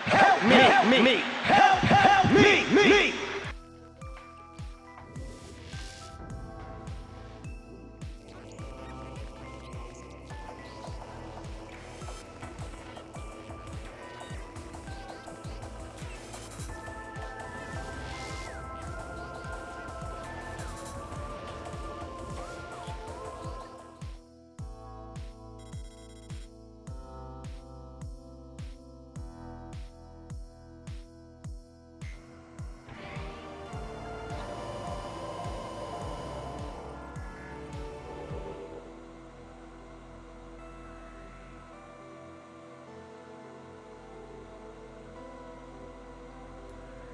Help me! Help me!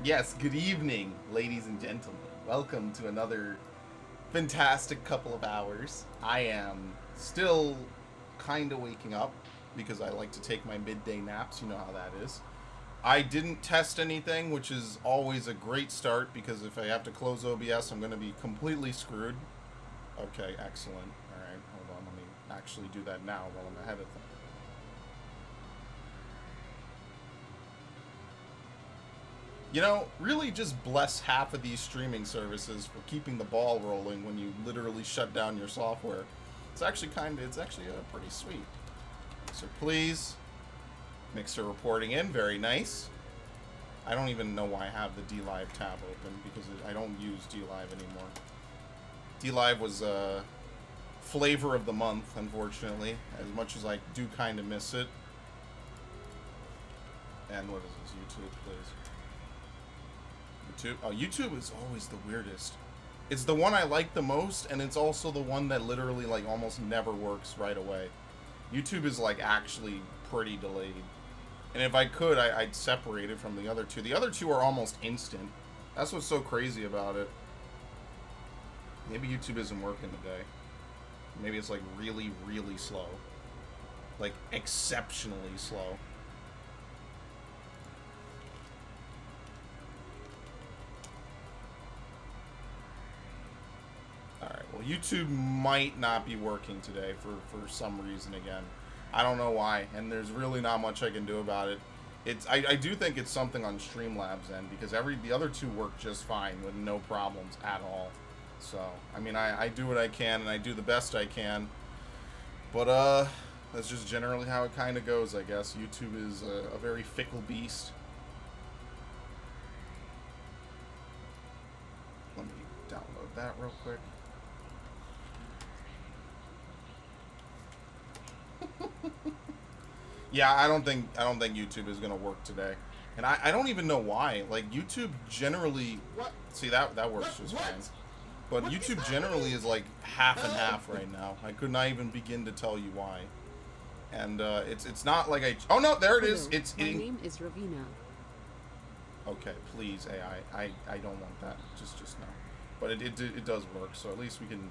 Yes, good evening, ladies and gentlemen. Welcome to another fantastic couple of hours. I am still kind of waking up because I like to take my midday naps. You know how that is. I didn't test anything, which is always a great start because if I have to close OBS, I'm going to be completely screwed. Okay, excellent. All right, hold on. Let me actually do that now while I'm ahead of things. You know, really just bless half of these streaming services for keeping the ball rolling when you literally shut down your software. It's actually pretty sweet. So please, Mixer reporting in, very nice. I don't even know why I have the DLive tab open because I don't use DLive anymore. DLive was flavor of the month, unfortunately, as much as I do kind of miss it. And what is this, YouTube, please? YouTube. Oh, YouTube is always the weirdest. It's the one I like the most, and it's also the one that literally like almost never works right away. YouTube is like actually pretty delayed. And if I could, I'd separate it from the other two. The other two are almost instant. That's what's so crazy about it. Maybe YouTube isn't working today. Maybe it's like really, really slow. Like exceptionally slow. Alright, well YouTube might not be working today for some reason again. I don't know why, and there's really not much I can do about it. I do think it's something on Streamlabs end, because the other two work just fine with no problems at all. So, I mean, I do what I can, and I do the best I can. But, that's just generally how it kind of goes, I guess. YouTube is a very fickle beast. Let me download that real quick. Yeah, I don't think YouTube is gonna work today, and I don't even know why. Like YouTube generally, see that works just fine, but YouTube generally is like half and half right now. I could not even begin to tell you why, and it's not like oh no, there it is. My name is Ravina. Okay, please AI, I don't want that. Just no, but it does work. So at least we can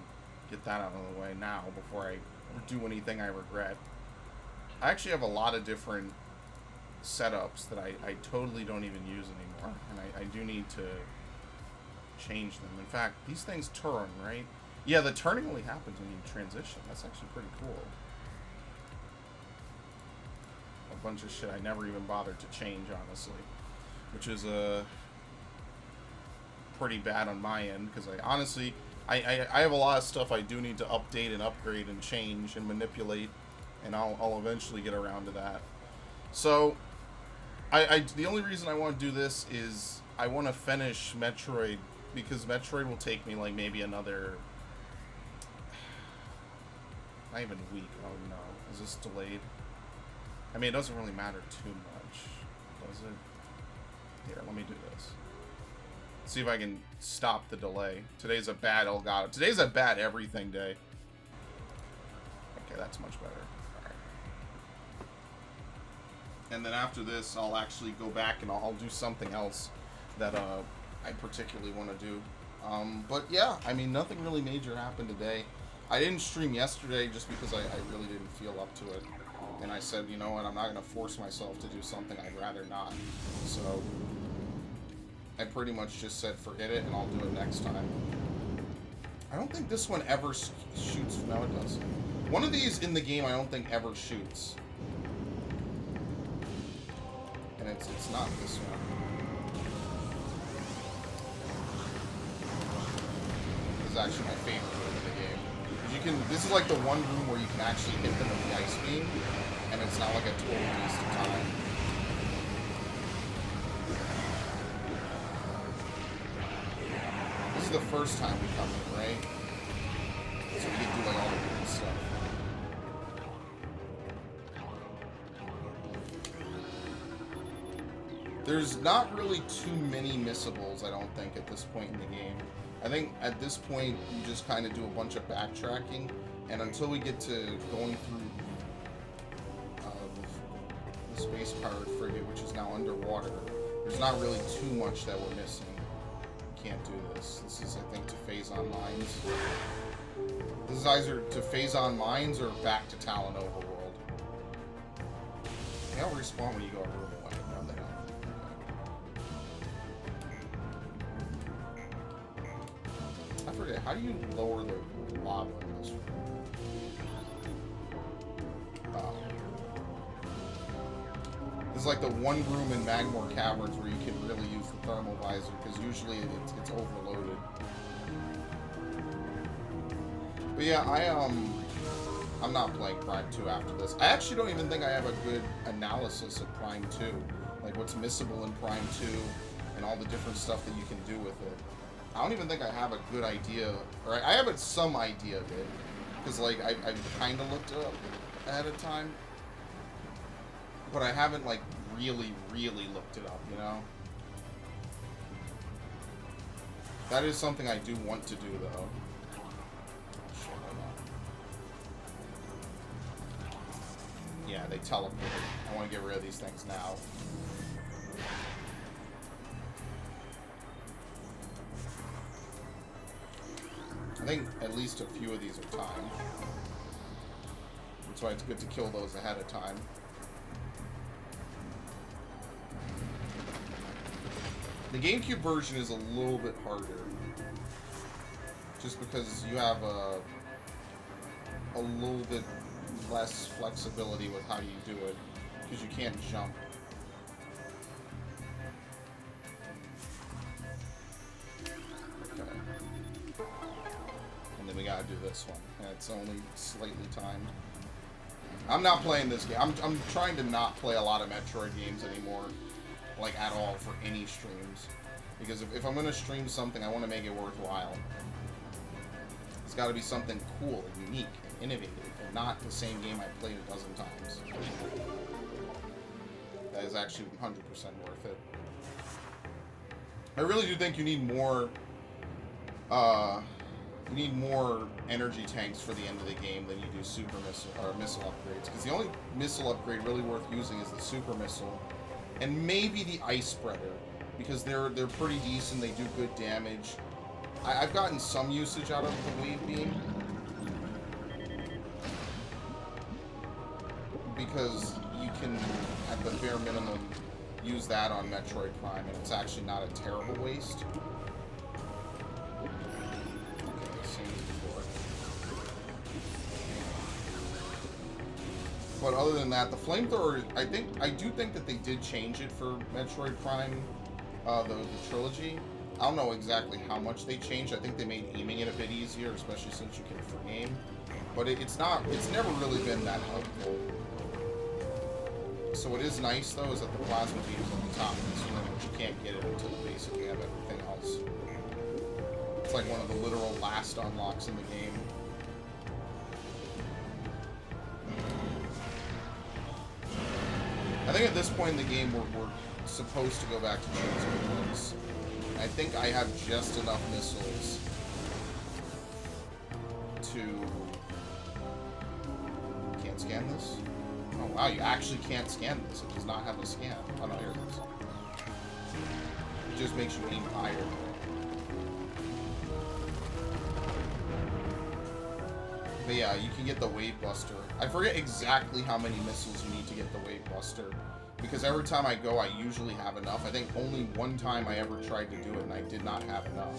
get that out of the way now before I do anything I regret. I actually have a lot of different setups that I totally don't even use anymore, and I do need to change them. In fact, these things turn, right? Yeah, the turning only happens when you transition. That's actually pretty cool. A bunch of shit I never even bothered to change, honestly, which is pretty bad on my end, because I have a lot of stuff I do need to update and upgrade and change and manipulate, and I'll eventually get around to that. So, the only reason I want to do this is I want to finish Metroid, because Metroid will take me like maybe another, not even a week. Oh no, is this delayed? I mean, it doesn't really matter too much, does it? Here, let me do this. See if I can stop the delay. Today's a bad today's a bad everything day. Okay, that's much better. Alright. And then after this, I'll actually go back and I'll do something else that I particularly want to do. But yeah, I mean, nothing really major happened today. I didn't stream yesterday just because I really didn't feel up to it. And I said, you know what, I'm not going to force myself to do something I'd rather not. So I pretty much just said forget it and I'll do it next time. I don't think this one ever shoots. No, it does. One of these in the game I don't think ever shoots. And it's not this one. This is actually my favorite room in the game. This is like the one room where you can actually hit them with the ice beam, and it's not like a total waste of time. This is the first time we come in, right? So we get to do like all the weird stuff. There's not really too many missables, I don't think, at this point in the game. I think at this point you just kind of do a bunch of backtracking, and until we get to going through the space pirate frigate, which is now underwater, there's not really too much that we're missing. Can't do this. This is, I think, to phase on mines. This is either to phase on mines or back to Talon Overworld. They all respawn when you go a room away. No, they don't. I forget, how do you lower the lava in this room? This is like the one room in Magmore Caverns where you can really use the thermal visor, because usually it's overloaded. But yeah, I'm not playing Prime 2 after this. I actually don't even think I have a good analysis of Prime 2. Like what's missable in Prime 2 and all the different stuff that you can do with it. I don't even think I have a good idea, or I have some idea of it, because like I've kind of looked it up ahead of time, but I haven't like really looked it up, you know? That is something I do want to do though. Yeah, they teleport. I want to get rid of these things now. I think at least a few of these are timed. That's why it's good to kill those ahead of time. The GameCube version is a little bit harder. Just because you have a little bit less flexibility with how you do it. Because you can't jump. And then we gotta do this one. And it's only slightly timed. I'm not playing this game. I'm trying to not play a lot of Metroid games anymore. Like, at all, for any streams. Because if I'm gonna stream something, I want to make it worthwhile. It's gotta be something cool and unique and innovative, and not the same game I've played a dozen times. That is actually 100% worth it. I really do think you need more energy tanks for the end of the game than you do super missile or missile upgrades. Because the only missile upgrade really worth using is the super missile, and maybe the ice spreader, because they're pretty decent. They do good damage. I've gotten some usage out of the wave beam because you can, at the bare minimum, use that on Metroid Prime, and it's actually not a terrible waste. But other than that, the flamethrower, I do think that they did change it for Metroid Prime, the trilogy. I don't know exactly how much they changed. I think they made aiming it a bit easier, especially since you can free aim. But it's never really been that helpful. So what is nice though is that the plasma beam is on the top of this room, but you can't get it until you basically have everything else. It's like one of the literal last unlocks in the game. I think at this point in the game we're supposed to go back to Transformers. I think I have just enough missiles to... Can't scan this? Oh wow, you actually can't scan this. It does not have a scan. Oh no, here it is. It just makes you aim higher. But yeah, you can get the Wave Buster. I forget exactly how many missiles you need to get the Wave Buster, because every time I go, I usually have enough. I think only one time I ever tried to do it, and I did not have enough.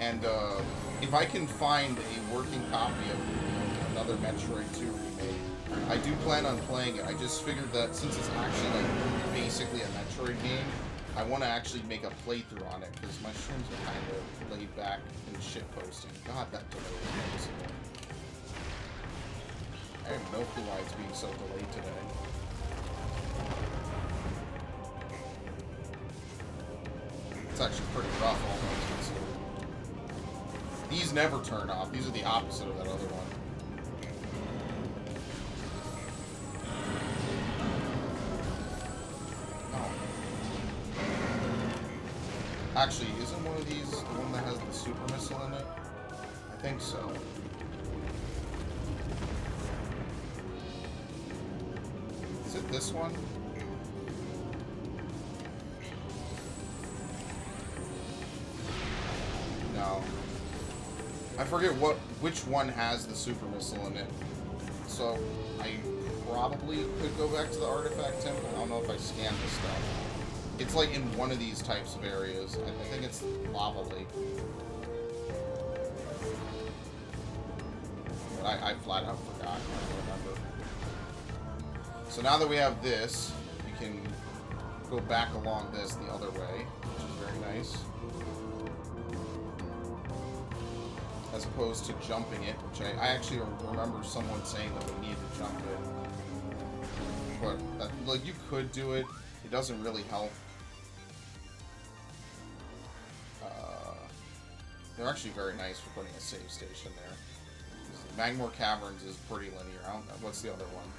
And if I can find a working copy of another Metroid 2 remake, I do plan on playing it. I just figured that since it's actually like basically a Metroid game, I want to actually make a playthrough on it because my streams are kind of laid back and shitposting. God, that delay is noticeable. I have no clue why it's being so delayed today. It's actually pretty rough, all things considered. These never turn off. These are the opposite of that other one. Oh. Actually, isn't one of these the one that has the super missile in it? I think so. Is it this one? No. I forget which one has the super missile in it. So I probably could go back to the artifact temple. I don't know if I scanned this stuff. It's like in one of these types of areas. I think it's Lava Lake. But I flat out forgot. I don't remember. So now that we have this, you can go back along this the other way, which is very nice. As opposed to jumping it, which I actually remember someone saying that we need to jump it. But, like, you could do it. It doesn't really help. They're actually very nice for putting a save station there. Magmore Caverns is pretty linear. I don't know. What's the other one?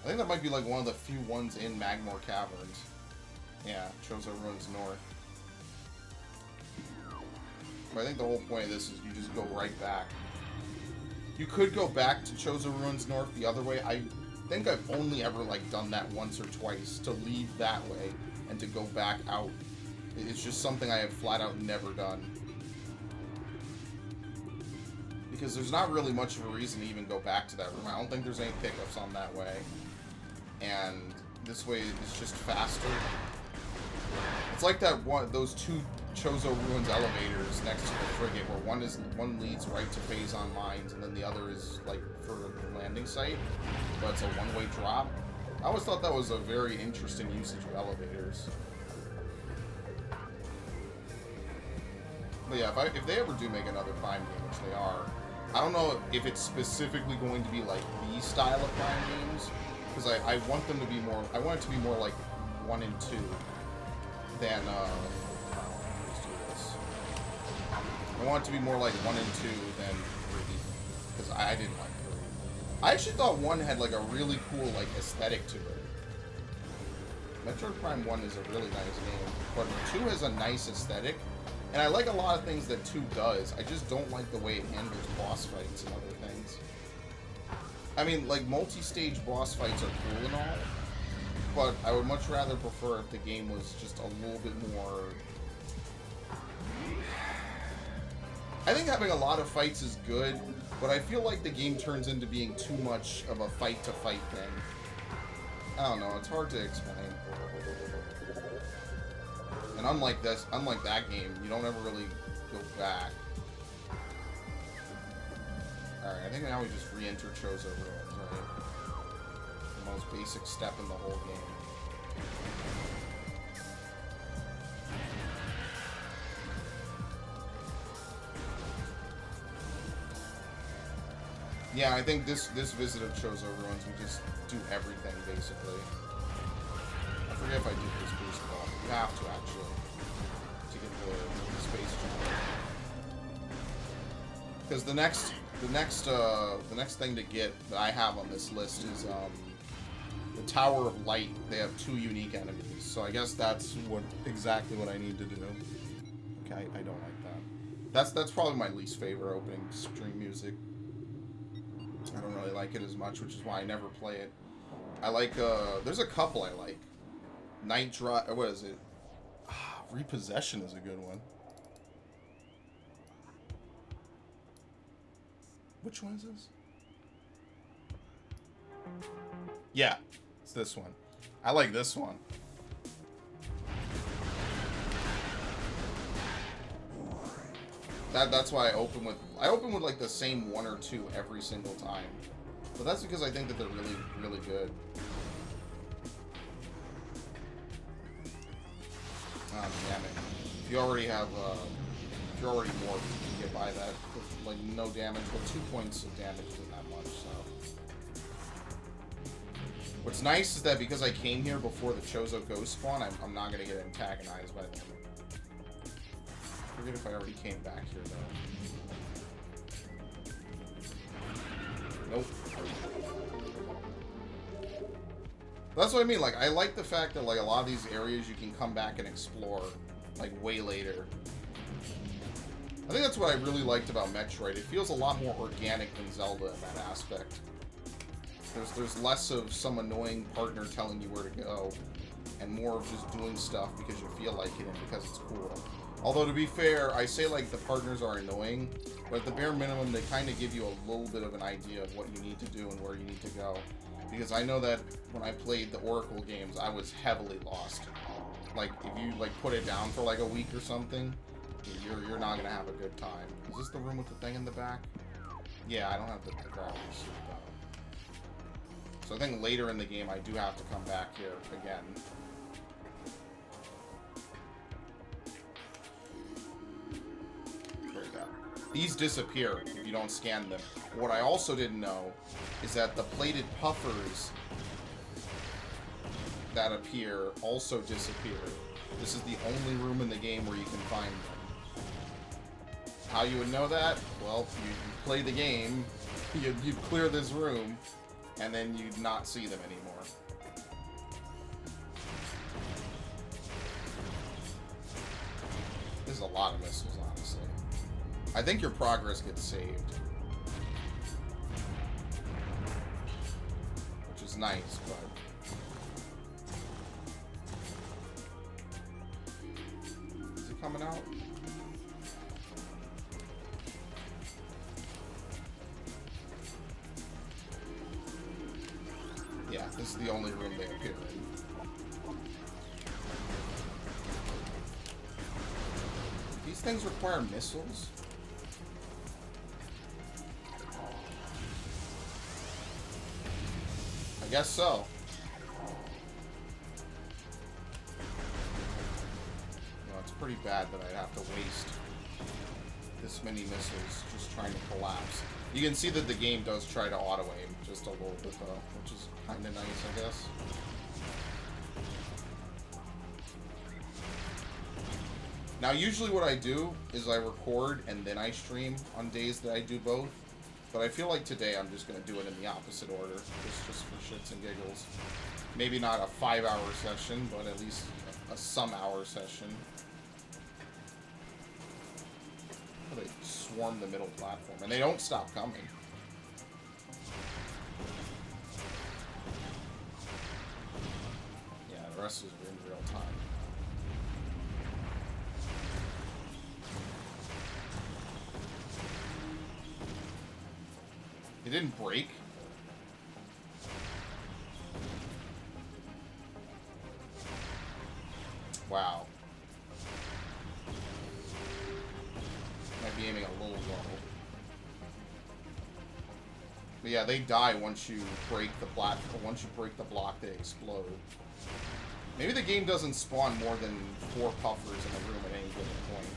I think that might be, like, one of the few ones in Magmore Caverns. Yeah, Chozo Ruins North. But I think the whole point of this is you just go right back. You could go back to Chozo Ruins North the other way. I think I've only ever like done that once or twice, to leave that way and to go back out. It's just something I have flat out never done. Because there's not really much of a reason to even go back to that room. I don't think there's any pickups on that way. And this way it's just faster. It's like that one, those two Chozo Ruins elevators next to the frigate, where one leads right to Phazon Mines, and then the other is like for the landing site, but it's a one-way drop. I always thought that was a very interesting usage of elevators. But yeah, if they ever do make another Prime game, which they are, I don't know if it's specifically going to be like the style of Prime games, because I want them to be more. I want it to be more like 1 and 2 than. Let's do this. I want it to be more like 1 and 2 than 3, because I didn't like 3. I actually thought 1 had like a really cool like aesthetic to it. Metroid Prime 1 is a really nice game, but 2 has a nice aesthetic. And I like a lot of things that 2 does. I just don't like the way it handles boss fights and other things. I mean, like, multi-stage boss fights are cool and all, but I would much rather prefer if the game was just a little bit more... I think having a lot of fights is good, but I feel like the game turns into being too much of a fight-to-fight thing. I don't know, it's hard to explain. And unlike that game, you don't ever really go back. Alright, I think now we just re-enter Chozo Ruins, right? The most basic step in the whole game. Yeah, I think this visit of Chozo Ruins, we just do everything, basically. I forget if I did this boost ball. You have to, actually, to get the space jump. Because the next thing to get that I have on this list is the Tower of Light. They have 2 unique enemies, so I guess that's exactly what I need to do. Okay, I don't like that. That's probably my least favorite opening stream music. I don't really like it as much, which is why I never play it. I like there's a couple I like. Night Drive. What is it? Repossession is a good one. Which one is this? Yeah, it's this one. I like this one. That's why I open with like the same 1 or 2 every single time. But that's because I think that they're really, really good. Oh, damn it. If you already have, if you're already morphed, you can get by that with, like, no damage. Well, 2 points of damage isn't that much, so. What's nice is that because I came here before the Chozo Ghost spawn, I'm not going to get antagonized by them. I forget if I already came back here, though. Nope. That's what I mean, like, I like the fact that, like, a lot of these areas you can come back and explore, like, way later. I think that's what I really liked about Metroid. It feels a lot more organic than Zelda in that aspect. There's less of some annoying partner telling you where to go, and more of just doing stuff because you feel like it and because it's cool. Although, to be fair, I say, like, the partners are annoying, but at the bare minimum, they kind of give you a little bit of an idea of what you need to do and where you need to go. Because I know that when I played the Oracle games, I was heavily lost. Like, if you, like, put it down for, like, a week or something, you're not gonna have a good time. Is this the room with the thing in the back? Yeah, I don't have the gravity suit, though. So I think later in the game, I do have to come back here again. These disappear if you don't scan them. What I also didn't know is that the plated puffers that appear also disappear. This is the only room in the game where you can find them. How you would know that? Well, you play the game, you'd clear this room, and then you'd not see them anymore. There's a lot of missiles, honestly. I think your progress gets saved. Which is nice, but... Is it coming out? Yeah, this is the only room they appear in. These things require missiles? I guess so. No, it's pretty bad that I'd have to waste this many missiles just trying to collapse. You can see that the game does try to auto-aim just a little bit though, which is kind of nice, I guess. Now, usually what I do is I record and then I stream on days that I do both. But I feel like today I'm just going to do it in the opposite order, just for shits and giggles. Maybe not a 5-hour session, but at least a some-hour session. They swarm the middle platform, and they don't stop coming. Yeah, the rest is in real time. It didn't break. Wow. Might be aiming a little low. But yeah, they die once you break the platform. Once you break the block, they explode. Maybe the game doesn't spawn more than 4 puffers in a room at any given point.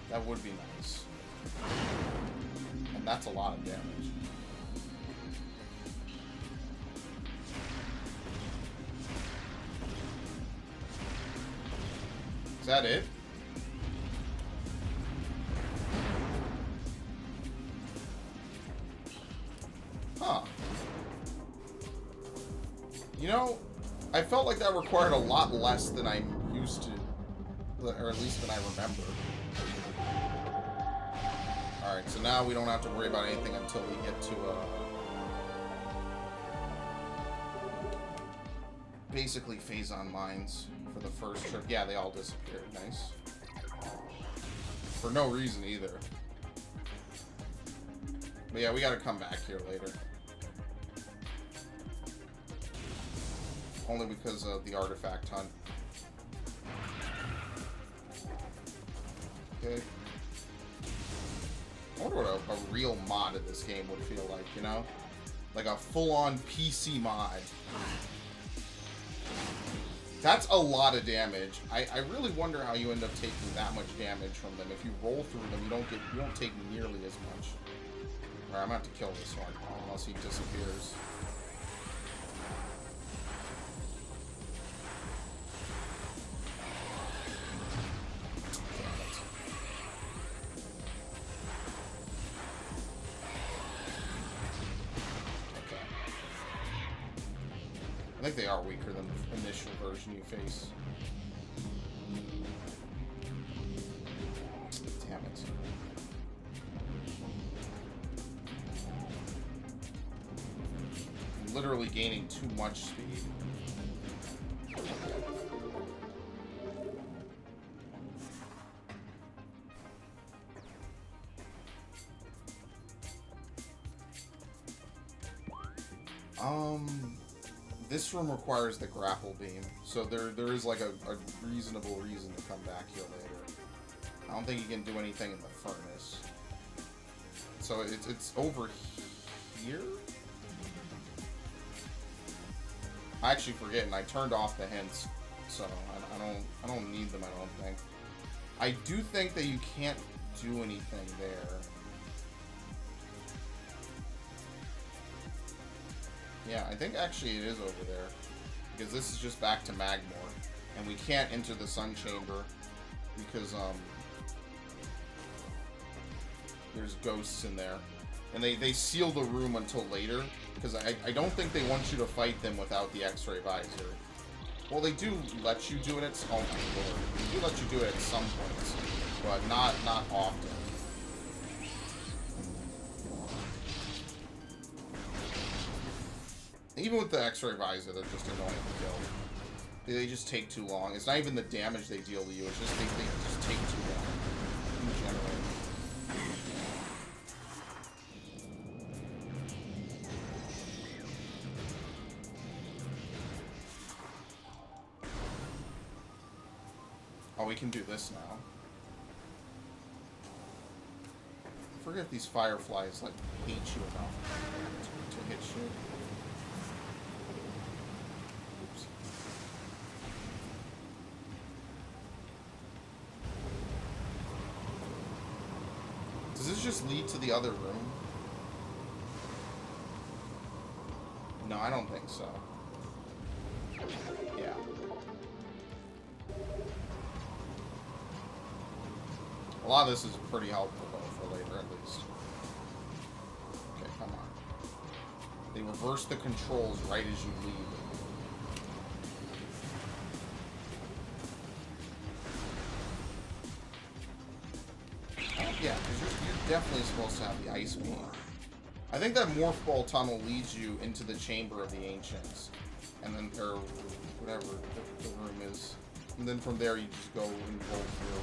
That would be nice. And that's a lot of damage. Is that it? Huh. You know, I felt like that required a lot less than I'm used to, or at least than I remember. Alright, so now we don't have to worry about anything until we get to, basically phase-on mines for the first trip. Yeah, they all disappeared. Nice. For no reason either. But yeah, we gotta come back here later. Only because of the artifact hunt. a real mod of this game would feel like, you know? Like a full-on PC mod. That's a lot of damage. I really wonder how you end up taking that much damage from them. If you roll through them, you don't take nearly as much. Alright, I'm gonna have to kill this one, unless he disappears. I think they are weaker than the initial version you face. Damn it. I'm literally gaining too much speed. This room requires the grapple beam, so there is like a reasonable reason to come back here later. I don't think you can do anything in the furnace. So it's over here? I actually forget, and I turned off the hints, so I don't need them, I don't think. I do think that you can't do anything there. Yeah, I think actually it is over there, because this is just back to Magmore, and we can't enter the Sun Chamber because there's ghosts in there, and they seal the room until later, because I don't think they want you to fight them without the X-ray visor. Well, they do let you do it at oh my lord, they do let you do it at some points, but not often. Even with the X-ray visor, they're just annoying to kill. They just take too long. It's not even the damage they deal to you, it's just they just take too long in general. Oh, we can do this now. I forget if these fireflies, like, hate you enough to hit you. Does this just lead to the other room? No, I don't think so. Yeah. A lot of this is pretty helpful, though, for later, at least. Okay, come on. They reverse the controls right as you leave. Yeah, because you're definitely supposed to have the ice beam. I think that Morph Ball tunnel leads you into the Chamber of the Ancients. And then, or whatever the room is. And then from there you just go and roll through.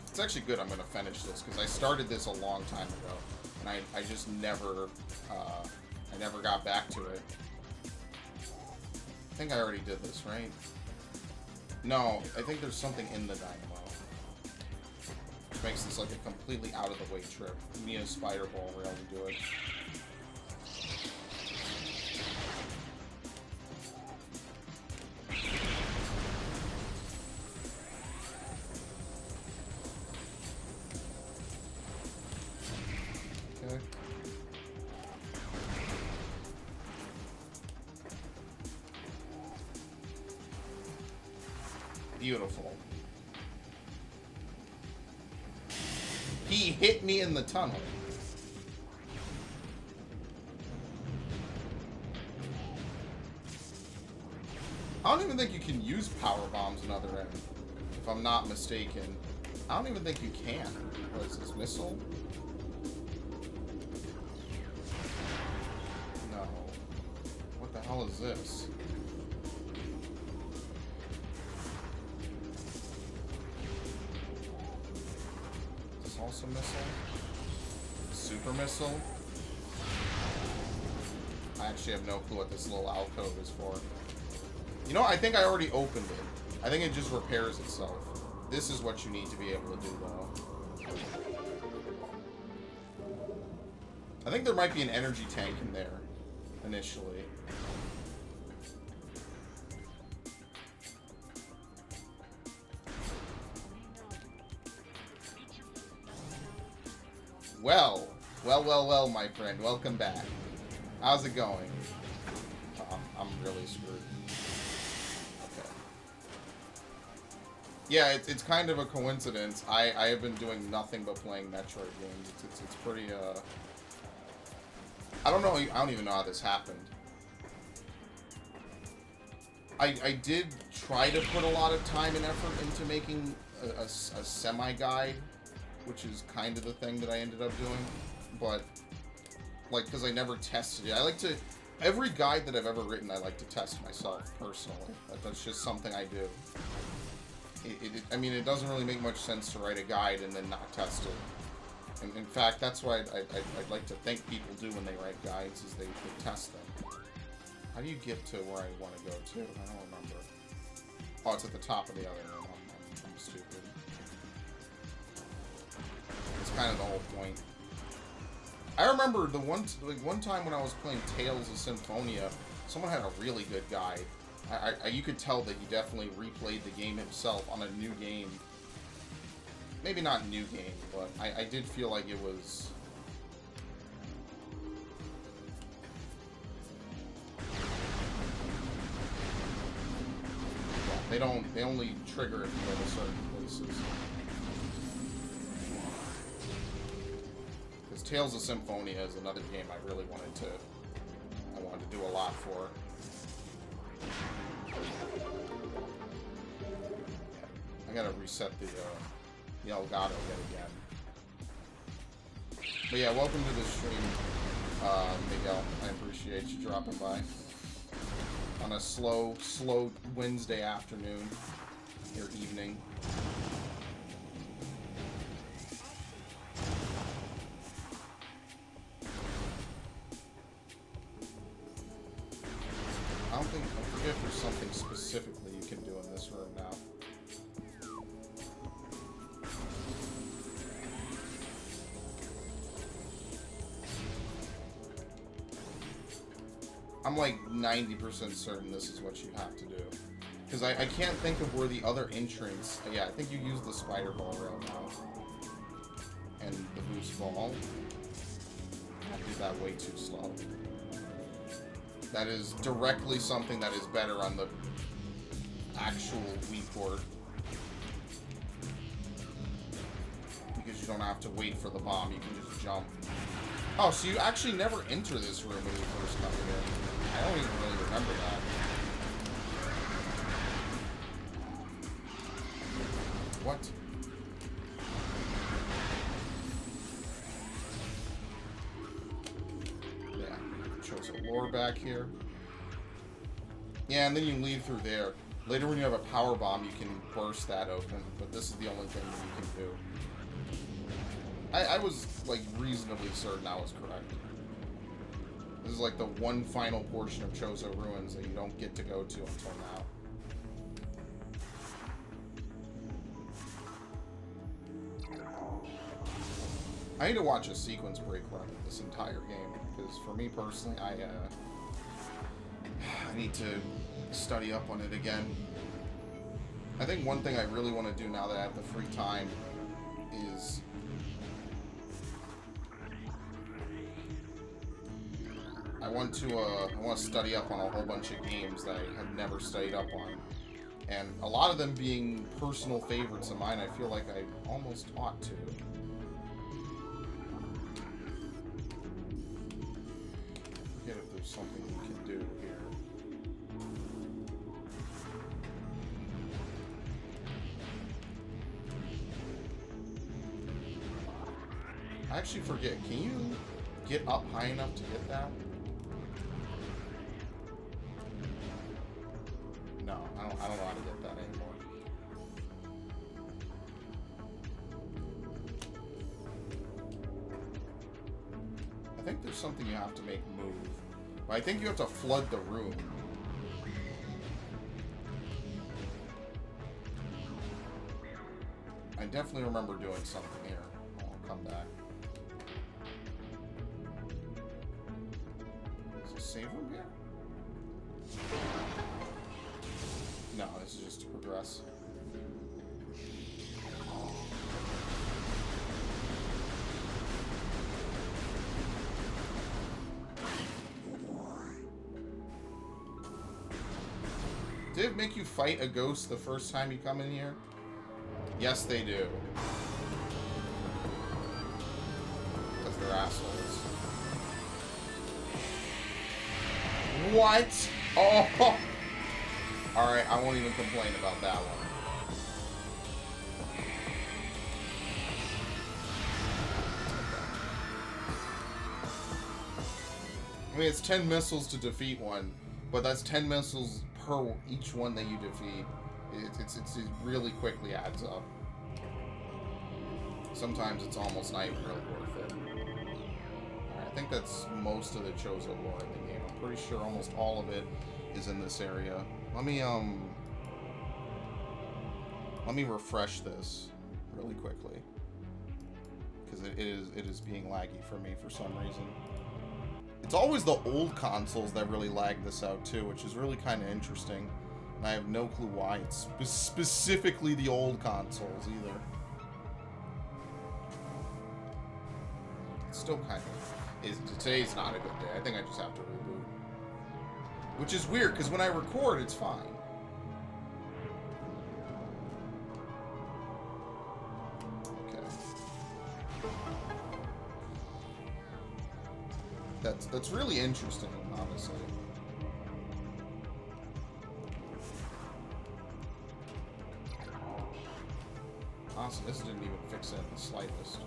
It's actually good I'm going to finish this, because I started this a long time ago. And I just never, I never got back to it. I think I already did this, right? No, I think there's something in the dynamo. Which makes this like a completely out of the way trip. You need a spider ball rail to do it. Okay. Beautiful. He hit me in the tunnel. I don't even think you can use power bombs in Other End, if I'm not mistaken. I don't even think you can. What is this, missile? No. What the hell is this? Also missile? Super missile? I actually have no clue what this little alcove is for. You know, I think I already opened it. I think it just repairs itself. This is what you need to be able to do, though. I think there might be an energy tank in there, initially. Well, my friend. Welcome back. How's it going? Oh, I'm really screwed. Okay. Yeah, it's kind of a coincidence. I have been doing nothing but playing Metroid games. It's pretty, I don't know. I don't even know how this happened. I did try to put a lot of time and effort into making a semi-guide, which is kind of the thing that I ended up doing. But, like, because I never tested it. I like to... Every guide that I've ever written, I like to test myself, personally. That's just something I do. I mean, it doesn't really make much sense to write a guide and then not test it. And in fact, that's what I'd like to think people do when they write guides, is they test them. How do you get to where I want to go to? I don't remember. Oh, it's at the top of the other room. I'm stupid. It's kind of the whole point. I remember the one time when I was playing Tales of Symphonia, someone had a really good guide. You could tell that he definitely replayed the game himself on a new game. Maybe not new game, but I did feel like it was... Yeah, they only trigger if you go to certain places. Because Tales of Symphonia is another game I really wanted to do a lot for. I gotta reset the Elgato yet again. But yeah, welcome to the stream, Miguel. I appreciate you dropping by on a slow Wednesday afternoon or evening. I forget if there's something specifically you can do in this room now. I'm like 90% certain this is what you have to do. Because I can't think of where the other entrance... Yeah, I think you use the spider ball rail now. And the boost ball. I did that way too slow. That is directly something that is better on the actual Wii port. Because you don't have to wait for the bomb, you can just jump. Oh, so you actually never enter this room when you first come here. I don't even really remember that. What? Shows a lore back here. Yeah, and then you leave through there. Later when you have a power bomb, you can burst that open, but this is the only thing that you can do. I was, like, reasonably certain I was correct. This is, like, the one final portion of Chozo Ruins that you don't get to go to until now. I need to watch a sequence break run of this entire game, because for me personally, I need to study up on it again. I think one thing I really want to do now that I have the free time is I want to study up on a whole bunch of games that I have never studied up on. And a lot of them being personal favorites of mine, I feel like I almost ought to. Forget if there's something you can do here. I actually forget, can you get up high enough to get that? No, I don't know how to get that anymore. I think there's something you have to make move. But I think you have to flood the room. definitely remember doing something here. I'll come back. Is there a save room here? No, this is just to progress. Did it make you fight a ghost the first time you come in here? Yes, they do. Because they're assholes. What? Oh! Alright, I won't even complain about that one. I mean, it's 10 missiles to defeat one, but that's 10 missiles per each one that you defeat. It really quickly adds up. Sometimes it's almost not even really worth it. Alright, I think that's most of the Chozo lore in the game. I'm pretty sure almost all of it is in this area. Let me refresh this really quickly, because it is being laggy for me for some reason. It's always the old consoles that really lag this out too, which is really kind of interesting. And I have no clue why. It's specifically the old consoles either. It's still kind of... Today's not a good day. I think I just have to reboot. Which is weird, because when I record, it's fine. That's really interesting, honestly. Awesome, this didn't even fix it in the slightest.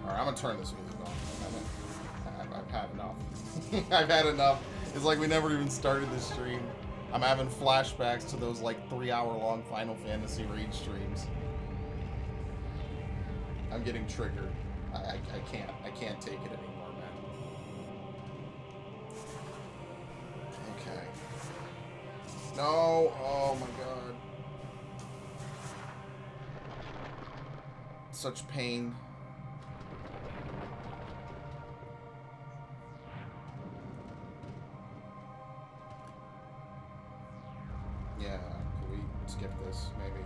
Alright, I'm gonna turn this music on. I've had enough. I've had enough. It's like we never even started this stream. I'm having flashbacks to those like 3-hour-long Final Fantasy raid streams. I'm getting triggered. I can't take it anymore, man. Okay. No! Oh my god. Such pain. Yeah, can we skip this, maybe?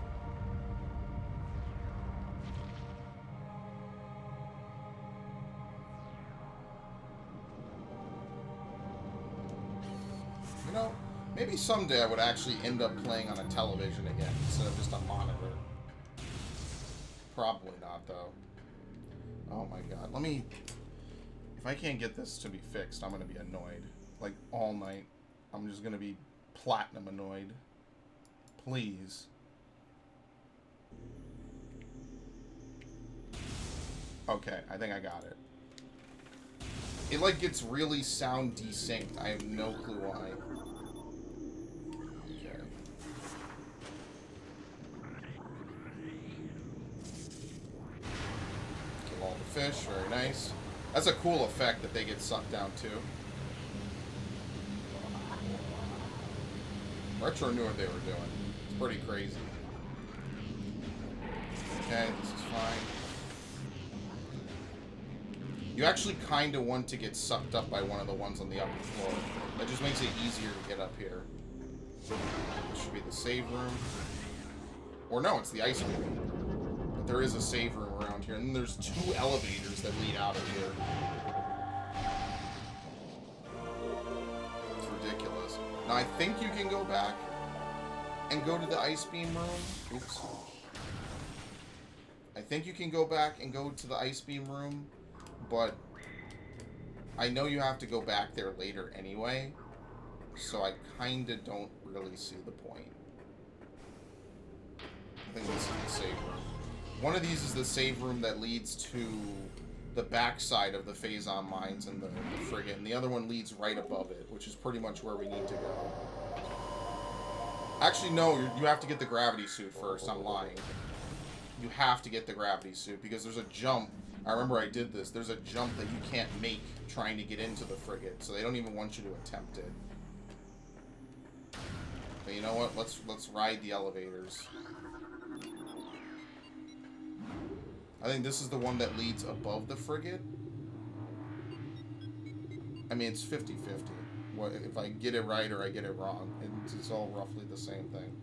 You know, maybe someday I would actually end up playing on a television again instead of just a monitor. Probably not, though. Oh my god. Let me... If I can't get this to be fixed, I'm gonna be annoyed. Like, all night. I'm just gonna be platinum annoyed. Please. Okay, I think I got it. It, like, gets really sound desynced. I have no clue why. Okay. Kill all the fish. Very nice. That's a cool effect that they get sucked down, too. Retro knew what they were doing. It's pretty crazy. Okay, this is fine. You actually kind of want to get sucked up by one of the ones on the upper floor. That just makes it easier to get up here. This should be the save room. Or no, it's the ice room. But there is a save room around here. And then there's 2 elevators that lead out of here. It's ridiculous. Now, I think you can go back and go to the ice beam room. Oops. I think you can go back and go to the ice beam room. But I know you have to go back there later anyway, so I kind of don't really see the point. I think this is the save room. One of these is the save room that leads to the backside of the Phazon mines and the frigate, and the other one leads right above it, which is pretty much where we need to go. Actually, no, you have to get the gravity suit first. I'm lying. You have to get the gravity suit, because there's a jump. I remember I did this. There's a jump that you can't make trying to get into the frigate, so they don't even want you to attempt it. But you know what? Let's ride the elevators. I think this is the one that leads above the frigate. I mean, it's 50-50. What if I get it right or I get it wrong? It's all roughly the same thing.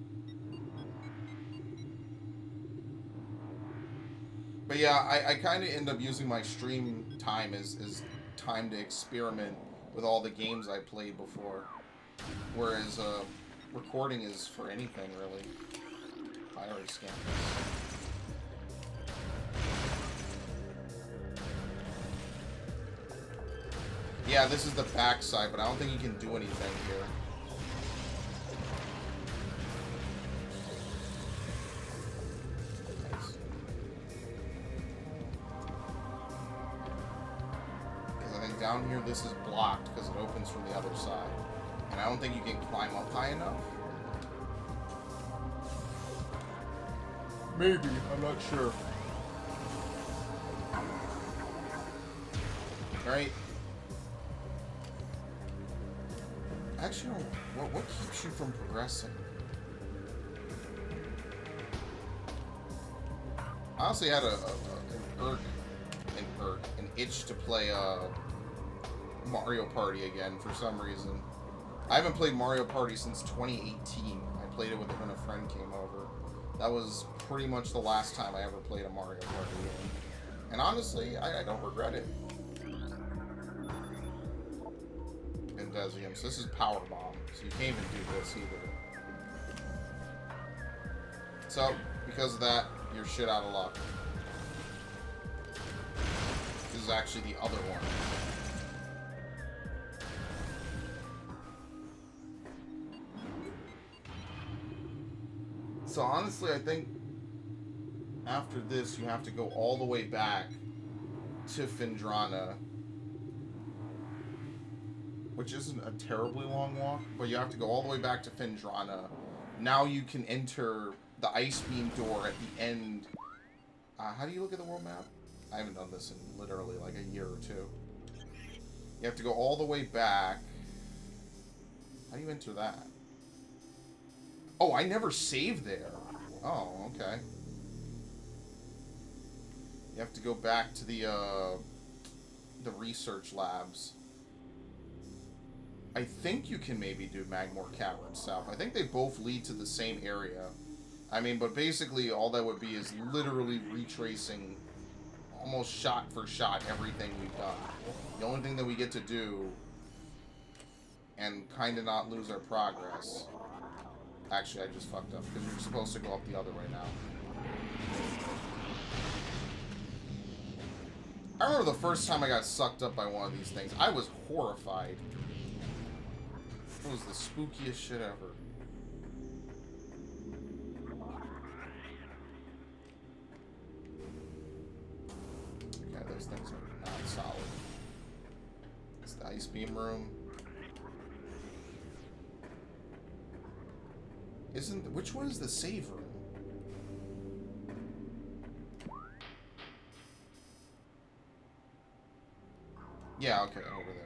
But yeah, I kind of end up using my stream time as time to experiment with all the games I played before. Whereas recording is for anything, really. I already scanned this. Yeah, this is the back side, but I don't think you can do anything here. Nice. Because I think down here this is blocked because it opens from the other side. And I don't think you can climb up high enough. Maybe, I'm not sure. Right? Actually, what keeps you from progressing? I honestly had an itch to play Mario Party again for some reason. I haven't played Mario Party since 2018. I played it when a friend came over. That was pretty much the last time I ever played a Mario Party game. And honestly, I don't regret it. So this is Power Bomb, so you can't even do this either. So, because of that, you're shit out of luck. This is actually the other one. So honestly, I think after this, you have to go all the way back to Phendrana. Which isn't a terribly long walk, but you have to go all the way back to Phendrana. Now you can enter the ice beam door at the end. How do you look at the world map? I haven't done this in literally like a year or two. You have to go all the way back. How do you enter that? Oh, I never saved there. Oh, okay. You have to go back to the research labs. I think you can maybe do Magmore Cavern South. I think they both lead to the same area. I mean, but basically all that would be is literally retracing almost shot for shot everything we've done. The only thing that we get to do and kind of not lose our progress. Actually, I just fucked up because you're supposed to go up the other way now. I remember the first time I got sucked up by one of these things. I was horrified. It was the spookiest shit ever. Okay, those things are not solid. It's the ice beam room. Which one is the save room? Yeah, okay, over there.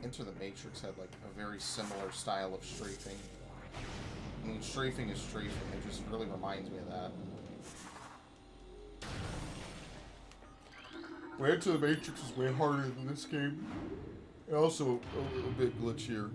Into the Matrix had like a very similar style of strafing. I mean, strafing is strafing. It just really reminds me of that. Way Into the Matrix is way harder than this game. And also a bit glitchier.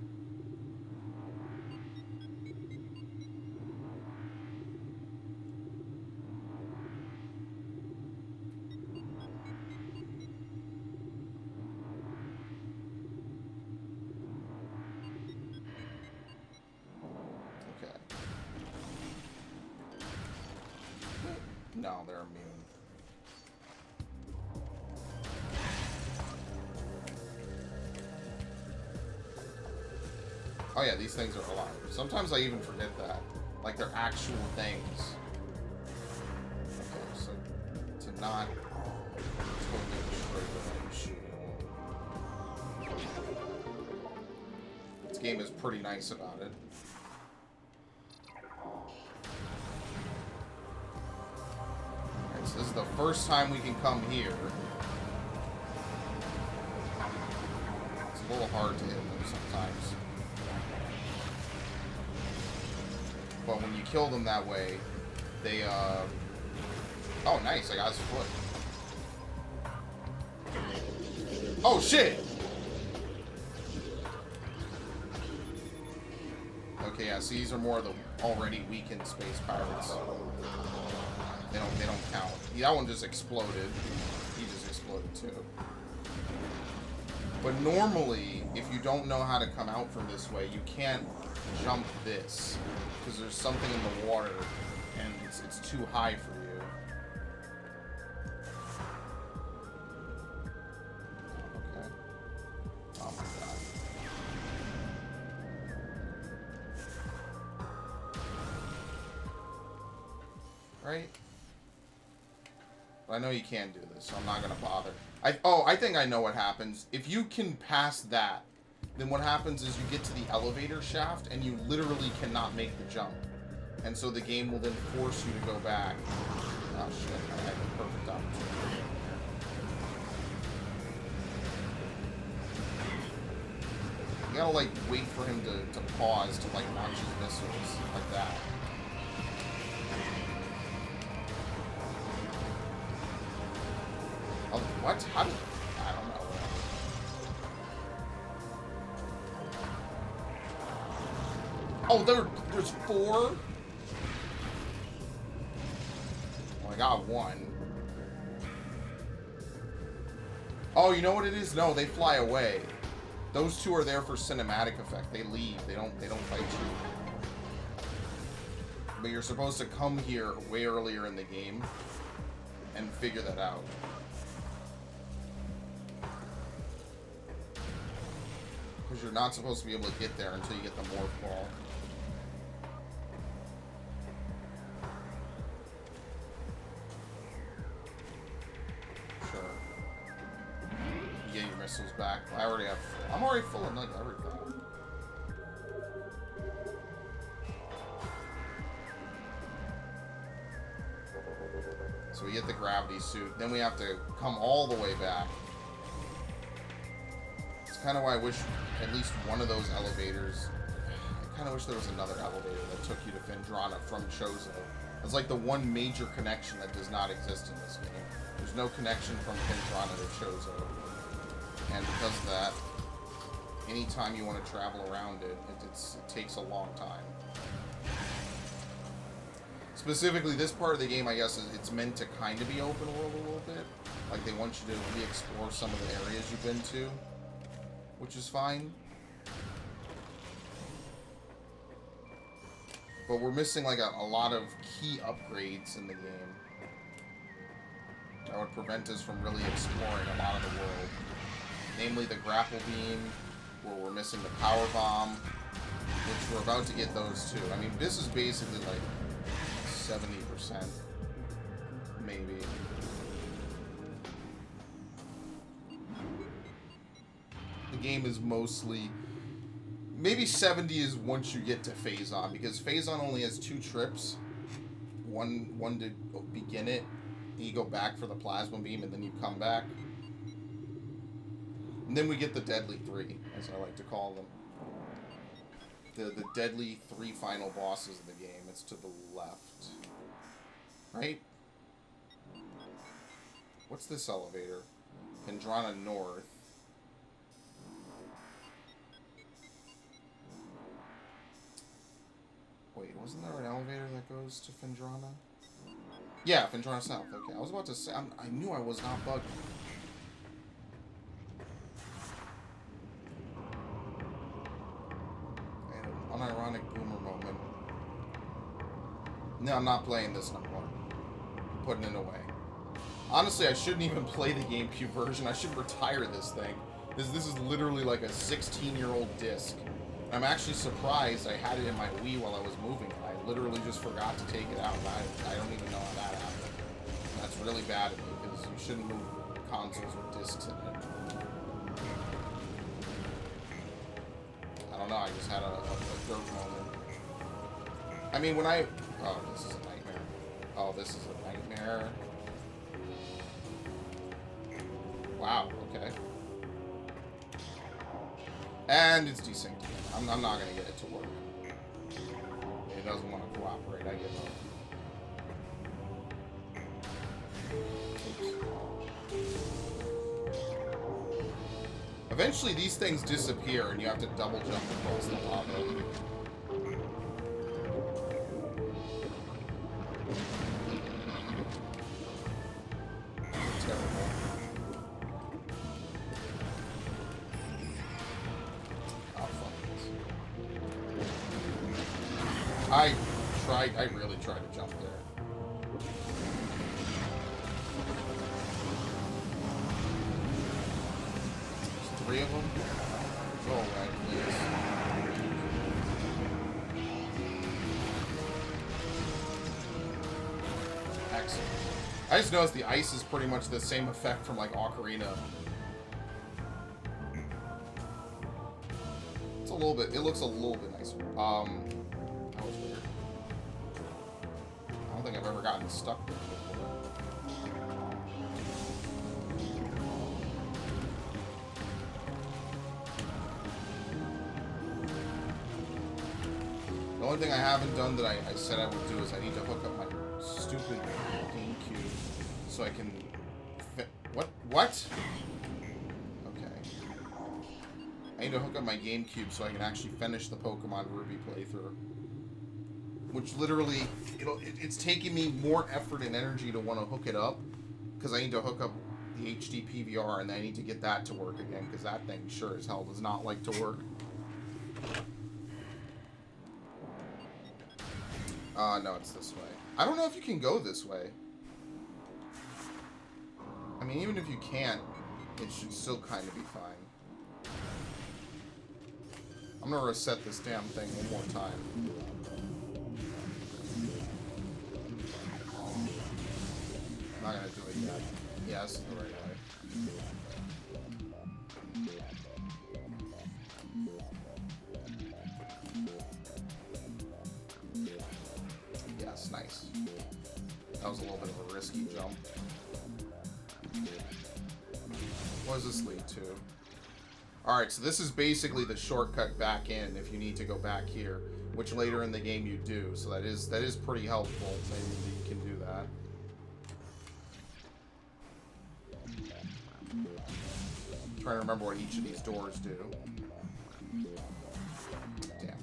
No, they're immune. Oh yeah, these things are alive. Sometimes I even forget that. Like, they're actual things. Okay, so to not totally destroy the shooting. This game is pretty nice about it. This is the first time we can come here. It's a little hard to hit them sometimes. But when you kill them that way, they, Oh, nice, I got his foot. Oh, shit! Okay, yeah, so these are more of the already weakened space pirates. They don't count. Yeah, that one just exploded. He just exploded too. But normally, if you don't know how to come out from this way, you can't jump this. Because there's something in the water, and it's too high for you. Okay. Oh my god. Right? But I know you can't do this, so I'm not gonna bother. I think I know what happens. If you can pass that, then what happens is you get to the elevator shaft and you literally cannot make the jump. And so the game will then force you to go back. Oh shit, I had the perfect opportunity. You gotta like wait for him to pause to like launch his missiles like that. Oh, what? How did... I don't know. Oh, there's 4? Well, I got 1. Oh, you know what it is? No, they fly away. Those 2 are there for cinematic effect. They leave. They don't fight you. But you're supposed to come here way earlier in the game and figure that out. Because you're not supposed to be able to get there until you get the morph ball. Sure. You get your missiles back. I'm already full of like everything. So we get the gravity suit. Then we have to come all the way back. It's kind of why I wish at least one of those elevators... I kind of wish there was another elevator that took you to Phendrana from Chozo. It's like the one major connection that does not exist in this game. There's no connection from Phendrana to Chozo. And because of that, anytime you want to travel around it, it takes a long time. Specifically, this part of the game, I guess, it's meant to kind of be open world a little bit. Like, they want you to re-explore some of the areas you've been to, which is fine. But we're missing, like, a lot of key upgrades in the game that would prevent us from really exploring a lot of the world. Namely, the grapple beam, where we're missing the power bomb, which we're about to get those too. I mean, this is basically, like, 70%, maybe. The game is mostly... Maybe 70 is once you get to Phazon, because Phazon only has 2 trips. One to begin it, and you go back for the plasma beam, and then you come back. And then we get the Deadly 3, as I like to call them. The Deadly 3 final bosses of the game. It's to the left. Right? What's this elevator? Phendrana North. Wait, wasn't there an elevator that goes to Phendrana? Yeah, Phendrana South. Okay, I was about to say... I knew I was not bugged. Unironic boomer moment. No, I'm not playing this no more. I'm putting it away. Honestly, I shouldn't even play the GameCube version. I should retire this thing. This is literally like a 16-year-old disc. I'm actually surprised I had it in my Wii while I was moving it. I literally just forgot to take it out. I don't even know how that happened. That's really bad of me, because you shouldn't move consoles with discs in it. I don't know, I just had a dirt moment. I mean, when I... Oh, this is a nightmare. Oh, this is a nightmare. Wow, okay. And it's desynced again. I'm not going to get it to work. It doesn't want to cooperate. I give up. Eventually, these things disappear, and you have to double jump across the top of them. Terrible. Oh, fuck this. I really tried to jump there. There's 3 of them? Go away, please. Excellent. I just noticed the ice is pretty much the same effect from, like, Ocarina. It's a little bit, it looks a little bit nicer. That was weird. I don't think I've ever gotten stuck there before. The only thing I haven't done that I said I would do is I need to hook up my stupid GameCube so I can what? Okay. I need to hook up my GameCube so I can actually finish the Pokemon Ruby playthrough. Which literally, it's taking me more effort and energy to want to hook it up because I need to hook up the HD PVR and then I need to get that to work again because that thing sure as hell does not like to work. No, it's this way. I don't know if you can go this way. I mean, even if you can't, it should still kind of be fine. I'm gonna reset this damn thing one more time. I'm not gonna do it yet. Yeah, this is the right way. Yes, nice. That was a little bit of a risky jump. What does this lead to? Alright, so this is basically the shortcut back in if you need to go back here, which later in the game you do, so that is pretty helpful. Maybe you can do that. I'm trying to remember what each of these doors do. Damn it.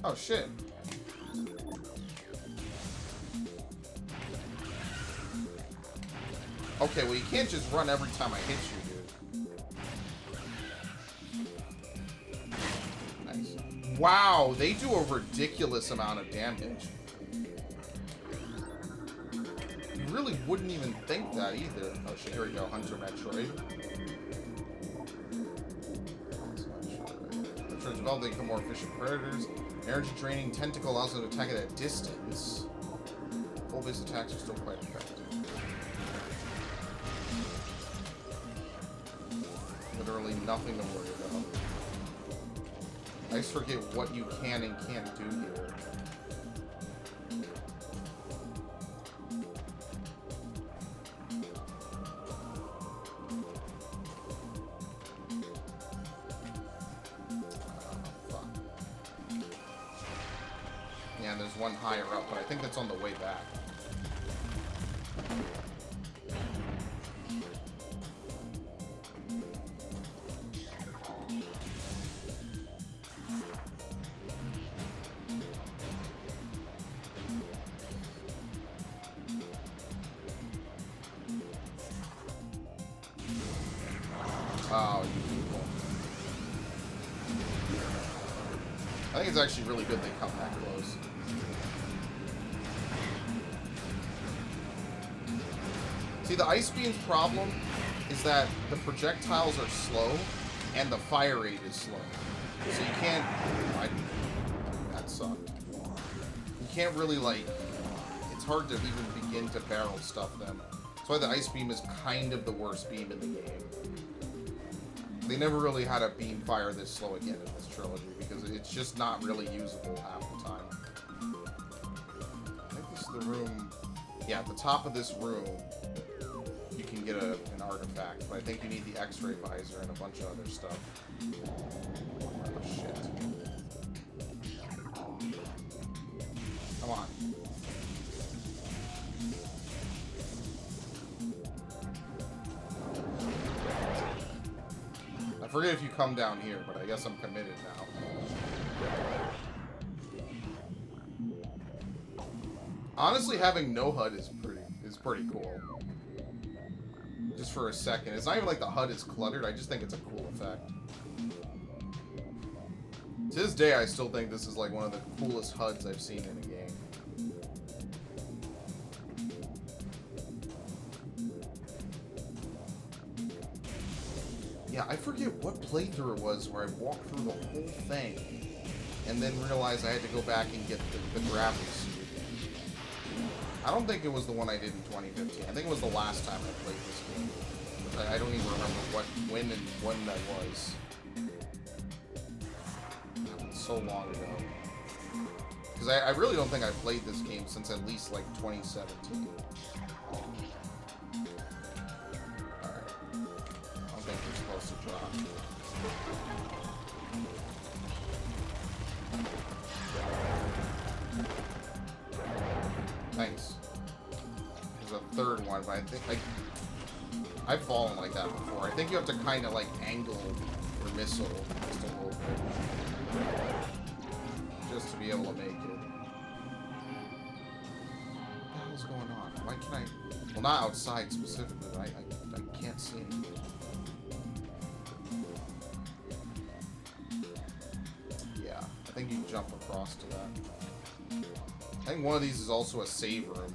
Oh shit. Okay, well you can't just run every time I hit you, dude. Nice. Wow, they do a ridiculous amount of damage. You really wouldn't even think that either. Oh shit, here we go, Hunter Metroid. Metroid's developed to become more efficient predators. Energy draining tentacle allows them to attack at a distance. Full base attacks are still quite effective. Literally nothing to worry about. I just forget what you can and can't do here. Fuck. Yeah, there's one higher up, but I think that's on the way back. Oh, you people. I think it's actually really good they come that close. See, the Ice Beam's problem is that the projectiles are slow and the fire rate is slow. So you can't... that sucked. You can't really, like... It's hard to even begin to barrel stuff them. That's why the Ice Beam is kind of the worst beam in the game. They never really had a beam fire this slow again in this trilogy, because it's just not really usable half the time. I think this is the room... Yeah, at the top of this room, you can get an artifact, but I think you need the X-ray visor and a bunch of other stuff. Oh, shit. Come on. I forget if you come down here, but I guess I'm committed now. Honestly, having no HUD is pretty cool. Just for a second. It's not even like the HUD is cluttered, I just think it's a cool effect. To this day, I still think this is like one of the coolest HUDs I've seen in a game. Yeah, I forget what playthrough it was where I walked through the whole thing and then realized I had to go back and get the gravity suit. I don't think it was the one I did in 2015. I think it was the last time I played this game. I don't even remember when that was. That was so long ago. Because I really don't think I played this game since at least like 2017. Alright. I don't think we're supposed to drop. Thanks. There's a third one, but I think I've fallen like that before. I think you have to kind of like angle your missile just a little bit, just to be able to make it. What the hell's going on? Why can't I? Well, not outside specifically, but I can't see anything. Yeah, I think you jump across to that. I think one of these is also a save room.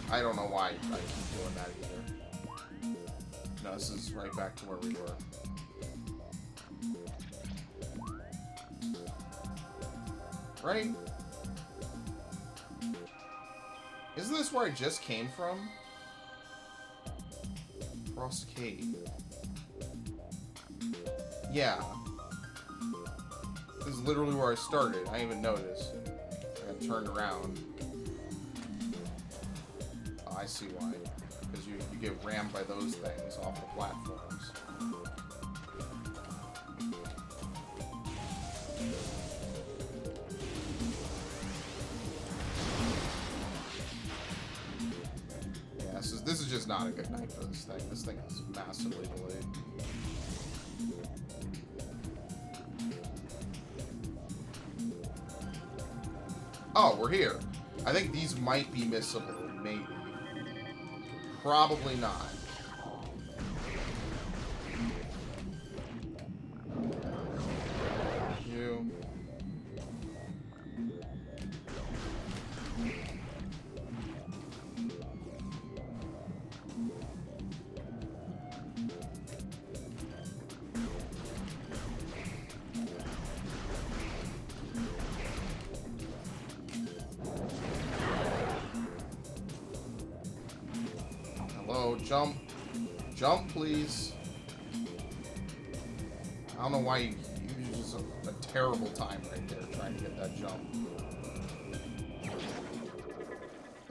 I don't know why I keep doing that either. No, this is right back to where we were. Right? Isn't this where I just came from? Cross Cave. Yeah. This is literally where I started. I didn't even notice. I got turned around. Oh, I see why. Because you get rammed by those things off the platforms. Yeah, this is just not a good night for this thing. This thing is massively delayed. Oh, we're here. I think these might be missable, maybe. Probably not. You. Hello, jump. Jump, please. I don't know why you use a terrible time right there trying to get that jump.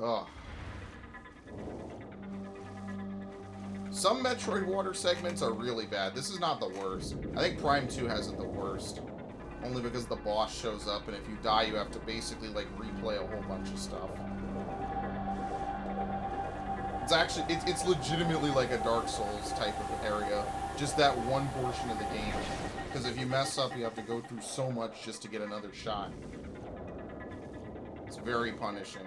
Ugh. Some Metroid water segments are really bad. This is not the worst. I think Prime 2 has it the worst. Only because the boss shows up, and if you die, you have to basically, like, replay a whole bunch of stuff. It's actually, it's legitimately like a Dark Souls type of area. Just that one portion of the game. Because if you mess up, you have to go through so much just to get another shot. It's very punishing.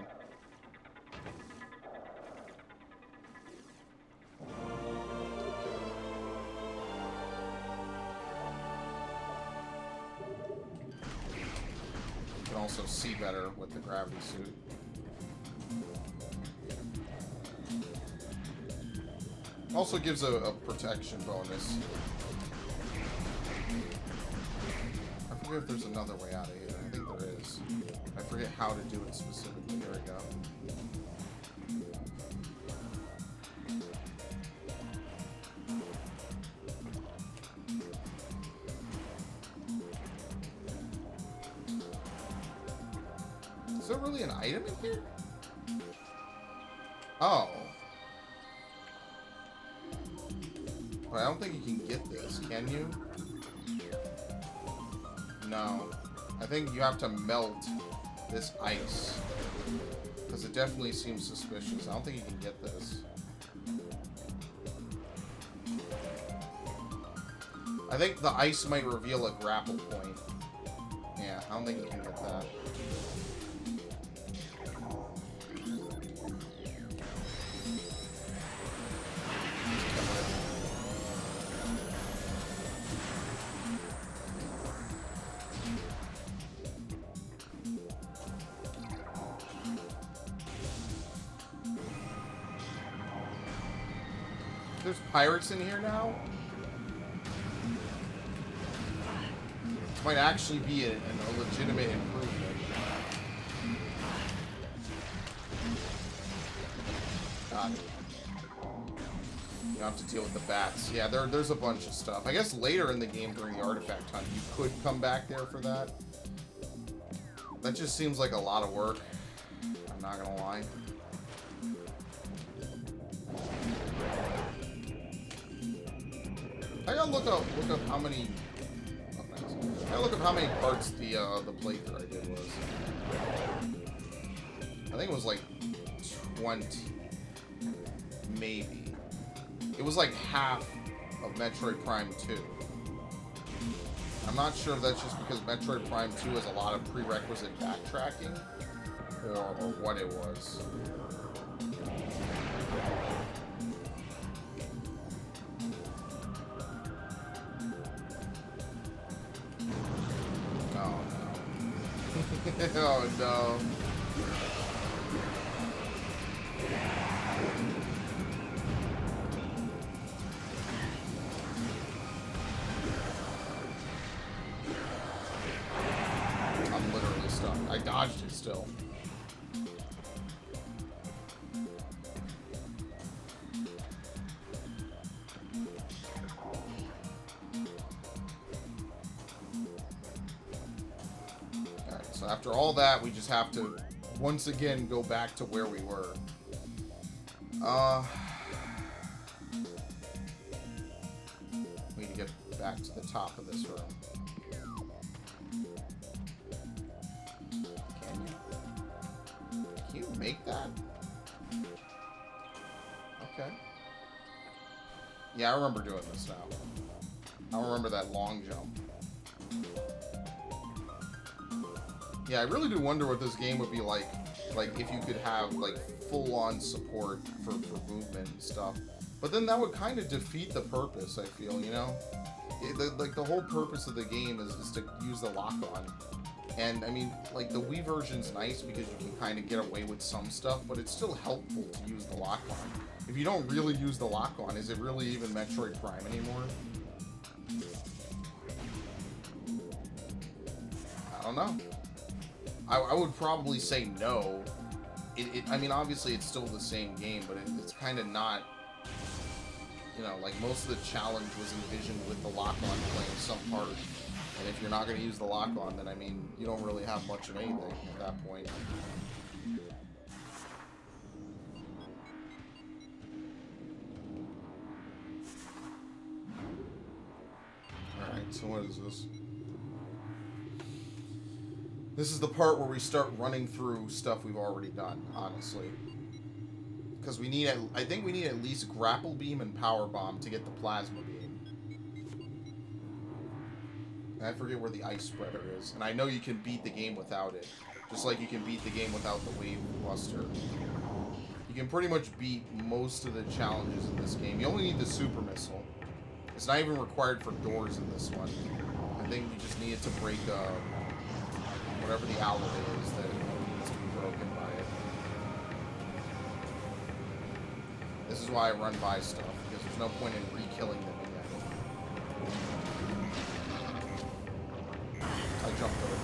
You can also see better with the gravity suit. Also gives a protection bonus. I forget if there's another way out of here. I think there is. I forget how to do it specifically. Here we go. Is there really an item in here? Oh. But I don't think you can get this, can you? No. I think you have to melt this ice. Because it definitely seems suspicious. I don't think you can get this. I think the ice might reveal a grapple point. Yeah, I don't think you can get that. There's pirates in here now? This might actually be a legitimate improvement. God. You don't have to deal with the bats. Yeah, there's a bunch of stuff. I guess later in the game during the artifact hunt, you could come back there for that. That just seems like a lot of work. I'm not gonna lie. I gotta look up how many. Oh, nice. I gotta look up how many parts the playthrough I did was. I think it was like 20, maybe. It was like half of Metroid Prime 2. I'm not sure if that's just because Metroid Prime 2 has a lot of prerequisite backtracking, or what it was. Oh no. I'm literally stuck. I dodged it still. So after all that, we just have to, once again, go back to where we were. We need to get back to the top of this room. Can you make that? Okay. Yeah, I remember doing this now. I remember that long jump. Yeah, I really do wonder what this game would be like if you could have, like, full-on support for movement and stuff. But then that would kind of defeat the purpose, I feel, you know? The whole purpose of the game is to use the lock-on. And, I mean, like, the Wii version's nice because you can kind of get away with some stuff, but it's still helpful to use the lock-on. If you don't really use the lock-on, is it really even Metroid Prime anymore? I don't know. I would probably say no. I mean, obviously it's still the same game, but it's kind of not, you know, like most of the challenge was envisioned with the lock-on playing some part. And if you're not going to use the lock-on, then, I mean, you don't really have much of anything at that point. Alright, so what is this? This is the part where we start running through stuff we've already done, honestly. Because we need, I think we need at least Grapple Beam and Power Bomb to get the Plasma Beam. And I forget where the Ice Spreader is. And I know you can beat the game without it. Just like you can beat the game without the Wave Buster. You can pretty much beat most of the challenges in this game. You only need the Super Missile. It's not even required for doors in this one. I think we just needed to break, whatever the alloy is that needs to be broken by it. This is why I run by stuff, because there's no point in re-killing them again. I jumped over.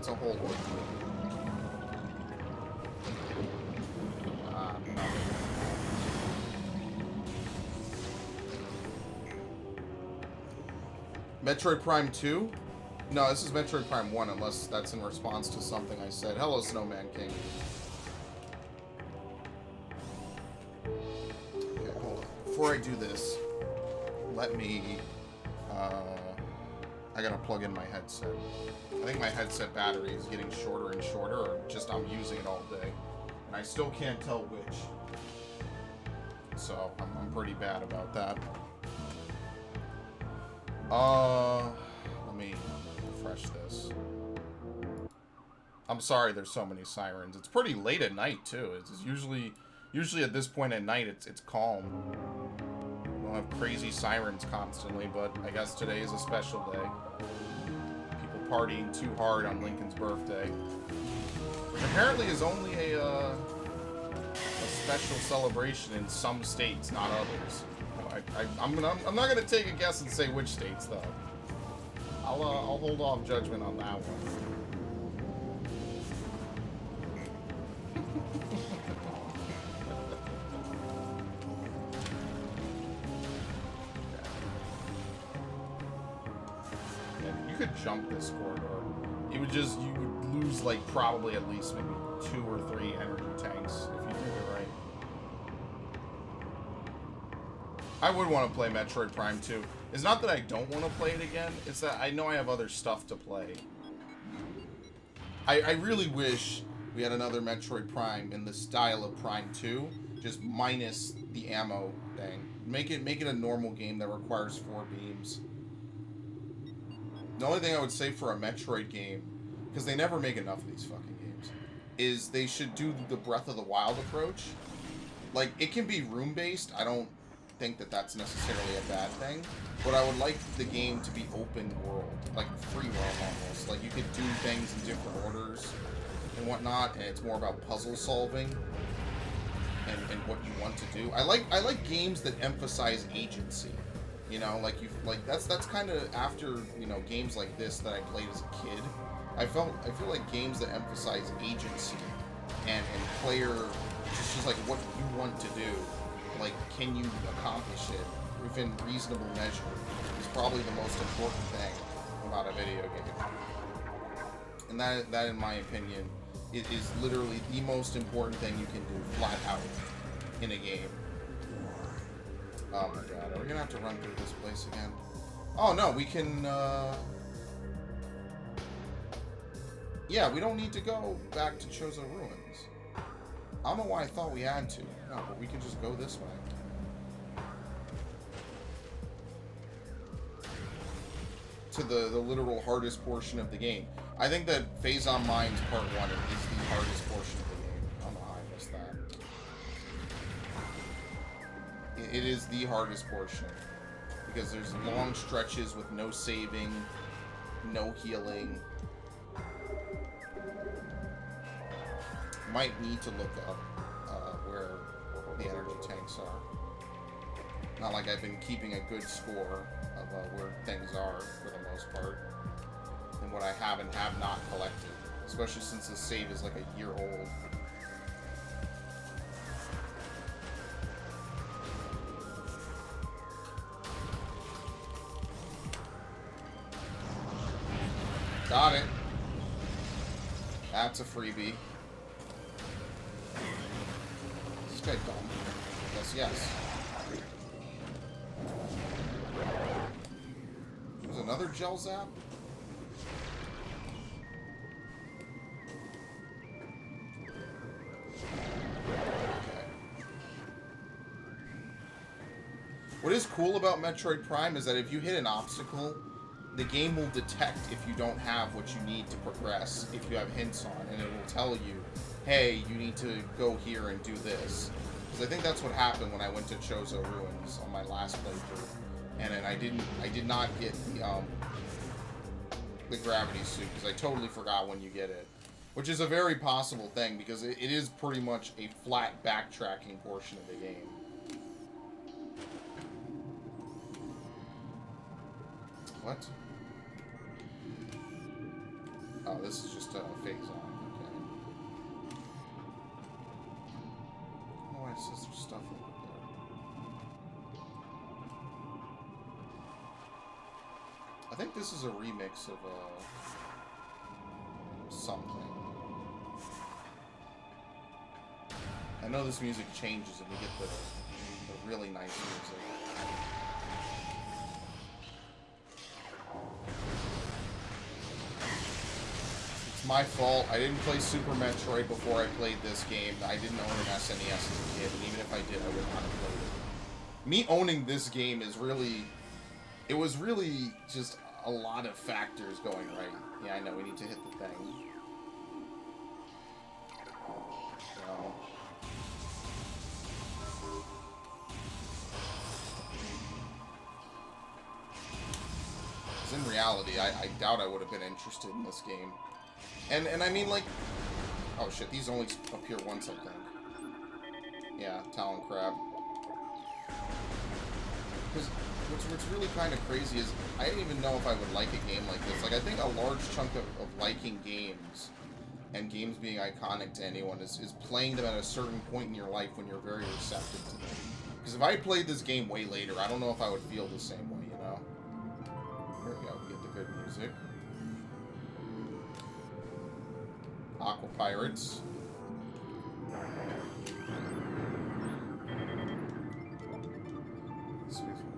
It's a whole lot. No. Metroid Prime 2? No, this is Metroid Prime 1, unless that's in response to something I said. Hello, Snowman King. Okay, hold on. Before I do this, let me... I gotta plug in my headset. I think my headset battery is getting shorter and shorter, or just I'm using it all day. And I still can't tell which. So, I'm pretty bad about that. Let me refresh this. I'm sorry there's so many sirens. It's pretty late at night, too. It's usually at this point at night, it's calm. We don't have crazy sirens constantly, but I guess today is a special day. People partying too hard on Lincoln's birthday. Which apparently is only a special celebration in some states, not others. I'm not gonna take a guess and say which states though. I'll hold off judgment on that one. Yeah, you could jump this corridor. You would lose like probably at least maybe 2 or 3 energy tanks if you did it right. I would want to play Metroid Prime 2. It's not that I don't want to play it again, it's that I know I have other stuff to play. I really wish we had another Metroid Prime in the style of Prime 2, just minus the ammo thing. Make it a normal game that requires 4 beams. The only thing I would say for a Metroid game, because they never make enough of these fucking games, is they should do the Breath of the Wild approach. Like, it can be room-based, I don't think that that's necessarily a bad thing, but I would like the game to be open world, like free roam almost. Like, you could do things in different orders and whatnot, and it's more about puzzle solving and what you want to do. I like games that emphasize agency. You know, that's kind of after, you know, games like this that I played as a kid. I feel like games that emphasize agency and player just like what you want to do. Like, can you accomplish it within reasonable measure is probably the most important thing about a video game. And that in my opinion, it is literally the most important thing you can do flat out in a game. Oh my god, are we gonna have to run through this place again? Oh no, we can, yeah, we don't need to go back to Chozo Ruins. I don't know why I thought we had to. No, but we can just go this way. To the literal hardest portion of the game. I think that Phazon Mines Part 1 is the hardest portion of the game. I don't know how I missed that. It is the hardest portion. Because there's long stretches with no saving, no healing. Might need to look up where the energy tanks are. Not like I've been keeping a good score of where things are for the most part, and what I have and have not collected, especially since the save is like a year old. Got it. That's a freebie. Is this guy dumb? Yes. There's another gel zap? Okay. What is cool about Metroid Prime is that if you hit an obstacle, the game will detect if you don't have what you need to progress, if you have hints on, and it will tell you, hey, you need to go here and do this. Because I think that's what happened when I went to Chozo Ruins on my last playthrough, and then I did not get the gravity suit, because I totally forgot when you get it. Which is a very possible thing, because it is pretty much a flat backtracking portion of the game. What? Oh, this is just a phase on. Okay. Oh, why it says there's stuff over there. I think this is a remix of something. I know this music changes and we get the really nice music. It's my fault. I didn't play Super Metroid before I played this game. I didn't own an SNES as a kid, and even if I did, I would not have played it. Me owning this game is really... It was really just a lot of factors going right. Yeah, I know, we need to hit the thing. No. In reality, I doubt I would have been interested in this game. And I mean, like... Oh shit, these only appear once, I think. Yeah, Talon Crab. Because what's really kind of crazy is, I didn't even know if I would like a game like this. Like, I think a large chunk of liking games, and games being iconic to anyone, is playing them at a certain point in your life when you're very receptive to them. Because if I played this game way later, I don't know if I would feel the same way, you know? Here we go, we get the good music. Aqua Pirates.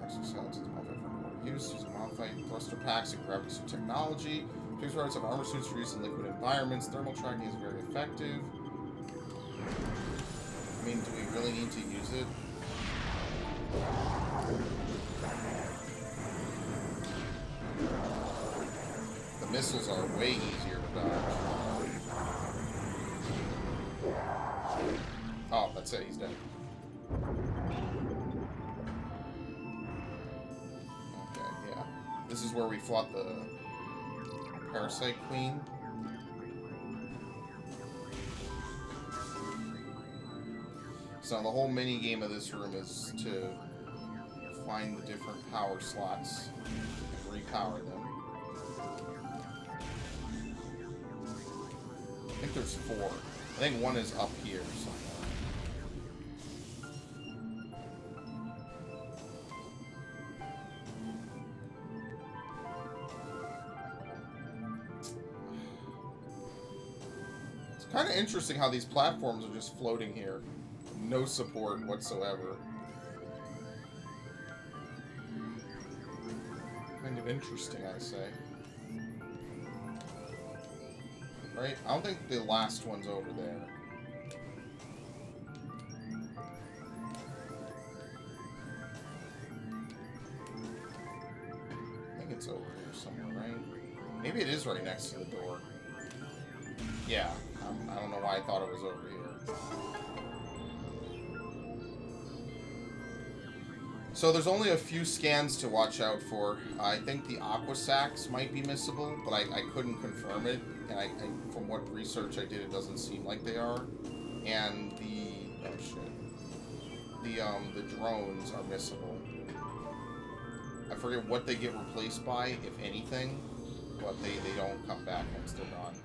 Exoskeleton is modified for more use, using modified thruster packs and gravity suit technology. Space pirates have armor suits for use in liquid environments. Thermal tracking is very effective. I mean, do we really need to use it? The missiles are way easier to dodge. Oh, that's it. He's dead. Okay, yeah. This is where we fought the Parasite Queen. So the whole mini game of this room is to find the different power slots and repower them. I think there's 4. I think one is up here somewhere. It's kind of interesting how these platforms are just floating here. No support whatsoever. Kind of interesting, I say. Right? I don't think the last one's over there. I think it's over here somewhere, right? Maybe it is right next to the door. Yeah. I don't know why I thought it was over here. So there's only a few scans to watch out for. I think the aqua sacs might be missable, but I couldn't confirm it. And from what research I did, it doesn't seem like they are. And the the drones are missable. I forget what they get replaced by, if anything, but they don't come back once they're gone.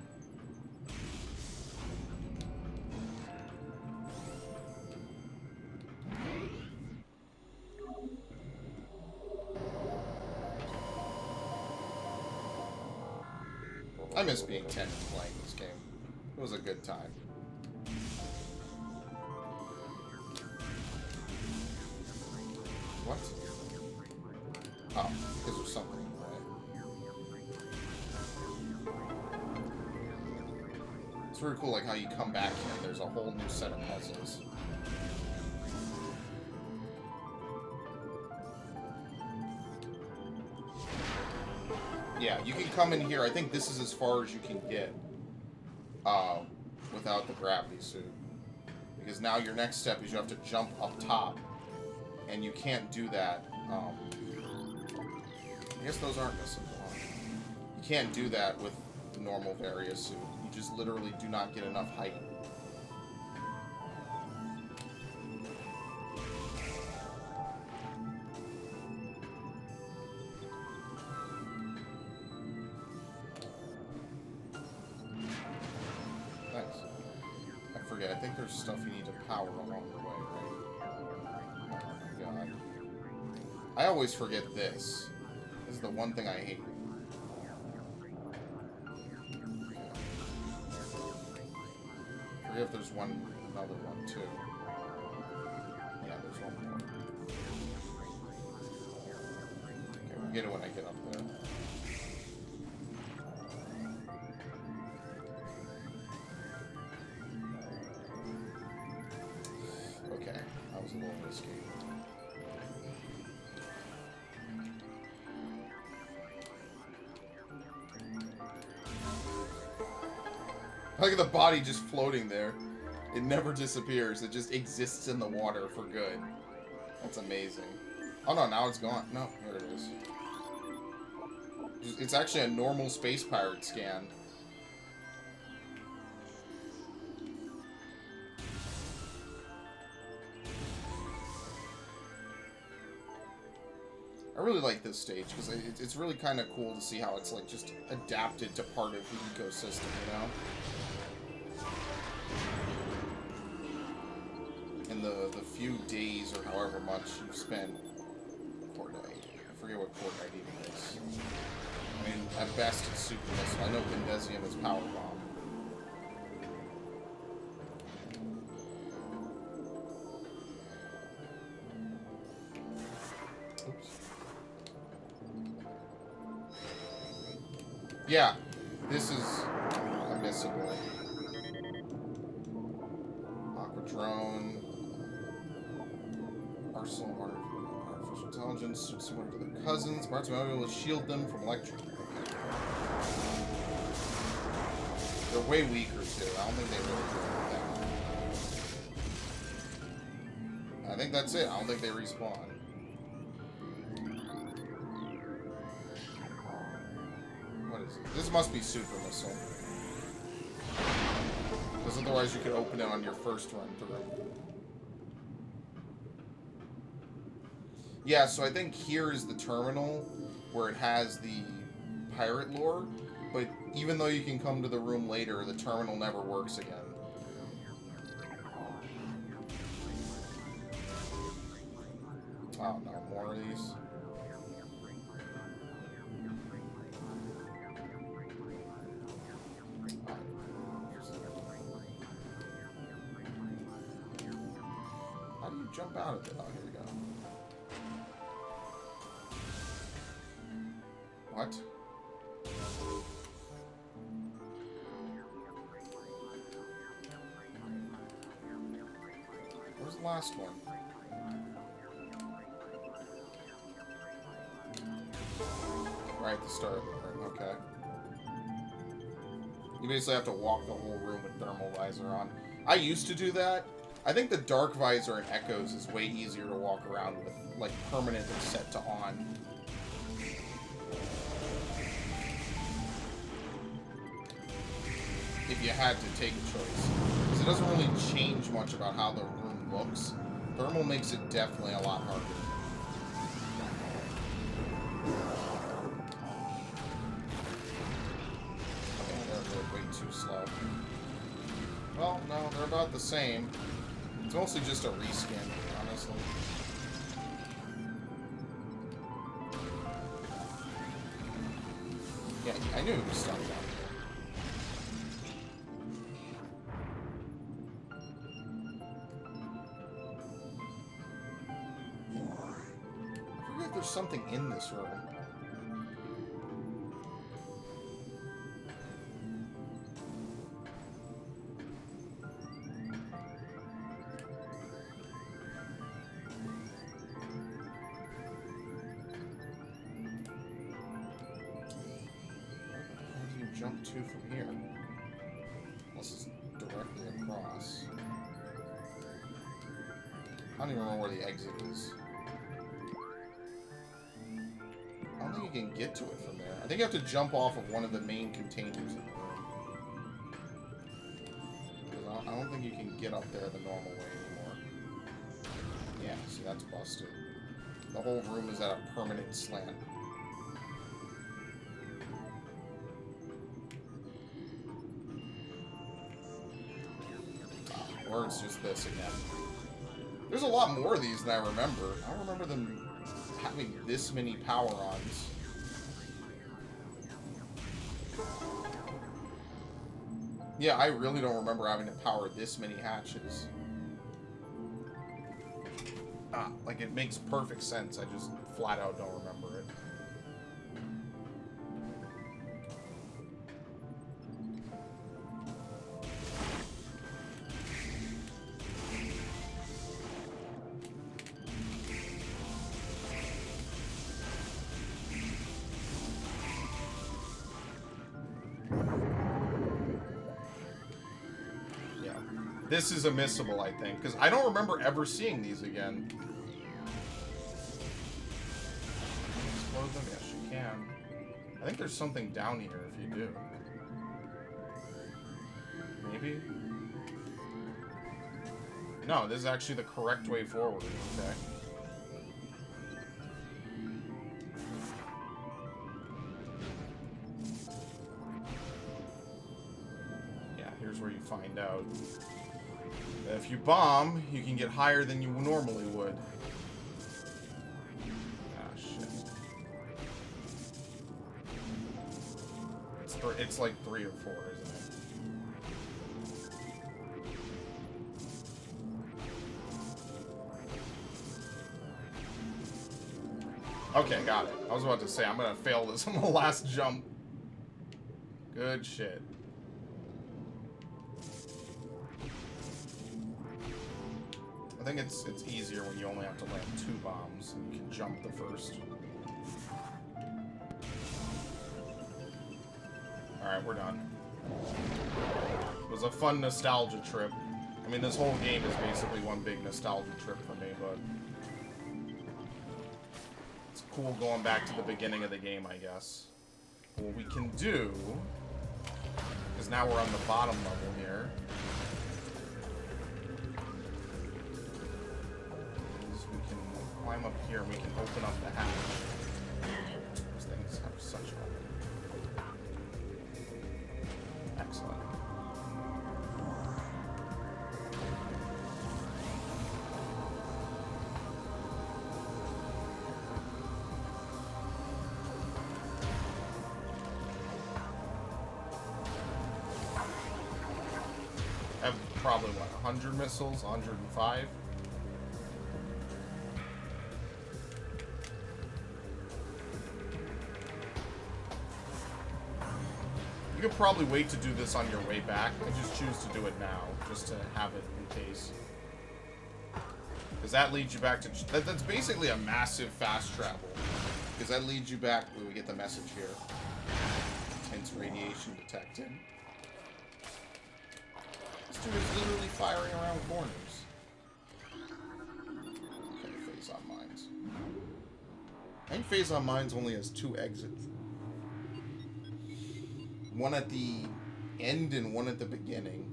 I miss being 10 and playing this game. It was a good time. What? Oh, because there's something in the way. It's really cool, like how you come back here and there's a whole new set of puzzles. Yeah, you can come in here. I think this is as far as you can get without the gravity suit. Because now your next step is you have to jump up top. And you can't do that. I guess those aren't missing. You can't do that with the normal Varia suit. You just literally do not get enough height. forget. I think there's stuff you need to power along the way, right? Oh my god. I always forget this. This is the one thing I hate. I forget if there's another one too. Yeah, there's one more. Okay, we'll get it when I get up there. Okay, that was a little risky. Look at the body just floating there. It never disappears. It just exists in the water for good. That's amazing. Oh no, now it's gone. No, here it is. It's actually a normal space pirate scan. I really like this stage because it's really kind of cool to see how it's like just adapted to part of the ecosystem, you know? In the few days or however much you've spent. Cordite. I forget what Cordite even is. I mean, at best it's super missile. I know Bendesium is power bomb. Oops. Yeah, this is unmissable. Aqua drone. Arsenal artificial intelligence, similar to their cousins. Parts of it will shield them from electric. They're way weaker too. I don't think they really do that. I think that's it. I don't think they respawn. What is it? This must be super missile. Because otherwise you could open it on your first run through. Yeah, so I think here is the terminal where it has the pirate lore, but even though you can come to the room later, the terminal never works again. Oh no, more of these. How do you jump out of it? Oh, here we go. What? Where's the last one? Right at the start of the room, okay. You basically have to walk the whole room with thermal visor on. I used to do that. I think the dark visor in Echoes is way easier to walk around with, like, permanently set to on. If you had to take a choice. Because it doesn't really change much about how the room looks. Thermal makes it definitely a lot harder. Okay, they're way too slow. Well, no, they're about the same. It's mostly just a reskin, honestly. Yeah, I knew it was stuck down there. There's something in this room. Where do you jump to from here? Unless it's directly across. I don't even remember where the exit is. I don't think you can get to it from there. I think you have to jump off of one of the main containers in the room. Because I don't think you can get up there the normal way anymore. Yeah, see, that's busted. The whole room is at a permanent slant. Or it's just this again. There's a lot more of these than I remember. I don't remember them having this many power-ons. Yeah, I really don't remember having to power this many hatches. Like, it makes perfect sense. I just flat out don't remember it. This is a missable, I think, because I don't remember ever seeing these again. Explode them? Yes, you can. I think there's something down here if you do. Maybe? No, this is actually the correct way forward, okay? Yeah, here's where you find out. If you bomb, you can get higher than you normally would. Ah, shit. It's like 3 or 4, isn't it? Okay, got it. I was about to say, I'm gonna fail this on the last jump. Good shit. I think it's easier when you only have to land 2 bombs and you can jump the first. Alright, we're done. It was a fun nostalgia trip. I mean, this whole game is basically one big nostalgia trip for me, but it's cool going back to the beginning of the game, I guess. What we can do, because now we're on the bottom level here, climb up here and we can open up the hatch. These things have such a... Excellent. I have probably, what, 100 missiles? 105? You could probably wait to do this on your way back. I just choose to do it now, just to have it in case. Because that leads you back to... That's basically a massive fast travel. Because that leads you back... We get the message here. Intense radiation detected. This dude is literally firing around corners. Okay, phase on mines. I think phase on mines only has 2 exits. One at the end and one at the beginning.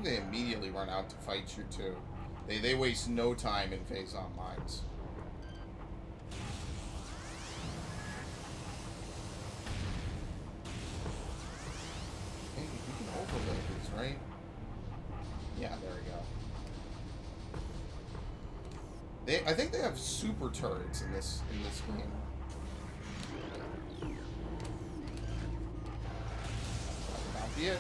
They immediately run out to fight you too. They waste no time in phase on mines. Hey, we can overlay these, right? Yeah, there we go. I think they have super turrets in this game. That would not be it.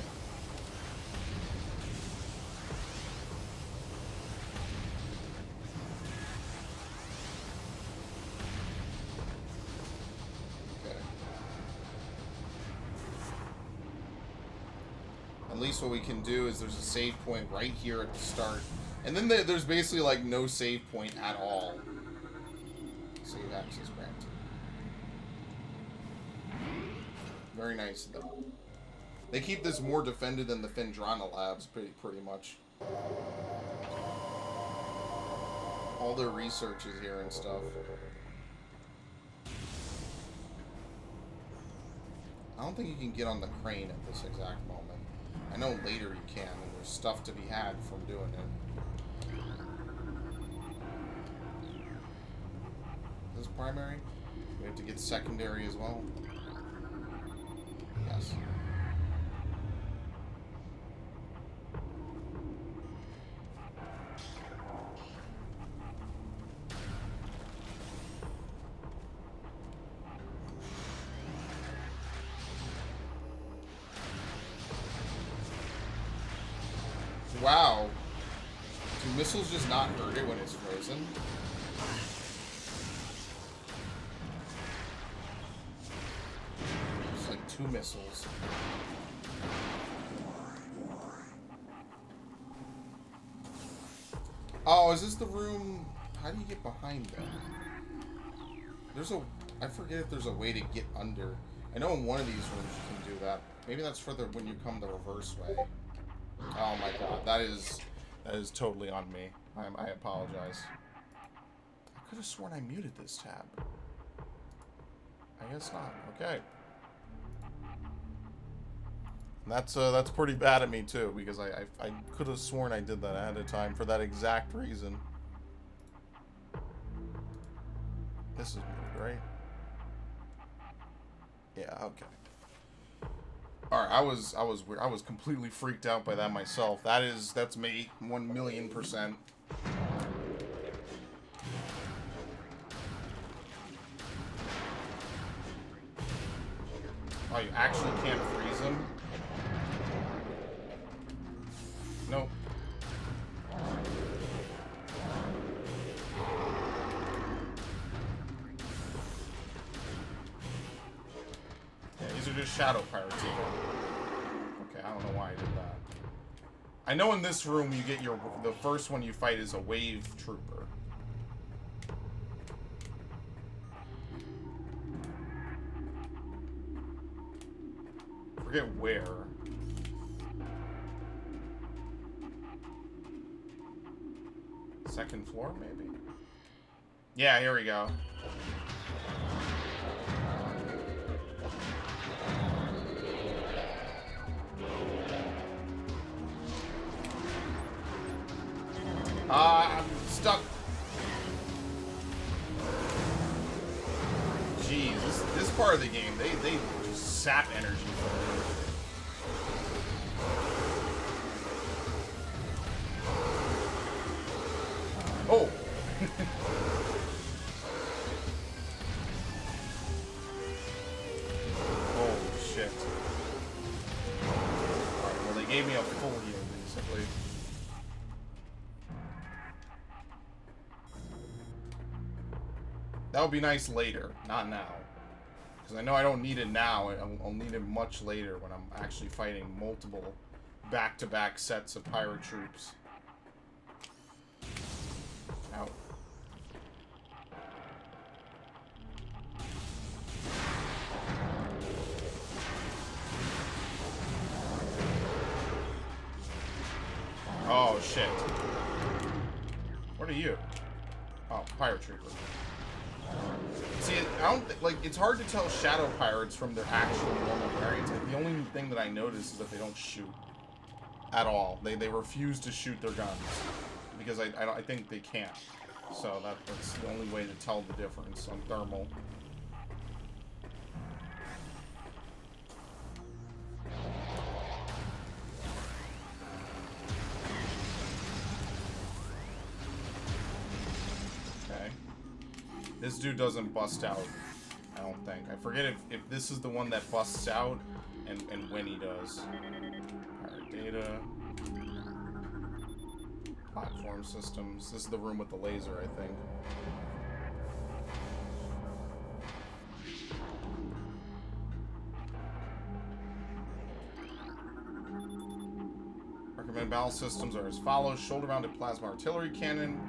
At least what we can do is there's a save point right here at the start. And then there's basically like no save point at all. Save access granted. Very nice though. They keep this more defended than the Fendrana labs, pretty much. All their research is here and stuff. I don't think you can get on the crane at this exact moment. I know later you can, and there's stuff to be had from doing it. This is primary? We have to get secondary as well? Yes. Wow. Do missiles just not hurt it when it's frozen? It's like 2 missiles. Oh, is this the room? How do you get behind them? I forget if there's a way to get under. I know in one of these rooms you can do that. Maybe that's for when you come the reverse way. Oh my god, that is totally on me. I apologize. I could have sworn I muted this tab. I guess not. Okay. And that's pretty bad of me too, because I could have sworn I did that ahead of time for that exact reason. This is muted, right? Yeah. Okay. All right, I was completely freaked out by that myself. That's me, 1,000,000%. Oh, you actually can't freeze them? Nope. Yeah, these are just shadow pirates. Okay, I don't know why I did that. I know in this room you get the first one you fight is a wave trooper. Forget where. Second floor, maybe? Yeah, here we go. I'm stuck. Jeez, this part of the game, they just sap energy from it. Oh! Oh, shit. Alright, well, they gave me a full heal, basically. That would be nice later, not now. Because I know I don't need it now. I'll need it much later when I'm actually fighting multiple back-to-back sets of pirate troops. Out. Oh, shit. What are you? Oh, pirate trooper. See, I don't think, like, it's hard to tell shadow pirates from their actual normal variants. Like, the only thing that I notice is that they don't shoot at all. They refuse to shoot their guns because I think they can't. So that's the only way to tell the difference on thermal. This dude doesn't bust out, I don't think. I forget if this is the one that busts out and when he does. Alright, data. Platform systems. This is the room with the laser, I think. Recommended battle systems are as follows: shoulder-mounted plasma artillery cannon,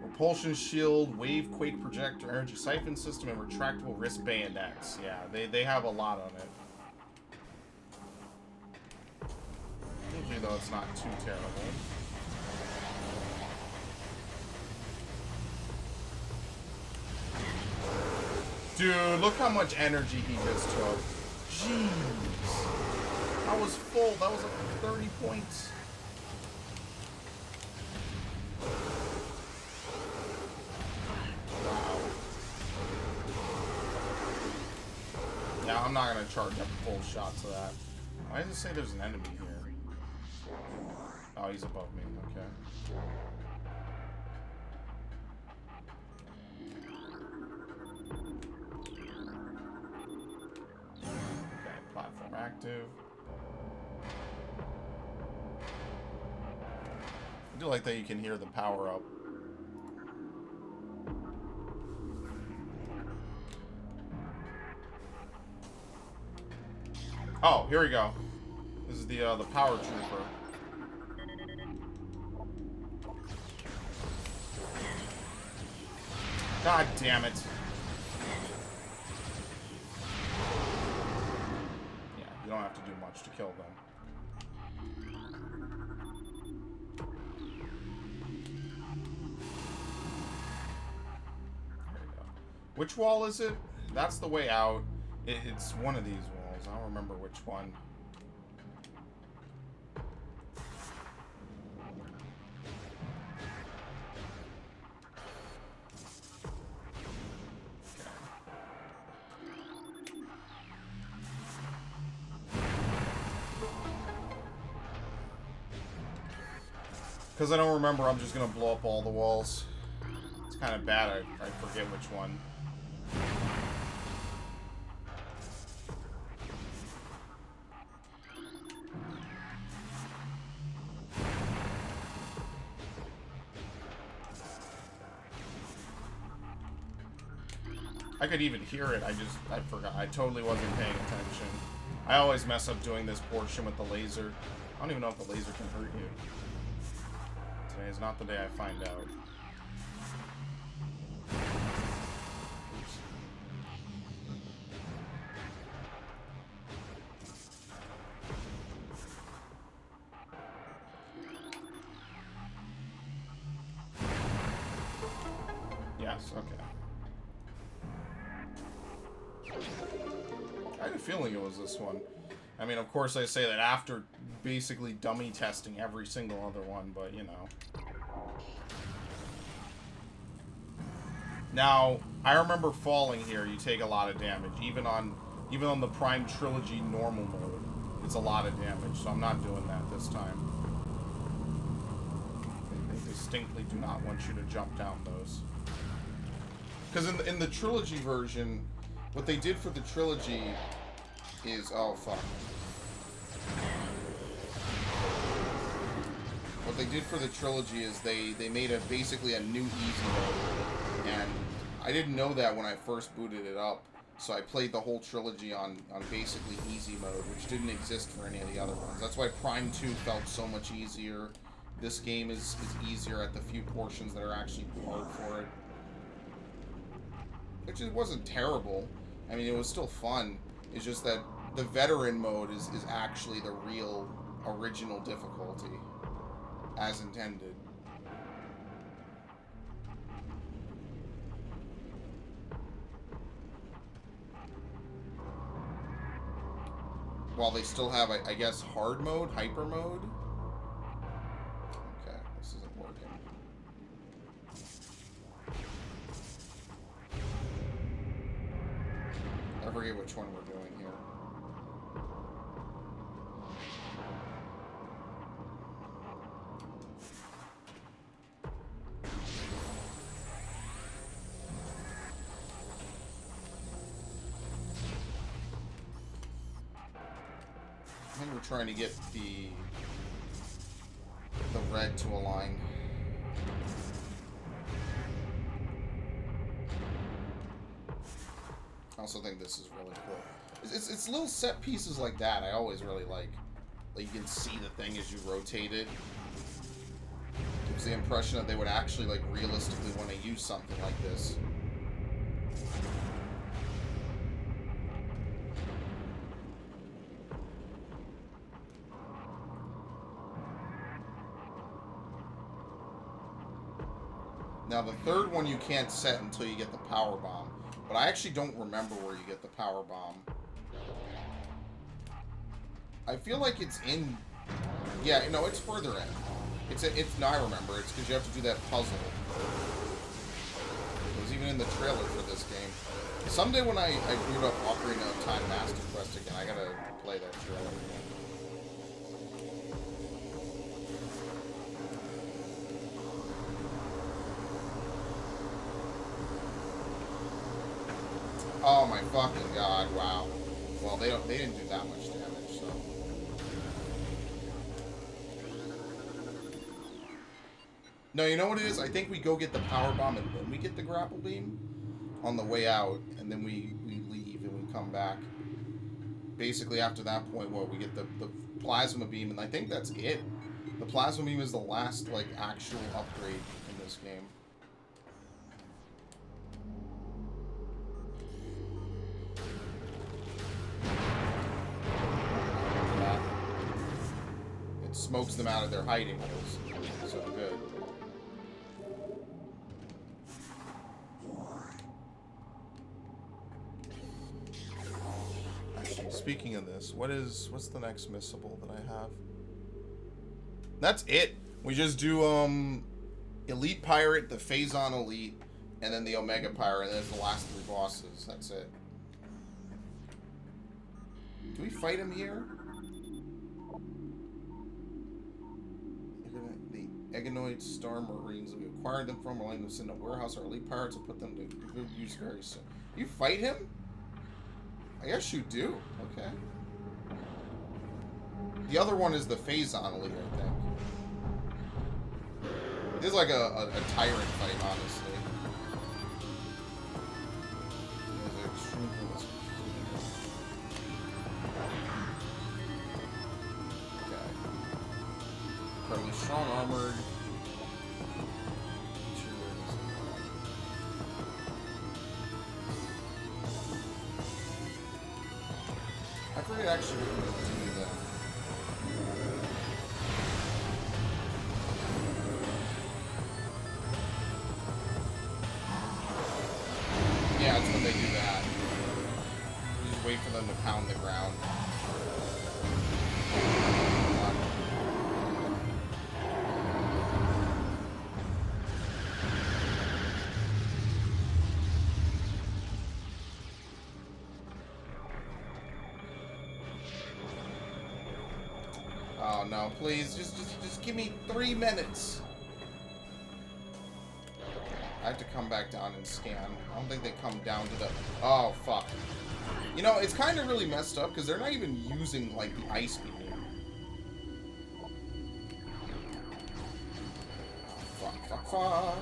propulsion shield, wave quake projector, energy siphon system, and retractable wrist bayonets. Yeah, they have a lot on it. Usually, though, it's not too terrible. Dude, look how much energy he just took. Jeez. That was full. That was like 30 points. Wow. Yeah, I'm not going to charge up full shots of that. Why does it say there's an enemy here? Oh, he's above me. Okay. Platform active. I do like that you can hear the power up. Oh, here we go. This is the power trooper. God damn it. You don't have to do much to kill them. There we go. Which wall is it? That's the way out. It's one of these walls. I don't remember which one. Because I don't remember, I'm just going to blow up all the walls. It's kind of bad, I forget which one. I could even hear it, I forgot. I totally wasn't paying attention. I always mess up doing this portion with the laser. I don't even know if the laser can hurt you. Today is not the day I find out. Oops. Yes, okay. I had a feeling it was this one. I mean, of course I say that after basically dummy testing every single other one, but you know. Now, I remember falling here, you take a lot of damage. Even on the Prime Trilogy normal mode, it's a lot of damage, so I'm not doing that this time. They distinctly do not want you to jump down those. Because in the Trilogy version, what they did for the Trilogy is... oh, fuck. What they did for the Trilogy is they made basically a new easy mode. And I didn't know that when I first booted it up. So I played the whole Trilogy on basically easy mode, which didn't exist for any of the other ones. That's why Prime 2 felt so much easier. This game is easier at the few portions that are actually hard for it. It just wasn't terrible. I mean, it was still fun. It's just that the veteran mode is actually the real original difficulty, as intended. While they still have, I guess, hard mode, hyper mode. Okay, this isn't working. I forget which one we're doing here. I think we're trying to get the red to align. I also think this is really cool. It's little set pieces like that I always really like. Like you can see the thing as you rotate it. Gives the impression that they would actually like realistically want to use something like this. Now, the third one you can't set until you get the power bomb. But I actually don't remember where you get the power bomb. I feel like it's in... Yeah, no, it's further in. No, I remember. It's because you have to do that puzzle. It was even in the trailer for this game. Someday when I boot up Ocarina of Time Master Quest again, I gotta play that trailer again. Oh my fucking god! Wow. Well, they didn't do that much damage, so. No, you know what it is? I think we go get the power bomb and then we get the grapple beam on the way out, and then we leave and we come back. Basically, after that point, what we get the plasma beam, and I think that's it. The plasma beam is the last like actual upgrade in this game. It smokes them out of their hiding holes. So good. Speaking of this, what's the next missable that I have? That's it. We just do Elite Pirate, the Phazon Elite, and then the Omega Pirate, and then it's the last 3 bosses. That's it. Do we fight him here? The Eganoid Star Marines. We acquired them from, we're letting them sit in a warehouse. Our Elite Pirates will put them to good use very soon. You fight him? I guess you do. Okay. The other one is the Phazon Elite, I think. This is like a tyrant fight, honestly. Okay. Incredibly strong, armored. I forget actually what we're going to do then. Yeah, it's when they do that. You just wait for them to pound the ground. Oh no, please, just give me 3 minutes. I have to come back down and scan. I don't think they come down to the... Oh, fuck. You know, it's kind of really messed up, because they're not even using, like, the ice beam. Oh, fuck.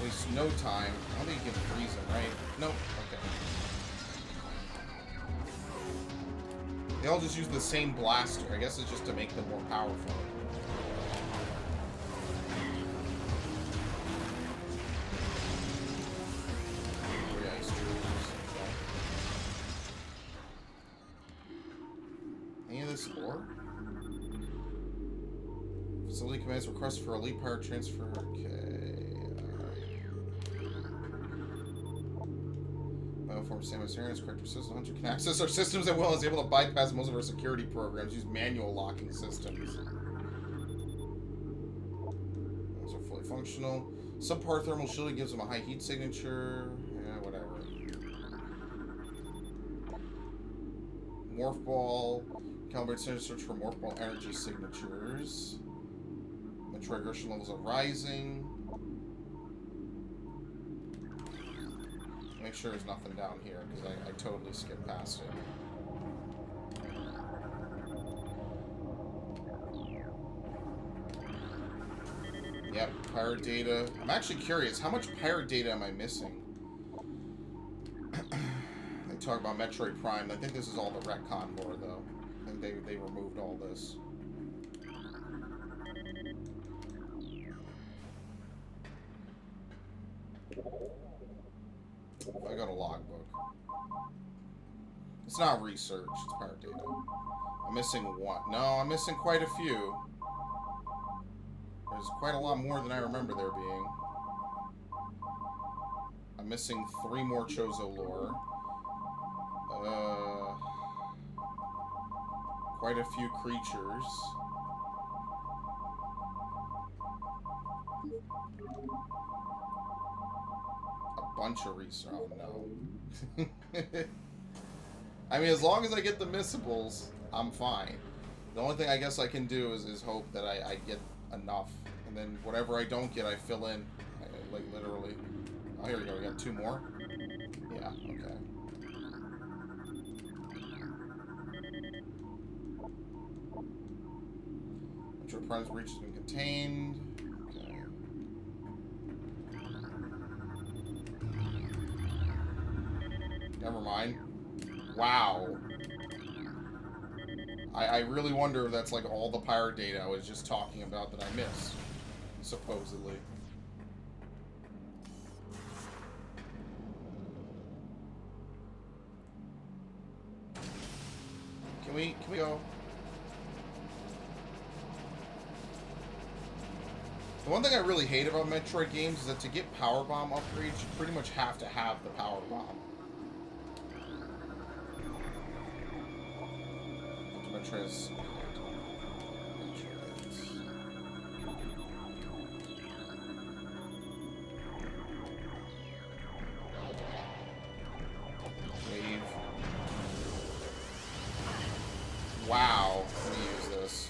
Waste no time. I don't think you can freeze them, right? Nope. Okay. They all just use the same blaster. I guess it's just to make them more powerful. Any of this lore? Facility commands request for elite power transfer. Okay. Bioform Samus Arenas, corrector system hunter can access our systems as well as able to bypass most of our security programs. Use manual locking systems. Those are fully functional. Subpar thermal shielding gives them a high heat signature. Yeah, whatever. Morph ball. Calibrate search for morph ball energy signatures. Mature aggression levels are rising. Make sure there's nothing down here, because I totally skipped past it. Yep, pirate data. I'm actually curious, how much pirate data am I missing? They talk about Metroid Prime. I think this is all the retcon lore, though. I think they removed all this. I got a logbook. It's not research, it's pirate data. I'm missing one. No, I'm missing quite a few. There's quite a lot more than I remember there being. I'm missing 3 more Chozo lore. Quite a few creatures. A bunch of research. Oh, no. I mean, as long as I get the missables, I'm fine. The only thing I guess I can do is hope that I get enough. And then whatever I don't get, I fill in. Like, literally. Oh, here we go. We got 2 more? Yeah, okay. Metro Prime's breach has been contained. Okay. Never mind. Wow. I really wonder if that's like all the pirate data I was just talking about that I missed. Supposedly. Can we go? The one thing I really hate about Metroid games is that to get power bomb upgrades, you pretty much have to have the power bomb. Metroid's wave. Wow, let me use this.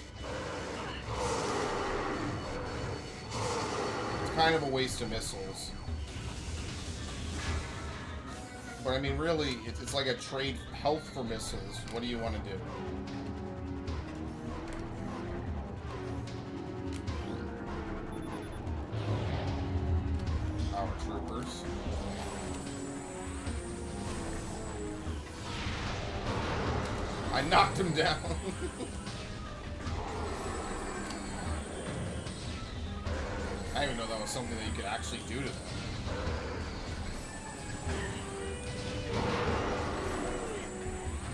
It's kind of a waste of missiles. But I mean, really, it's like a trade health for missiles. What do you want to do? Our troopers. I knocked him down. I didn't even know that was something that you could actually do to them.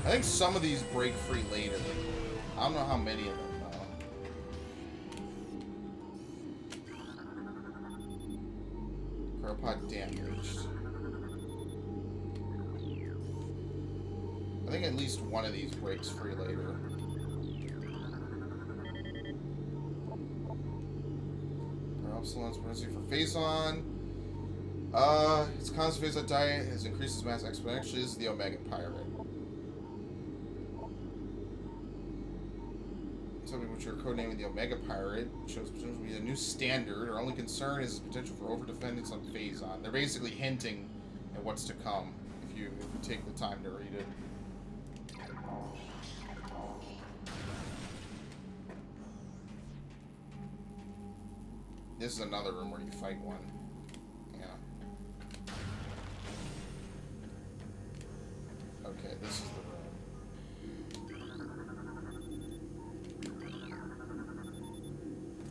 I think some of these break free later. I don't know how many of them. Cryopod damaged. I think at least one of these breaks free later. Obsolence potency for face on. Its constant phase on diet has increased its mass exponentially. This is the Omega Pirate. Something which you're codenaming the Omega Pirate shows potential to be a new standard. Our only concern is its potential for overdependence on Phazon. They're basically hinting at what's to come if you take the time to read it. This is another room where you fight one. Yeah. Okay, this is the room.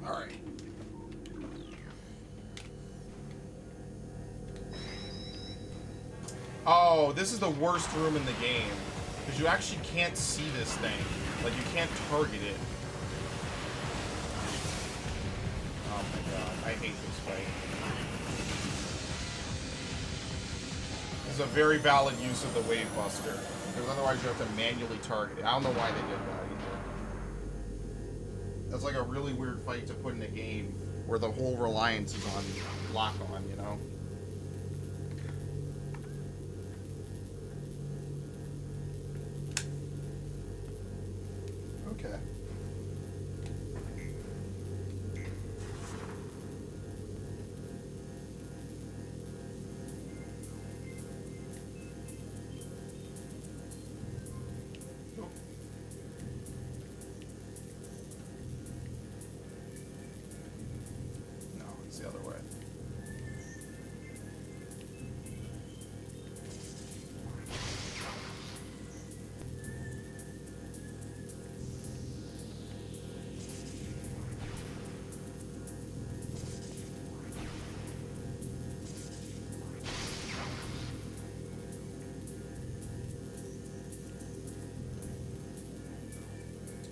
Alright. Oh, this is the worst room in the game. Because you actually can't see this thing. Like, you can't target it. Oh my god, I hate this fight. This is a very valid use of the Wave Buster. Because otherwise you have to manually target it. I don't know why they did that either. That's like a really weird fight to put in a game where the whole reliance is on lock-on, you know? Okay. The other way.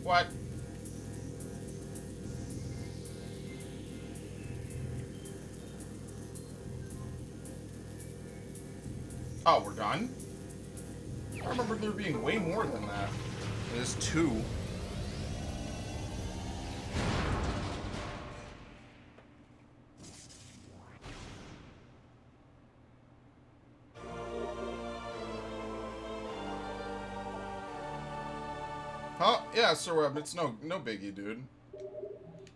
What? Oh, we're done? I remember there being way more than that. It is 2. Huh? Yeah, sir, it's no biggie, dude.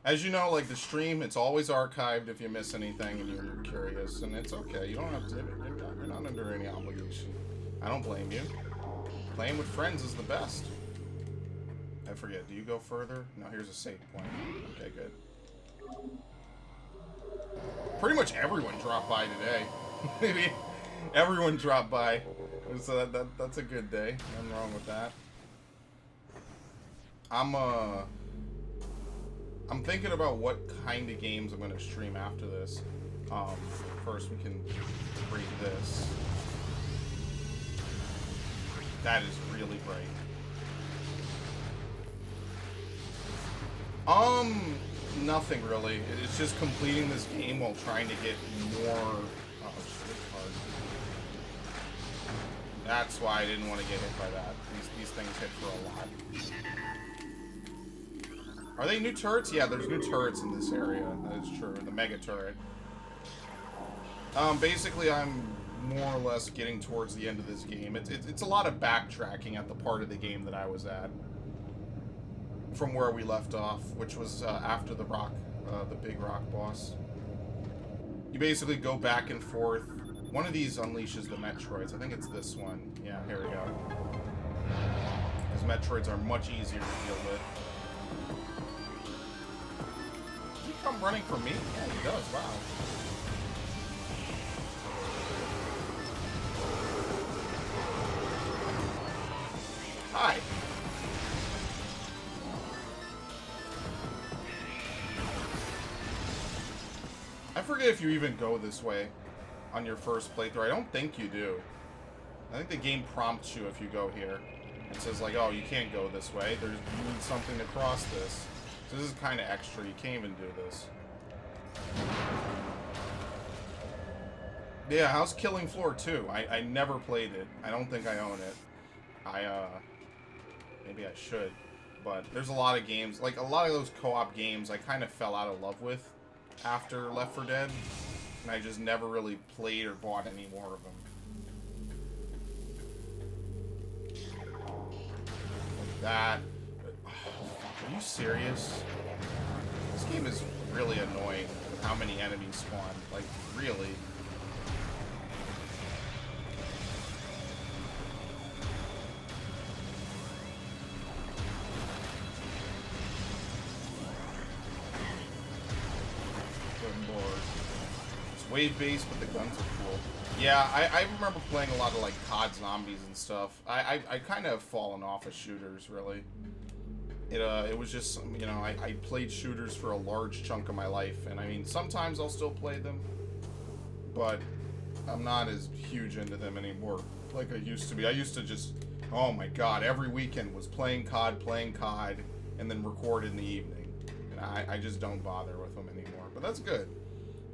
As you know, like, the stream, it's always archived if you miss anything and you're curious, and it's okay. You don't have to, you're not under any obligation. I don't blame you. Playing with friends is the best. I forget, do you go further? No, here's a save point. Okay, good. Pretty much everyone dropped by today. Maybe everyone dropped by. So that's a good day. Nothing wrong with that. I'm thinking about what kind of games I'm going to stream after this. First we can break this. That is really bright. Nothing really. It's just completing this game while trying to get more. Oh, shit, hard. That's why I didn't want to get hit by that. These things hit for a lot. Are they new turrets? Yeah, there's new turrets in this area. That is true. The mega turret. Basically, I'm more or less getting towards the end of this game. It's a lot of backtracking at the part of the game that I was at. From where we left off, which was after the big rock boss. You basically go back and forth. One of these unleashes the Metroids. I think it's this one. Yeah, here we go. Because Metroids are much easier to deal with. Does he come running for me? Yeah, he does. Wow. Hi. I forget if you even go this way on your first playthrough. I don't think you do. I think the game prompts you if you go here. It says like, oh, you can't go this way. You need something to cross this. So this is kind of extra. You can't even do this. Yeah, how's Killing Floor 2? I never played it. I don't think I own it. Maybe I should. But there's a lot of games, like a lot of those co-op games I kind of fell out of love with after Left 4 Dead, and I just never really played or bought any more of them. Like that. Oh, are you serious? This game is really annoying with how many enemies spawn. Like, really. Wave-based, but the guns are cool. Yeah, I remember playing a lot of, like, COD Zombies and stuff. I kind of have fallen off of shooters, really. It was just, you know, I played shooters for a large chunk of my life, and I mean, sometimes I'll still play them, but I'm not as huge into them anymore like I used to be. I used to just, oh my god, every weekend was playing COD, and then record in the evening. And I just don't bother with them anymore, but that's good.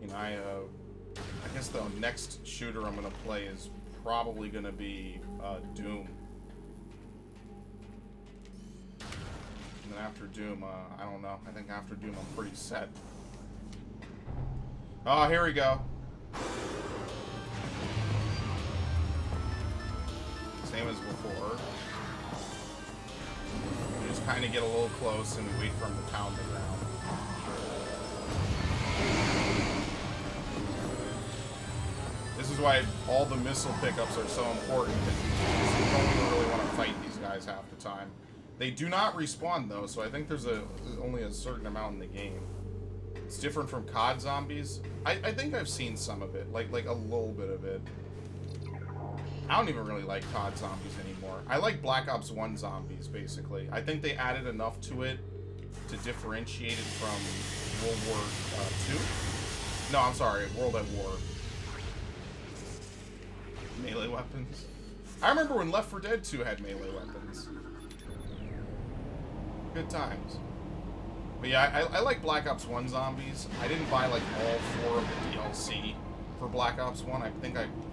You know, I guess the next shooter I'm going to play is probably going to be Doom. And then after Doom, I don't know. I think after Doom I'm pretty set. Oh, here we go. Same as before. We just kind of get a little close and we wait for him to pound the ground. This is why all the missile pickups are so important, because you don't even really want to fight these guys half the time. They do not respawn, though, so I think there's only a certain amount in the game. It's different from COD Zombies. I think I've seen some of it, like a little bit of it. I don't even really like COD Zombies anymore. I like Black Ops 1 Zombies, basically. I think they added enough to it to differentiate it from World War II? No, I'm sorry, World at War. Melee weapons. I remember when Left 4 Dead 2 had melee weapons. Good times. But yeah, I like Black Ops 1 Zombies. I didn't buy like all 4 of the DLC for Black Ops 1. I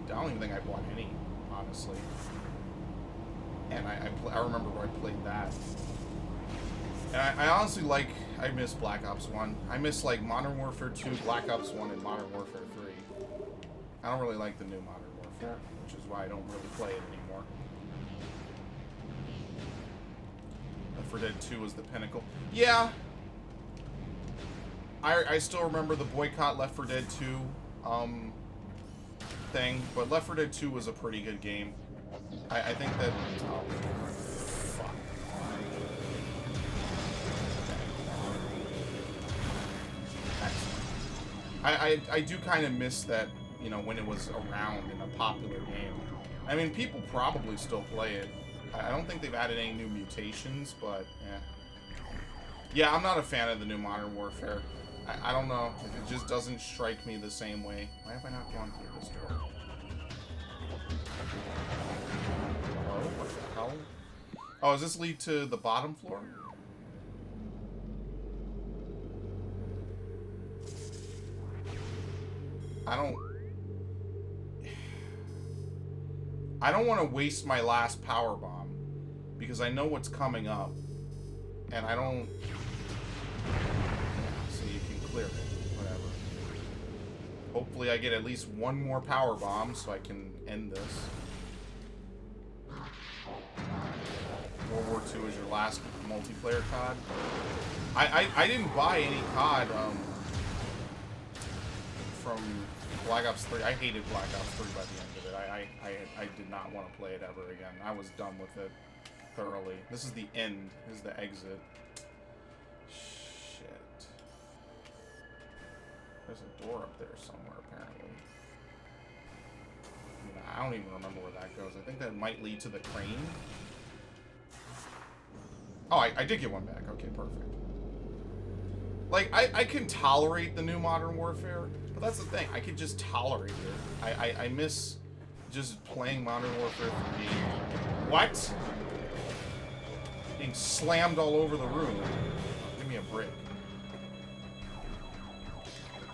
don't even think I bought any. honestly. And I remember where I played that. And I honestly I miss Black Ops 1. I miss, like, Modern Warfare 2, Black Ops 1, and Modern Warfare 3. I don't really like the new Modern Warfare, which is why I don't really play it anymore. Left 4 Dead 2 was the pinnacle. Yeah. I still remember the boycott Left 4 Dead 2 thing, but Left 4 Dead 2 was a pretty good game. I think that... Oh, fuck. I do kind of miss that, you know, when it was around in a popular game. I mean, people probably still play it. I don't think they've added any new mutations, but, yeah, I'm not a fan of the new Modern Warfare. I don't know. It just doesn't strike me the same way. Why have I not gone through this door? Oh, what the hell? Oh, does this lead to the bottom floor? I don't want to waste my last power bomb because I know what's coming up, and I don't. So you can clear it, whatever. Hopefully, I get at least one more power bomb so I can end this. World War II is your last multiplayer COD. I didn't buy any COD from Black Ops 3. I hated Black Ops 3 by the end of it. I did not want to play it ever again. I was done with it thoroughly. This is the end. This is the exit. Shit. There's a door up there somewhere, apparently. I don't even remember where that goes. I think that might lead to the crane. Oh, I did get one back. Okay, perfect. Like, I can tolerate the new Modern Warfare, but that's the thing. I can just tolerate it. I miss just playing Modern Warfare 3. What? Being slammed all over the room. Give me a break.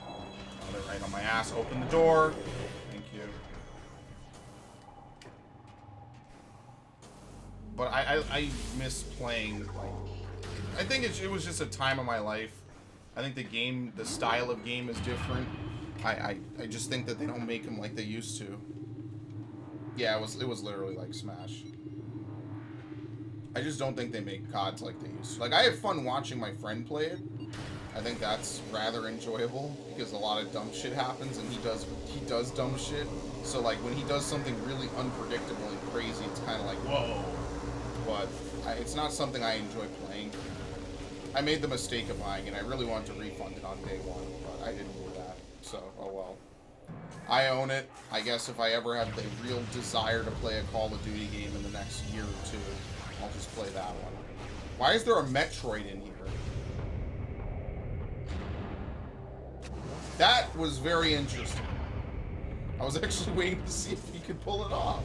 Oh, they're right on my ass. Open the door. Thank you. But I miss playing, like, I think it was just a time of my life. I think the style of game is different. I just think that they don't make them like they used to. Yeah, it was literally like Smash. I just don't think they make CODs like they used to. Like, I have fun watching my friend play it. I think that's rather enjoyable because a lot of dumb shit happens and he does dumb shit. So, like, when he does something really unpredictable and crazy, it's kind of like, whoa. But it's not something I enjoy playing. I made the mistake of buying it. I really wanted to refund it on day one, but I didn't do that. So, oh well. I own it. I guess if I ever have the real desire to play a Call of Duty game in the next year or two, I'll just play that one. Why is there a Metroid in here? That was very interesting. I was actually waiting to see if he could pull it off.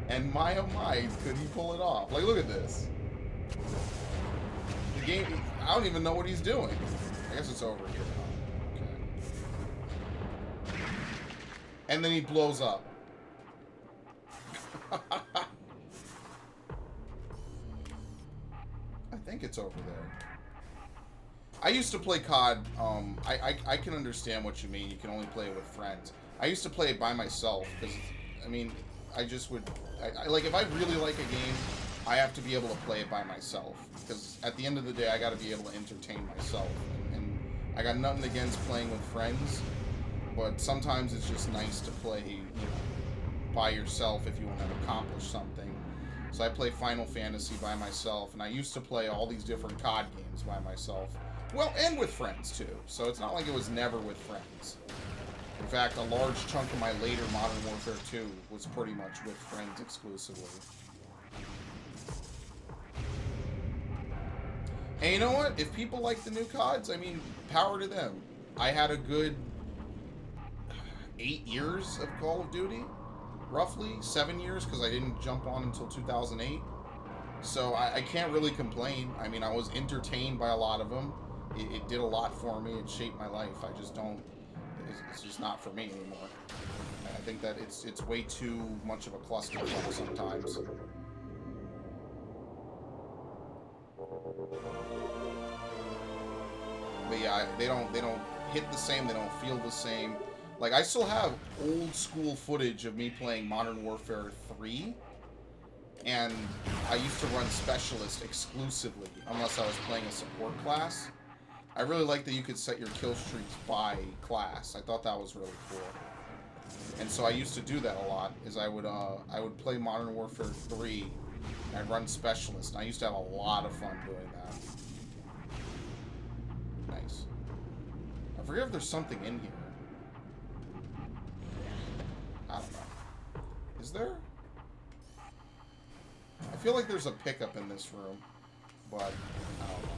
And my oh my, could he pull it off? Like, look at this. The game, I don't even know what he's doing. I guess it's over here now. Okay. And then he blows up. I think it's over there. I used to play COD. I can understand what you mean. You can only play it with friends. I used to play it by myself because, I mean, I just would. Like, if I really like a game, I have to be able to play it by myself because at the end of the day, I got to be able to entertain myself. And I got nothing against playing with friends, but sometimes it's just nice to play, you know, by yourself if you want to accomplish something. So I play Final Fantasy by myself, and I used to play all these different COD games by myself. Well, and with friends, too. So it's not like it was never with friends. In fact, a large chunk of my later Modern Warfare 2 was pretty much with friends exclusively. And you know what? If people like the new CODs, I mean, power to them. I had a good 8 years of Call of Duty. Roughly 7 years, because I didn't jump on until 2008. So I can't really complain. I mean, I was entertained by a lot of them. It did a lot for me. It shaped my life. I just don't... It's just not for me anymore. think that it's way too much of a clusterfuck sometimes. But yeah, they don't hit the same, they don't feel the same. Like, I still have old school footage of me playing Modern Warfare 3, and I used to run Specialist exclusively, unless I was playing a support class. I really like that you could set your kill streaks by class. I thought that was really cool. And so I used to do that a lot, is I would play Modern Warfare 3, and I'd run Specialist, and I used to have a lot of fun doing that. Nice. I forget if there's something in here. I don't know. Is there? I feel like there's a pickup in this room, but I don't know.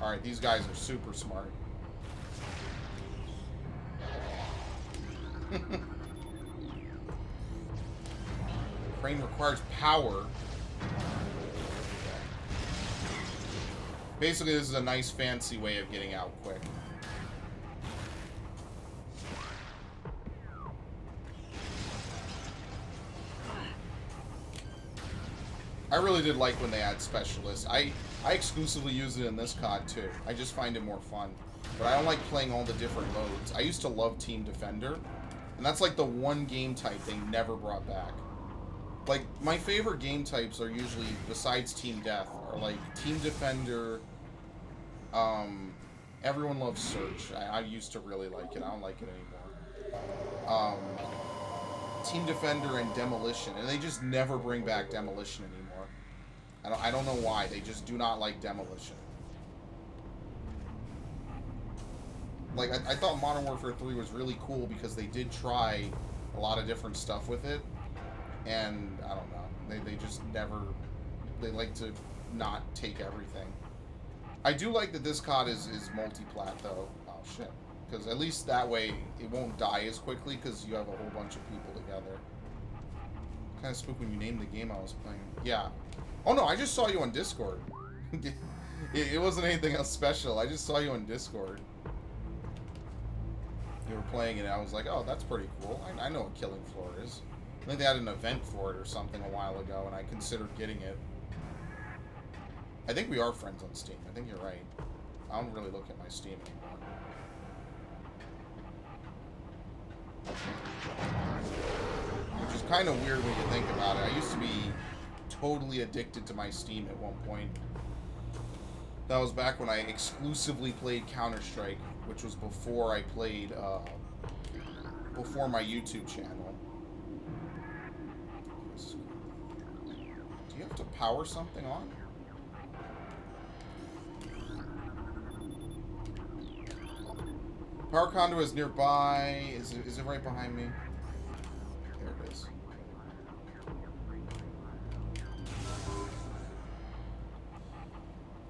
Alright, these guys are super smart. Crane requires power. Basically, this is a nice fancy way of getting out quick. I really did like when they add Specialists. I exclusively use it in this COD too. I just find it more fun. But I don't like playing all the different modes. I used to love Team Defender, and that's like the one game type they never brought back. Like, my favorite game types are usually, besides Team Death, are like Team Defender, everyone loves Search. I used to really like it. I don't like it anymore. Team Defender and Demolition, and they just never bring back Demolition anymore. I don't know why. They just do not like Demolition. Like, I thought Modern Warfare 3 was really cool because they did try a lot of different stuff with it. And, I don't know. They just never... They like to not take everything. I do like that this COD is multi-plat, though. Oh, shit. Because at least that way, it won't die as quickly because you have a whole bunch of people together. Kind of spook when you named the game I was playing. Yeah. Oh, no, I just saw you on Discord. It wasn't anything else special. I just saw you on Discord. You were playing it, and I was like, oh, that's pretty cool. I know what Killing Floor is. I think they had an event for it or something a while ago, and I considered getting it. I think we are friends on Steam. I think you're right. I don't really look at my Steam anymore. Which is kind of weird when you think about it. I used to be totally addicted to my Steam at one point. That was back when I exclusively played Counter-Strike, which was before I played, before my YouTube channel. Do you have to power something on? Power conduit is nearby. Is it right behind me? There it is.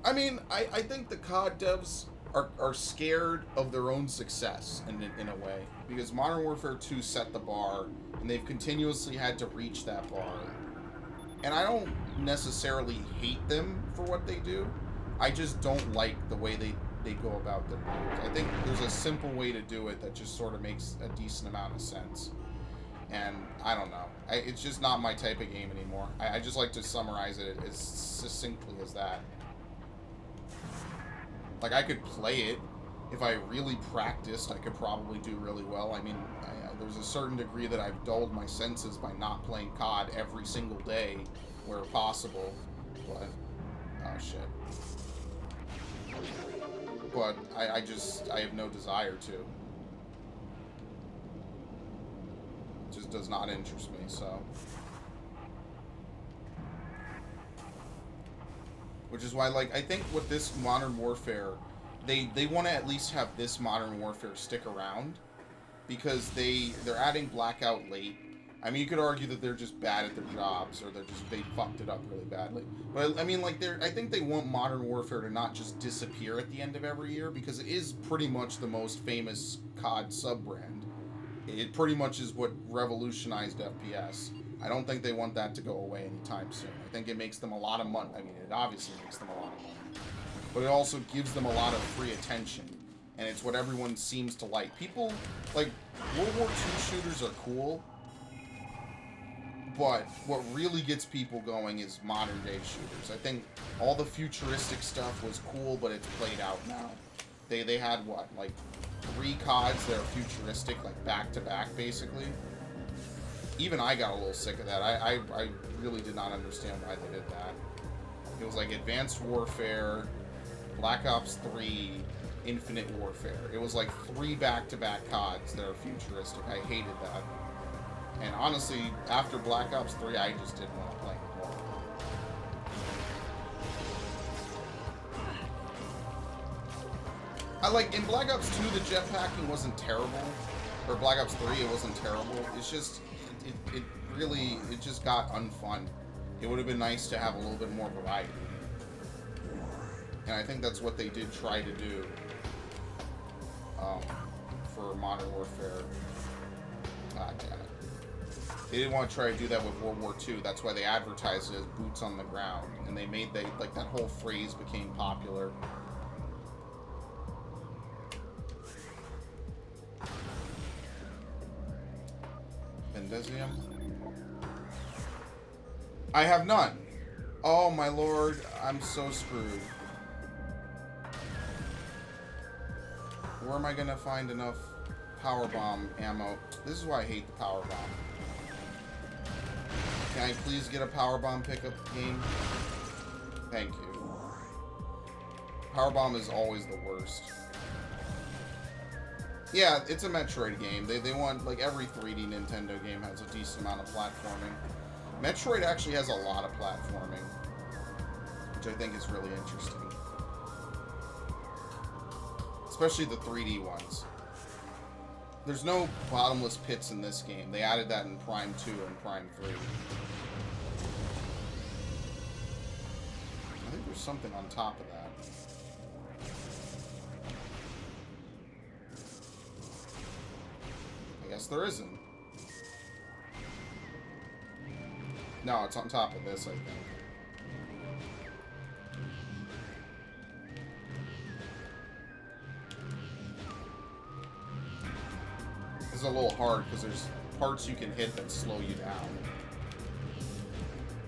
I mean, I think the COD devs are scared of their own success in a way. Because Modern Warfare 2 set the bar, and they've continuously had to reach that bar. And I don't necessarily hate them for what they do. I just don't like the way they go about their games. I think there's a simple way to do it that just sort of makes a decent amount of sense. And I don't know. It's just not my type of game anymore. I just like to summarize it as succinctly as that. Like, I could play it. If I really practiced, I could probably do really well. I mean, there's a certain degree that I've dulled my senses by not playing COD every single day where possible. But, oh shit. But I have no desire to. It just does not interest me, so. Which is why, like, I think with this Modern Warfare, they want to at least have this Modern Warfare stick around, because they're adding Blackout late. I mean, you could argue that they're just bad at their jobs, or they fucked it up really badly. But I mean, like, I think they want Modern Warfare to not just disappear at the end of every year, because it is pretty much the most famous COD sub-brand. It pretty much is what revolutionized FPS. I don't think they want that to go away anytime soon. I think it makes them a lot of money. I mean, it obviously makes them a lot of money. But it also gives them a lot of free attention. and it's what everyone seems to like. People, like, World War II shooters are cool, but what really gets people going is modern-day shooters. I think all the futuristic stuff was cool, but it's played out now. They had, what, like, 3 CODs that are futuristic, like, back-to-back, basically. Even I got a little sick of that. I really did not understand why they did that. It was like Advanced Warfare, Black Ops 3, Infinite Warfare. It was like 3 back-to-back CODs that are futuristic. I hated that. And honestly, after Black Ops 3, I just didn't want to play anymore. In Black Ops 2, the jetpacking wasn't terrible. Or Black Ops 3, it wasn't terrible. It's just, it really just got unfun. It would have been nice to have a little bit more variety. And I think that's what they did try to do for Modern Warfare. God damn it. They didn't want to try to do that with World War II. That's why they advertised it as boots on the ground. And they made, like, that whole phrase became popular. Bendezium? I have none. Oh my lord, I'm so screwed. Where am I gonna find enough power bomb ammo? This is why I hate the power bomb. Can I please get a power bomb pickup game? Thank you. Power bomb is always the worst. Yeah, it's a Metroid game. They want, like, every 3D Nintendo game has a decent amount of platforming. Metroid actually has a lot of platforming, which I think is really interesting. Especially the 3D ones. There's no bottomless pits in this game. They added that in Prime 2 and Prime 3. I think there's something on top of that. I guess there isn't. No, it's on top of this, I think. This is a little hard because there's parts you can hit that slow you down.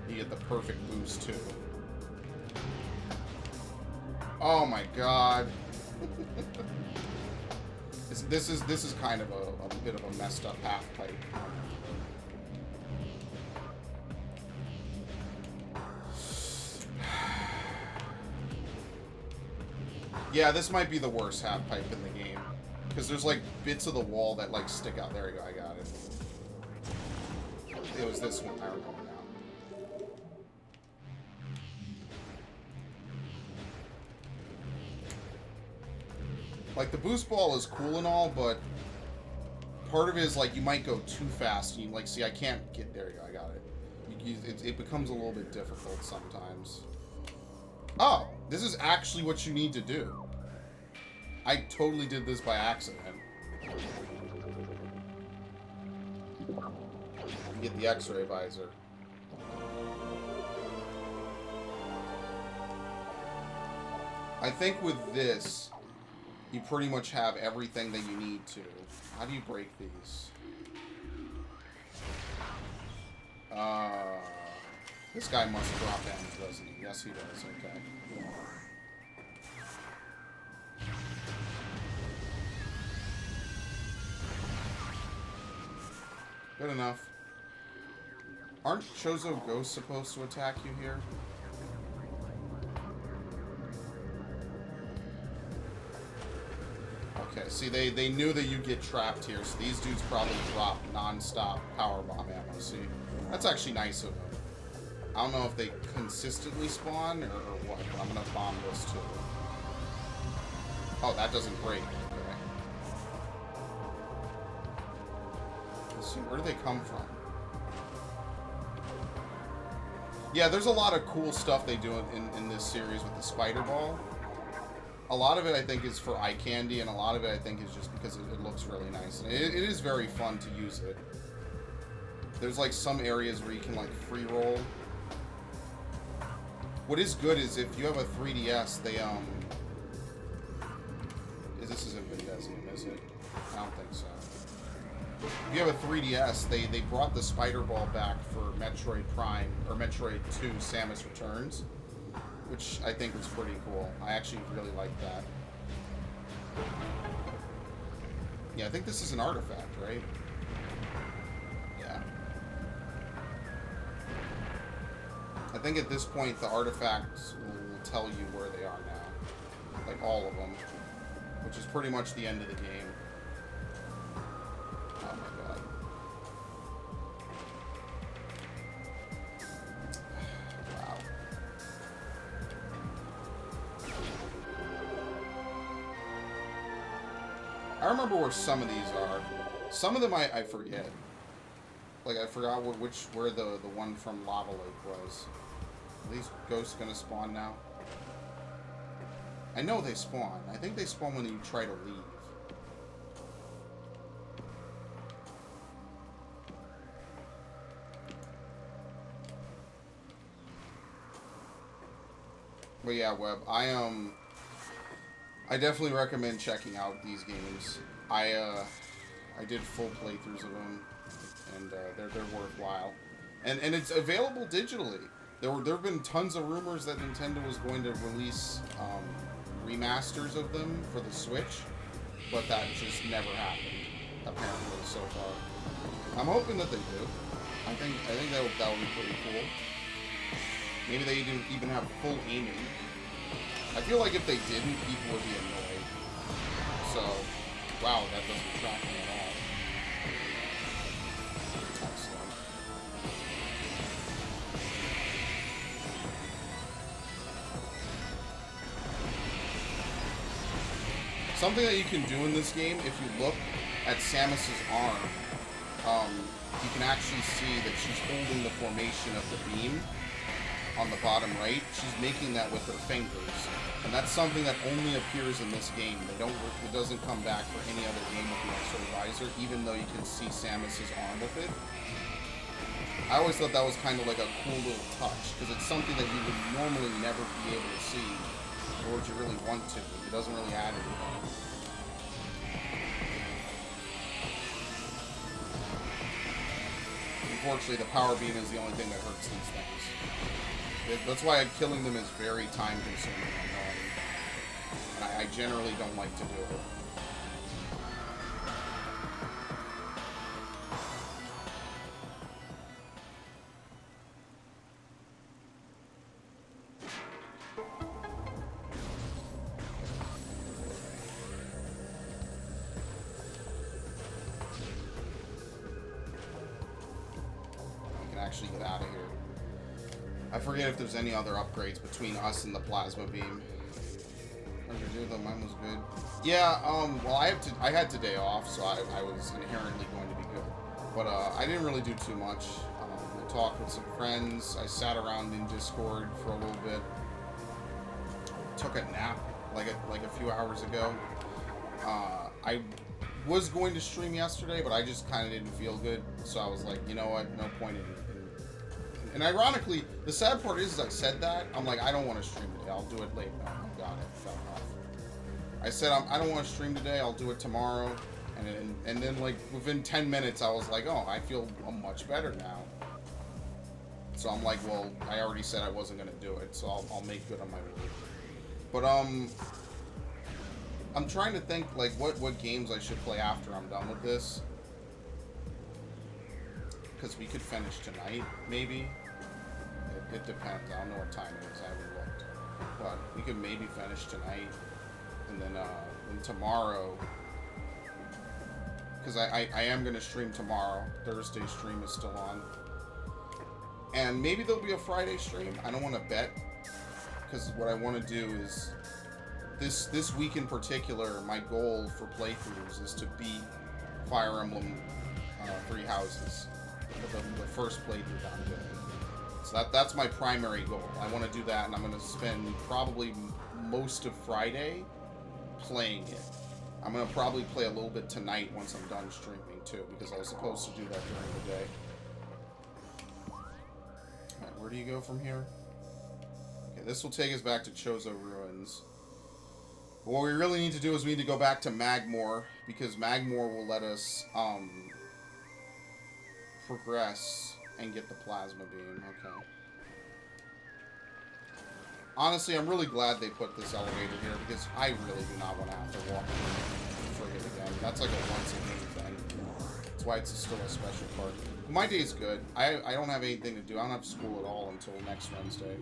You get the perfect boost too. Oh my god. This is kind of a bit of a messed up half pipe. Yeah, this might be the worst half pipe in the game. Because there's like bits of the wall that like stick out. There we go, I got it. It was this one, I remember now. Like, the boost ball is cool and all, but part of it is like you might go too fast. And you like, see, I can't get, there you go, I got it. It becomes a little bit difficult sometimes. Oh, this is actually what you need to do. I totally did this by accident. You get the X-ray visor. I think with this, you pretty much have everything that you need to. How do you break these? This guy must drop damage, doesn't he? Yes, he does. Okay. Good enough. Aren't Chozo ghosts supposed to attack you here? Okay, see, they knew that you'd get trapped here, so these dudes probably drop non-stop power bomb ammo. See, that's actually nice of them. I don't know if they consistently spawn or what, but I'm gonna bomb this too. Oh, that doesn't break. Okay. Let's see, where do they come from? Yeah, there's a lot of cool stuff they do in this series with the spider ball. A lot of it, I think, is for eye candy, and a lot of it, I think, is just because it looks really nice. And it is very fun to use it. There's, like, some areas where you can, like, free roll. What is good is if you have a 3DS, they, Because this isn't Vindesium, is it? I don't think so. If you have a 3DS, they brought the Spider Ball back for Metroid Prime, or Metroid 2 Samus Returns, which I think was pretty cool. I actually really like that. Yeah, I think this is an artifact, right? Yeah. I think at this point the artifacts will tell you where they are now. Like all of them. Which is pretty much the end of the game. Oh my god. Wow. I remember where some of these are. Some of them I forget. Like I forgot where the one from Lava Lake was. Are these ghosts gonna spawn now? I know they spawn. I think they spawn when you try to leave. But yeah, Webb, I definitely recommend checking out these games. I did full playthroughs of them, and they're worthwhile. And it's available digitally. There have been tons of rumors that Nintendo was going to release remasters of them for the Switch, but that just never happened, apparently, so far. I'm hoping that they do. I think that would be pretty cool. Maybe they even have full aiming. I feel like if they didn't, people would be annoyed. So, wow, that doesn't track me at all. Excellent. Something that you can do in this game, if you look at Samus's arm, you can actually see that she's holding the formation of the beam on the bottom right. She's making that with her fingers, and that's something that only appears in this game. It doesn't come back for any other game with the X-ray visor, even though you can see Samus's arm with it. I always thought that was kind of like a cool little touch, because it's something that you would normally never be able to see, or would you really want to? It doesn't really add anything. Unfortunately, the power beam is the only thing that hurts these things. That's why killing them is very time-consuming and annoying. And I generally don't like to do it. Actually get out of here. I forget if there's any other upgrades between us and the plasma beam. How'd you do though? Mine was good. Yeah, well I had today off, so I was inherently going to be good. But I didn't really do too much. I talked with some friends. I sat around in Discord for a little bit. Took a nap like a few hours ago. I was going to stream yesterday, but I just kind of didn't feel good, so I was like, you know what, no point in. And ironically, the sad part is I said that, I'm like, I don't want to stream today, I'll do it later. No, I got it, got enough. I said, I don't want to stream today, I'll do it tomorrow, and then like, within 10 minutes, I was like, oh, I feel much better now. So I'm like, well, I already said I wasn't going to do it, so I'll make good on my word. But, I'm trying to think, like, what games I should play after I'm done with this. Because we could finish tonight, maybe. It depends. I don't know what time it is. I haven't looked. But we could maybe finish tonight. And then tomorrow... Because I am going to stream tomorrow. Thursday's stream is still on. And maybe there'll be a Friday stream. I don't want to bet. Because what I want to do is... This week in particular, my goal for playthroughs is to beat Fire Emblem Three Houses. The first playthrough that I'm doing. So that's my primary goal. I want to do that, and I'm going to spend probably most of Friday playing it. I'm going to probably play a little bit tonight once I'm done streaming, too, because I was supposed to do that during the day. Alright, where do you go from here? Okay, this will take us back to Chozo Ruins. But what we really need to do is we need to go back to Magmore, because Magmore will let us progress and get the plasma beam. Okay. Honestly, I'm really glad they put this elevator here, because I really do not want to have to walk through the frigate again. That's like a once-a-game thing. That's why it's still a special part. But my day's good. I don't have anything to do. I don't have school at all until next Wednesday.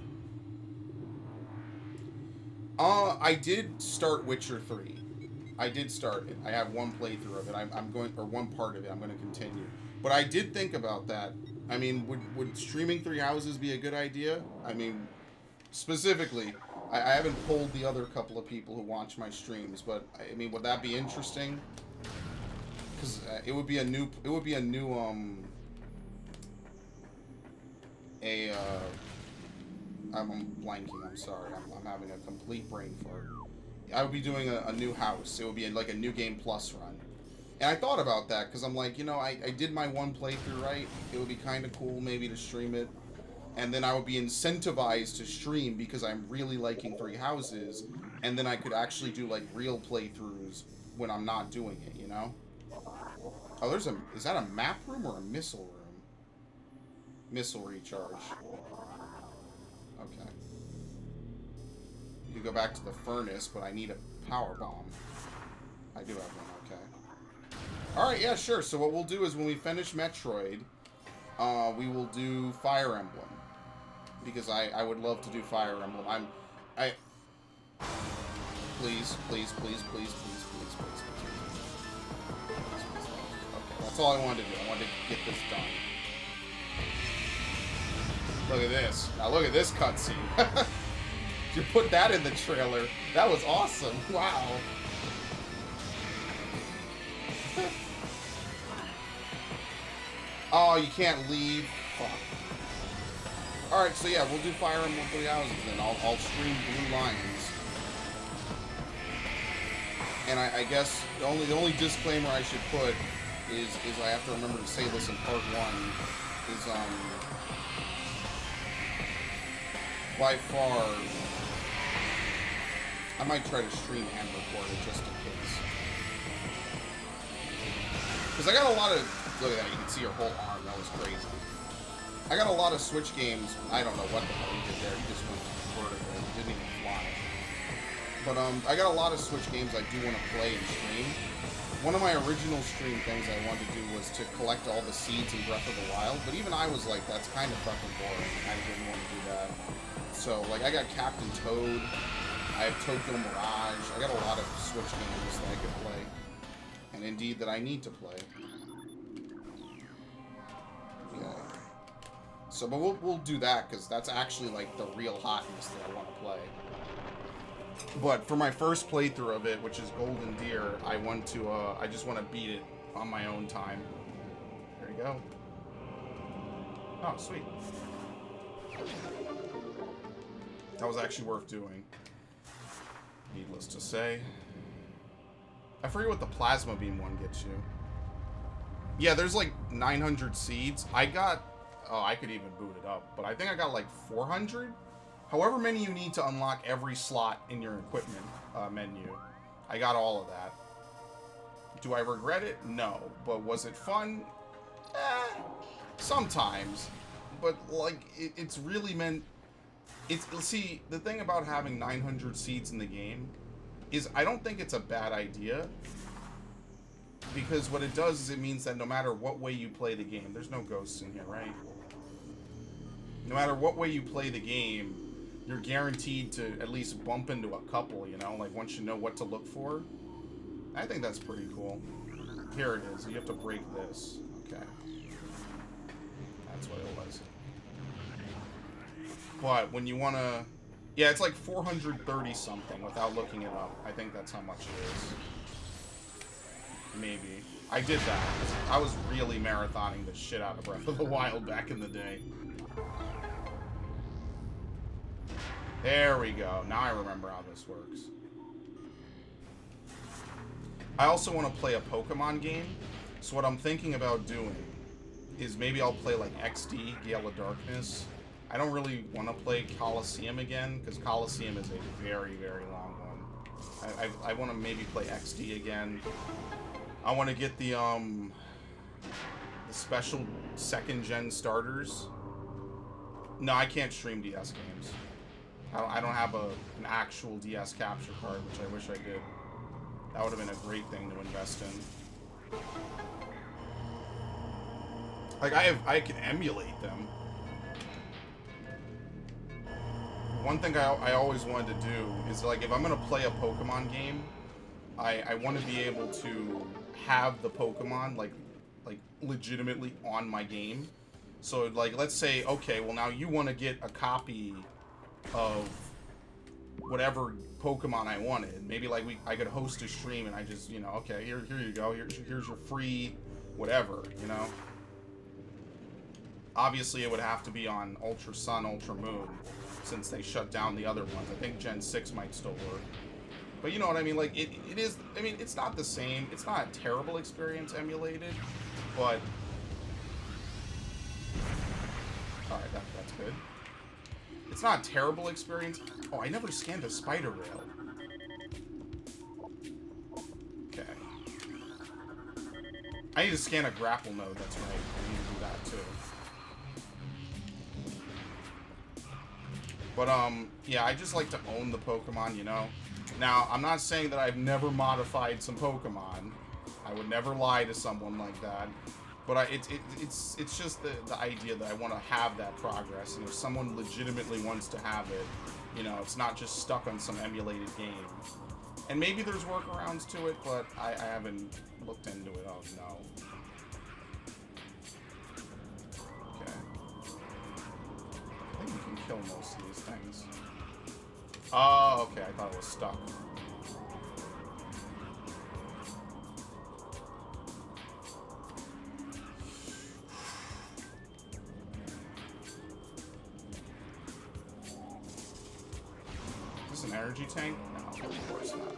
I did start Witcher 3. I did start it. I have one playthrough of it. I'm going, or one part of it. I'm going to continue. But I did think about that. I mean, would streaming 3 houses be a good idea? I mean, specifically, I haven't polled the other couple of people who watch my streams, but I mean, would that be interesting? Because it would be a new, I'm blanking, I'm sorry, I'm having a complete brain fart. I would be doing a new house. It would be like a New Game Plus run. And I thought about that, because I'm like, you know, I did my one playthrough, right? It would be kind of cool maybe to stream it. And then I would be incentivized to stream because I'm really liking 3 houses. And then I could actually do, like, real playthroughs when I'm not doing it, you know? Oh, there's a... Is that a map room or a missile room? Missile recharge. Okay. You go back to the furnace, but I need a power bomb. I do have one, okay. Alright, yeah, sure. So what we'll do is when we finish Metroid, we will do Fire Emblem. Because I would love to do Fire Emblem. Please, please, please, please, please, please, please, please. Okay, that's all I wanted to do. I wanted to get this done. Look at this. Now look at this cutscene. You put that in the trailer. That was awesome. Wow. Oh, you can't leave. Fuck. Alright, so yeah, we'll do Fire Emblem 3 houses then. I'll stream Blue Lions. And I guess the only disclaimer I should put is I have to remember to say this in part 1, is by far I might try to stream and record it just in case. Because I got a lot of... Look at that, you can see her whole arm. That was crazy. I got a lot of Switch games. I don't know what the hell he did there. He just went vertical. He didn't even fly. But I got a lot of Switch games I do want to play and stream. One of my original stream things I wanted to do was to collect all the seeds in Breath of the Wild. But even I was like, that's kind of fucking boring. I didn't want to do that. So, like, I got Captain Toad. I have Tokyo Mirage. I got a lot of Switch games that I could play. And indeed that I need to play. Yeah. So, but we'll do that, because that's actually, like, the real hotness that I want to play. But for my first playthrough of it, which is Golden Deer, I want to, I just want to beat it on my own time. There you go. Oh, sweet. That was actually worth doing. Needless to say. I forget what the plasma beam one gets you. Yeah, there's like 900 seeds. I got... Oh, I could even boot it up. But I think I got like 400? However many you need to unlock every slot in your equipment menu. I got all of that. Do I regret it? No. But was it fun? Sometimes. But, like, it's really meant... See, the thing about having 900 seeds in the game is I don't think it's a bad idea. Because what it does is it means that no matter what way you play the game... There's no ghosts in here, right? No matter what way you play the game, you're guaranteed to at least bump into a couple, you know? Like, once you know what to look for. I think that's pretty cool. Here it is. You have to break this. Okay. That's what it was. But when you want to... Yeah, it's like 430 something without looking it up. I think that's how much it is. Maybe. I did that. I was really marathoning the shit out of Breath of the Wild back in the day. There we go. Now I remember how this works. I also want to play a Pokemon game. So what I'm thinking about doing is maybe I'll play like XD, Gale of Darkness. I don't really want to play Coliseum again, because Coliseum is a very, very long one. I want to maybe play XD again. I want to get the special 2nd gen starters. No, I can't stream DS games. I don't have an actual DS capture card, which I wish I did. That would have been a great thing to invest in. Like, I can emulate them. One thing I always wanted to do is, like, if I'm going to play a Pokemon game, I want to be able to have the Pokemon, like legitimately on my game. So, like, let's say, okay, well, now you want to get a copy of whatever Pokemon I wanted. Maybe, like, I could host a stream and I just, you know, okay, here you go. Here's your free whatever, you know? Obviously, it would have to be on Ultra Sun, Ultra Moon, since they shut down the other ones. I think Gen 6 might still work. But you know what I mean? Like, it is... I mean, it's not the same. It's not a terrible experience emulated, but... Alright, that's good. It's not a terrible experience. Oh, I never scanned a spider rail. Okay. I need to scan a grapple node, that's right. I need to do that, too. But, yeah, I just like to own the Pokemon, you know? Now, I'm not saying that I've never modified some Pokemon. I would never lie to someone like that. But it's just the idea that I want to have that progress. And if someone legitimately wants to have it, you know, it's not just stuck on some emulated game. And maybe there's workarounds to it, but I haven't looked into it. Oh, no. I think you can kill most of these things. Oh, okay. I thought it was stuck. Is this an energy tank? No, of course not.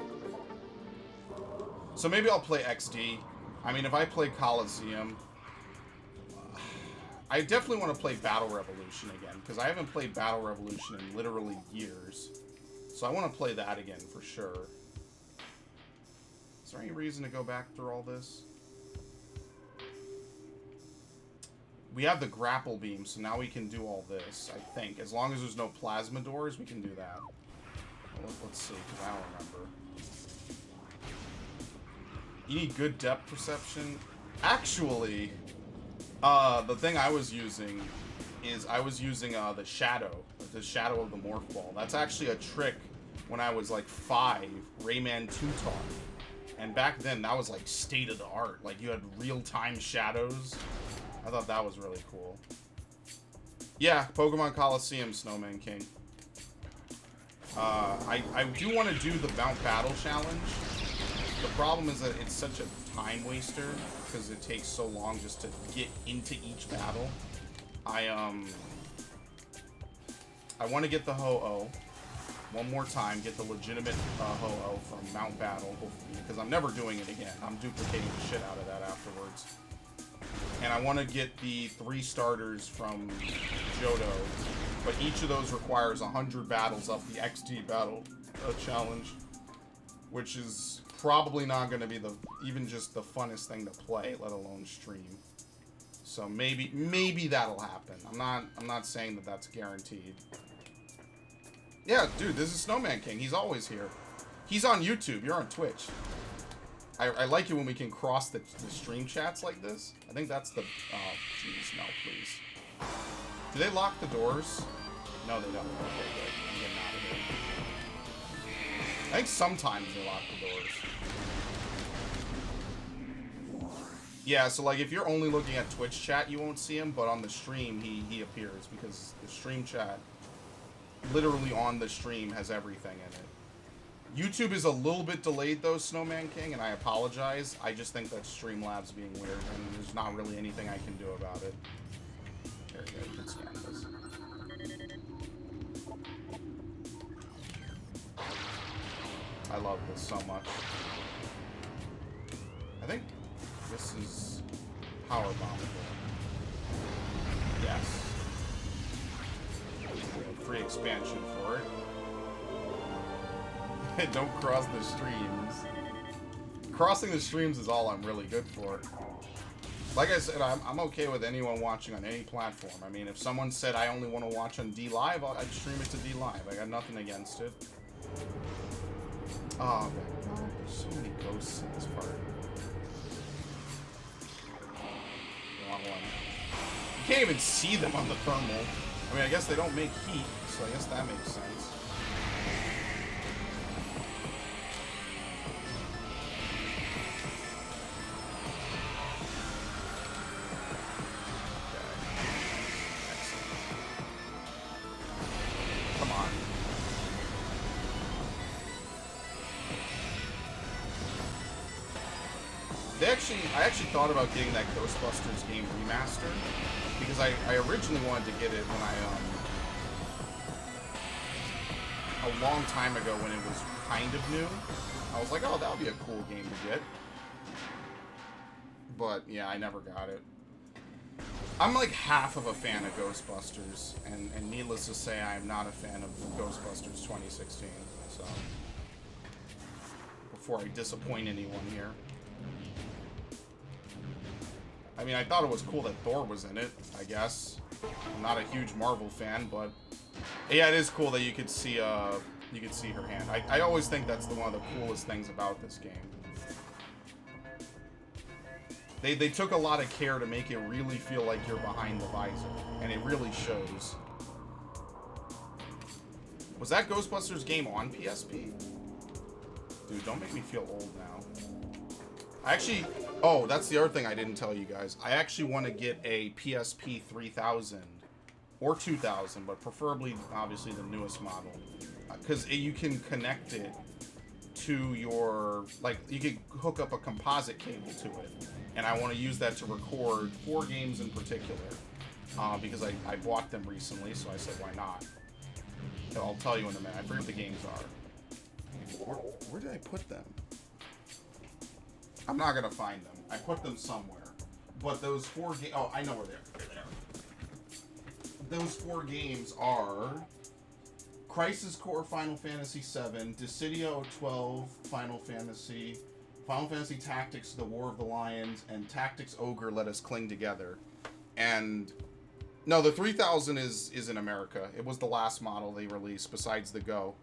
So maybe I'll play XD. I mean, if I play Coliseum... I definitely want to play Battle Revolution again, because I haven't played Battle Revolution in literally years. So I want to play that again for sure. Is there any reason to go back through all this? We have the grapple beam, so now we can do all this, I think. As long as there's no plasma doors, we can do that. Well, let's see, because I don't remember. You need good depth perception. Actually... the thing I was using is the shadow of the morph ball. That's actually a trick when I was like 5, Rayman 2 taught. And back then that was like state of the art. Like you had real-time shadows. I thought that was really cool. Yeah, Pokemon Coliseum, Snowman King. I do want to do the Mount Battle challenge. The problem is that it's such a time waster because it takes so long just to get into each battle. I want to get the Ho-Oh one more time, get the legitimate Ho-Oh from Mount Battle, because I'm never doing it again. I'm duplicating the shit out of that afterwards. And I want to get the 3 starters from Johto, but each of those requires 100 battles up the XD battle challenge, which is probably not going to be even just the funnest thing to play, let alone stream. So maybe that'll happen. I'm not saying that that's guaranteed. Yeah, dude, this is Snowman King. He's always here. He's on YouTube. You're on Twitch. I like it when we can cross the stream chats like this. I think that's the... Oh, jeez, no, please. Do they lock the doors? No, they don't. Okay, good. I'm getting out of here. I think sometimes they lock the doors. Yeah, so like if you're only looking at Twitch chat, you won't see him, but on the stream he appears because the stream chat, literally on the stream, has everything in it. YouTube is a little bit delayed though, Snowman King, and I apologize. I just think that Streamlabs being weird, and there's not really anything I can do about it. There you go, you can scan this. I love this so much. I think this is power bombable. Yes. Free expansion for it. Don't cross the streams. Crossing the streams is all I'm really good for. Like I said, I'm okay with anyone watching on any platform. I mean, if someone said I only want to watch on D Live, I'd stream it to D Live. I got nothing against it. Oh, man. There's so many ghosts in this part. Wrong one. You can't even see them on the thermal. I mean, I guess they don't make heat, so I guess that makes sense. I actually thought about getting that Ghostbusters game remastered because I originally wanted to get it when a long time ago when it was kind of new. I was like, oh, that would be a cool game to get. But yeah, I never got it. I'm like half of a fan of Ghostbusters, and needless to say, I'm not a fan of Ghostbusters 2016. So before I disappoint anyone here. I mean, I thought it was cool that Thor was in it, I guess. I'm not a huge Marvel fan, but yeah, it is cool that you could see her hand. I always think that's one of the coolest things about this game. They took a lot of care to make it really feel like you're behind the visor, and it really shows. Was that Ghostbusters game on PSP? Dude, don't make me feel old now. Oh, that's the other thing I didn't tell you guys. I actually want to get a PSP 3000 or 2000, but preferably, obviously, the newest model. Because you can connect it to your, like, you can hook up a composite cable to it. And I want to use that to record 4 games in particular. Because I bought them recently, so I said, why not? So I'll tell you in a minute. I forget what the games are. Where did I put them? I'm not gonna find them. I put them somewhere. But those 4 games... Oh, I know where they are. Here they are. Those 4 games are... Crisis Core Final Fantasy VII, Dissidia 12 Final Fantasy Tactics The War of the Lions, and Tactics Ogre Let Us Cling Together. And... No, the 3000 is in America. It was the last model they released, besides the Go.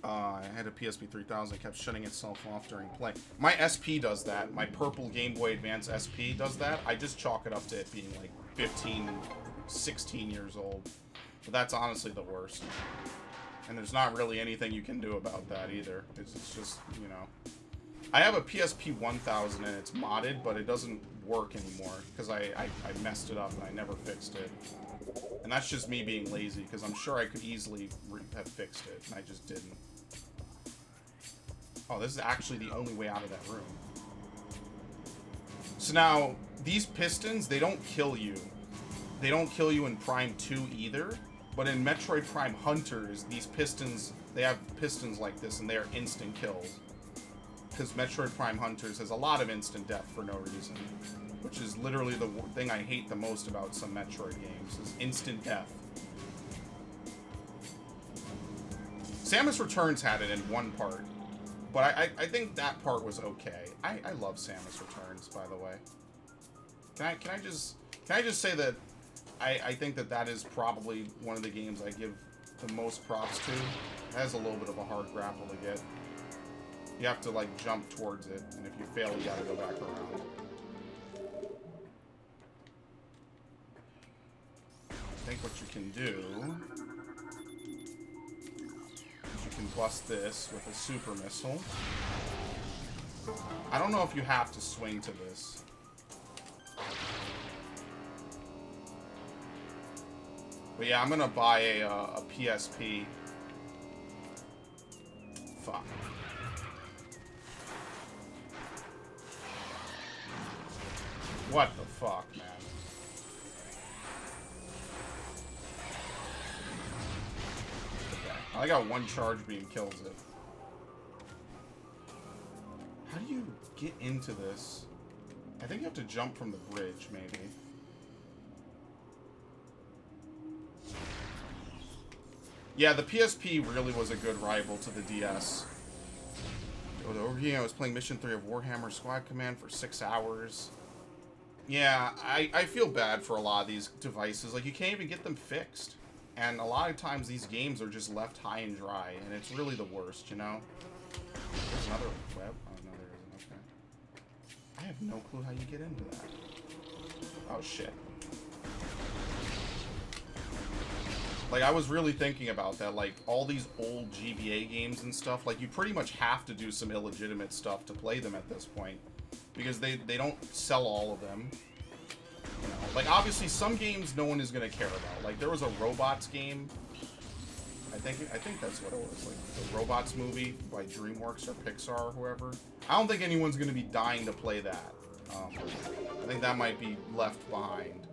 I had a PSP 3000. It kept shutting itself off during play. My SP does that. My purple Game Boy Advance SP does that. I just chalk it up to it being like 15, 16 years old. But that's honestly the worst. And there's not really anything you can do about that either. It's just, you know. I have a PSP 1000 and it's modded, but it doesn't work anymore because I messed it up and I never fixed it. And that's just me being lazy because I'm sure I could easily have fixed it and I just didn't. Oh, this is actually the only way out of that room. So now, these pistons, they don't kill you. They don't kill you in Prime 2 either. But in Metroid Prime Hunters, these pistons, they have pistons like this and they are instant kills. Because Metroid Prime Hunters has a lot of instant death for no reason. Which is literally the thing I hate the most about some Metroid games, is instant death. Samus Returns had it in one part. But I think that part was okay. I love Samus Returns, by the way. Can I just say that I think that is probably one of the games I give the most props to. It has a little bit of a hard grapple to get. You have to like jump towards it, and if you fail, you gotta go back around. I think what you can do is you can bust this with a super missile. I don't know if you have to swing to this. But yeah, I'm gonna buy a PSP. Fuck. What the fuck, man? Okay. I got one charge beam kills it. How do you get into this? I think you have to jump from the bridge, maybe. Yeah, the PSP really was a good rival to the DS. Over here, I was playing Mission 3 of Warhammer Squad Command for 6 hours. Yeah, I feel bad for a lot of these devices. Like, you can't even get them fixed. And a lot of times these games are just left high and dry, and it's really the worst, you know? There's another web? Oh, no, there isn't. Okay. I have no clue how you get into that. Oh, shit. Like, I was really thinking about that. Like, all these old GBA games and stuff, like, you pretty much have to do some illegitimate stuff to play them at this point. Because they don't sell all of them. You know, like, obviously, some games no one is going to care about. Like, there was a Robots game. I think that's what it was. Like, the Robots movie by DreamWorks or Pixar or whoever. I don't think anyone's going to be dying to play that. I think that might be left behind.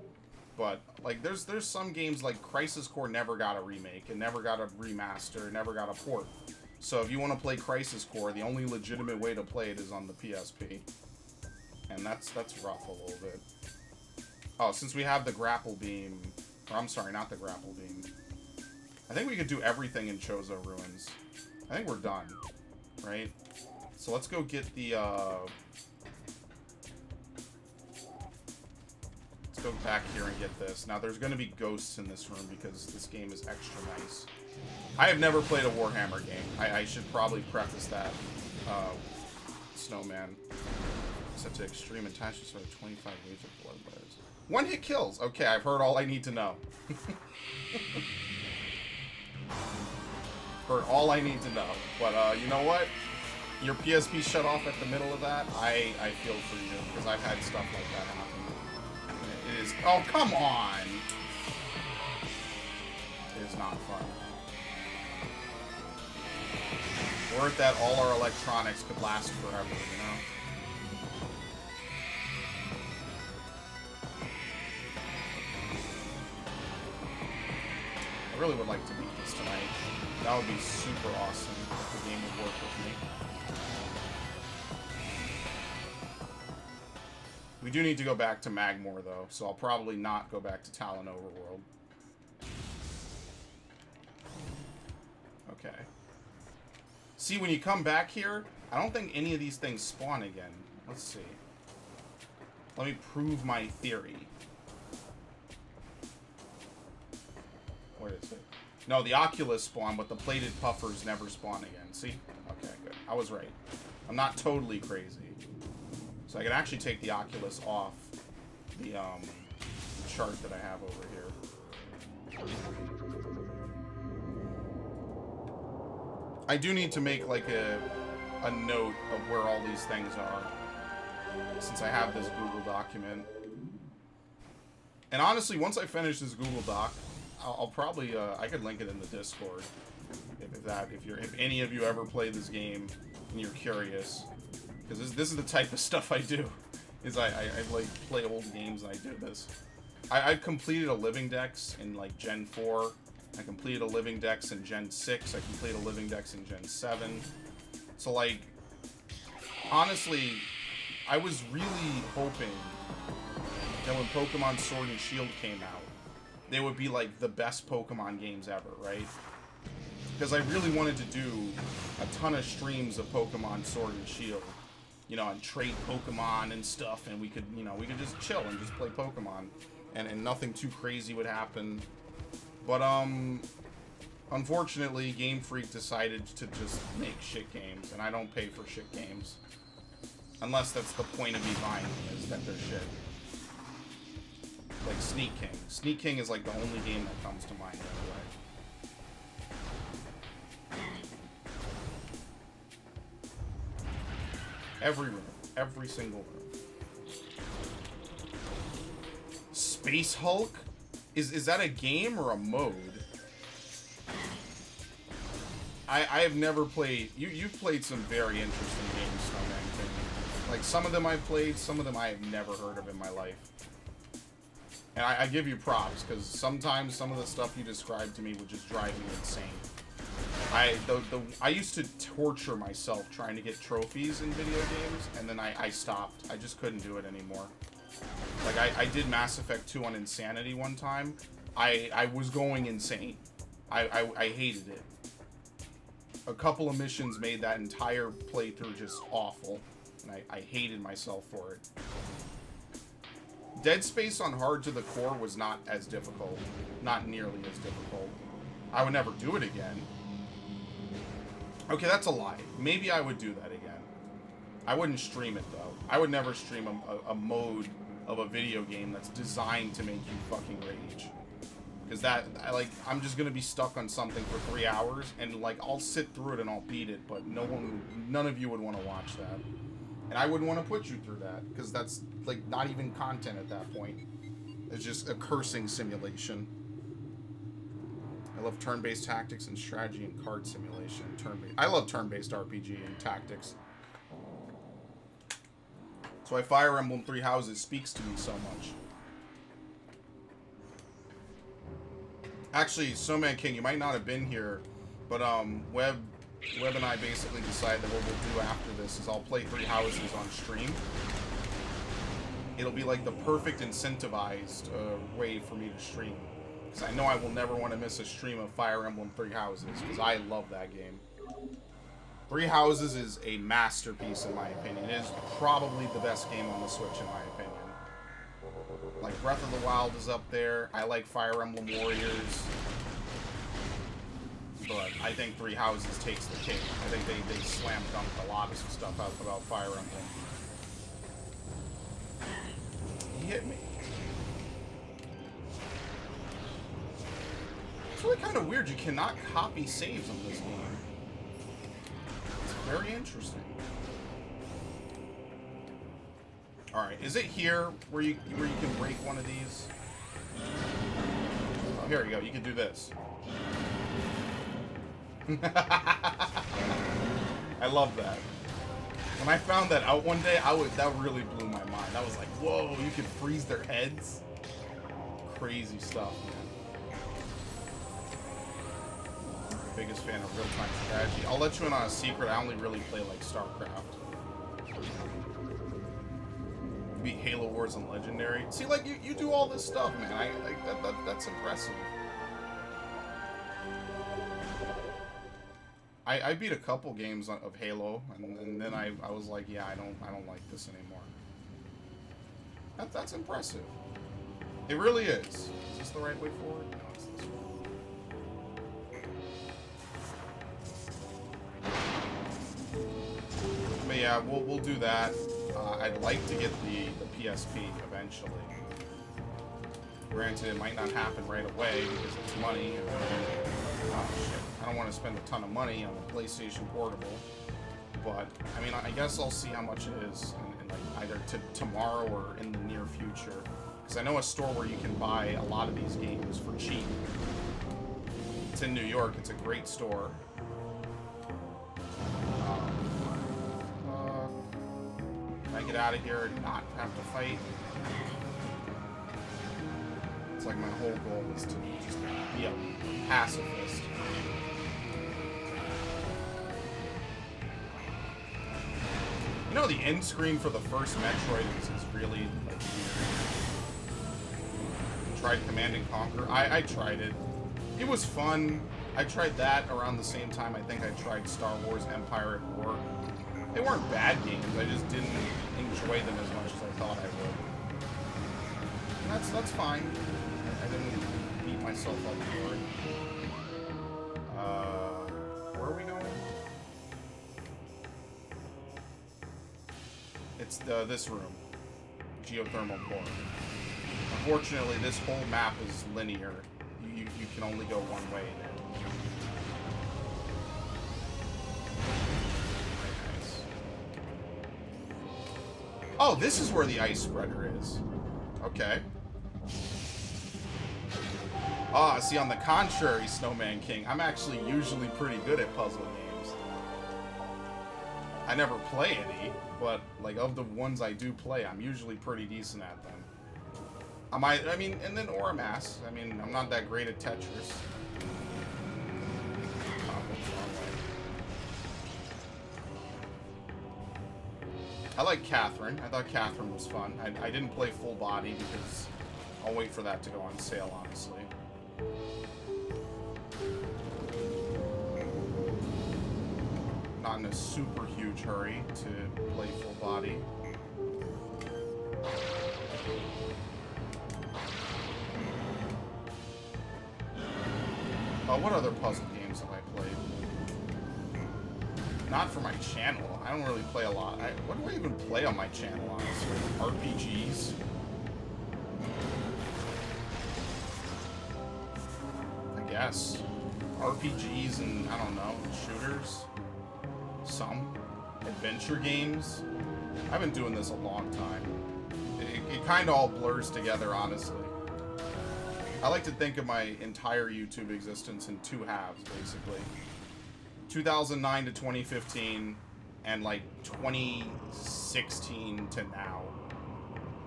But, like, there's some games, like, Crisis Core never got a remake. It never got a remaster. It never got a port. So if you want to play Crisis Core, the only legitimate way to play it is on the PSP. And that's rough a little bit. Oh, since we have the grapple beam... Or, I'm sorry, not the grapple beam. I think we could do everything in Chozo Ruins. I think we're done. Right? So let's go get the, Let's go back here and get this. Now, there's going to be ghosts in this room because this game is extra nice. I have never played a Warhammer game. I should probably preface that. Snowman. Set to extreme attachments for 25 waves of blood layers. One-hit kills! Okay, I've heard all I need to know. Heard all I need to know. But, you know what? Your PSP shut off at the middle of that. I feel for you, because I've had stuff like that happen. It is... Oh, come on! It is not fun. Worth that all our electronics could last forever, you know? I really would like to beat this tonight. That would be super awesome if the game would work with me. We do need to go back to Magmore, though, so I'll probably not go back to Talon Overworld. Okay. See, when you come back here, I don't think any of these things spawn again. Let's see. Let me prove my theory. Where is it? No, the Oculus spawn, but the plated puffers never spawn again. See? Okay, good. I was right. I'm not totally crazy. So I can actually take the Oculus off the chart that I have over here. I do need to make like a note of where all these things are, since I have this Google document. And honestly, once I finish this Google Doc, I'll probably I could link it in the Discord if any of you ever play this game and you're curious, because this is the type of stuff I do. Is I like play old games and I do this. I've completed a Living Dex in like Gen 4. I completed a Living Dex in Gen 6. I completed a Living Dex in Gen 7. So like, honestly, I was really hoping that when Pokemon Sword and Shield came out, they would be like the best Pokemon games ever, right? Because I really wanted to do a ton of streams of Pokemon Sword and Shield, you know, and trade Pokemon and stuff, and we could just chill and just play Pokemon, and nothing too crazy would happen. But unfortunately, Game Freak decided to just make shit games, and I don't pay for shit games, unless that's the point of me buying them, is that they're shit. Like Sneak King. Sneak King is like the only game that comes to mind anyway. Every room. Every single room. Space Hulk? Is that a game or a mode? I have never played... You've played some very interesting games, Snowman. Like, some of them I've played, some of them I have never heard of in my life. And I give you props, because sometimes some of the stuff you described to me would just drive me insane. I used to torture myself trying to get trophies in video games, and then I stopped. I just couldn't do it anymore. Like, I did Mass Effect 2 on Insanity one time. I was going insane. I hated it. A couple of missions made that entire playthrough just awful, and I hated myself for it. Dead Space on hard to the core was not as difficult. Not nearly as difficult. I would never do it again. Okay, that's a lie. Maybe I would do that again. I wouldn't stream it, though. I would never stream a mode of a video game that's designed to make you fucking rage. Because I'm just gonna be stuck on something for 3 hours, and, like, I'll sit through it and I'll beat it, but none of you would want to watch that. And I wouldn't want to put you through that, because that's, like, not even content at that point. It's just a cursing simulation. I love turn-based tactics and strategy and card simulation. I love turn-based RPG and tactics. That's why Fire Emblem Three Houses speaks to me so much. Actually, Snowman King, you might not have been here, but Webb and I basically decided that what we'll do after this is I'll play Three Houses on stream. It'll be like the perfect incentivized way for me to stream. Because I know I will never want to miss a stream of Fire Emblem Three Houses, because I love that game. Three Houses is a masterpiece in my opinion. It is probably the best game on the Switch in my opinion. Like, Breath of the Wild is up there. I like Fire Emblem Warriors. But I think Three Houses takes the cake. I think they slam dunked a lot of stuff out about Fire Emblem. He hit me. It's really kind of weird. You cannot copy saves on this game. It's very interesting. Alright, is it here where you can break one of these? Oh, here you go. You can do this. I love that. When I found that out one day, that really blew my mind. I was like, whoa, you can freeze their heads? Crazy stuff, man. Biggest fan of real-time strategy. I'll let you in on a secret. I only really play like StarCraft. Beat Halo Wars and Legendary. See, like, you do all this stuff, man. That's impressive. I beat a couple games of Halo, and then I was like, yeah, I don't like this anymore. That's impressive. It really is. Is this the right way forward? No, it's this way. But yeah, we'll do that. I'd like to get the PSP eventually. Granted, it might not happen right away because it's money. And, oh shit! I don't want to spend a ton of money on a PlayStation Portable. But I mean, I guess I'll see how much it is, in like either tomorrow or in the near future. Because I know a store where you can buy a lot of these games for cheap. It's in New York. It's a great store. Can I get out of here and not have to fight? It's like my whole goal is to just be a pacifist. You know, the end screen for the first Metroid is really like, weird. Tried Command and Conquer. I tried it. It was fun. I tried that around the same time I think I tried Star Wars Empire at War. They weren't bad games, I just didn't enjoy them as much as I thought I would. And that's fine. I didn't beat myself up for it. Where are we going? It's this room. Geothermal core. Unfortunately, this whole map is linear. You can only go one way in it. Oh, this is where the ice spreader is. Okay. Ah, see, on the contrary, Snowman King, I'm actually usually pretty good at puzzle games. I never play any, but, like, of the ones I do play, I'm usually pretty decent at them. I mean, and then Oramass. I mean, I'm not that great at Tetris. I like Catherine. I thought Catherine was fun. I didn't play Full Body because I'll wait for that to go on sale, honestly. Not in a super huge hurry to play full body. What other puzzle games have I played? Not for my channel. I don't really play a lot. What do I even play on my channel, honestly? RPGs? I guess. RPGs and, I don't know, shooters? Some. Adventure games? I've been doing this a long time. It kind of all blurs together, honestly. I like to think of my entire YouTube existence in two halves, basically. 2009 to 2015, and like 2016 to now.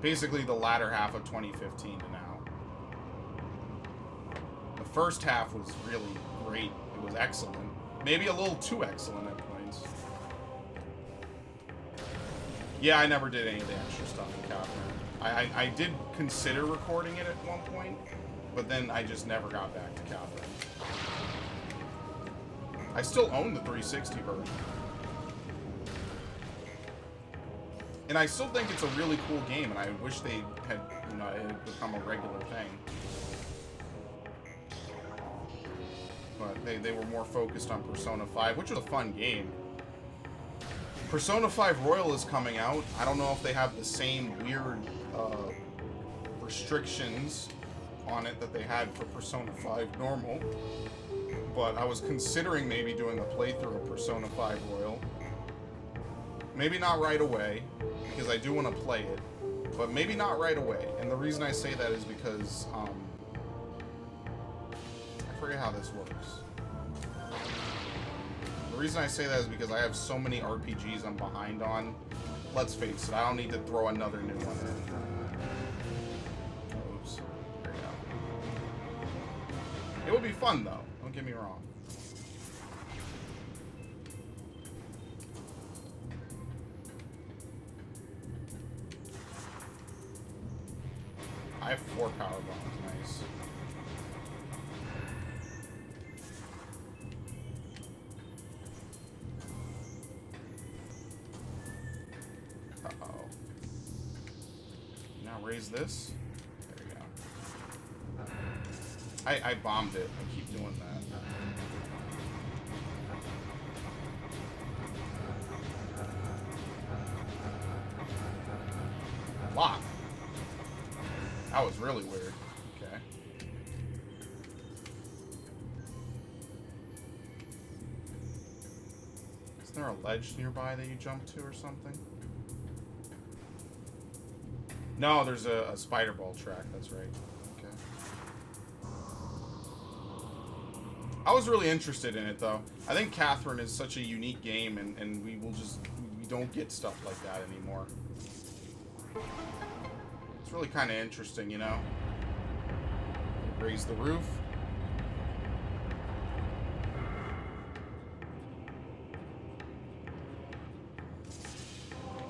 Basically the latter half of 2015 to now. The first half was really great. It was excellent. Maybe a little too excellent at points. Yeah, I never did any of the extra stuff in Catherine. I did consider recording it at one point, but then I just never got back to Catherine. I still own the 360 version. And I still think it's a really cool game, and I wish they had, you know, it had become a regular thing. But they were more focused on Persona 5, which was a fun game. Persona 5 Royal is coming out. I don't know if they have the same weird restrictions on it that they had for Persona 5 Normal. But I was considering maybe doing a playthrough of Persona 5 Royal. Maybe not right away, because I do want to play it. But maybe not right away. And the reason I say that is because, I forget how this works. The reason I say that is because I have so many RPGs I'm behind on. Let's face it, I don't need to throw another new one in. Oops. There you go. It would be fun, though. Don't get me wrong. I have 4 power bombs. Nice. Uh-oh. Now raise this. There we go. I bombed it. I keep doing that. Lock. That was really weird. Okay. Isn't there a ledge nearby that you jump to or something? No, there's a spider ball track. That's right. Okay. I was really interested in it, though. I think Catherine is such a unique game, and we don't get stuff like that anymore. It's really kind of interesting, you know? Raise the roof.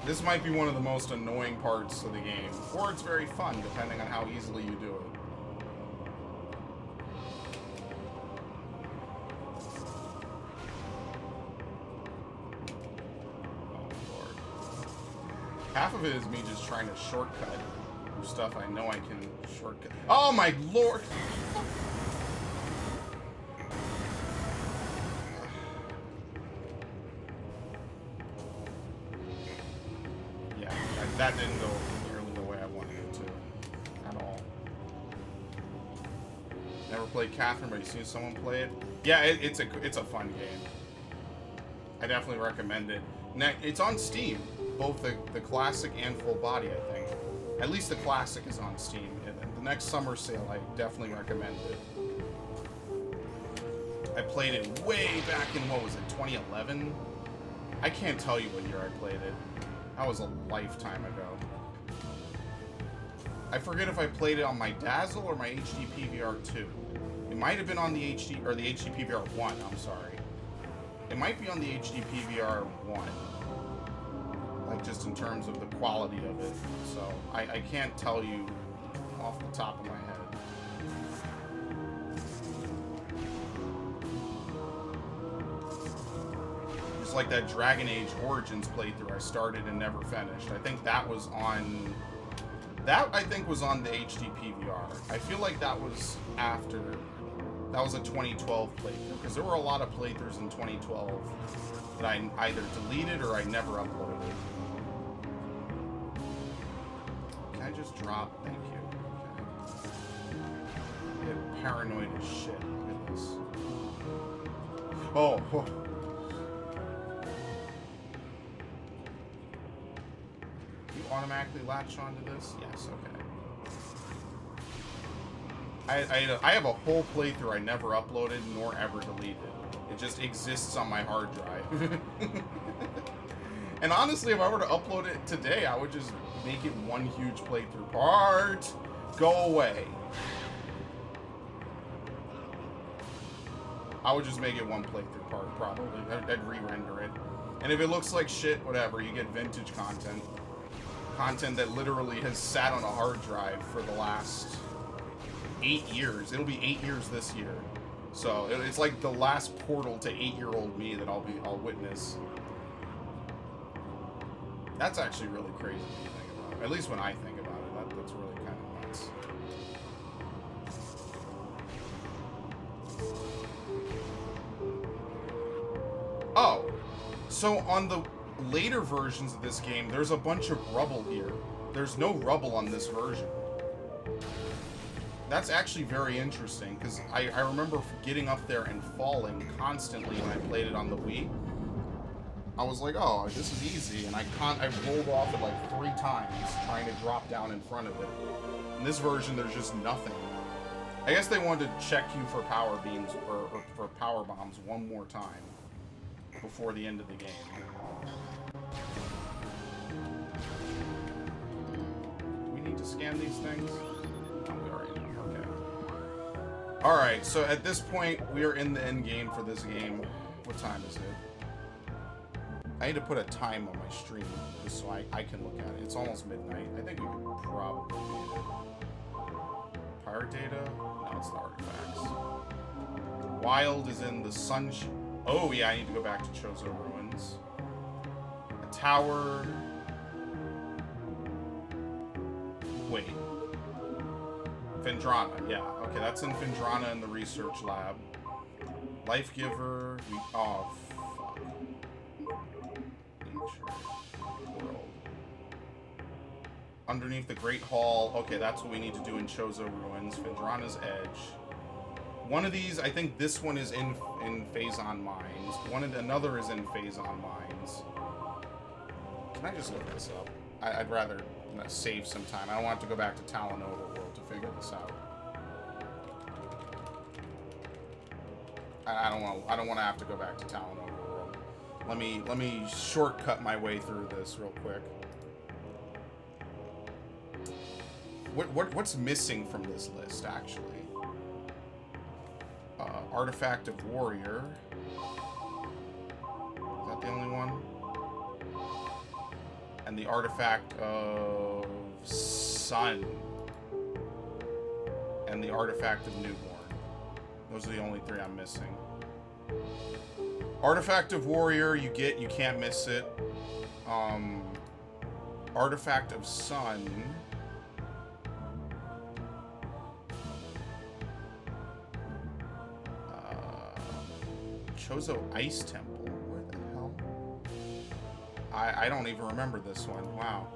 This might be one of the most annoying parts of the game, or it's very fun, depending on how easily you do it. Oh, Lord. Half of it is me just trying to shortcut stuff I know I can shortcut. Oh my Lord! Yeah, that didn't go nearly the way I wanted it to at all. Never played Catherine, but you seen someone play it? Yeah, it's a fun game. I definitely recommend it. It's on Steam, both the classic and full body, I think. At least the classic is on Steam. And the next summer sale, I definitely recommend it. I played it way back in, what was it, 2011? I can't tell you what year I played it. That was a lifetime ago. I forget if I played it on my Dazzle or my HD PVR 2. It might have been on the HD, or the HD PVR 1, I'm sorry. It might be on the HD PVR 1. Like, just in terms of the quality of it. So, I can't tell you off the top of my head. It's like that Dragon Age Origins playthrough I started and never finished. I think that was on... That, I think, was on the HD PVR. I feel like that was after... That was a 2012 playthrough, because there were a lot of playthroughs in 2012 that I either deleted or I never uploaded. Can I just drop? Thank you. Okay. Get paranoid as shit. Look at this. Oh. You automatically latch onto this? Yes, okay. I have a whole playthrough I never uploaded nor ever deleted. It just exists on my hard drive. And honestly, if I were to upload it today, I would just make it one huge playthrough. Part! Go away. I would just make it one playthrough part, probably. I'd re-render it. And if it looks like shit, whatever, you get vintage content. Content that literally has sat on a hard drive for the last 8 years. It'll be 8 years this year. So it's like the last portal to 8-year-old me that I'll witness. That's actually really crazy when you think about it. At least when I think about it, that's really kind of nuts. Oh, so on the later versions of this game, there's a bunch of rubble here. There's no rubble on this version. That's actually very interesting, because I remember getting up there and falling constantly when I played it on the Wii. I was like, oh, this is easy, and I rolled off it like 3 times trying to drop down in front of it. In this version, there's just nothing. I guess they wanted to check you for power beams, or for power bombs one more time before the end of the game. Do we need to scan these things? No, we already know. Okay. Alright, so at this point, we are in the end game for this game. What time is it? I need to put a time on my stream just so I can look at it. It's almost midnight. I think we could probably beat it. Pirate data? No, it's the artifacts. Wild is in the sun. Oh, yeah, I need to go back to Chozo Ruins. A tower. Wait. Phendrana, yeah. Okay, that's in Phendrana in the research lab. Life Giver. Oh, fuck. Nature. World. Underneath the Great Hall. Okay, that's what we need to do in Chozo Ruins. Phendrana's Edge. One of these, I think this one is in Phazon Mines. Another is in Phazon Mines. Can I just look this up? I'd rather save some time. I don't want to go back to Talonova World to figure this out. I don't want to have to go back to Talonova World. Let me shortcut my way through this real quick. What's missing from this list actually? Artifact of Warrior. Is that the only one? And the Artifact of Sun. And the Artifact of Newborn. Those are the only 3 I'm missing. Artifact of Warrior, you can't miss it. Artifact of Sun. Chozo Ice Temple. Where the hell? I don't even remember this one. Wow.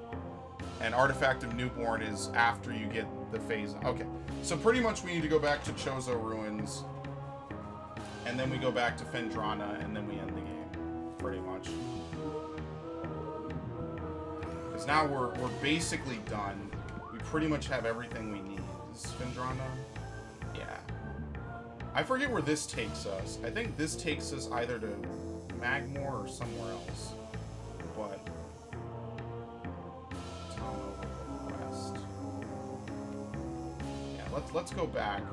And Artifact of Newborn is after you get the phase. Okay. So pretty much we need to go back to Chozo Ruins. And then we go back to Phendrana, and then we end the game. Pretty much. Because now we're basically done. We pretty much have everything we need. Is this Phendrana? Yeah. I forget where this takes us. I think this takes us either to Magmore or somewhere else. But West. Yeah, let's go back.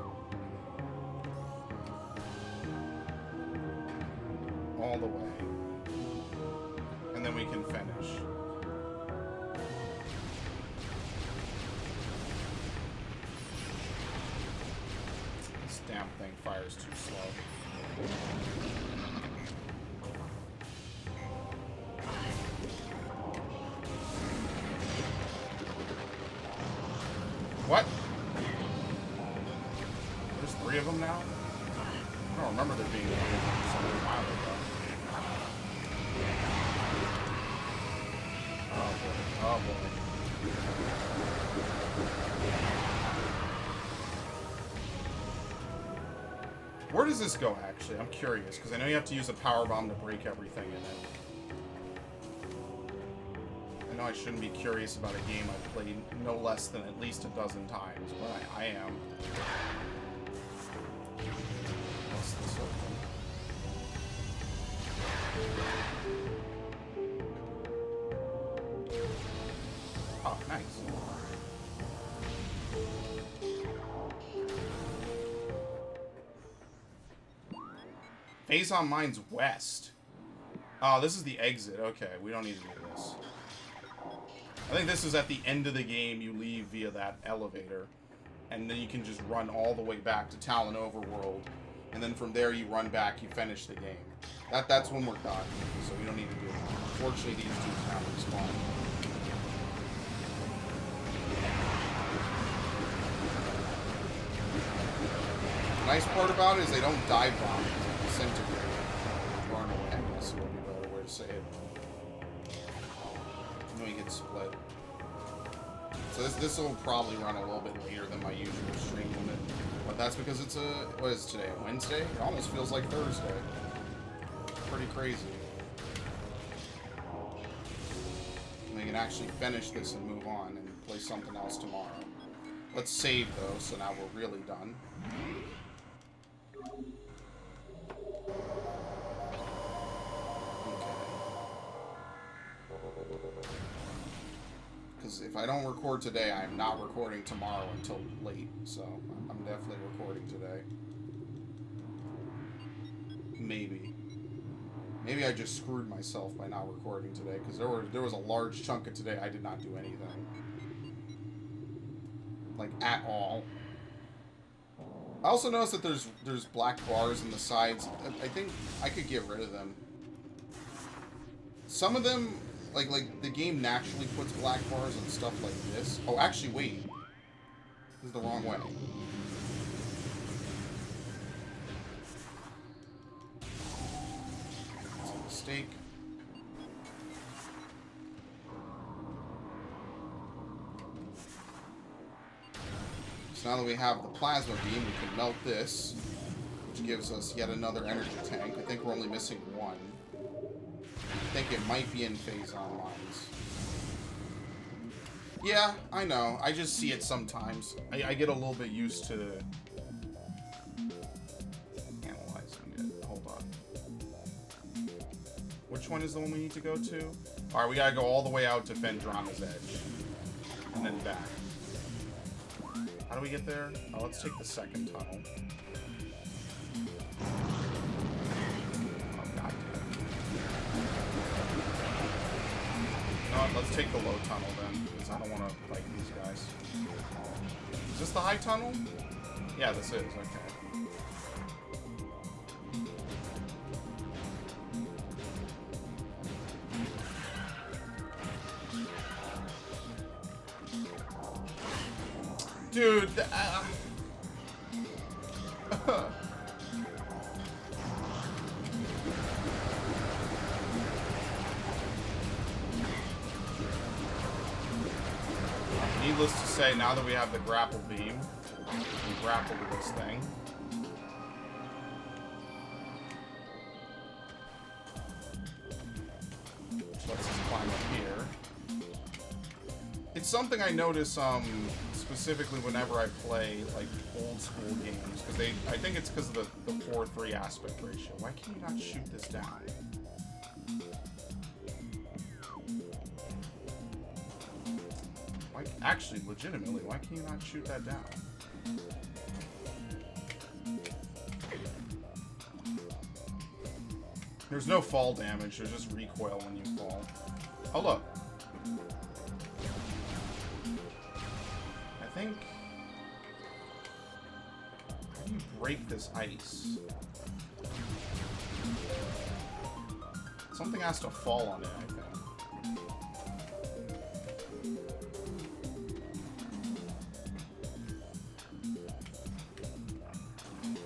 All the way. And then we can finish. Damn thing fires too slow. There's 3 of them now? I don't remember there being 3 of them somewhere a while ago. Oh boy. Oh boy. Where does this go, actually? I'm curious, because I know you have to use a power bomb to break everything in it. I know I shouldn't be curious about a game I've played no less than at least a dozen times, but I am. What's this open? Oh, nice. Phazon Mine's west. Oh, this is the exit. Okay, we don't need to do this. I think this is at the end of the game. You leave via that elevator, and then you can just run all the way back to Talon Overworld, and then from there you run back. You finish the game. That's when we're done. So we don't need to do it. Unfortunately, these two now respawn. The nice part about it is they don't dive bomb. They disintegrate. Run away. I guess would be a better way to say it. And we get split. So this will probably run a little bit later than my usual stream limit. But that's because it's what is today? Wednesday? It almost feels like Thursday. Pretty crazy. And we can actually finish this and move on and play something else tomorrow. Let's save though, so now we're really done. Because if I don't record today, I am not recording tomorrow until late. So I'm definitely recording today. Maybe. Maybe I just screwed myself by not recording today, because there was a large chunk of today I did not do anything. Like, at all. I also noticed that there's black bars in the sides. I think I could get rid of them. Some of them, like the game naturally puts black bars on stuff like this. Oh, actually, wait. This is the wrong way. It's a mistake. So now that we have the plasma beam, we can melt this, which gives us yet another energy tank. I think we're only missing one. I think it might be in Phazon Mines. Yeah, I know. I just see it sometimes. I get a little bit used to analyzing it. Hold on. Which one is the one we need to go to? Alright, we gotta go all the way out to Fendrana's Edge. And then back. How do we get there? Oh, let's take the second tunnel. Oh, god damn. No, let's take the low tunnel then, because I don't want to fight these guys. Is this the high tunnel? Yeah, this is. Okay. Dude, needless to say, now that we have the grapple beam, we can grapple to this thing. Which lets us climb up here. It's something I notice, specifically whenever I play, like, old school games, because I think it's because of the 4:3 aspect ratio. Why can you not shoot this down? Why, actually, legitimately, why can you not shoot that down? There's no fall damage, there's just recoil when you fall. Oh, look. I think... How do you break this ice? Something has to fall on it, I think.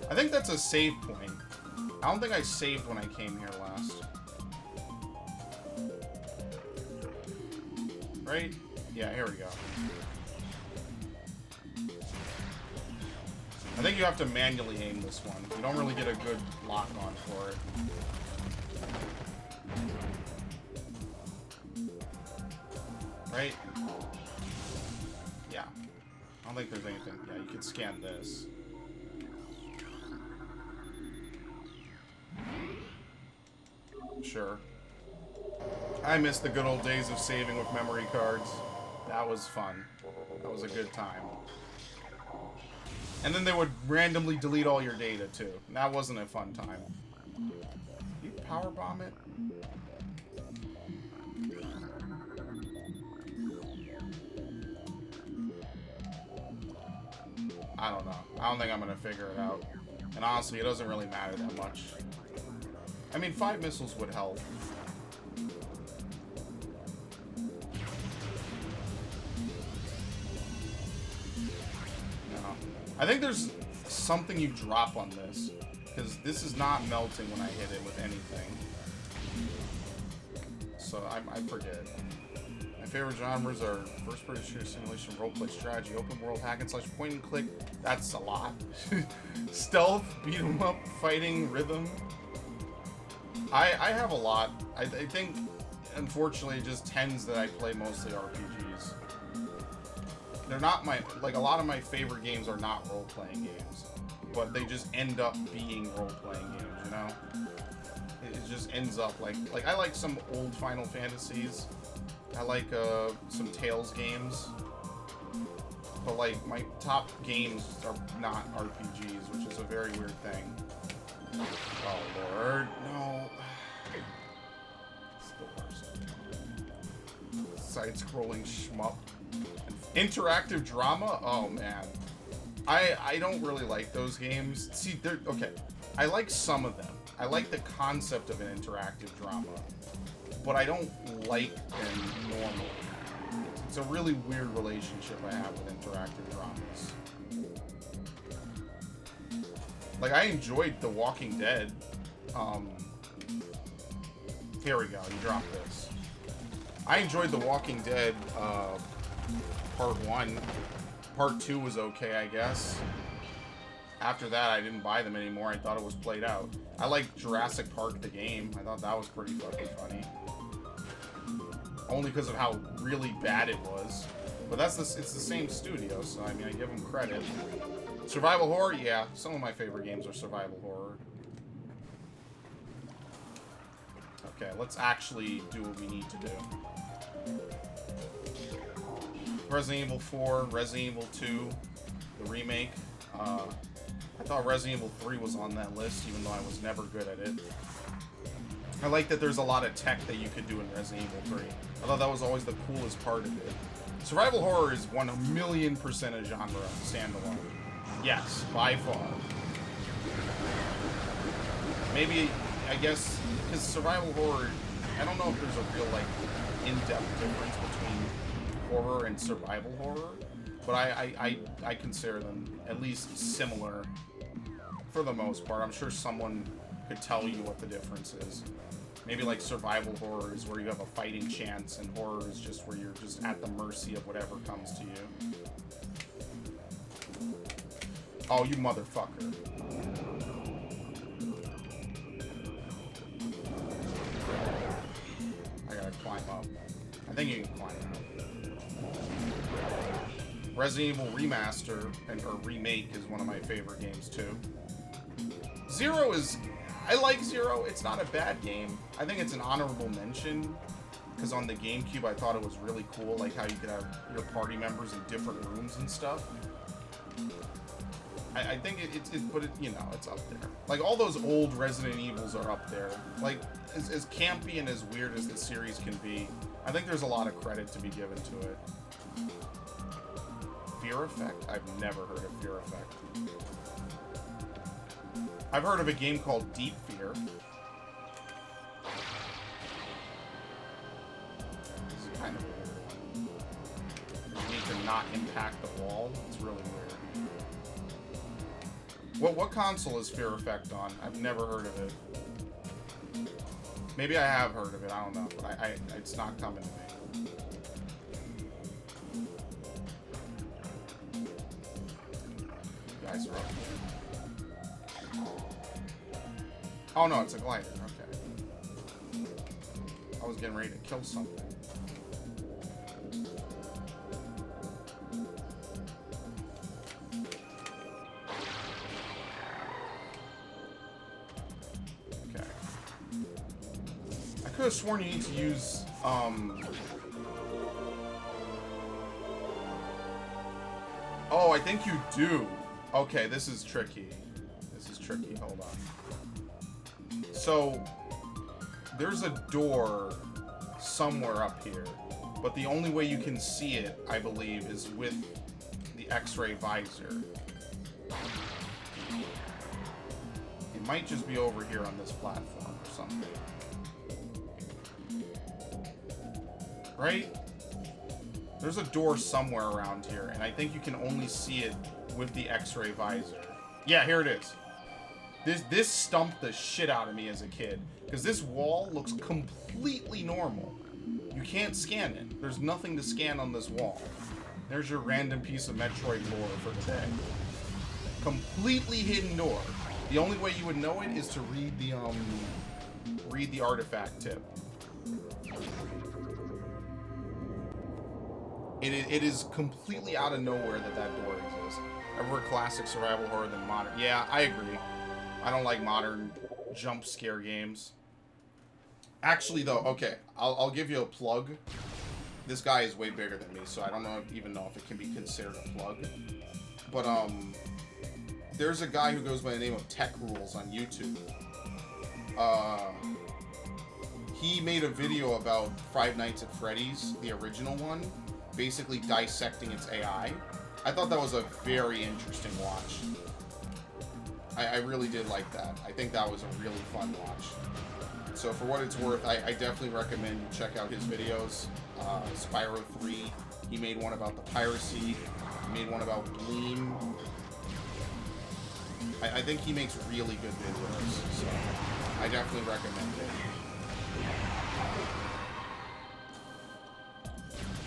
I think that's a save point. I don't think I saved when I came here last. Right? Yeah, here we go. I think you have to manually aim this one. You don't really get a good lock on for it. Right? Yeah. I don't think there's anything. Yeah, you can scan this. Sure. I miss the good old days of saving with memory cards. That was fun. That was a good time. And then they would randomly delete all your data, too. And that wasn't a fun time. You powerbomb it? I don't know. I don't think I'm going to figure it out. And honestly, it doesn't really matter that much. I mean, 5 missiles would help. I think there's something you drop on this, because this is not melting when I hit it with anything. So I forget. My favorite genres are first-person shooter, simulation, roleplay, strategy, open world, hack and slash, point and click. That's a lot. Stealth, beat 'em up, fighting, rhythm. I have a lot. I think, unfortunately, it just tends that I play mostly RPGs. They're not my, like, a lot of my favorite games are not role-playing games, but they just end up being role-playing games, you know? It just ends up, like I like some old Final Fantasies, I like, some Tales games, but, like, my top games are not RPGs, which is a very weird thing. Oh, Lord, no. It's the worst. Side-scrolling shmup. Interactive drama? Oh, man. I don't really like those games. See, they're... Okay. I like some of them. I like the concept of an interactive drama. But I don't like them normally. It's a really weird relationship I have with interactive dramas. Like, I enjoyed The Walking Dead. Here we go. You drop this. I enjoyed The Walking Dead, Part 1. Part 2 was okay, I guess. After that, I didn't buy them anymore. I thought it was played out. I liked Jurassic Park, the game. I thought that was pretty fucking funny. Only because of how really bad it was. But it's the same studio, so I mean, I give them credit. Survival horror? Yeah, some of my favorite games are survival horror. Okay, let's actually do what we need to do. Resident Evil 4, Resident Evil 2, the remake. I thought Resident Evil 3 was on that list, even though I was never good at it. I like that there's a lot of tech that you could do in Resident Evil 3. I thought that was always the coolest part of it. Survival horror is 1,000,000% a genre standalone. Yes, by far. Maybe, I guess, because survival horror, I don't know if there's a real, like, in-depth difference between horror and survival horror, but I consider them at least similar for the most part. I'm sure someone could tell you what the difference is. Maybe like survival horror is where you have a fighting chance, and horror is just where you're just at the mercy of whatever comes to you. Oh, you motherfucker. I gotta climb up. I think you can climb up. Resident Evil Remaster or Remake is one of my favorite games too. Zero is... I like Zero. It's not a bad game. I think it's an honorable mention because on the GameCube I thought it was really cool, like how you could have your party members in different rooms and stuff. I think but you know, it's up there. Like all those old Resident Evils are up there. Like as campy and as weird as the series can be, I think there's a lot of credit to be given to it. Fear Effect? I've never heard of Fear Effect. I've heard of a game called Deep Fear. This is kind of a weird one. You need to not impact the wall. It's really weird. What console is Fear Effect on? I've never heard of it. Maybe I have heard of it. I don't know. But it's not coming to me. You guys are up here. Oh no, it's a glider. Okay. I was getting ready to kill something. I could have sworn you need to use, Oh, I think you do. Okay, this is tricky. This is tricky. Hold on. So, there's a door somewhere up here, but the only way you can see it, I believe, is with the X-ray visor. It might just be over here on this platform or something. Right? There's a door somewhere around here, and I think you can only see it with the X-ray visor. Yeah, here it is. This stumped the shit out of me as a kid, because this wall looks completely normal. You can't scan it. There's nothing to scan on this wall. There's your random piece of Metroid lore for the day. Completely hidden door. The only way you would know it is to read the artifact tip. It is completely out of nowhere that door exists. I prefer classic survival horror than modern. Yeah, I agree. I don't like modern jump scare games. Actually, though, okay, I'll give you a plug. This guy is way bigger than me, so I don't even know if it can be considered a plug. But there's a guy who goes by the name of Tech Rules on YouTube. He made a video about Five Nights at Freddy's, the original one, basically dissecting its AI. I thought that was a very interesting watch. I really did like that. I think that was a really fun watch. So for what it's worth, I definitely recommend you check out his videos. sChr33, he made one about the piracy. He made one about Gleam. I think he makes really good videos, so I definitely recommend it.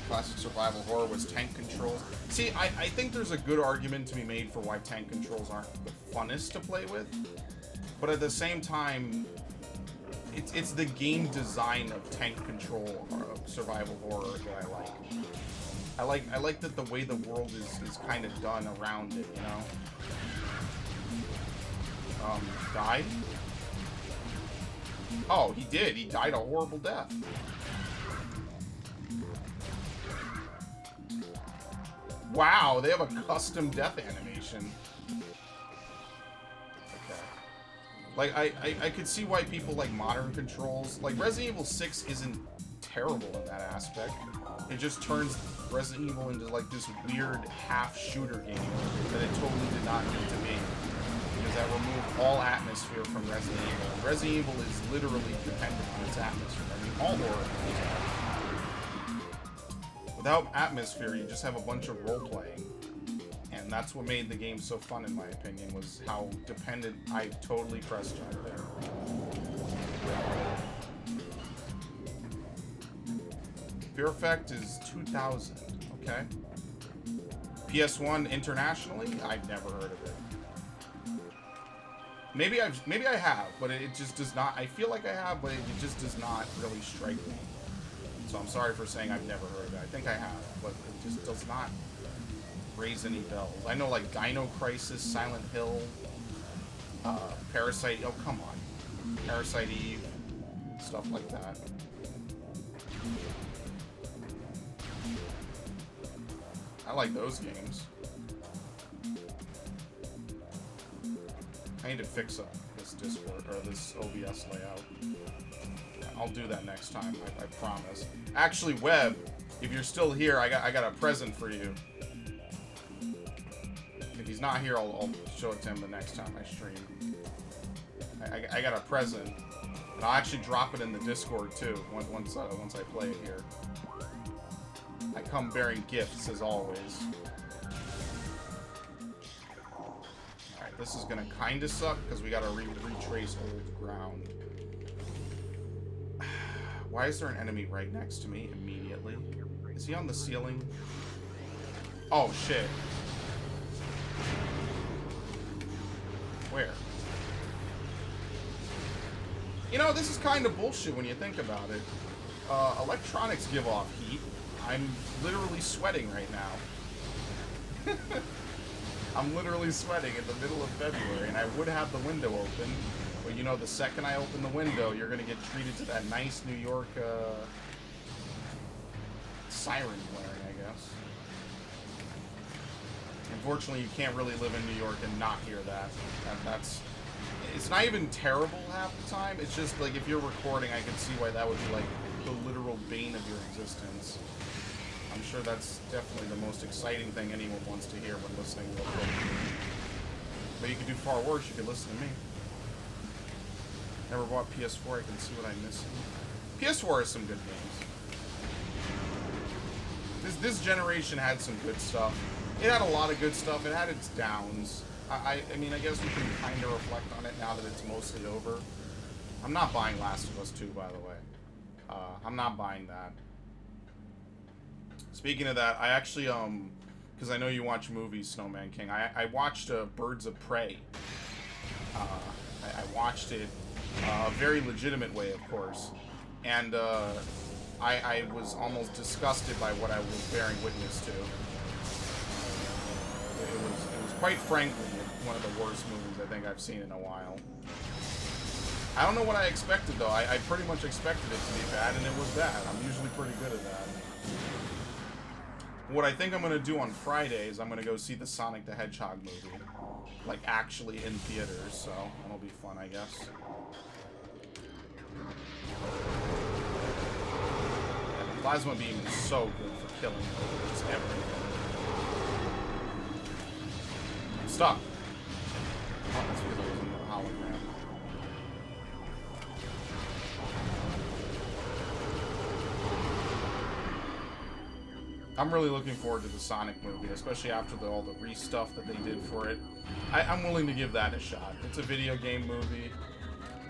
Classic survival horror was tank controls. See, I think there's a good argument to be made for why tank controls aren't the funnest to play with, but at the same time, it's the game design of tank control survival horror that I like. I like that the way the world is kind of done around it, you know. Died? Oh, he did. He died a horrible death. Wow, they have a custom death animation. Okay. Like, I could see why people like modern controls. Like, Resident Evil 6 isn't terrible in that aspect. It just turns Resident Evil into, like, this weird half-shooter game that it totally did not need to be. Because that removed all atmosphere from Resident Evil. Resident Evil is literally dependent on its atmosphere. I mean, all horror games are. Without atmosphere, you just have a bunch of role-playing. And that's what made the game so fun, in my opinion, was how dependent I totally pressed on there. Fear Effect is 2000, okay. PS1 internationally? I've never heard of it. Maybe I have, but it just does not. I feel like I have, but it just does not really strike me. So I'm sorry for saying I've never heard of it. I think I have, but it just does not raise any bells. I know like Dino Crisis, Silent Hill, Parasite. Oh come on, Parasite Eve, stuff like that. I like those games. I need to fix up this Discord or this OBS layout. I'll do that next time, I promise. Actually, Webb, if you're still here, I got a present for you. If he's not here, I'll show it to him the next time I stream. I got a present, and I'll actually drop it in the Discord too once I play it here. I come bearing gifts as always. All right, This is gonna kind of suck because we gotta retrace old ground. Why is there an enemy right next to me immediately? Is he on the ceiling? Oh, shit. Where? You know, this is kind of bullshit when you think about it. Electronics give off heat. I'm literally sweating right now. I'm literally sweating in the middle of February, and I would have the window open. But you know, the second I open the window, you're gonna get treated to that nice New York, siren blaring, I guess. Unfortunately, you can't really live in New York and not hear that. It's not even terrible half the time. It's just, like, if you're recording, I can see why that would be, like, the literal bane of your existence. I'm sure that's definitely the most exciting thing anyone wants to hear when listening real quick. But you could do far worse. You could listen to me. Never bought PS4. I can see what I'm missing. PS4 has some good games. This generation had some good stuff. It had a lot of good stuff. It had its downs. I mean, I guess we can kind of reflect on it now that it's mostly over. I'm not buying Last of Us 2, by the way. I'm not buying that. Speaking of that, I actually, because I know you watch movies, Snowman King, I watched Birds of Prey. I watched it a very legitimate way, of course. And I was almost disgusted by what I was bearing witness to. It was quite frankly one of the worst movies I think I've seen in a while. I don't know what I expected, though. I pretty much expected it to be bad, and it was bad. I'm usually pretty good at that. What I think I'm going to do on Friday is I'm going to go see the Sonic the Hedgehog movie. Like, actually in theaters, so that'll be fun, I guess. Yeah, the Plasma Beam is so good for killing just everything. I'm stuck. Oh, that's because I was in the hologram. I'm really looking forward to the Sonic movie, especially after all the re-stuff that they did for it. I'm willing to give that a shot. It's a video game movie.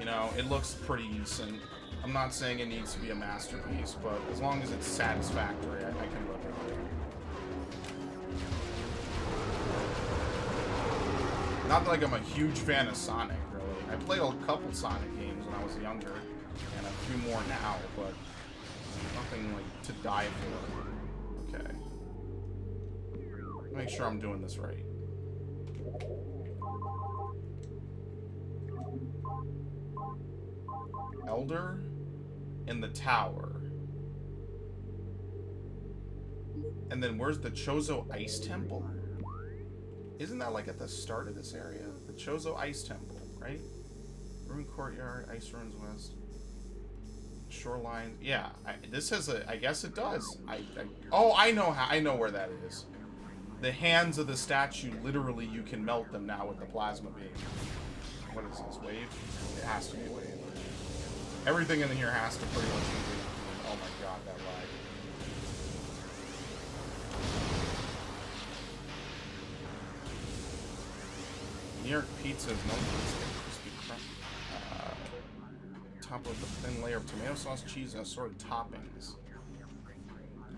You know, it looks pretty decent. I'm not saying it needs to be a masterpiece, but as long as it's satisfactory, I can live with it. Not that, like, I'm a huge fan of Sonic, really. I played a couple Sonic games when I was younger, and a few more now, but nothing, like, to die for. Okay. Make sure I'm doing this right. Elder in the tower. And then where's the Chozo Ice Temple? Isn't that like at the start of this area? The Chozo Ice Temple, right? Ruined Courtyard, Ice Ruins West. Shoreline. Yeah, this has a... I guess it does. Oh, I know where that is. The hands of the statue, literally, you can melt them now with the plasma beam. What is this, wave? It has to be a wave. Everything in here has to pretty much be wave. Oh my god, that lag. New York pizza is known for its crispy crust. Top with a thin layer of tomato sauce, cheese, and assorted toppings.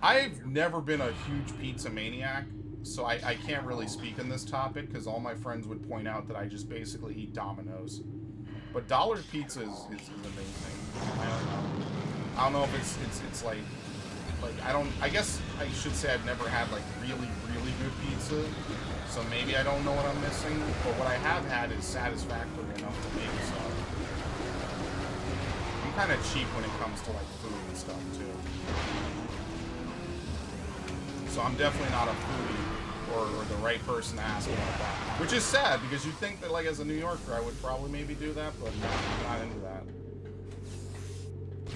I've never been a huge pizza maniac, so I can't really speak on this topic because all my friends would point out that I just basically eat Domino's. But Dollar Pizza is amazing. I don't know if it's like I guess I should say I've never had like really good pizza, so maybe I don't know what I'm missing. But what I have had is satisfactory enough to me. So I'm kind of cheap when it comes to like food and stuff too. So I'm definitely not a foodie or the right person to ask what I buy. Which is sad, because you'd think that, like, as a New Yorker, I would probably maybe do that, but no, I'm not into that.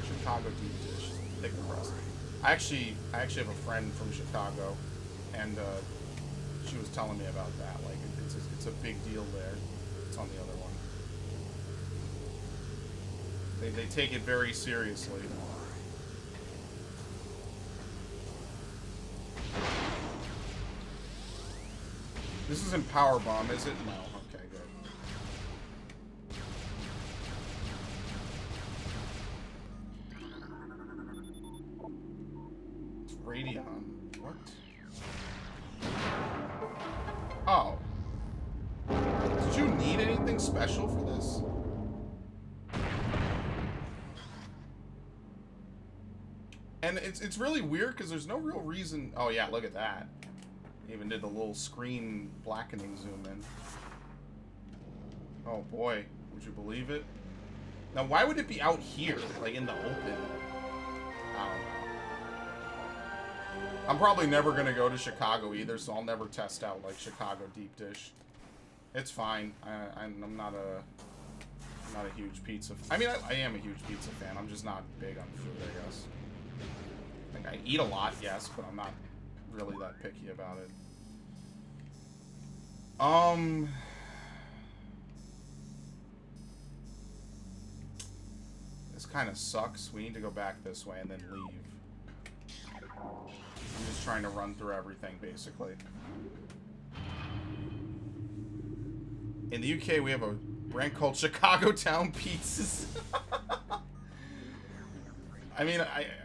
Chicago deep dish, thick crust. I actually have a friend from Chicago, and she was telling me about that. Like, it's a big deal there. It's on the other one. They take it very seriously. This isn't Power Bomb, is it? No. Okay, good. Radeon. What? Oh. Did you need anything special for this? And it's really weird because there's no real reason. Oh yeah, look at that. Even did the little screen blackening zoom in. Oh boy, would you believe it? Now why would it be out here, like in the open? I don't know. I'm probably never gonna go to Chicago either, so I'll never test out like Chicago deep dish. It's fine. I'm not a huge pizza. I mean, I am a huge pizza fan. I'm just not big on food, I guess. Like I eat a lot, yes, but I'm not really that picky about it. This kind of sucks. We need to go back this way and then leave. I'm just trying to run through everything, basically. In the UK, we have a brand called Chicago Town Pizzas. I mean,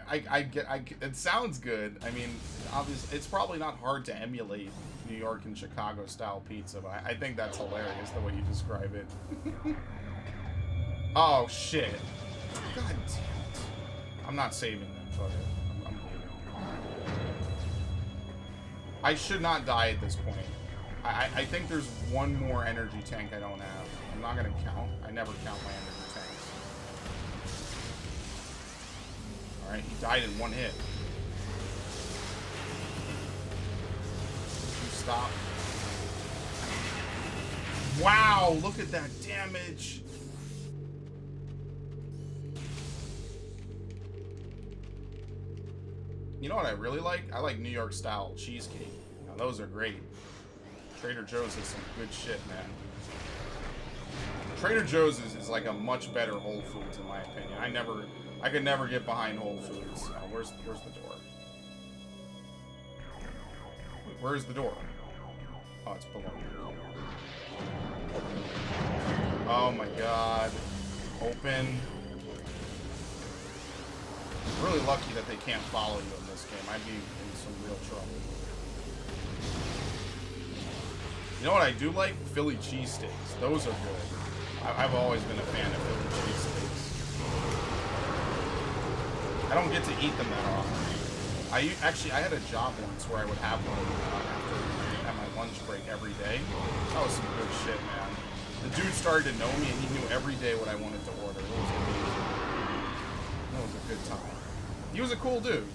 I get it sounds good. I mean, obviously, it's probably not hard to emulate New York and Chicago style pizza, but I think that's hilarious the way you describe it. Oh shit! God damn it! I'm not saving them. Fuck it. I'm leaving. I should not die at this point. I think there's one more energy tank I don't have. I'm not gonna count. I never count my energy tanks. Alright, he died in one hit. You stop. Wow, look at that damage. You know what I really like? I like New York style cheesecake. Now those are great. Trader Joe's is some good shit, man. Trader Joe's is like a much better Whole Foods in my opinion. I could never get behind Whole Foods. Where's the door? Wait, where's the door? Oh, it's below here. Oh my god. Open. I'm really lucky that they can't follow you in this game. I'd be in some real trouble. You know what I do like? Philly cheesesteaks. Those are good. I've always been a fan of Philly cheesesteaks. I don't get to eat them that often. I had a job once where I would have one at my lunch break every day. That was some good shit, man. The dude started to know me, and he knew every day what I wanted to order. It was amazing. That was a good time. He was a cool dude.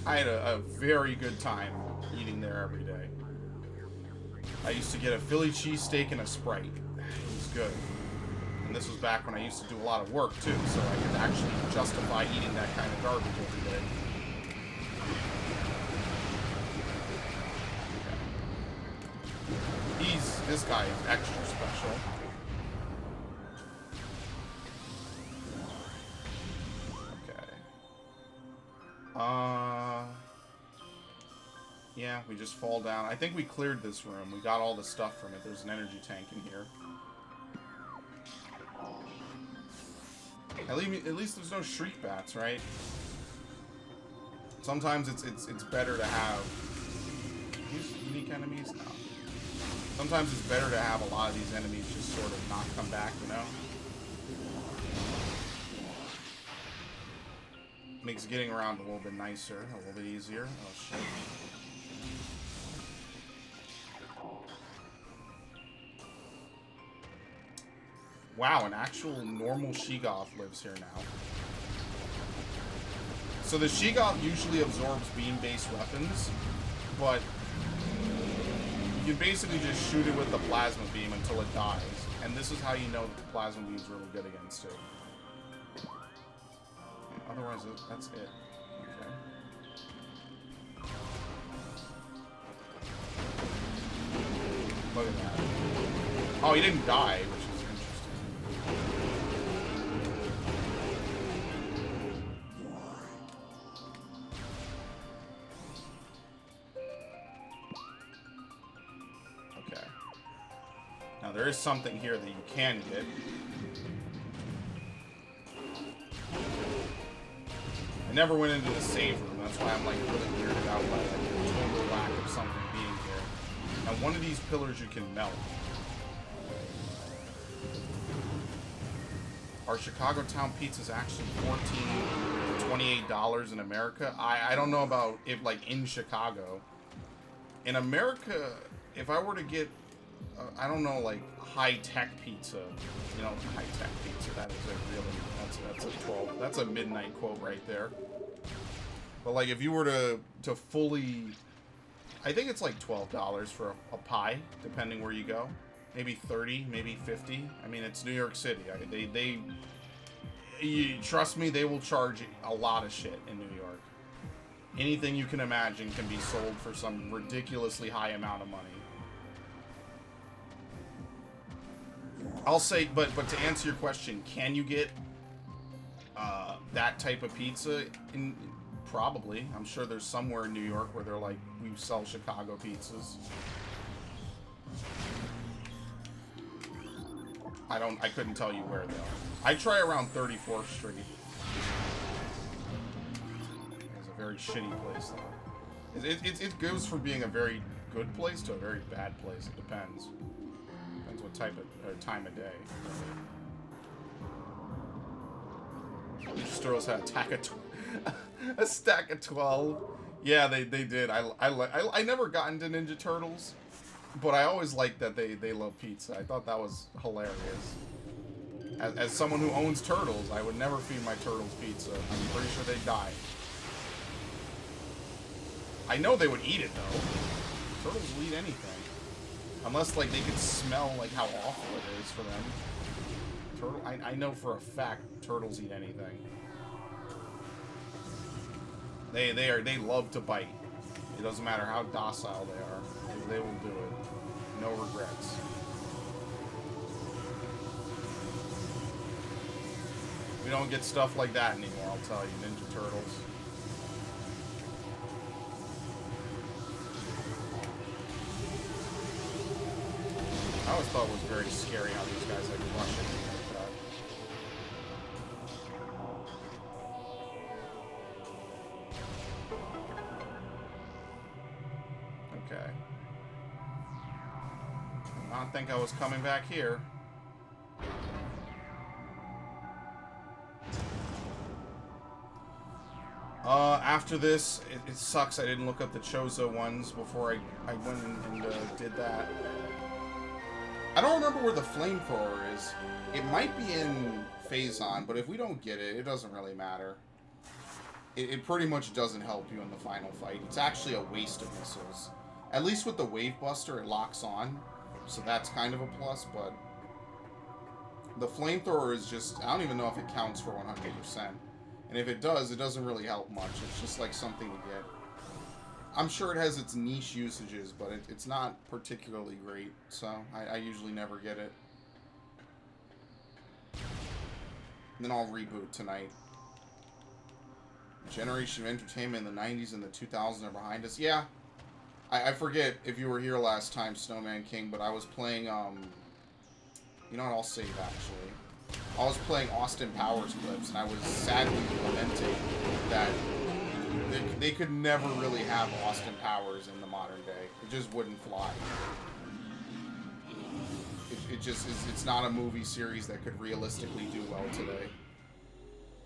I had a very good time eating there every day. I used to get a Philly cheesesteak and a Sprite. It was good. And this was back when I used to do a lot of work, too, so I could actually justify eating that kind of garbage every day. This guy is extra special. Okay. Yeah, we just fall down. I think we cleared this room. We got all the stuff from it. There's an energy tank in here. At least there's no shriek bats, right? Sometimes it's better to have these unique enemies. No. Sometimes it's better to have a lot of these enemies just sort of not come back, you know? Makes getting around a little bit nicer, a little bit easier. Oh shit. Wow, an actual normal Sheegoth lives here now. So the Sheegoth usually absorbs beam-based weapons, but you can basically just shoot it with the plasma beam until it dies. And this is how you know that the plasma beam is really good against it. Otherwise, that's it. Okay. Look at that. Oh, he didn't die, which is interesting. Okay. Now, there is something here that you can get. I never went into the save room. That's why I'm like really weirded out by like the total lack of something being here. Now one of these pillars you can melt. Our Chicago town pizza is actually $14 to $28 in America. I don't know about if like in Chicago. In America, if I were to get, I don't know, like high-tech pizza, you know, high-tech pizza, that is a really, that's a 12, that's a midnight quote right there. But like if you were to fully, I think it's like $12 for a pie, depending where you go. Maybe 30, maybe 50. I mean, it's New York City. Trust me, they will charge a lot of shit in New York. Anything you can imagine can be sold for some ridiculously high amount of money. I'll say, but to answer your question, can you get that type of pizza? Probably. I'm sure there's somewhere in New York where they're like, we sell Chicago pizzas. I couldn't tell you where though. I try around 34th Street. It's a very shitty place though. It goes from being a very good place to a very bad place. It depends. Depends what type of time of day. Stros had a stack of 12. Yeah, they did. I never got into Ninja Turtles. But I always liked that they love pizza. I thought that was hilarious. As someone who owns turtles, I would never feed my turtles pizza. I'm pretty sure they'd die. I know they would eat it, though. Turtles will eat anything. Unless, like, they could smell, like, how awful it is for them. I know for a fact turtles eat anything. They love to bite. It doesn't matter how docile they are. They will do it. No regrets. We don't get stuff like that anymore, I'll tell you. Ninja Turtles. I always thought it was very scary how these guys like rush it like that. Okay. Did not think I was coming back here. After this, it sucks I didn't look up the Chozo ones before I went and did that. I don't remember where the flamethrower is. It might be in Phazon, but if we don't get it, it doesn't really matter. It pretty much doesn't help you in the final fight. It's actually a waste of missiles. At least with the Wave Buster, it locks on. So that's kind of a plus, but the flamethrower is just, I don't even know if it counts for 100%. And if it does, it doesn't really help much. It's just like something to get. I'm sure it has its niche usages, but it's not particularly great. So I usually never get it. And then I'll reboot tonight. Generation of entertainment in the 90s and the 2000s are behind us. Yeah. I forget if you were here last time, Snowman King, but I was playing, you know what, I'll save actually. I was playing Austin Powers clips, and I was sadly lamenting that they could never really have Austin Powers in the modern day. It just wouldn't fly. It just is, it's not a movie series that could realistically do well today.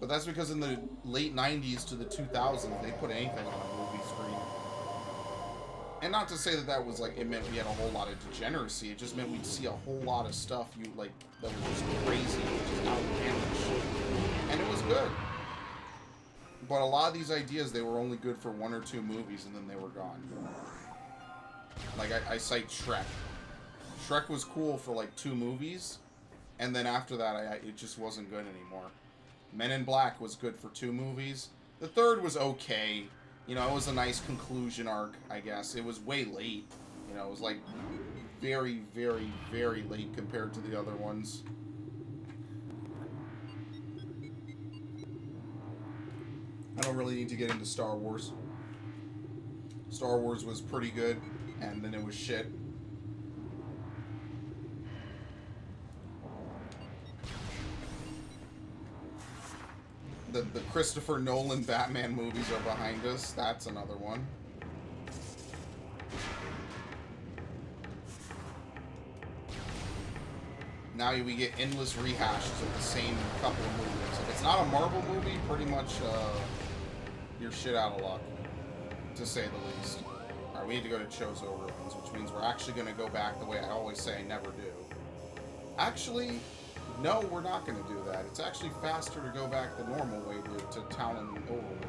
But that's because in the late 90s to the 2000s, they put anything on a movie screen. And not to say that that was like, it meant we had a whole lot of degeneracy. It just meant we'd see a whole lot of stuff you like that was just crazy, just outlandish. And it was good. But a lot of these ideas, they were only good for 1 or 2 movies, and then they were gone. Like, I cite Shrek. Shrek was cool for like 2 movies, and then after that, it just wasn't good anymore. Men in Black was good for 2 movies. The third was okay. You know, it was a nice conclusion arc, I guess. It was way late. You know, it was like very, very, very late compared to the other ones. I don't really need to get into Star Wars. Star Wars was pretty good, and then it was shit. the Christopher Nolan Batman movies are behind us. That's another one. Now we get endless rehashes of the same couple of movies. If it's not a Marvel movie, pretty much you're shit out of luck, to say the least. Alright, we need to go to Chozo Ruins, which means we're actually going to go back the way I always say I never do. Actually, no, we're not going to do that. It's actually faster to go back the normal way to Talon Overworld.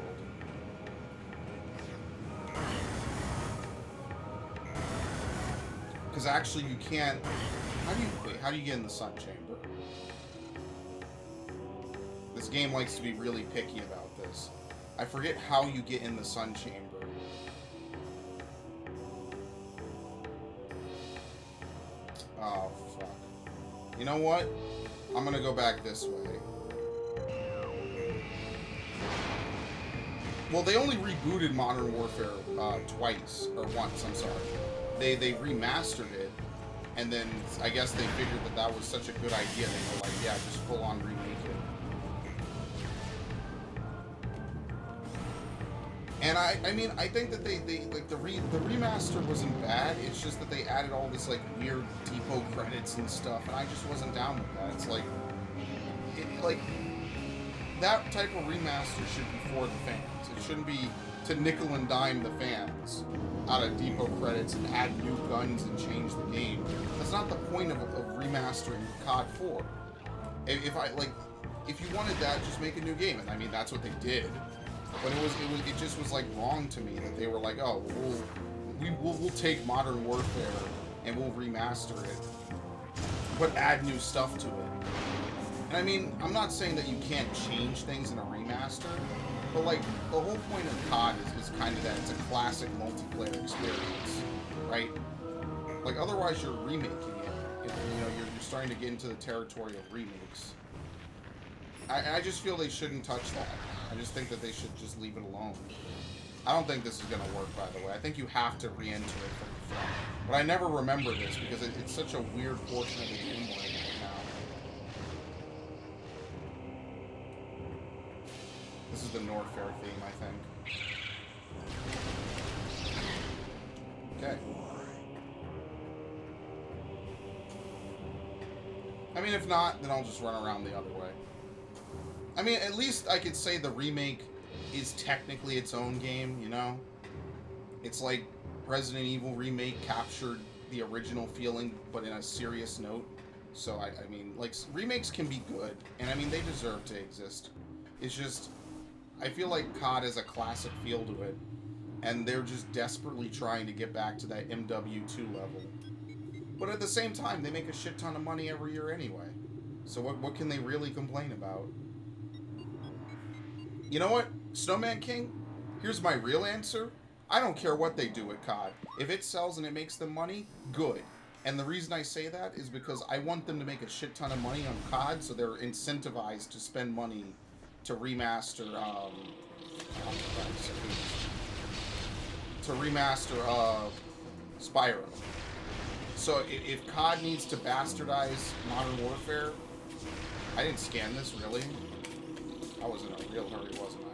Because actually you can't... How do you get in the Sun Chamber? This game likes to be really picky about this. I forget how you get in the Sun Chamber. Oh, fuck. You know what? I'm gonna go back this way. Well, they only rebooted Modern Warfare twice, or once, I'm sorry. They remastered it, and then I guess they figured that that was such a good idea, they were like, yeah, just full on remake it. And I mean, I think that they like the remaster wasn't bad. It's just that they added all this like weird depot credits and stuff, and I just wasn't down with that. It's like, that type of remaster should be for the fans. It shouldn't be to nickel and dime the fans out of depot credits and add new guns and change the game. That's not the point of remastering COD 4. If you wanted that, just make a new game. And I mean, that's what they did. But it just was like wrong to me that they were like, oh, we'll take Modern Warfare and we'll remaster it, but add new stuff to it. And I mean, I'm not saying that you can't change things in a remaster, but like the whole point of COD is kind of that it's a classic multiplayer experience, right? Like otherwise you're remaking it. You know, you're starting to get into the territory of remakes. I just feel they shouldn't touch that. I just think that they should just leave it alone. I don't think this is going to work, by the way. I think you have to re-enter it from the front. But I never remember this because it's such a weird portion of the game right now. This is the Norfair theme, I think. Okay. I mean, if not, then I'll just run around the other way. I mean, at least I could say the remake is technically its own game, you know? It's like Resident Evil Remake captured the original feeling, but in a serious note. So, I mean, like, remakes can be good, and I mean, they deserve to exist. It's just, I feel like COD has a classic feel to it, and they're just desperately trying to get back to that MW2 level. But at the same time, they make a shit ton of money every year anyway. So what can they really complain about? You know what, Snowman King? Here's my real answer. I don't care what they do with COD. If it sells and it makes them money, good. And the reason I say that is because I want them to make a shit ton of money on COD, so they're incentivized to spend money to remaster, Spyro. So if COD needs to bastardize Modern Warfare, I didn't scan this, really. I was in a real hurry, wasn't I?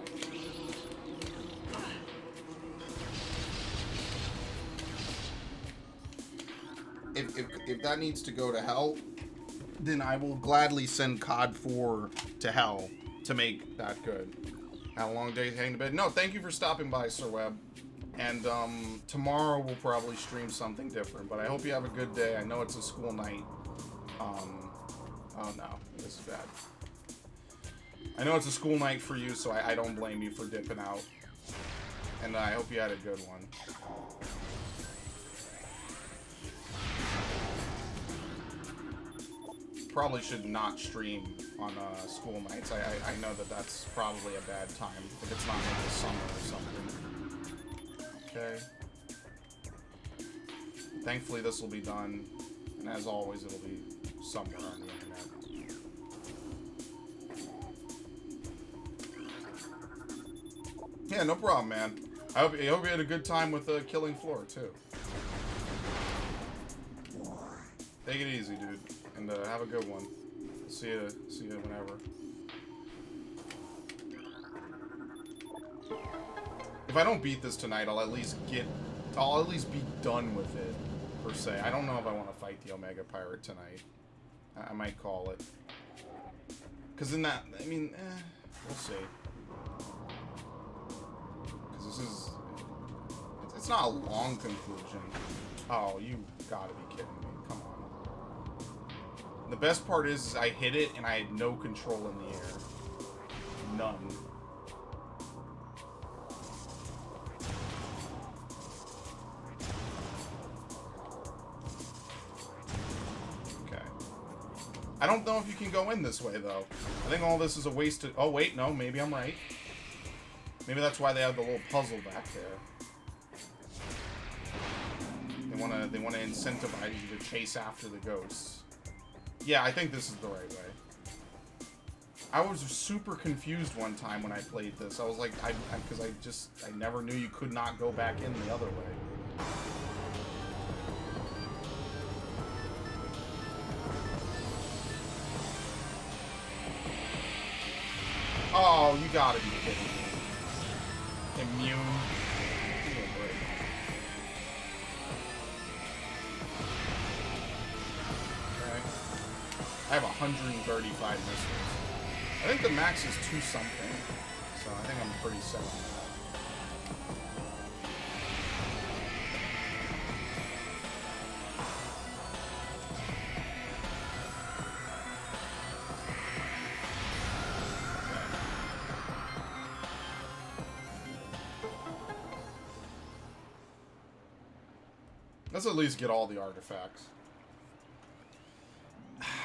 If that needs to go to hell, then I will gladly send COD 4 to hell to make that good. Had a long day heading to bed. No, thank you for stopping by, Sir Webb. And tomorrow we'll probably stream something different, but I hope you have a good day. I know it's a school night. Oh no, this is bad. I know it's a school night for you, so I don't blame you for dipping out. And I hope you had a good one. Probably should not stream on school nights. I know that that's probably a bad time, if it's not in the summer or something. Okay. Thankfully this will be done, and as always it'll be somewhere on the internet. Yeah, no problem, man. I hope you had a good time with Killing Floor, too. Take it easy, dude. And have a good one. See you whenever. If I don't beat this tonight, I'll at least be done with it, per se. I don't know if I want to fight the Omega Pirate tonight. I might call it. Because in that, I mean, we'll see. Because this is, it's not a long conclusion. Oh, you gotta be kidding me. Come on. The best part is I hit it and I had no control in the air. None. I don't know if you can go in this way, though. I think all this is a waste of... Oh, wait, no, maybe I'm right. Maybe that's why they have the little puzzle back there. They wanna incentivize you to chase after the ghosts. Yeah, I think this is the right way. I was super confused one time when I played this. I was like, because I never knew you could not go back in the other way. Oh, you gotta be kidding me. Immune. Give me a break. Okay. I have 135 missiles. I think the max is 2 something. So I think I'm pretty set on that. Let's at least get all the artifacts.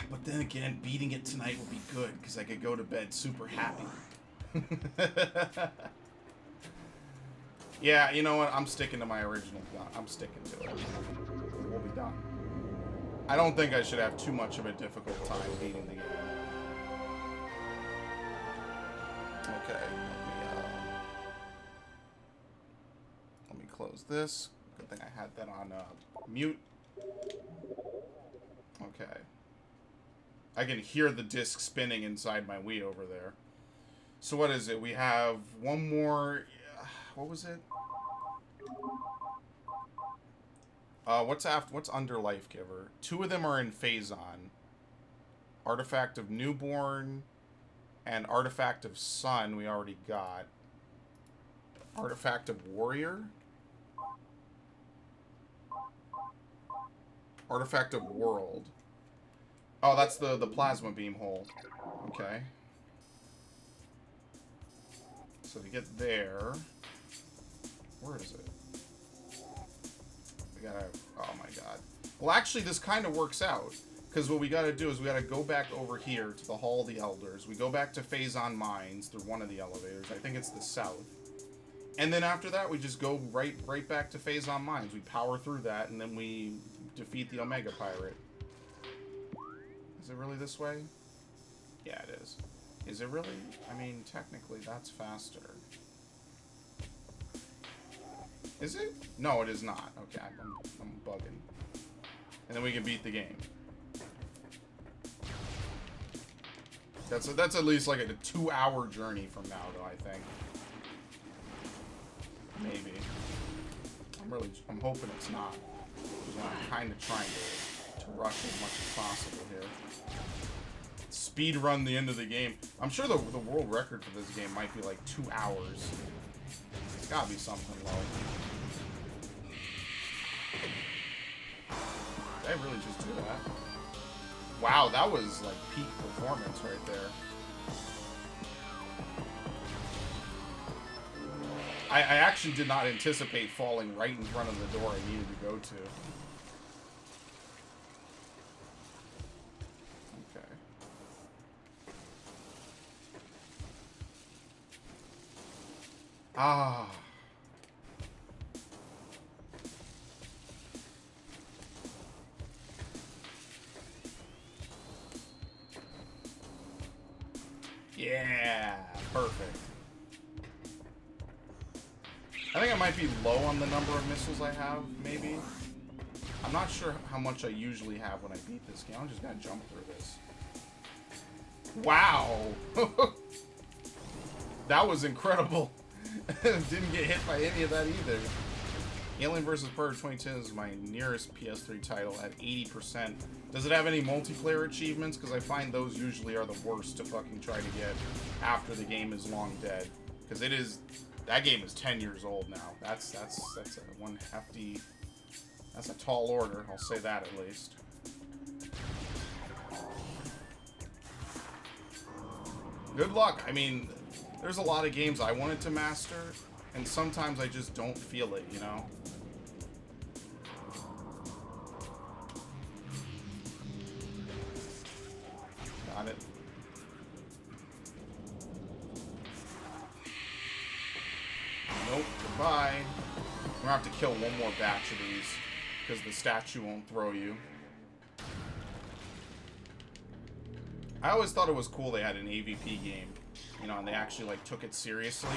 But then again, beating it tonight will be good, because I could go to bed super happy. Yeah, you know what? I'm sticking to my original gun. I'm sticking to it. We'll be done. I don't think I should have too much of a difficult time beating the game. Okay. Let me close this. Good thing I had that on mute. Okay. I can hear the disc spinning inside my Wii over there. So what is it? We have one more... what was it? What's under Life Giver? 2 of them are in Phazon. Artifact of Newborn and Artifact of Sun we already got. Artifact of Warrior? Artifact of World. Oh, that's the plasma beam hole. Okay. So to get there... Where is it? We gotta... Oh my god. Well, actually, this kind of works out. Because what we gotta do is we gotta go back over here to the Hall of the Elders. We go back to Phazon Mines through one of the elevators. I think it's the south. And then after that, we just go right back to Phazon Mines. We power through that, and then we defeat the Omega Pirate. Is it really this way? Yeah, it is. Is it really? I mean, technically, that's faster. Is it? No, it is not. Okay, I'm bugging. And then we can beat the game. That's at least like a 2-hour journey from now, though, I think. Maybe. I'm hoping it's not. I'm kind of trying to rush as much as possible here. Speed run the end of the game. I'm sure the world record for this game might be like 2 hours. It's gotta be something low. Did I really just do that? Wow, that was like peak performance right there. I actually did not anticipate falling right in front of the door I needed to go to. Okay. Ah. Yeah, perfect. I think I might be low on the number of missiles I have, maybe. I'm not sure how much I usually have when I beat this game. I'm just gonna jump through this. Wow! That was incredible. Didn't get hit by any of that either. Alien vs. Predator 2010 is my nearest PS3 title at 80%. Does it have any multiplayer achievements? Because I find those usually are the worst to fucking try to get after the game is long dead. Because it is, that game is 10 years old now. That's a one hefty, that's a tall order. I'll say that at least. Good luck. I mean, there's a lot of games I wanted to master, and sometimes I just don't feel it, you know? Got it. Nope, goodbye. I'm gonna have to kill one more batch of these, because the statue won't throw you. I always thought it was cool they had an AVP game, you know, and they actually, like, took it seriously.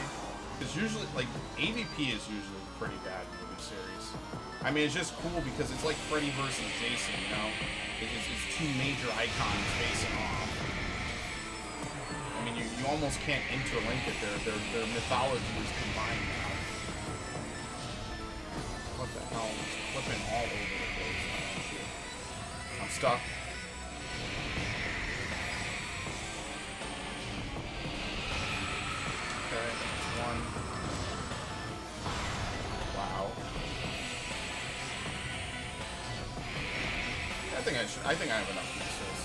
Because usually, like, AVP is usually pretty bad movie series. I mean, it's just cool because it's like Freddy versus Jason, you know? It's two major icons facing off. I mean, you almost can't interlink it. Their mythology is combined now. What the hell? It's flipping all over the place. I'm stuck. One. Wow. I think I have enough missiles.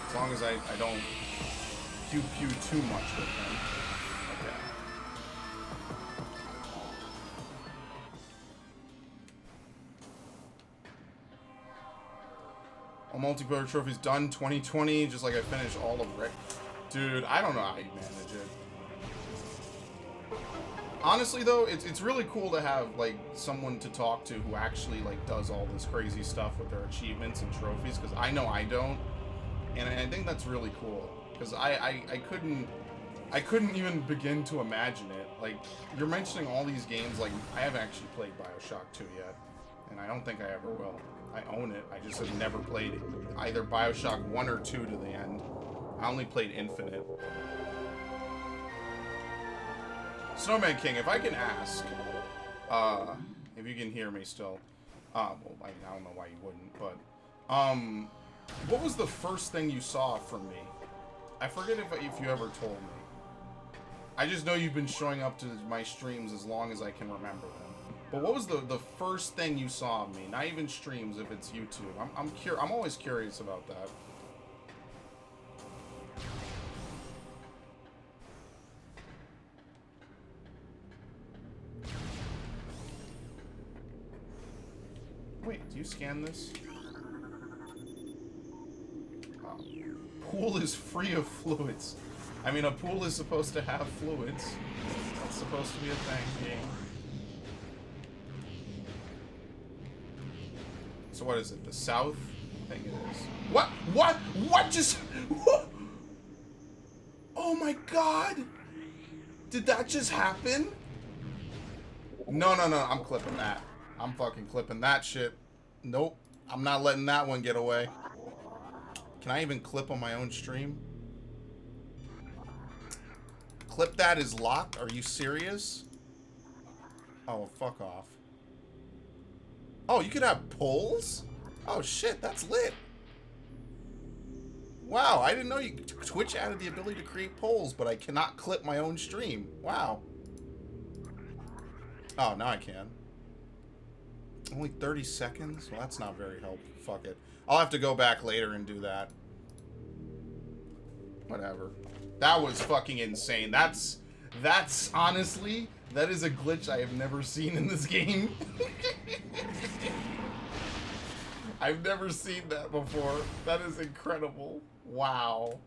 As long as I don't pew too much with them. Okay. All multiplayer trophies done 2020, just like I finished all of Rick. Dude, I don't know how you manage it. Honestly though, it's really cool to have like someone to talk to who actually like does all this crazy stuff with their achievements and trophies, because I know I don't. And I think that's really cool. Because I couldn't even begin to imagine it. Like, you're mentioning all these games, like, I haven't actually played BioShock 2 yet. And I don't think I ever will. I own it. I just have never played either BioShock 1 or 2 to the end. I only played Infinite. Snowman King, if I can ask, if you can hear me still, well, I don't know why you wouldn't, but, what was the first thing you saw from me? I forget if you ever told me. I just know you've been showing up to my streams as long as I can remember them. But what was the first thing you saw of me? Not even streams, if it's YouTube. I'm always curious about that. Wait, do you scan this? Oh. Pool is free of fluids. I mean, a pool is supposed to have fluids. That's supposed to be a thing. Yeah. So what is it? The south? I think it is. What? What? What just... What? Oh my god! Did that just happen? No. I'm clipping that. I'm fucking clipping that shit. Nope. I'm not letting that one get away. Can I even clip on my own stream? Clip that is locked? Are you serious? Oh, fuck off. Oh, you could have polls? Oh shit, that's lit. Wow, I didn't know you... Twitch added the ability to create polls, but I cannot clip my own stream. Wow. Oh, now I can. Only 30 seconds? Well, that's not very helpful. Fuck it. I'll have to go back later and do that. Whatever. That was fucking insane. That's honestly, that is a glitch I have never seen in this game. I've never seen that before. That is incredible. Wow.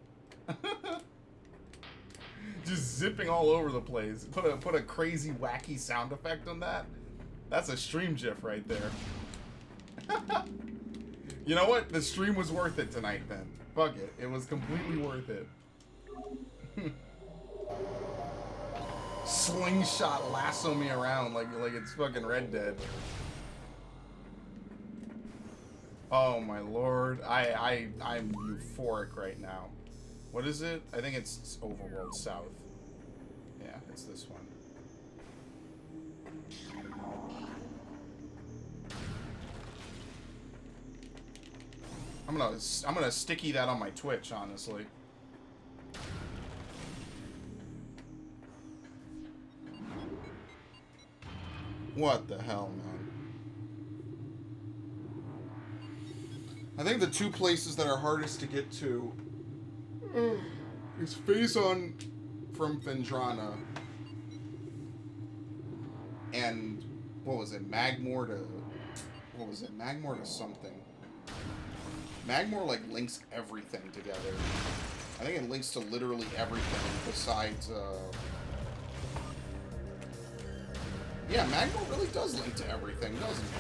Just zipping all over the place. Put a crazy wacky sound effect on that. That's a stream gif right there. You know what? The stream was worth it tonight then. Fuck it. It was completely worth it. Slingshot lasso me around like it's fucking Red Dead. Oh my lord. I'm euphoric right now. What is it? I think it's Overworld South. Yeah, it's this one. I'm gonna sticky that on my Twitch, honestly. What the hell, man? I think the two places that are hardest to get to is Phazon from Phendrana and what was it? Magmore to what was it? Magmore to something. Magmore like links everything together. I think it links to literally everything besides yeah, Magmore really does link to everything, doesn't it?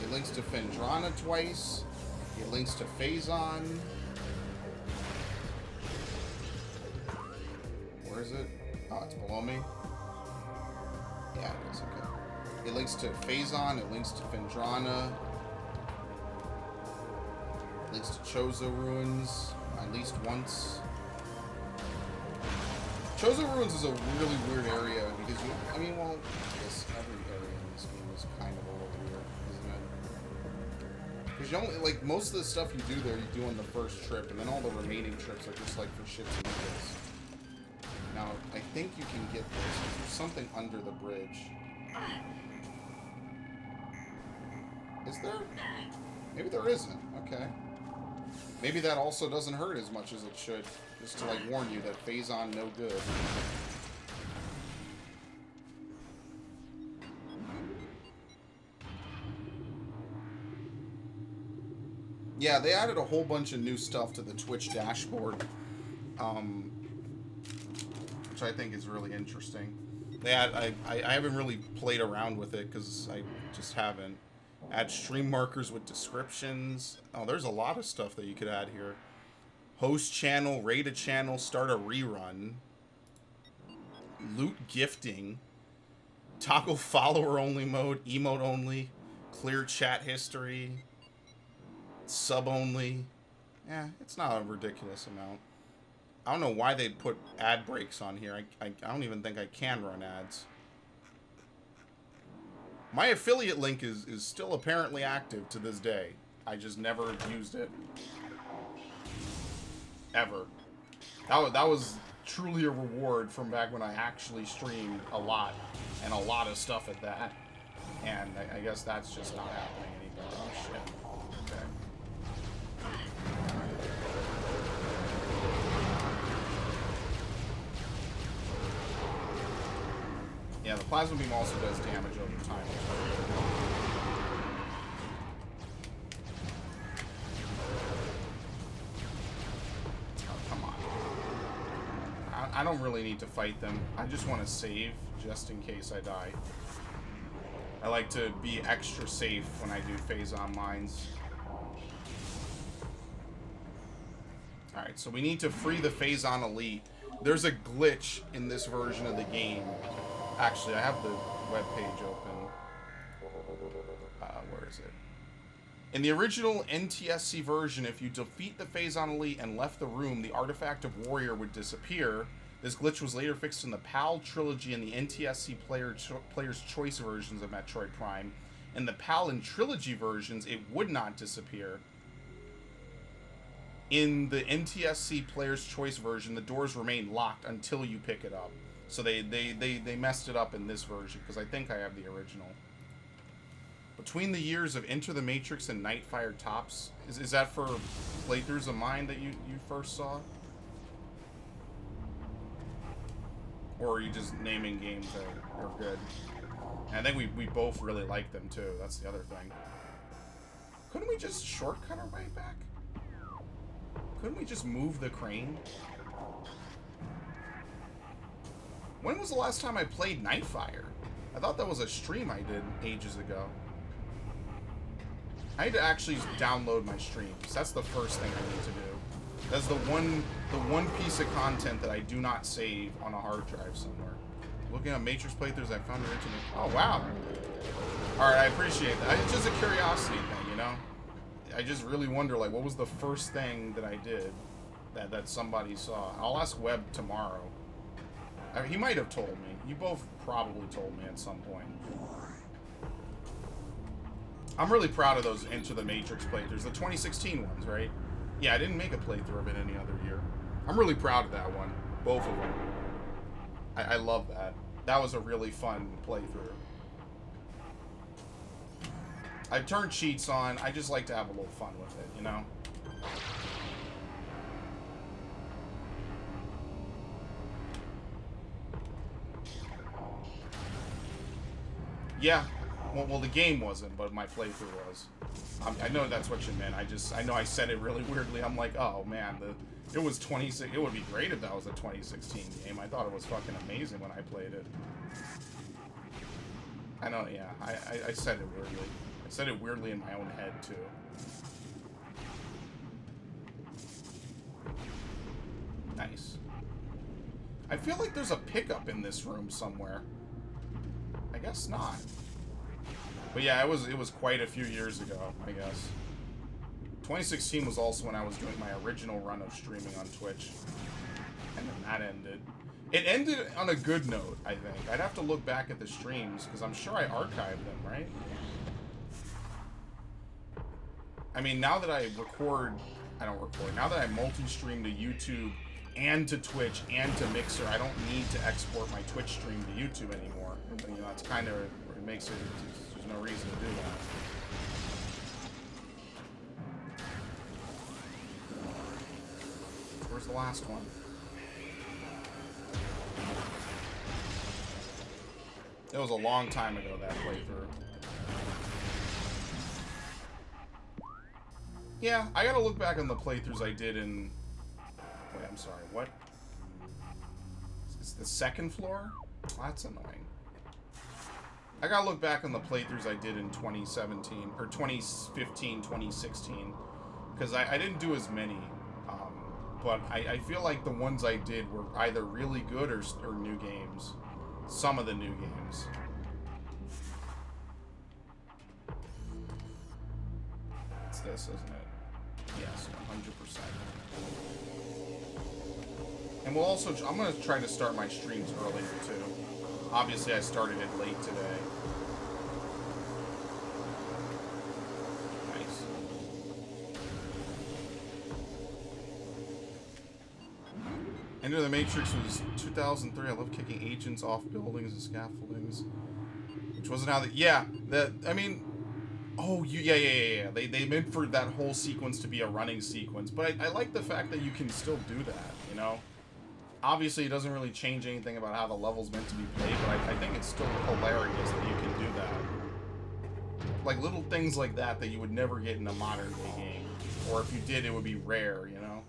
It links to Phendrana twice. It links to Phazon. Where is it? Oh, it's below me. Yeah, it is, okay. It links to Phazon, it links to Phendrana. It links to Chozo Ruins at least once. Chozo Ruins is a really weird area because you, I mean, well, I guess every area in this game is kind of a little weird, isn't it? Because you only, like, most of the stuff you do there, you do on the first trip, and then all the remaining trips are just, like, for shits and giggles. Now, I think you can get this. There's something under the bridge. Is there? Maybe there isn't. Okay. Maybe that also doesn't hurt as much as it should. Just to, like, warn you that Phazon no good. Yeah, they added a whole bunch of new stuff to the Twitch dashboard. Which I think is really interesting. They add, I haven't really played around with it because I just haven't. Add stream markers with descriptions. Oh, there's a lot of stuff that you could add here. Host channel, rate a channel, start a rerun. Loot gifting. Toggle follower only mode, emote only. Clear chat history. Sub only. Yeah, it's not a ridiculous amount. I don't know why they put ad breaks on here. I don't even think I can run ads. My affiliate link is still apparently active to this day. I just never used it. Ever. That was truly a reward from back when I actually streamed a lot. And a lot of stuff at that. And I guess that's just not happening anymore. Oh shit. Okay. Yeah, the plasma beam also does damage over time. Oh, come on. I don't really need to fight them. I just want to save just in case I die. I like to be extra safe when I do Phazon mines. Alright, so we need to free the Phazon Elite. There's a glitch in this version of the game. Actually, I have the webpage open. Where is it? In the original NTSC version, if you defeat the Phazon Elite and left the room, the artifact of Warrior would disappear. This glitch was later fixed in the PAL trilogy and the NTSC Player's Choice versions of Metroid Prime. In the PAL and trilogy versions, it would not disappear. In the NTSC Player's Choice version, the doors remain locked until you pick it up. So they messed it up in this version, because I think I have the original. Between the years of Enter the Matrix and Nightfire Tops, is that for playthroughs of mine that you first saw? Or are you just naming games that are good? And I think we both really like them too, that's the other thing. Couldn't we just shortcut our way back? Couldn't we just move the crane? When was the last time I played Nightfire? I thought that was a stream I did ages ago. I need to actually download my streams. That's the first thing I need to do. That's the one piece of content that I do not save on a hard drive somewhere. Looking at Matrix playthroughs, I found your internet. Oh wow! All right, I appreciate that. It's just a curiosity thing, you know? I just really wonder, like, what was the first thing that I did that somebody saw? I'll ask Webb tomorrow. I mean, he might have told me. You both probably told me at some point. I'm really proud of those Enter the Matrix playthroughs. The 2016 ones, right? Yeah, I didn't make a playthrough of it any other year. I'm really proud of that one. Both of them. I love that. That was a really fun playthrough. I've turned cheats on. I just like to have a little fun with it, you know? Yeah. Well, the game wasn't, but my playthrough was. I know that's what you meant. I know I said it really weirdly. I'm like, oh man, it was 26. It would be great if that was a 2016 game. I thought it was fucking amazing when I played it. I know, yeah. I said it weirdly. I said it weirdly in my own head too. Nice. I feel like there's a pickup in this room somewhere. I guess not. But yeah, it was quite a few years ago, I guess. 2016 was also when I was doing my original run of streaming on Twitch. And then that ended. It ended on a good note, I think. I'd have to look back at the streams, because I'm sure I archived them, right? I mean, now that I now that I multi-stream to YouTube and to Twitch and to Mixer, I don't need to export my Twitch stream to YouTube anymore. You know, it's kind of, it makes it, there's no reason to do that. Where's the last one? It was a long time ago, that playthrough. Yeah, I gotta look back on the playthroughs I did in... Wait, I'm sorry, what? Is the second floor? Oh, that's annoying. I gotta look back on the playthroughs I did in 2017, or 2015, 2016, because I didn't do as many, but I feel like the ones I did were either really good or new games. Some of the new games. It's this, isn't it? Yes, 100%. And we'll also, I'm going to try to start my streams earlier too. Obviously I started it late today. Nice. Enter the Matrix was 2003. I love kicking agents off buildings and scaffoldings. Which wasn't how I mean, oh, yeah. They meant for that whole sequence to be a running sequence. But I like the fact that you can still do that, you know? Obviously, it doesn't really change anything about how the level's meant to be played, but I think it's still hilarious that you can do that. Like, little things like that you would never get in a modern-day game. Or if you did, it would be rare, you know?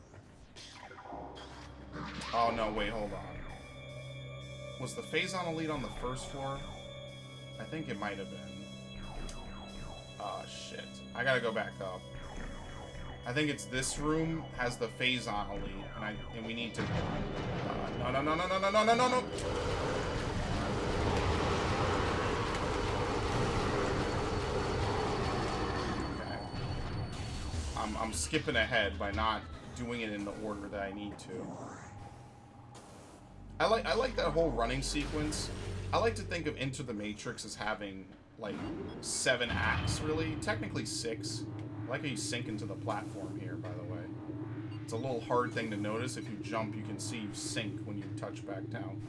Oh, no, wait, hold on. Was the Phazon Elite on the first floor? I think it might have been. Oh, shit. I gotta go back up. I think it's this room has the Phazon Elite, and we need to... No. Okay. I'm skipping ahead by not doing it in the order that I need to. I like that whole running sequence. I like to think of Enter the Matrix as having, like, 7 acts, really. Technically 6. I like how you sink into the platform here, by the way. It's a little hard thing to notice. If you jump, you can see you sink when you touch back down.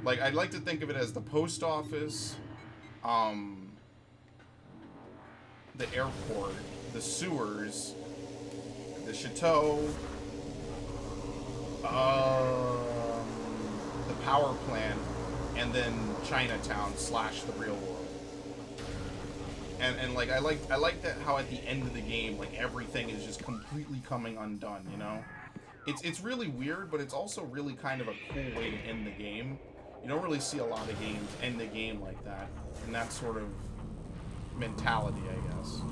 Like, I'd like to think of it as the post office, the airport, the sewers, the chateau, the power plant, and then Chinatown / the real world. And like I like that how at the end of the game, like, everything is just completely coming undone, you know? It's really weird, but it's also really kind of a cool way to end the game. You don't really see a lot of games end the game like that, and that sort of mentality, I guess.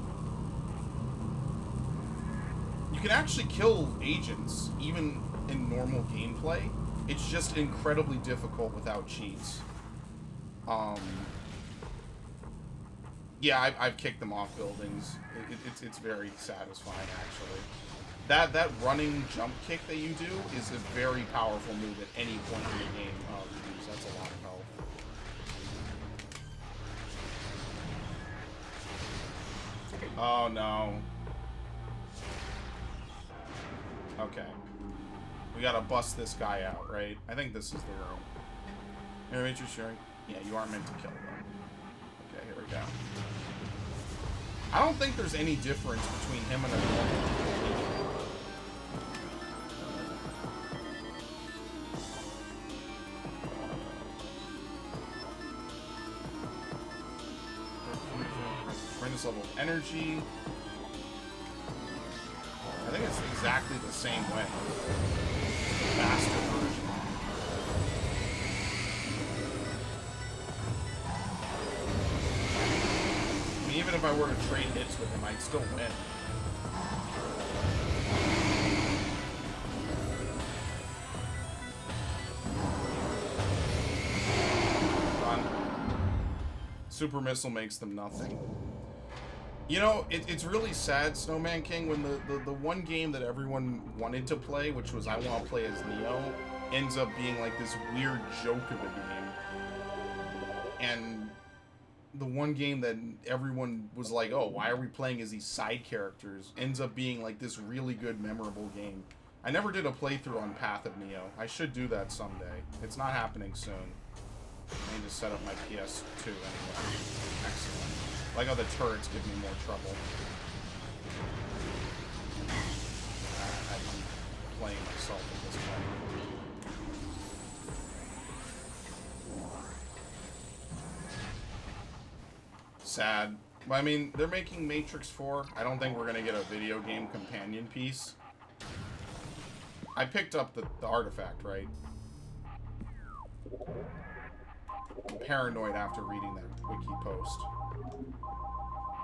You can actually kill agents, even in normal gameplay. It's just incredibly difficult without cheats. Yeah, I've kicked them off buildings. It's very satisfying, actually. That running jump kick that you do is a very powerful move at any point in the game. Oh, geez, that's a lot of health. Oh, no. Okay. We gotta bust this guy out, right? I think this is the room. Here, Matrix sharing. Yeah, you are meant to kill them. Okay, here we go. I don't think there's any difference between him and a normal. Tremendous level of energy. I think it's exactly the same way. Faster version. I mean, even if I were to trade hits with him, I'd still win. Run. Super Missile makes them nothing. You know, it's really sad, Snowman King, when the one game that everyone wanted to play, which was I Want to Play as Neo, ends up being like this weird joke of a game. And the one game that everyone was like, oh, why are we playing as these side characters, ends up being like this really good, memorable game. I never did a playthrough on Path of Neo. I should do that someday. It's not happening soon. I need to set up my PS2 anyway. Excellent. Like how the turrets give me more trouble. I'm playing myself at this point. Sad. But I mean, they're making Matrix 4. I don't think we're gonna get a video game companion piece. I picked up the artifact, right? I'm paranoid after reading that wiki post.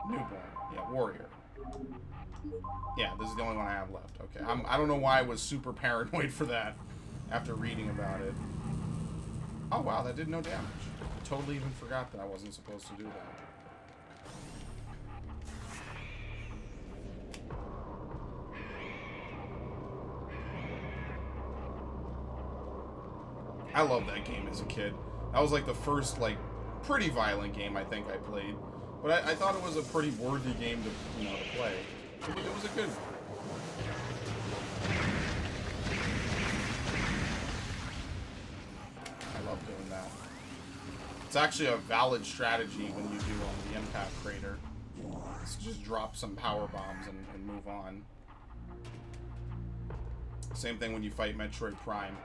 Newborn. Yeah, warrior. Yeah, this is the only one I have left. Okay, I don't know why I was super paranoid for that after reading about it. Oh wow, that did no damage. Totally even forgot that I wasn't supposed to do that. I loved that game as a kid. That was like the first, like, pretty violent game I think I played. But I thought it was a pretty worthy game to, you know, to play. It was a good one. I love doing that. It's actually a valid strategy when you do on the Empath Crater. It's just drop some power bombs and move on. Same thing when you fight Metroid Prime.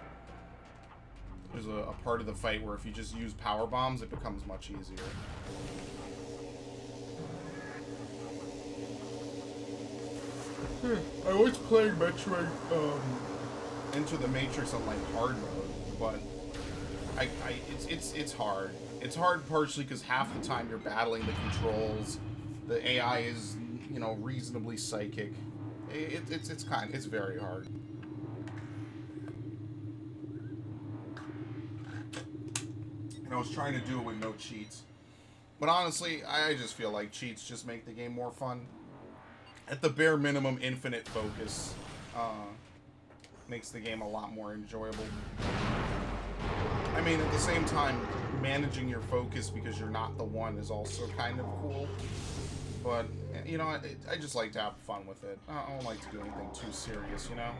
There's a part of the fight where if you just use power bombs, it becomes much easier. I was playing Metroid Into the Matrix on like hard mode, but it's hard. It's hard partially because half the time you're battling the controls. The AI is, you know, reasonably psychic. It's very hard. And I was trying to do it with no cheats. But honestly, I just feel like cheats just make the game more fun. At the bare minimum, infinite focus makes the game a lot more enjoyable. I mean, at the same time, managing your focus because you're not the one is also kind of cool. But, you know, I just like to have fun with it. I don't like to do anything too serious, you know?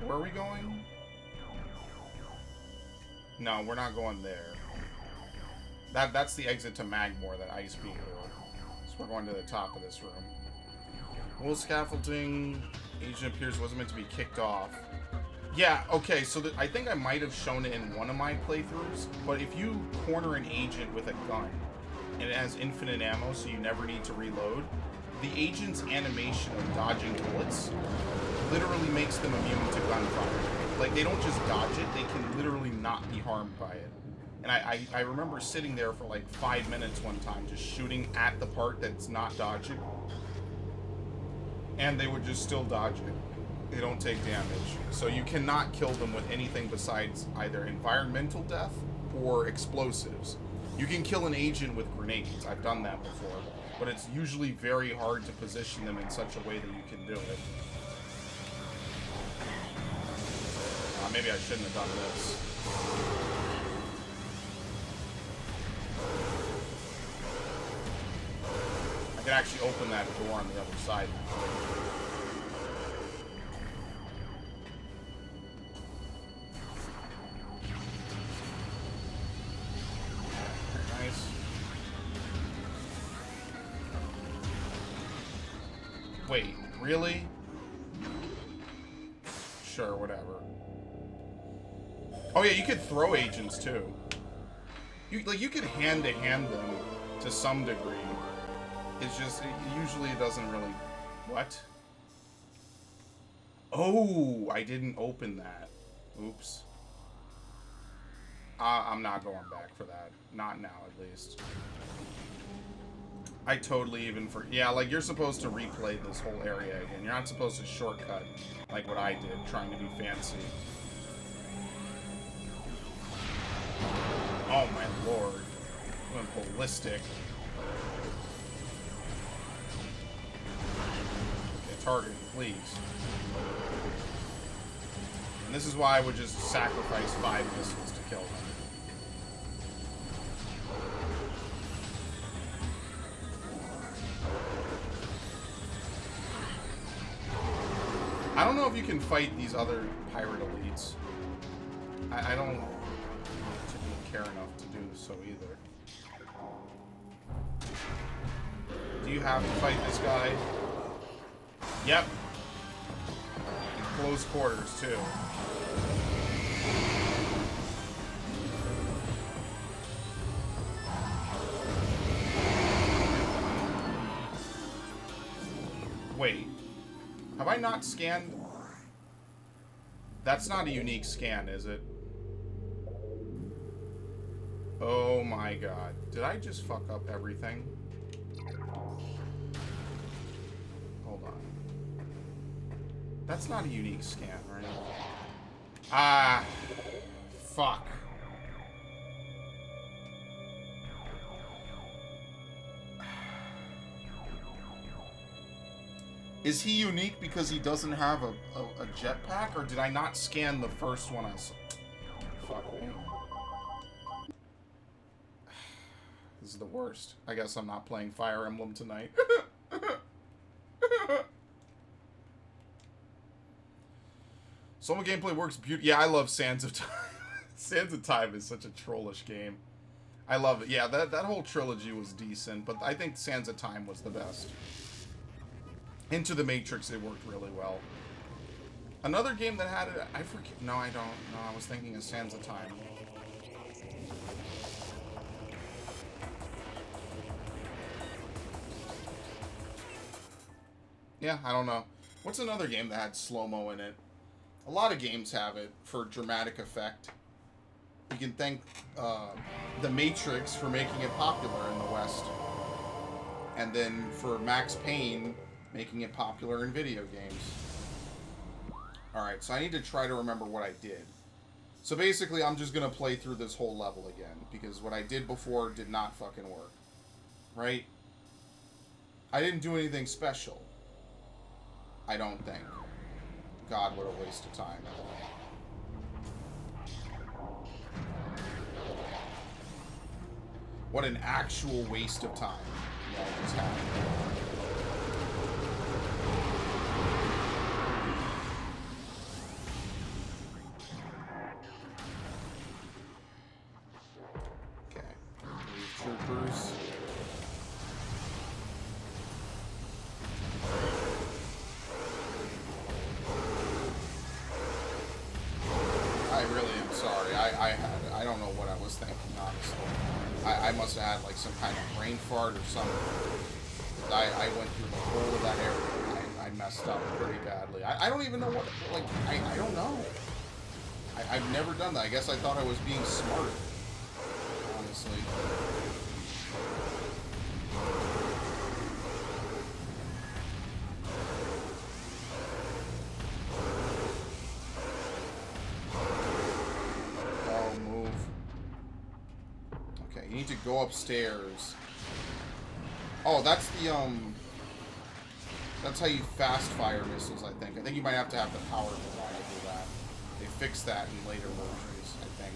Where are we going? No, we're not going there. That's the exit to Magmore, that ice beam door. So we're going to the top of this room. Wool scaffolding. Agent appears wasn't meant to be kicked off. Yeah, okay, so I think I might have shown it in one of my playthroughs, but if you corner an agent with a gun, and it has infinite ammo, so you never need to reload, the agent's animation of dodging bullets literally makes them immune to gunfire. Like, they don't just dodge it, they can literally not be harmed by it. And I remember sitting there for like 5 minutes one time, just shooting at the part that's not dodging. and they would just still dodge it. They don't take damage. So you cannot kill them with anything besides either environmental death or explosives. You can kill an agent with grenades. I've done that before. But it's usually very hard to position them in such a way that you can do it. Maybe I shouldn't have done this. I can actually open that door on the other side. Nice. Wait, really? Sure, whatever. Oh yeah, you could throw agents too. You could hand-to-hand them to some degree. It's just, usually it doesn't really... What? Oh, I didn't open that. Oops. I'm not going back for that. Not now, at least. I totally even yeah, like, you're supposed to replay this whole area again. You're not supposed to shortcut like what I did, trying to be fancy. Oh my lord. I went ballistic. Okay, target, please. And this is why I would just sacrifice 5 missiles to kill them. I don't know if you can fight these other pirate elites. I don't particularly care enough to do so either. Do you have to fight this guy? Yep. In close quarters, too. Wait. Have I not scanned? That's not a unique scan, is it? Oh my god. Did I just fuck up everything? Hold on. That's not a unique scan, right? Ah. Fuck. Is he unique because he doesn't have a jetpack, or did I not scan the first one I saw? Fuck me. This is the worst. I guess I'm not playing Fire Emblem tonight. Soma gameplay works beautifully. Yeah, I love Sands of Time. Sands of Time is such a trollish game. I love it. Yeah, that whole trilogy was decent, but I think Sands of Time was the best. Into the Matrix, it worked really well. Another game that had it, I forget. No, I don't. No, I was thinking of Sands of Time. Yeah, I don't know. What's another game that had slow-mo in it? A lot of games have it for dramatic effect. You can thank The Matrix for making it popular in the West. And then for Max Payne making it popular in video games. Alright, so I need to try to remember what I did. So basically, I'm just going to play through this whole level again, because what I did before did not fucking work. Right? I didn't do anything special. I don't think. God, what a waste of time. What an actual waste of time that just happened. Troopers. I really am sorry. I don't know what I was thinking, honestly. I must have had like some kind of brain fart or something. I went through the whole of that area. I messed up pretty badly. I don't even know what, like, I don't know. I've never done that. I guess I thought I was being smart. Honestly. you need to go upstairs. Oh, that's the, that's how you fast fire missiles, I think. I think you might have to have the power combined to do that. They fixed that in later versions, I think.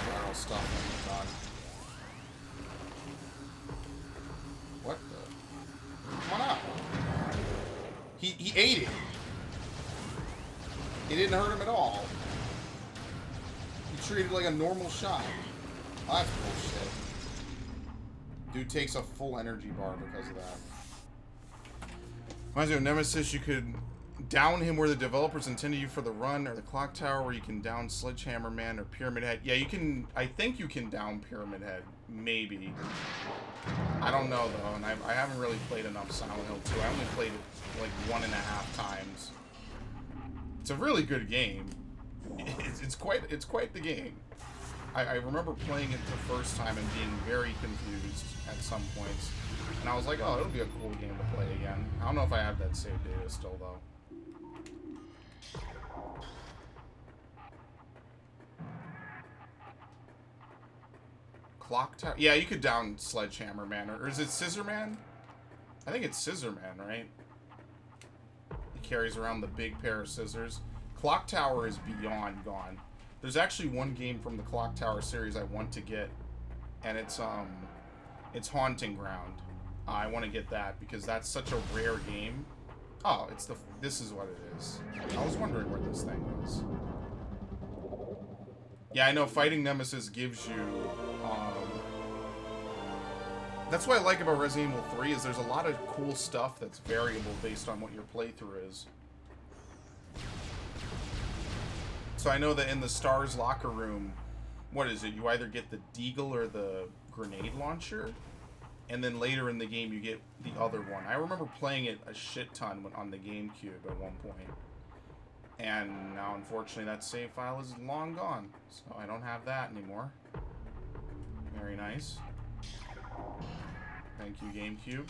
Barrel stuff done. What the? Come on out. He ate it. It didn't hurt him at all. He treated it like a normal shot. Oh, that's bullshit. Dude takes a full energy bar because of that. Reminds me of Nemesis, you could down him where the developers intended you for the run, or the clock tower where you can down Sledgehammer Man or Pyramid Head. Yeah, you can, I think you can down Pyramid Head. Maybe. I don't know though, and I haven't really played enough Silent Hill 2. I only played it like 1.5 times. It's a really good game. It's quite the game. I remember playing it the first time and being very confused at some points. And I was like, oh, it'll be a cool game to play again. I don't know if I have that save data still, though. Clock Tower? Yeah, you could down Sledgehammer Man. Or is it Scissor Man? I think it's Scissor Man, right? He carries around the big pair of scissors. Clock Tower is beyond gone. There's actually one game from the Clock Tower series I want to get, and it's Haunting Ground. I want to get that because that's such a rare game. Oh, this is what it is. I was wondering where this thing is. Yeah, I know fighting Nemesis gives you, that's what I like about Resident Evil 3 is there's a lot of cool stuff that's variable based on what your playthrough is. So I know that in the STARS locker room, what is it? You either get the Deagle or the grenade launcher, and then later in the game you get the other one. I remember playing it a shit ton on the GameCube at one point. And now, unfortunately, that save file is long gone, so I don't have that anymore. Very nice. Thank you, GameCube.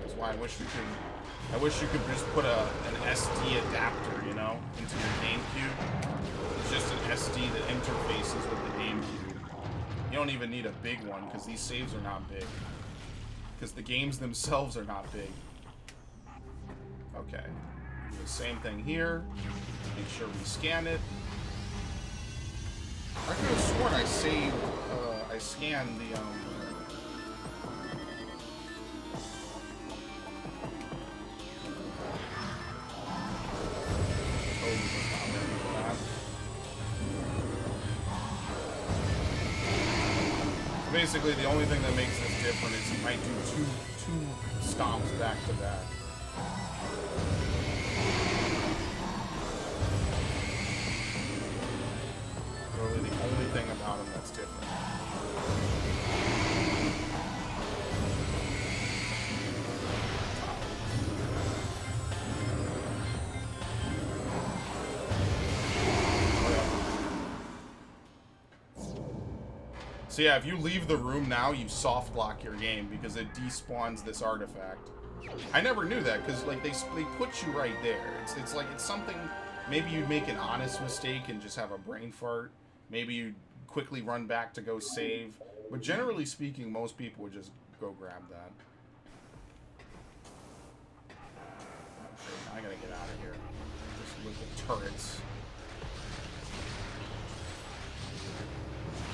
That's why I wish you could just put an SD adapter, you know, into your GameCube. It's just an SD that interfaces with the GameCube. You don't even need a big one, because these saves are not big. Because the games themselves are not big. Okay. Do the same thing here. Make sure we scan it. I could have sworn I saved, I scanned the, oh, basically, the only thing that makes this different is you might do two stomps back to back. Really, the only thing about him that's different. So yeah, if you leave the room now, you soft lock your game because it despawns this artifact. I never knew that because like they put you right there. It's like it's something. Maybe you'd make an honest mistake and just have a brain fart. Maybe you'd quickly run back to go save. But generally speaking, most people would just go grab that. Okay, I gotta get out of here. Just with the turrets.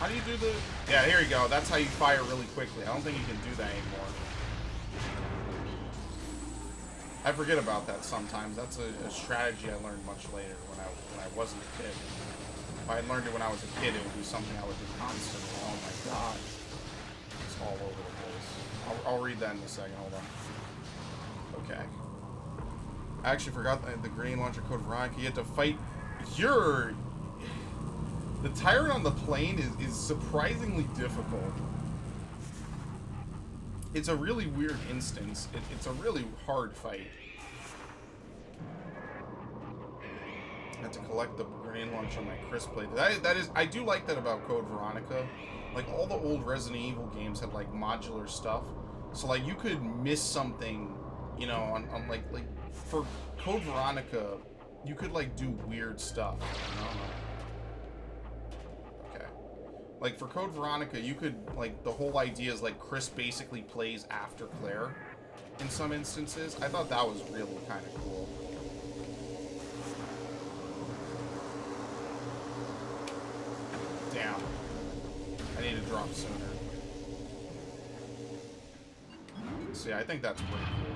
How do you do the... Yeah, here you go. That's how you fire really quickly. I don't think you can do that anymore. I forget about that sometimes. That's a strategy I learned much later when I wasn't a kid. If I had learned it when I was a kid, it would be something I would do constantly. Oh my god. It's all over the place. I'll read that in a second. Hold on. Okay. I actually forgot the grenade launcher code Veronica. You had to fight your... The tyrant on the plane is surprisingly difficult. It's a really weird instance. It's a really hard fight. I had to collect the grenade launcher on my crisp plate. That is, I do like that about Code Veronica. like, all the old Resident Evil games had, like, modular stuff. So, like, you could miss something, you know, on like, for Code Veronica, you could, like, do weird stuff, you know? Okay. Like, for Code Veronica, you could, like, the whole idea is, like, Chris basically plays after Claire in some instances. I thought that was really kind of cool. Damn. I need to drop sooner. So yeah, I think that's pretty cool.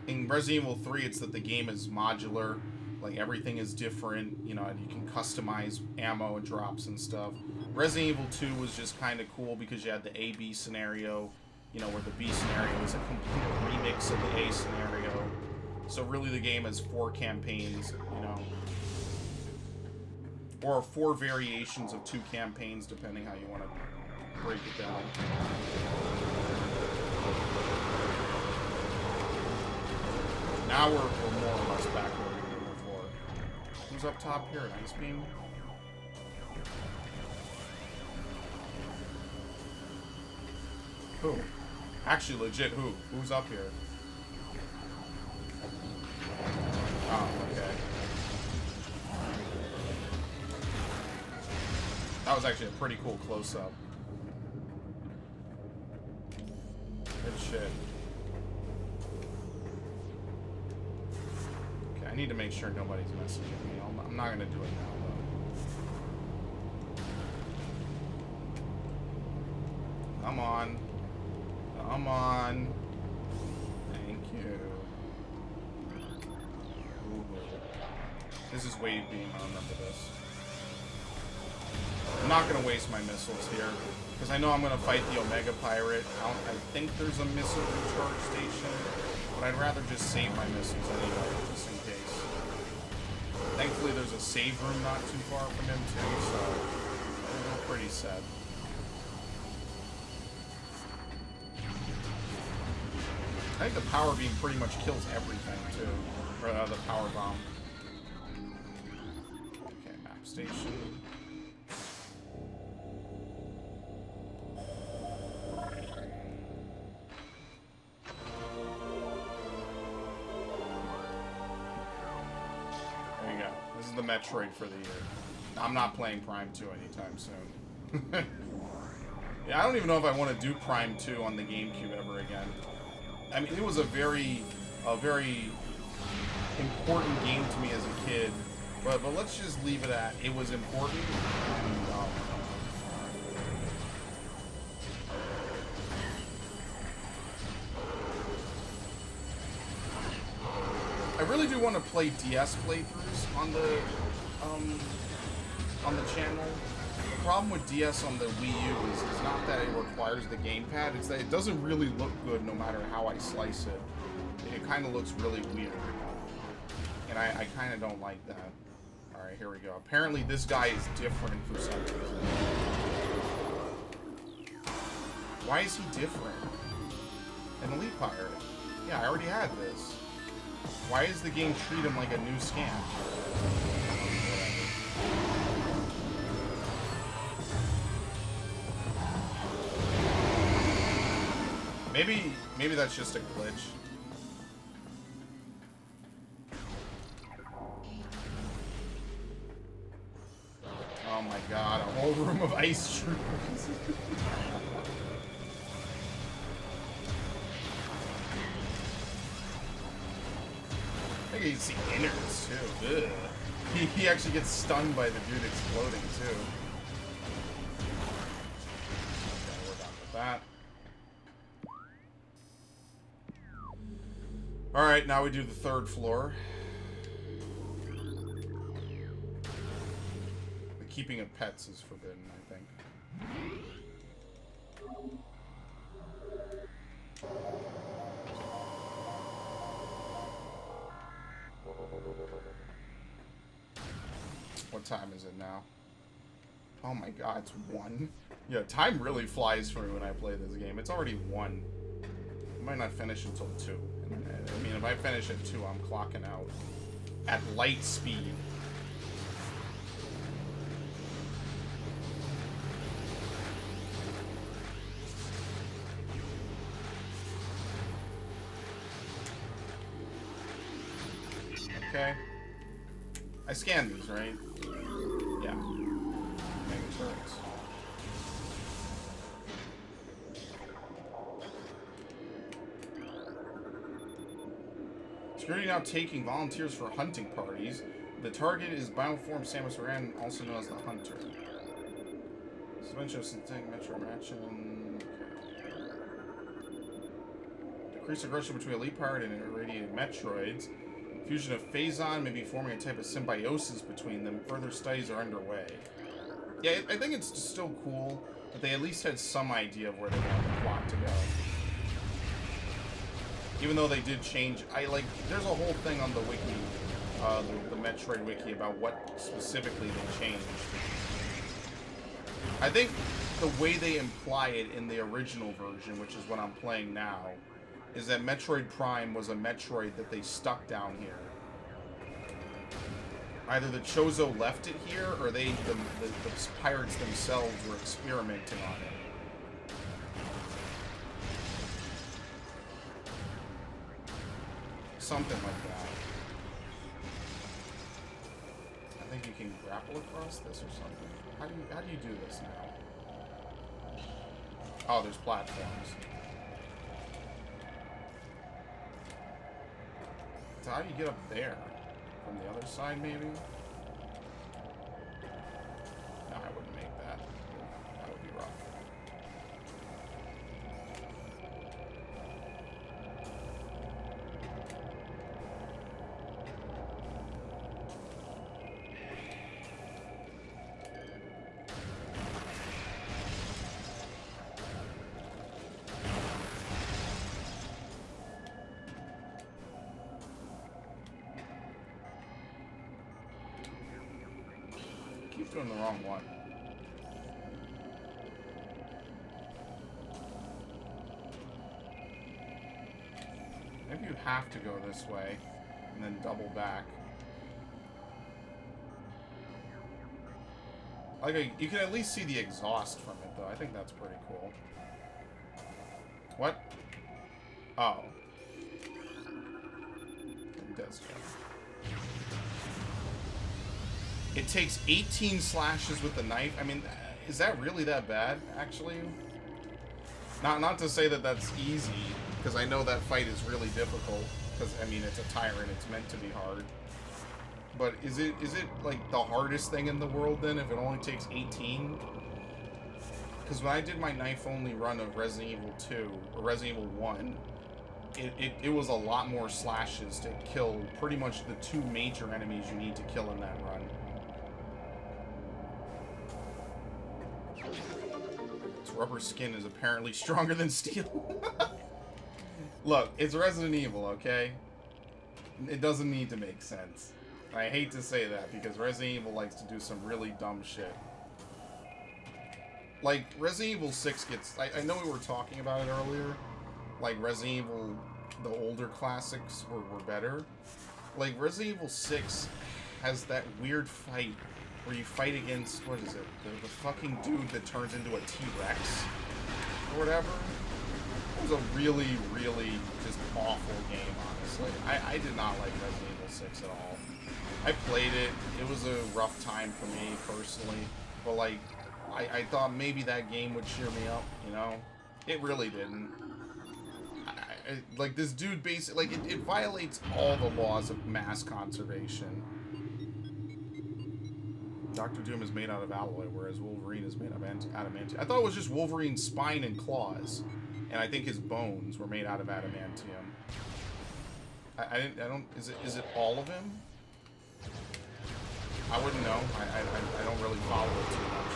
In Resident Evil 3, it's that the game is modular. Like, everything is different, you know, and you can customize ammo and drops and stuff. Resident Evil 2 was just kind of cool because you had the A-B scenario, you know, where the B scenario is a complete remix of the A scenario. So really the game has 4 campaigns, you know. Or 4 variations of 2 campaigns, depending how you want to break it down. Now we're more or less back where we were before. Who's up top here? An ice beam? Who? Actually, legit, who? Who's up here? Oh, okay. That was actually a pretty cool close-up. Good shit. Okay, I need to make sure nobody's messaging me. I'm not gonna do it now, though. Come on. Come on. Thank you. Ooh. This is wave beam, I remember this. I'm not going to waste my missiles here, because I know I'm going to fight the Omega Pirate. I think there's a missile recharge station, but I'd rather just save my missiles anyway, just in case. Thankfully, there's a save room not too far from him, too, so we're pretty set. I think the power beam pretty much kills everything, too. Or the power bomb. Okay, map station. There you go. This is the Metroid for the year. I'm not playing Prime 2 anytime soon. Yeah, I don't even know if I want to do Prime 2 on the GameCube ever again. I mean, it was a very important game to me as a kid, but let's just leave it at it was important. And, I really do want to play DS playthroughs on the channel. The problem with DS on the Wii U is not that it requires the gamepad, it's that it doesn't really look good no matter how I slice it. It kind of looks really weird. And I kind of don't like that. Alright, here we go. Apparently this guy is different for some reason. Why is he different? An Elite Pirate. Yeah, I already had this. Why does the game treat him like a new scan? Maybe that's just a glitch. Oh my god, a whole room of ice troopers. I think you can see innards too. Ugh. He actually gets stunned by the dude exploding too. Okay, we're done with that. Alright, now we do the 3rd floor. The keeping of pets is forbidden, I think. What time is it now? Oh my god, it's 1. Yeah, time really flies for me when I play this game. It's already 1. I might not finish until 2. I mean, if I finish at 2, I'm clocking out at light speed. Okay. I scanned these, right? Yeah. Mega turrets. Security now taking volunteers for hunting parties. The target is Bioform Samus Aran, also known as the Hunter. Suspension of synthetic metro reaction. Okay. Decreased aggression between elite pirate and irradiated Metroids. Fusion of Phazon may be forming a type of symbiosis between them. Further studies are underway. Yeah, I think it's still cool that they at least had some idea of where they want the plot to go. Even though they did change, there's a whole thing on the wiki, the Metroid wiki, about what specifically they changed. I think the way they imply it in the original version, which is what I'm playing now, is that Metroid Prime was a Metroid that they stuck down here. Either the Chozo left it here, or the pirates themselves were experimenting on it. Something like that. I think you can grapple across this or something. How do you do this now? Oh, there's platforms. So how do you get up there? From the other side, maybe? No, I wouldn't make that. That would be rough. Doing the wrong one. Maybe you have to go this way and then double back. You can at least see the exhaust from it, though. I think that's pretty cool. What? Oh. It does go. It takes 18 slashes with the knife. I mean, is that really that bad, actually? Not to say that that's easy, because I know that fight is really difficult, because, I mean, it's a tyrant, it's meant to be hard. But is it like, the hardest thing in the world, then, if it only takes 18? Because when I did my knife-only run of Resident Evil 2, or Resident Evil 1, it was a lot more slashes to kill pretty much the two major enemies you need to kill in that run. Rubber skin is apparently stronger than steel. Look, it's Resident Evil, okay? It doesn't need to make sense. I hate to say that, because Resident Evil likes to do some really dumb shit. Like, Resident Evil 6 gets... I know we were talking about it earlier. Like, Resident Evil, the older classics were better. Like, Resident Evil 6 has that weird fight where you fight against, what is it? The fucking dude that turns into a T-Rex or whatever. It was a really, really just awful game, honestly. I did not like Resident Evil 6 at all. I played it. It was a rough time for me, personally. But, like, I thought maybe that game would cheer me up, you know? It really didn't. Like, this dude basically... Like, it violates all the laws of mass conservation. Dr. Doom is made out of alloy, whereas Wolverine is made of adamantium. I thought it was just Wolverine's spine and claws, and I think his bones were made out of adamantium. I don't. Is it all of him? I wouldn't know. I don't really follow it too much.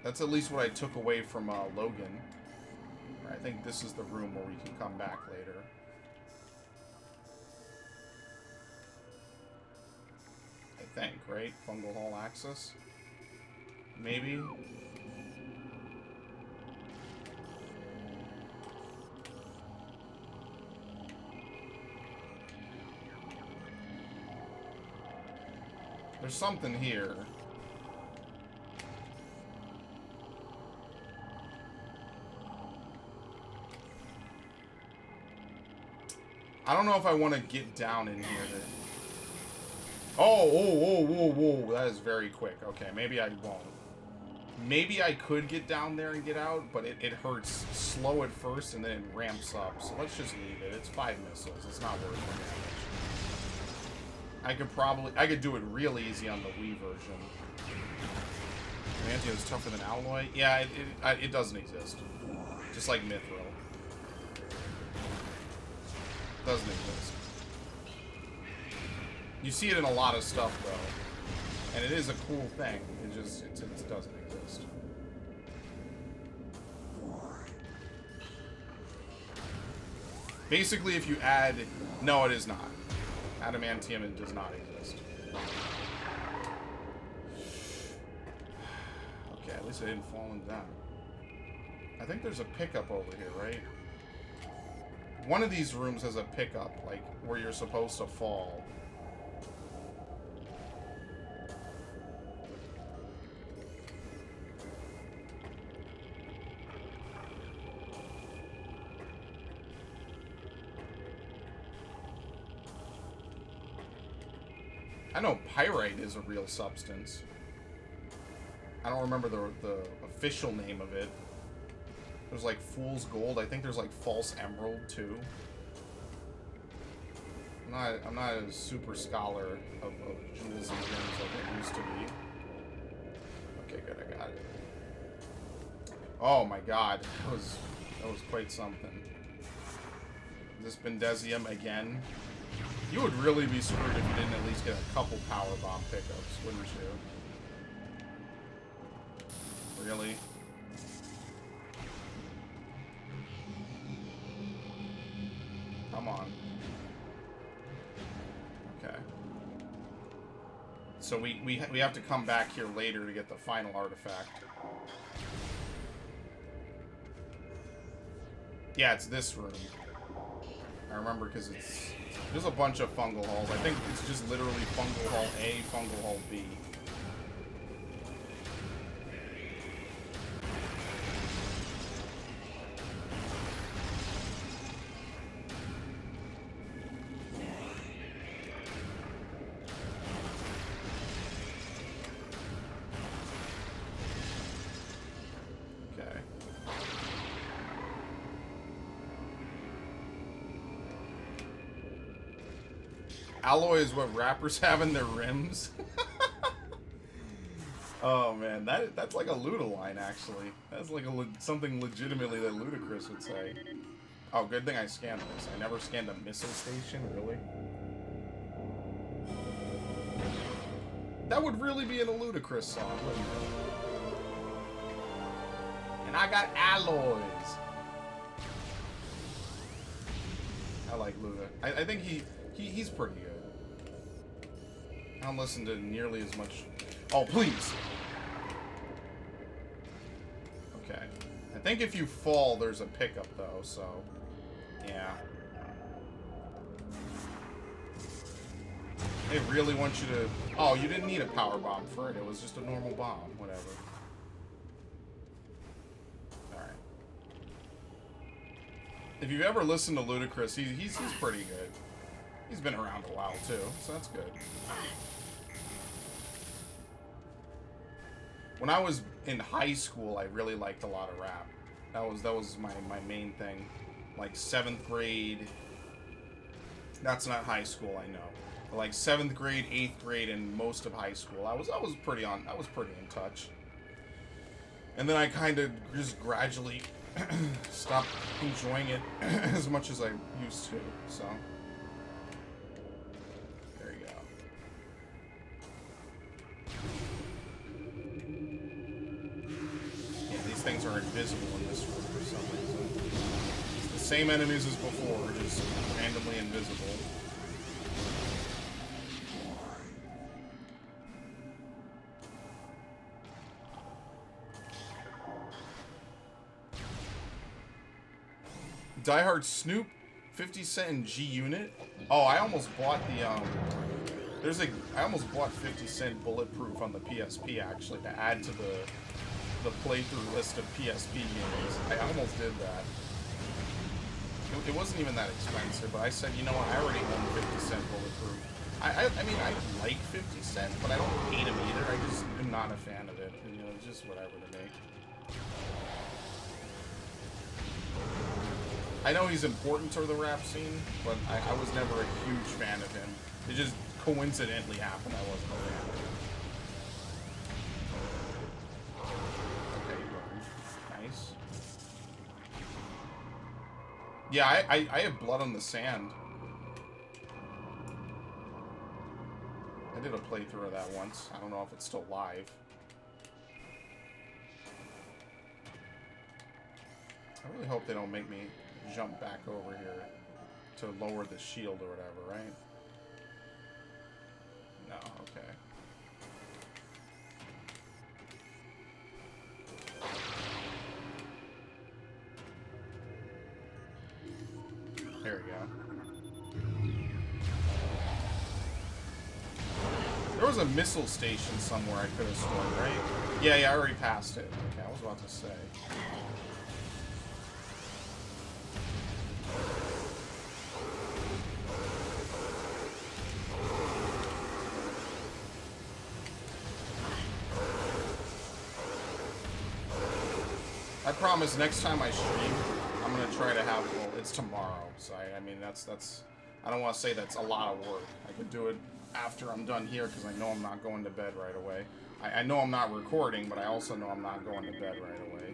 That's at least what I took away from Logan. I think this is the room where we can come back later. I think, right? Fungal Hall access? Maybe? There's something here. I don't know if I want to get down in here. Oh, whoa, whoa, whoa. That is very quick. Okay, maybe I won't. Maybe I could get down there and get out, but it hurts slow at first and then it ramps up. So let's just leave it. It's 5 missiles. It's not worth it. I could do it real easy on the Wii version. Antio is tougher than Alloy? Yeah, it doesn't exist. Just like Mithril. Doesn't exist. You see it in a lot of stuff, though. And it is a cool thing. It doesn't exist. Basically, if you add... No, it is not. Adamantium, it does not exist. Okay, at least I didn't fall into that. I think there's a pickup over here, right? One of these rooms has a pickup, like, where you're supposed to fall. I know pyrite is a real substance. I don't remember the official name of it. There's like fool's gold. I think there's like false emerald too. I'm not a super scholar of jewels and gems like I used to be. Okay, good, I got it. Oh my god, that was quite something. This Bendezium again. You would really be screwed if you didn't at least get a couple power bomb pickups, wouldn't you? Really? Come on. Okay. So we have to come back here later to get the final artifact. Yeah, it's this room. I remember because there's a bunch of fungal halls. I think it's just literally fungal hall A, fungal hall B. Alloy is what rappers have in their rims. Oh man, that's like a Luda line actually. That's like something legitimately that Ludacris would say. Oh, good thing I scanned this. I never scanned a missile station, really. That would really be in a Ludacris song, wouldn't it? And I got alloys. I like Luda. I think he's pretty good. I don't listen to nearly as much. Oh, please. Okay. I think if you fall, there's a pickup, though, so... Yeah. They really want you to... Oh, you didn't need a power bomb for it. It was just a normal bomb. Whatever. Alright. If you've ever listened to Ludacris, he's pretty good. He's been around a while, too, so that's good. When I was in high school, I really liked a lot of rap. That was my main thing. Like 7th grade. That's not high school, I know. But like 7th grade, 8th grade, and most of high school, I was pretty in touch. And then I kind of just gradually stopped enjoying it as much as I used to. So. Things are invisible in this room for some reason. It's the same enemies as before, just randomly invisible. Die Hard Snoop, 50 Cent and G Unit. Oh, I almost bought the I almost bought 50 Cent Bulletproof on the PSP actually to add to the playthrough list of PSP games. I almost did that. It wasn't even that expensive, but I said, you know what, I already own 50 Cent Bulletproof. I mean, I like 50 Cent, but I don't hate him either. I just am not a fan of it. You know, it's just whatever to me. I know he's important to the rap scene, but I was never a huge fan of him. It just coincidentally happened I wasn't a fan of him. Okay, burn. Nice. Yeah, I have blood on the sand. I did a playthrough of that once. I don't know if it's still live. I really hope they don't make me jump back over here to lower the shield or whatever, right? No, okay. There we go. There was a missile station somewhere I could have sworn, right? Yeah, I already passed it. Okay, I was about to say. I promise next time I stream, I'm gonna try to have, well, it's tomorrow, so I mean, that's, I don't want to say that's a lot of work. I could do it after I'm done here, because I know I'm not going to bed right away. I know I'm not recording, but I also know I'm not going to bed right away.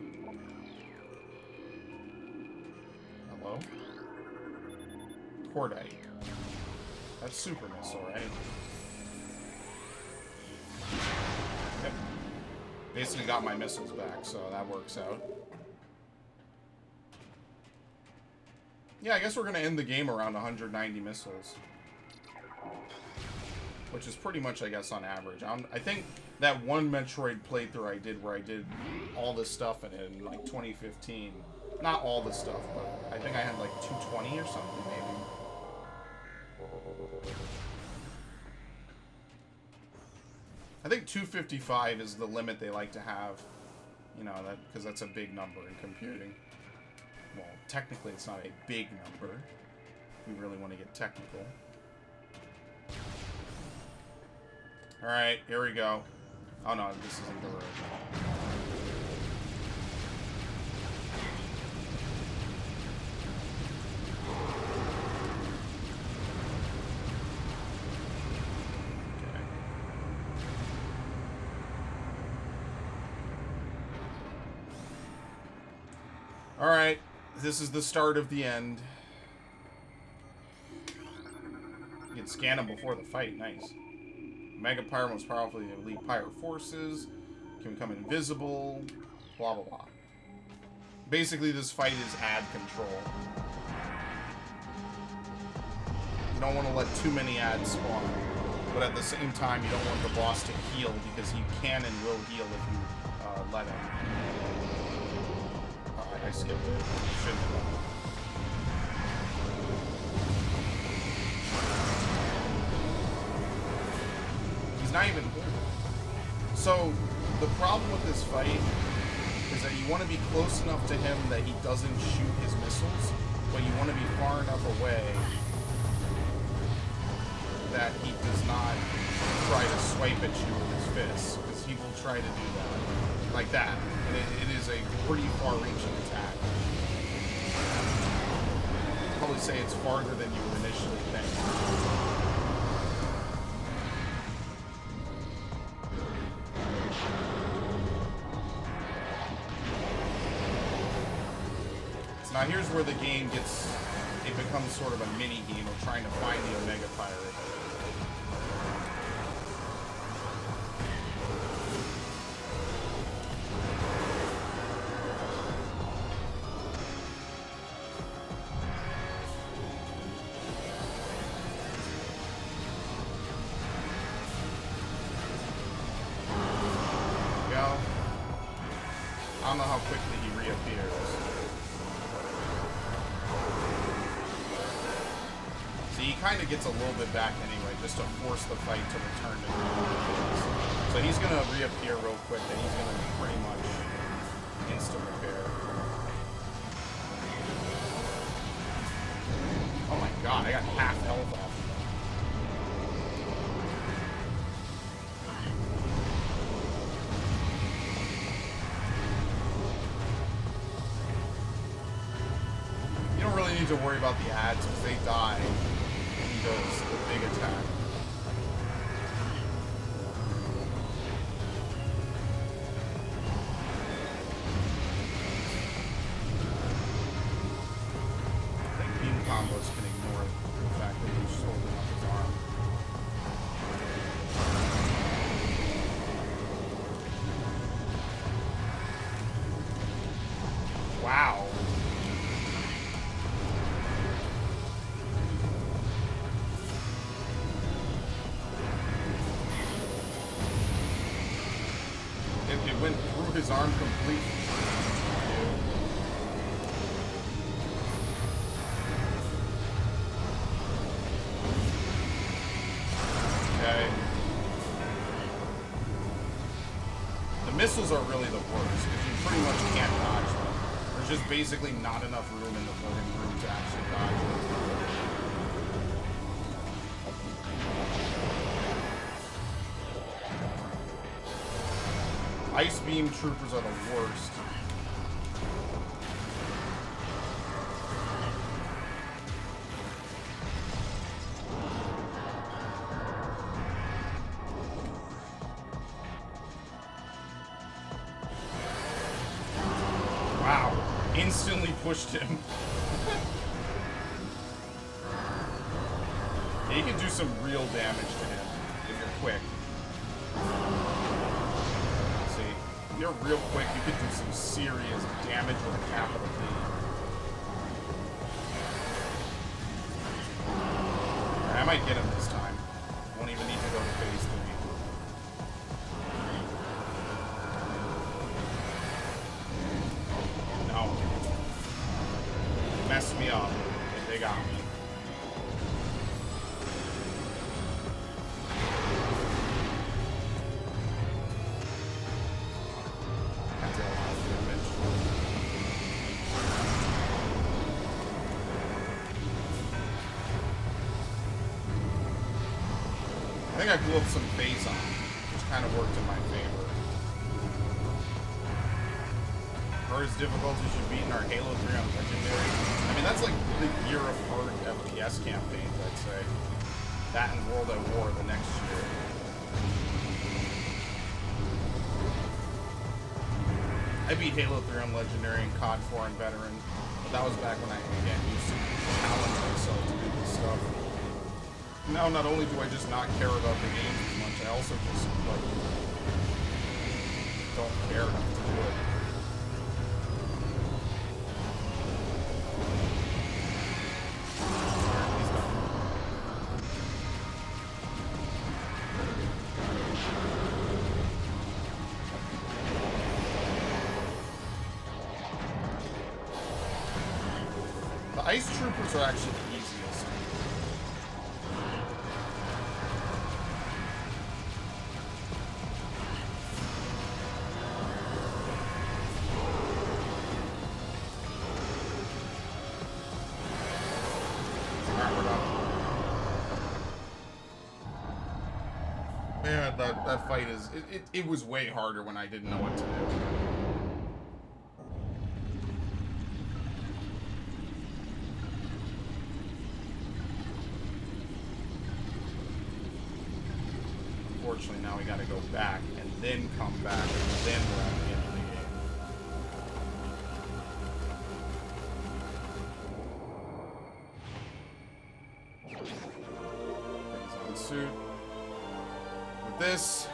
Hello? Cordite. That's super missile, right? Yep. Basically got my missiles back, so that works out. Yeah, I guess we're going to end the game around 190 missiles. Which is pretty much, I guess, on average. I think that one Metroid playthrough I did where I did all this stuff in it in, like, 2015. Not all the stuff, but I think I had, like, 220 or something, maybe. I think 255 is the limit they like to have. You know, that because that's a big number in computing. Well, technically it's not a big number. We really want to get technical. Alright, here we go. Oh no, this isn't the road. Okay. Alright, this is the start of the end. You can scan them before the fight, nice. Mega Pyre most powerful elite Pyre forces, can become invisible, blah blah blah. Basically, this fight is ad control. You don't want to let too many ads spawn, but at the same time, you don't want the boss to heal because he can and will heal if you let him. I skipped it. Shouldn't have. Not even here. So the problem with this fight is that you want to be close enough to him that he doesn't shoot his missiles, but you want to be far enough away that he does not try to swipe at you with his fists, because he will try to do that. Like that. And it is a pretty far-reaching attack. I'd probably say it's farther than you would initially think. Now here's where the game gets, it becomes sort of a mini game of trying to find the Omega Pirate. There we go. I don't know how quickly he reappears. He kind of gets a little bit back anyway, just to force the fight to return to normal phase. So he's going to reappear real quick, and he's going to pretty much instant repair. god, I got half health off of them. You don't really need to worry about the ads because they die when he does the big attack. Combos can ignore the fact that he's just holding up his arm. Wow. It went through his arm completely. Missiles are really the worst, because you pretty much can't dodge them. There's just basically not enough room in the loading room to actually dodge them. Ice beam troopers are the worst. Instantly pushed him. Yeah, you can do some real damage to him if you're quick. See, if you're real quick, you can do some serious damage with a capital D. I might get him this time. Won't even need to go to phase 3. Messed me up. They got me. That's a lot of damage. I think I blew up some phase on, which kind of worked in my favor. Hardest difficulty should beat in our Halo 3 on Legendary. I mean, that's like the year of hard FPS campaigns, I'd say. That and World at War the next year. I beat Halo 3 on Legendary and COD 4 on Veteran, but that was back when I, again, used to challenge myself to do this stuff. Now, not only do I just not care about the game as much, I also just, like, don't care enough to do it. Ice troopers are actually the easiest. Alright, we're done. Man, that fight is... It was way harder when I didn't know what to do. Unfortunately, now we gotta go back and then come back and then we're at the end of the game. Phazon suit. With this,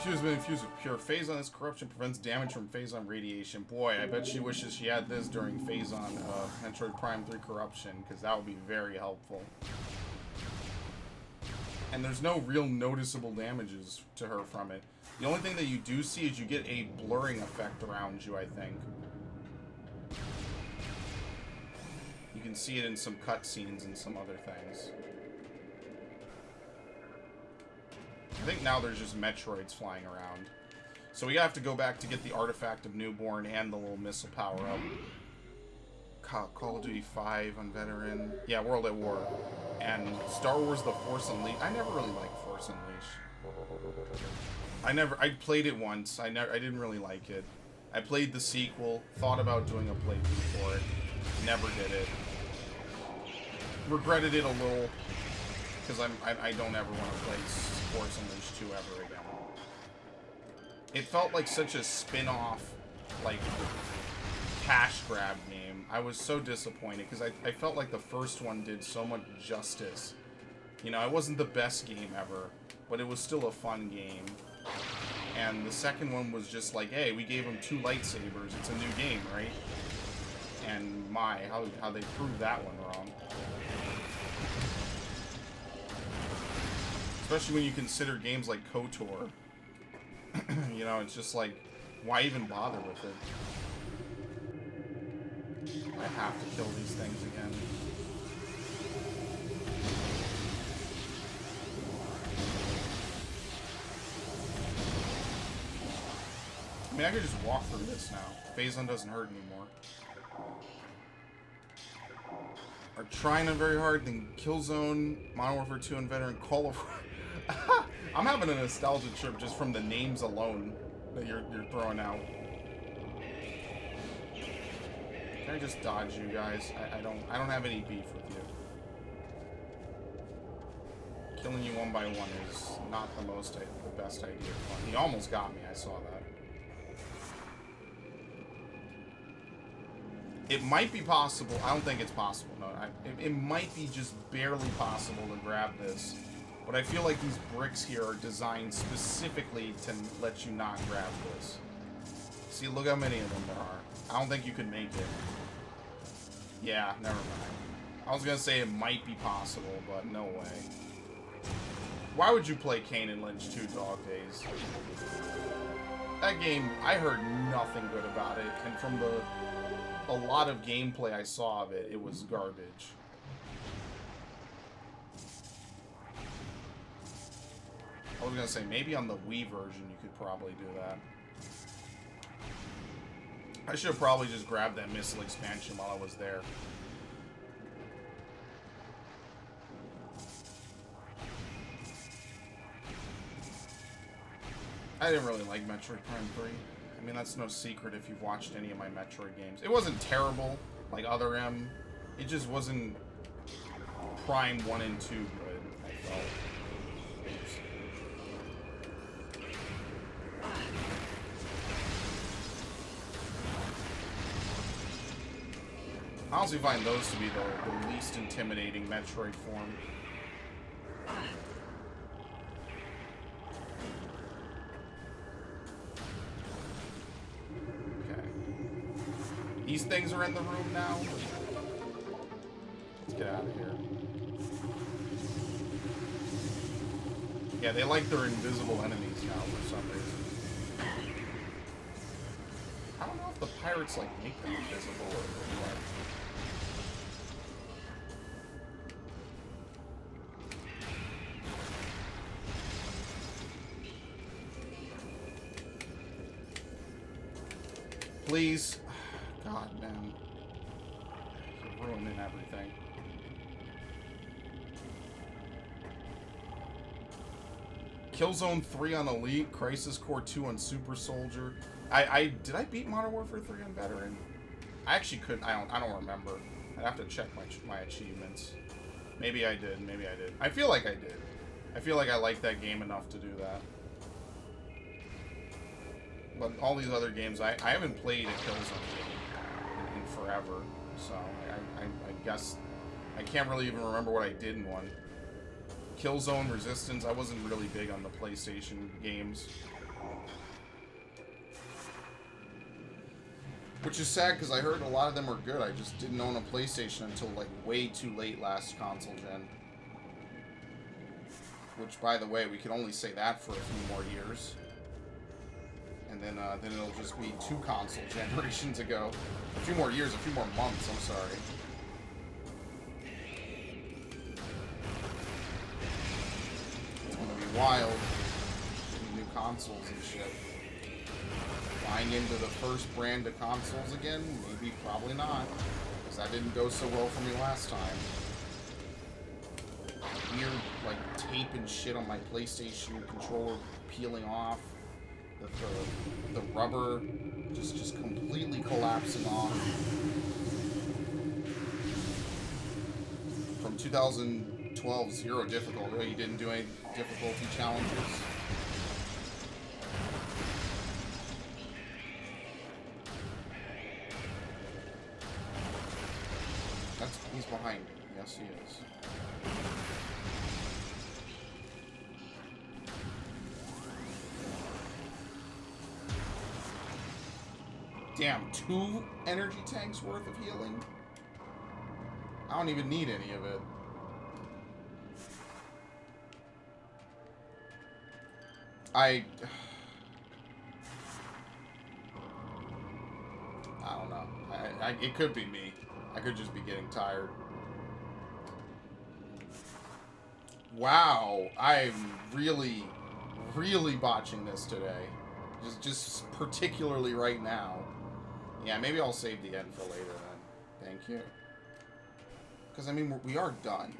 fuse been infused with pure Phazon. This corruption prevents damage from Phazon radiation. Boy, I bet she wishes she had this during Phazon Metroid Prime 3 corruption, because that would be very helpful. And there's no real noticeable damages to her from it. The only thing that you do see is you get a blurring effect around you, I think. You can see it in some cutscenes and some other things. I think now there's just Metroids flying around. So we have to go back to get the Artifact of Newborn and the little missile power-up. Call of Duty 5 on Veteran. Yeah, World at War. And Star Wars The Force Unleashed. I never really liked Force Unleashed. I played it once. I didn't really like it. I played the sequel, thought about doing a playthrough for it. Never did it. Regretted it a little. Because I don't ever want to play Force Unleashed 2 ever again. It felt like such a spin-off, like, cash grab game. I was so disappointed because I felt like the first one did so much justice. You know, it wasn't the best game ever, but it was still a fun game. And the second one was just like, hey, we gave them 2 lightsabers. It's a new game, right? And my, how they proved that one wrong. Especially when you consider games like KOTOR. You know, it's just like, why even bother with it? I have to kill these things again. I mean, I could just walk through this now. Phazon doesn't hurt anymore. Are trying it very hard, then Killzone, Modern Warfare 2, and Veteran, Call of... I'm having a nostalgia trip just from the names alone that you're throwing out. Can I just dodge you guys? I don't have any beef with you. Killing you one by one is not the best idea. He almost got me. I saw that. It might be possible. I don't think it's possible. No, it might be just barely possible to grab this. But I feel like these bricks here are designed specifically to let you not grab this. See, look how many of them there are. I don't think you can make it. Yeah, never mind. I was gonna say it might be possible, but no way. Why would you play Kane and Lynch 2 Dog Days? That game, I heard nothing good about it, and from a lot of gameplay I saw of it, it was garbage. I was gonna say, maybe on the Wii version you could probably do that. I should have probably just grabbed that missile expansion while I was there. I didn't really like Metroid Prime 3. I mean, that's no secret if you've watched any of my Metroid games. It wasn't terrible, like Other M. It just wasn't Prime 1 and 2 good, I felt. I honestly find those to be the least intimidating Metroid form. Okay. These things are in the room now. Let's get out of here. Yeah, they like their invisible enemies now for some reason. I don't know if the pirates, like, make them invisible or what. Please. God, man. You're ruining everything. Killzone 3 on Elite, Crisis Core 2 on Super Soldier. Did I beat Modern Warfare 3 on Veteran? I actually couldn't. I don't remember. I'd have to check my achievements. Maybe I did. Maybe I did. I feel like I did. I feel like I liked that game enough to do that. But all these other games, I haven't played a Killzone game in forever, so I guess I can't really even remember what I did in one. Killzone, Resistance, I wasn't really big on the PlayStation games. Which is sad, because I heard a lot of them are good. I just didn't own a PlayStation until, like, way too late last console gen. Which, by the way, we can only say that for a few more years. And then it'll just be 2 console generations ago. A few more years, a few more months, I'm sorry. It's gonna be wild. New consoles and shit. Flying into the first brand of consoles again? Maybe, probably not. Because That didn't go so well for me last time. Weird, like, tape and shit on my PlayStation controller peeling off. The rubber just completely collapsing off. From 2012, 0 difficulty. Oh, you didn't do any difficulty challenges? He's behind me. Yes, he is. Damn, 2 energy tanks worth of healing? I don't even need any of it. I don't know. It could be me. I could just be getting tired. Wow, I'm really, really botching this today. Just particularly right now. Yeah, maybe I'll save the end for later then. Thank you. Because, I mean, we are done.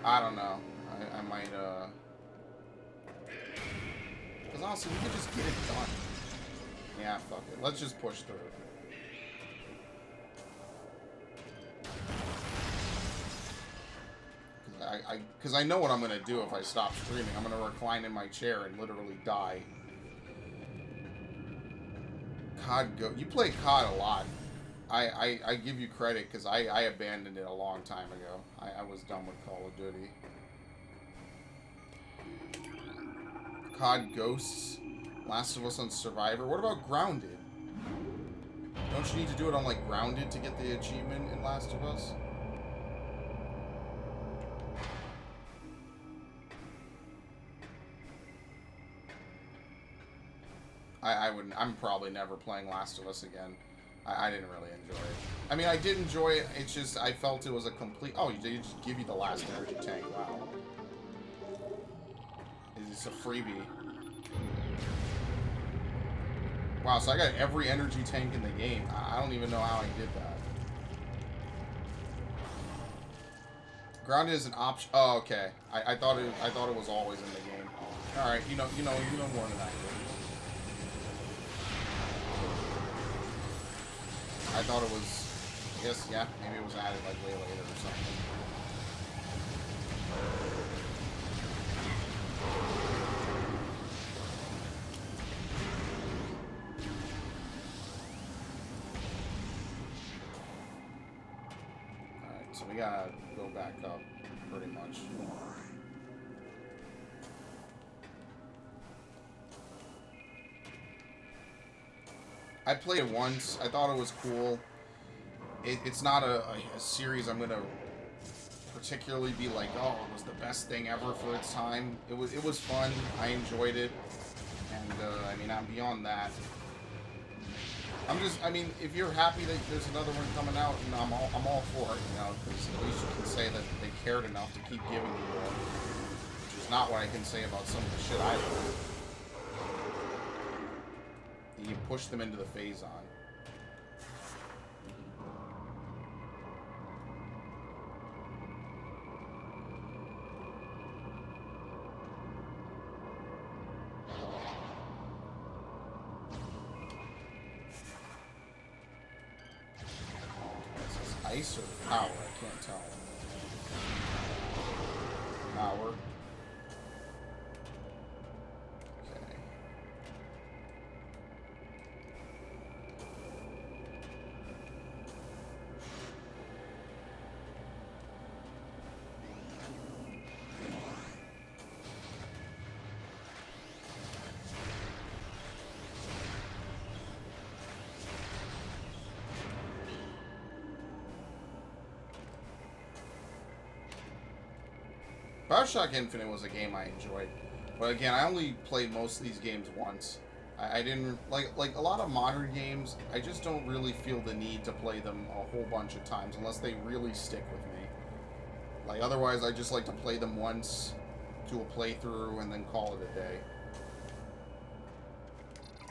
I don't know. I might, because honestly, we could just get it done. Yeah, fuck it. Let's just push through. Because I know what I'm going to do if I stop streaming. I'm going to recline in my chair and literally die. You play COD a lot. I give you credit because I abandoned it a long time ago. I was done with Call of Duty. COD Ghosts, Last of Us on Survivor. What about Grounded? Don't you need to do it on, like, Grounded to get the achievement in Last of Us? I wouldn't. I'm probably never playing Last of Us again. I didn't really enjoy it. I mean, I did enjoy it. It's just I felt it was a complete. Oh, they just give you the last energy tank. Wow. It's a freebie. Wow. So I got every energy tank in the game. I don't even know how I did that. Grounded is an option. Oh, okay. I thought it was always in the game. All right. You know more than I do. I thought it was, I guess, yeah, maybe it was added like way later or something. Alright, so we gotta go back up, pretty much. I played it once. I thought it was cool. It's not a series I'm gonna particularly be like, oh, it was the best thing ever for its time. It was fun. I enjoyed it, and I mean, I'm beyond that. I mean, if you're happy that there's another one coming out, you know, I'm all for it, you know, because at least you can say that they cared enough to keep giving you more, which is not what I can say about some of the shit I do. You push them into the phase on. Is this ice or power? I can't tell. Power. Bioshock Infinite was a game I enjoyed, but again, I only played most of these games once. I didn't like a lot of modern games. I just don't really feel the need to play them a whole bunch of times unless they really stick with me. Like otherwise, I just like to play them once, do a playthrough, and then call it a day.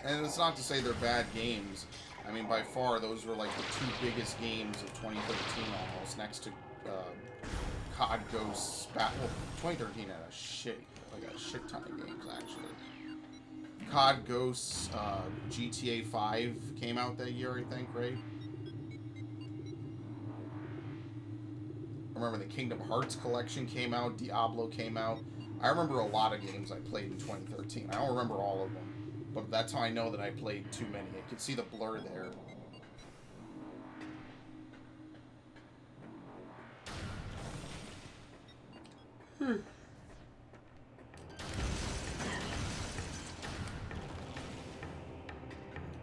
And it's not to say they're bad games. I mean, by far, those were like the two biggest games of 2013 almost, next to COD Ghosts. Well, 2013 had a shit ton of games, actually. COD Ghosts, GTA 5 came out that year, I think, right? I remember the Kingdom Hearts collection came out, Diablo came out. I remember a lot of games I played in 2013. I don't remember all of them. But that's how I know that I played too many. I can see the blur there.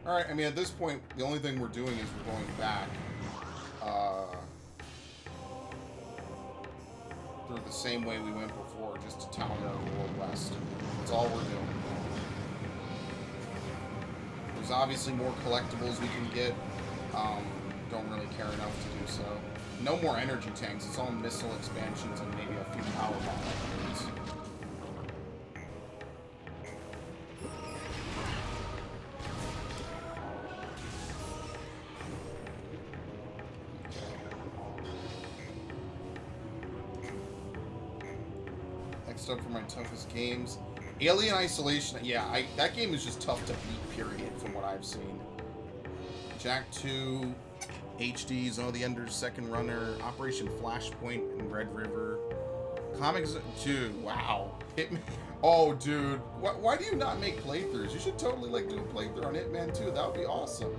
Alright, I mean, at this point, the only thing we're doing is we're going back through the same way we went before, just to Town of the World West. That's all we're doing. There's obviously more collectibles we can get. Don't really care enough to do so. No more energy tanks. It's all missile expansions and maybe a few power bomb upgrades. Next up for my toughest games. Alien Isolation, yeah, that game is just tough to beat, period, from what I've seen. Jack 2, HDs, Oh the Ender's Second Runner, Operation Flashpoint and Red River. Comics, dude, wow. Hitman, oh, dude, why do you not make playthroughs? You should totally, like, do a playthrough on Hitman 2, that would be awesome.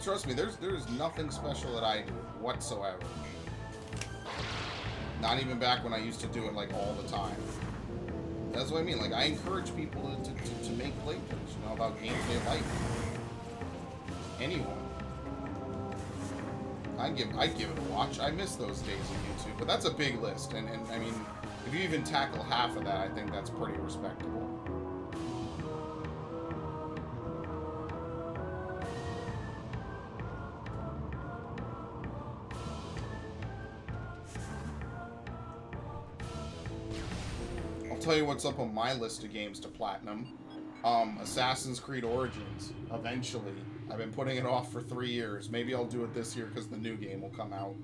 Trust me, there's nothing special that I do, whatsoever. Not even back when I used to do it, like, all the time. That's what I mean. Like, I encourage people to make playthroughs, you know, about games they like. Anyone. I'd give it a watch. I miss those days of YouTube. But that's a big list. And I mean, if you even tackle half of that, I think that's pretty respectable. Tell you what's up on my list of games to platinum. Assassin's Creed Origins, eventually. I've been putting it off for 3 years. Maybe I'll do it this year because the new game will come out.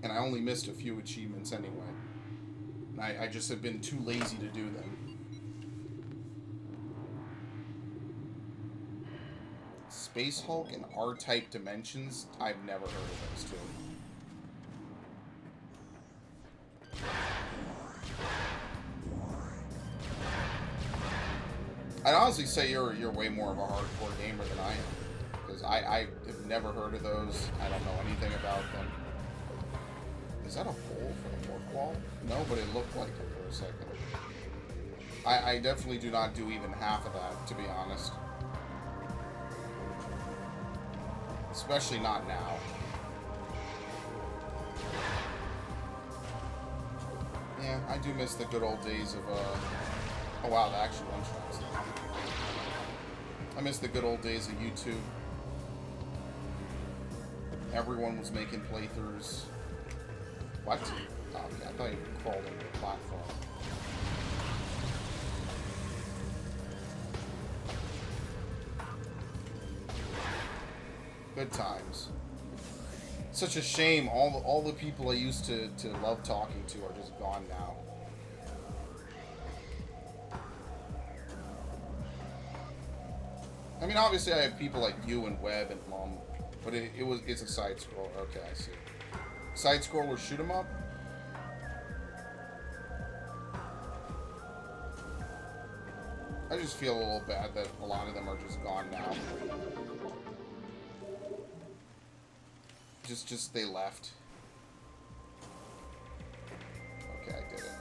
And I only missed a few achievements anyway. And I just have been too lazy to do them. Space Hulk and R-Type Dimensions, I've never heard of those two. I'd honestly say you're way more of a hardcore gamer than I am, because I have never heard of those. I don't know anything about them. Is that a hole for the morph wall? No, but it looked like it for a second. I definitely do not do even half of that, to be honest. Especially not now. Yeah, I do miss the good old days of oh wow, that actually one-shots. I miss the good old days of YouTube. Everyone was making playthroughs. What? Oh, okay, I thought you crawled into the platform. Good times. Such a shame. All the people I used to love talking to are just gone now. I mean, obviously I have people like you and Webb and Mom, but it's a side scroll. Okay, I see. Side scroller shoot 'em up. I just feel a little bad that a lot of them are just gone now. Just they left. Okay, I did it.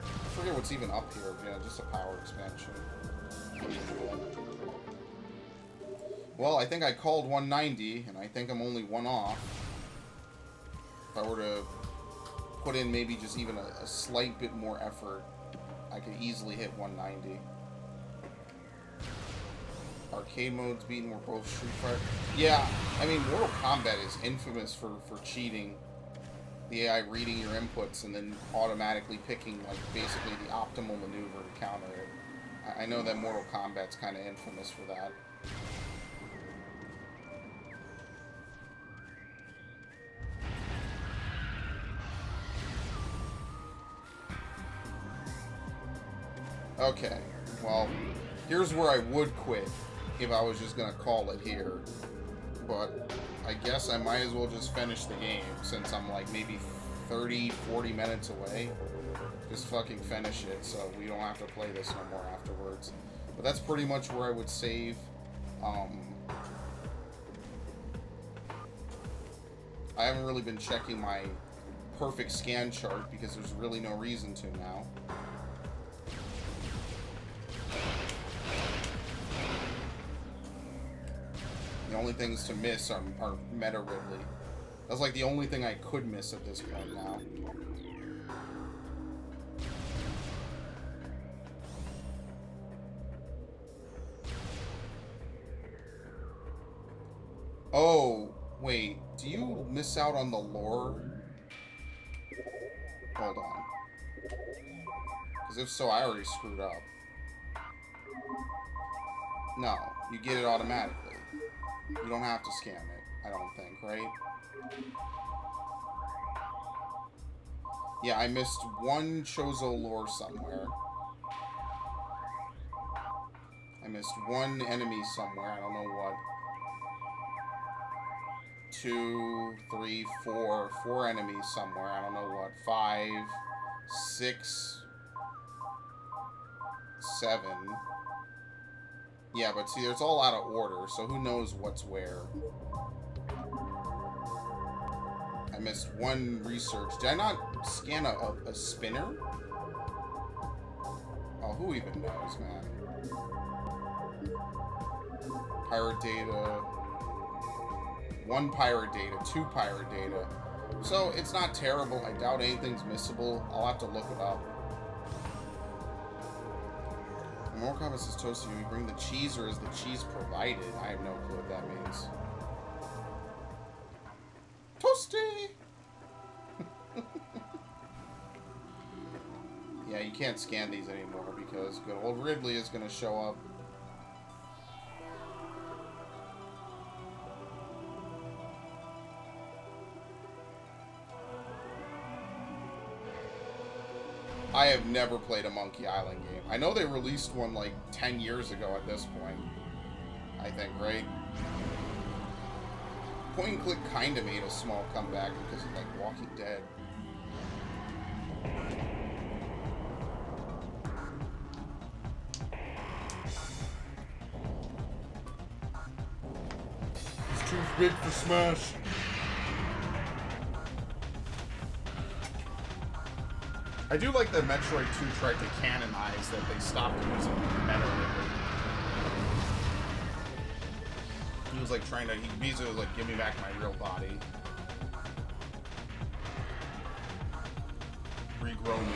I forget what's even up here. Yeah, just a power expansion. Well, I think I called 190, and I think I'm only one off. If I were to put in maybe just even a slight bit more effort, I could easily hit 190. Arcade mode's beaten, we're both Street Fighter. Yeah, I mean, Mortal Kombat is infamous for cheating. the AI reading your inputs and then automatically picking, like, basically the optimal maneuver to counter it. I know that Mortal Kombat's kind of infamous for that. Okay, well, here's where I would quit if I was just gonna call it here. But I guess I might as well just finish the game since I'm like maybe 30, 40 minutes away. Just fucking finish it so we don't have to play this no more afterwards. But that's pretty much where I would save. I haven't really been checking my perfect scan chart because there's really no reason to now. The only things to miss are Meta Ridley. That's like the only thing I could miss at this point now. Oh, wait. Do you miss out on the lore? Hold on. Because if so, I already screwed up. No, you get it automatically. You don't have to scan it, I don't think, right? Yeah, I missed one Chozo lore somewhere. I missed one enemy somewhere, I don't know what. 2, 3, 4. 4 enemies somewhere, I don't know what. 5, 6, 7. Yeah, but see, it's all out of order, so who knows what's where. I missed one research. Did I not scan a spinner? Oh, who even knows, man? Pirate data. 1 pirate data, 2 pirate data. So, it's not terrible. I doubt anything's missable. I'll have to look it up. More comments says toasty. Do we bring the cheese or is the cheese provided? I have no clue what that means. Toasty! Yeah, you can't scan these anymore because good old Ridley is going to show up. I have never played a Monkey Island game. I know they released one like 10 years ago at this point. I think, right? Point and Click kinda made a small comeback because of like Walking Dead. It's too big for Smash. I do like that Metroid 2 tried to canonize that they stopped using Meta Ridley. He was like trying to, he basically was like, give me back my real body. Regrow me.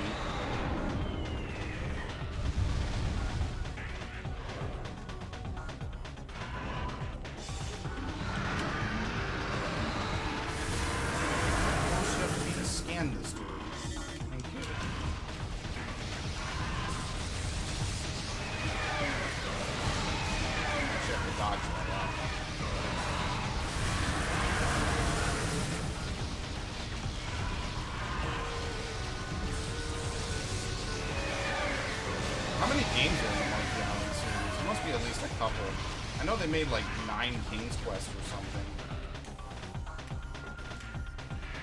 I also have to be to scan this dude. How many games are in the Monkey Island series? There must be at least a couple. I know they made like 9 King's Quest or something.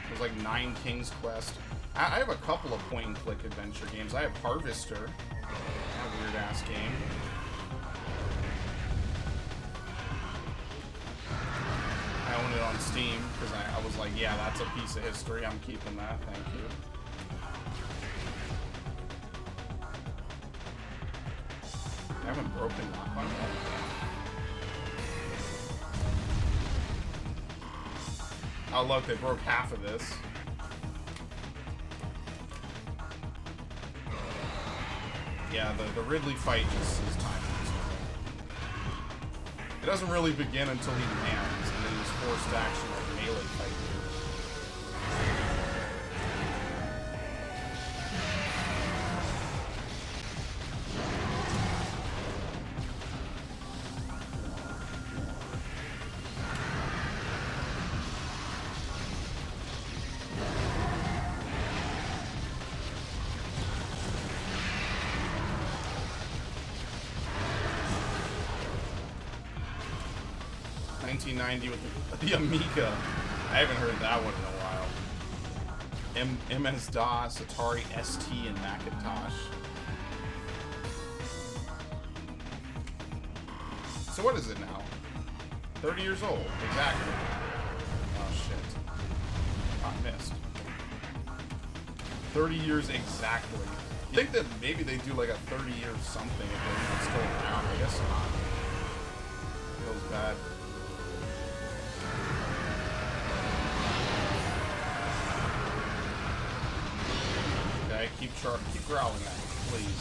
There's like 9 King's Quest. I have a couple of point-and-click adventure games. I have Harvester. A weird-ass game. I own it on Steam because I was like, yeah, that's a piece of history. I'm keeping that. Thank you. I haven't broken lock on yet. Oh look, they broke half of this. Yeah, the Ridley fight just is time consuming. It doesn't really begin until he lands, and then he's forced to actually like melee fight you. 1990 with the Amiga. I haven't heard that one in a while. MS-DOS, Atari ST, and Macintosh. So what is it now? 30 years old, exactly. Oh shit. I missed. 30 years exactly. You think that maybe they do like a 30-year something if they're still around? I guess not. Feels bad. Okay, keep growling at me, please.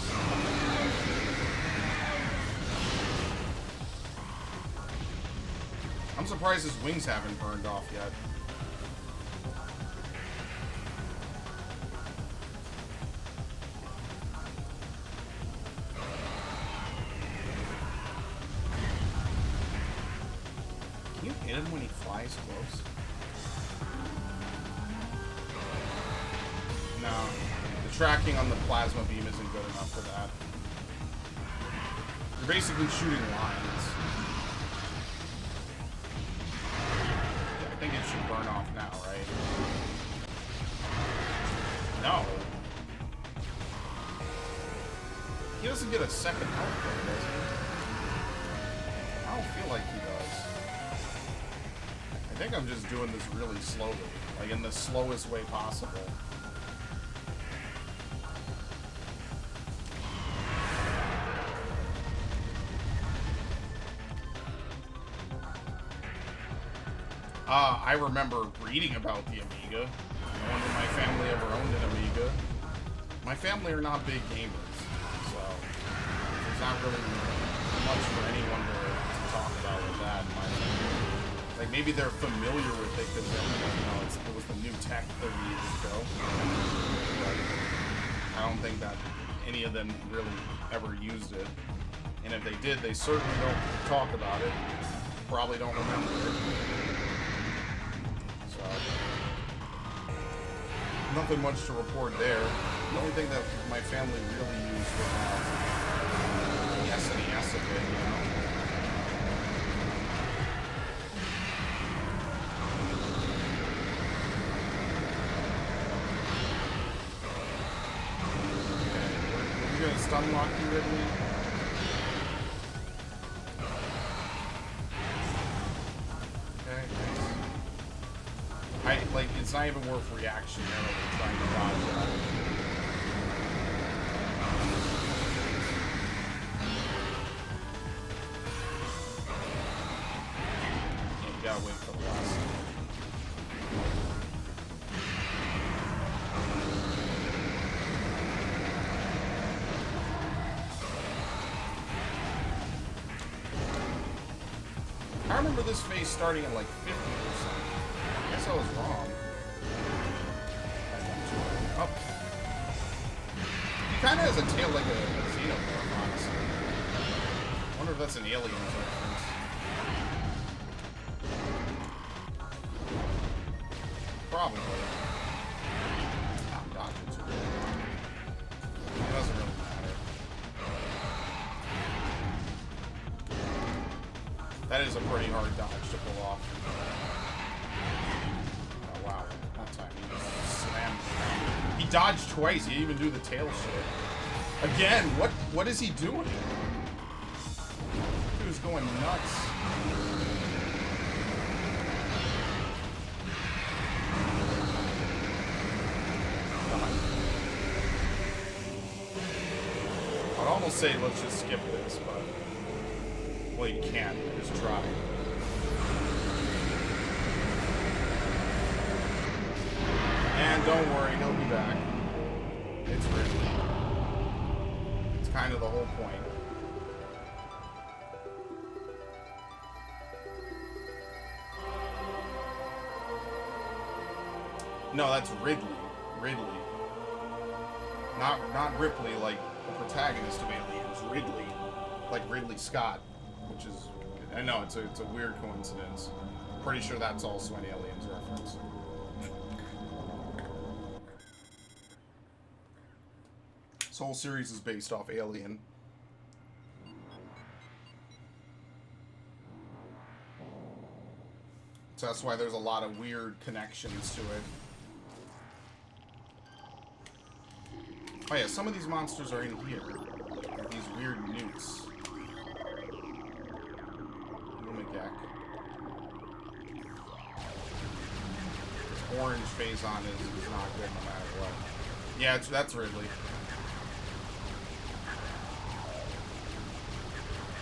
I'm surprised his wings haven't burned off yet. Can you hit him when he flies close? No. The tracking on the plasma beam isn't good enough for that. You're basically shooting lines. I think it should burn off now, right? No. He doesn't get a second output, does he? I don't feel like he does. I think I'm just doing this really slowly. Like in the slowest way possible. I remember reading about the Amiga. I wonder if my family ever owned an Amiga. My family are not big gamers, so there's not really much for anyone to talk about with that. Like maybe they're familiar with it because it was the new tech 30 years ago. But I don't think that any of them really ever used it. And if they did, they certainly don't talk about it. Probably don't remember it. Nothing much to report there. The only thing that my family really used was the SNES a bit, you know. Okay, we're gonna stun lock you, Ridley. It's not even worth reaction there when we're trying to dodge that. Yeah, you gotta wait for the last. I remember this phase starting at like 50%. I guess I was wrong. Oh. He kind of has a tail like a xenomorph, honestly. I wonder if that's an alien reference. Probably. Oh, God, it's weird. It doesn't really matter. That is a pretty hard dodge to pull off. Oh, wow. That time he just slammed. He dodged twice. He didn't even do the tail shit. Again, what is he doing? He was going nuts. I'd almost say let's just skip this, but well, you can't. Just try. And don't worry, he'll be back. It's Ridley. It's kind of the whole point. No, that's Ridley. Ridley. Not Ripley, like the protagonist of Aliens. Ridley. Like Ridley Scott, which is... I know, it's a weird coincidence. Pretty sure that's also an Aliens reference. This whole series is based off Alien. So that's why there's a lot of weird connections to it. Oh yeah, some of these monsters are in here. These weird newts. Lumigek. This orange phase-on is not good no matter what. Yeah, that's Ridley.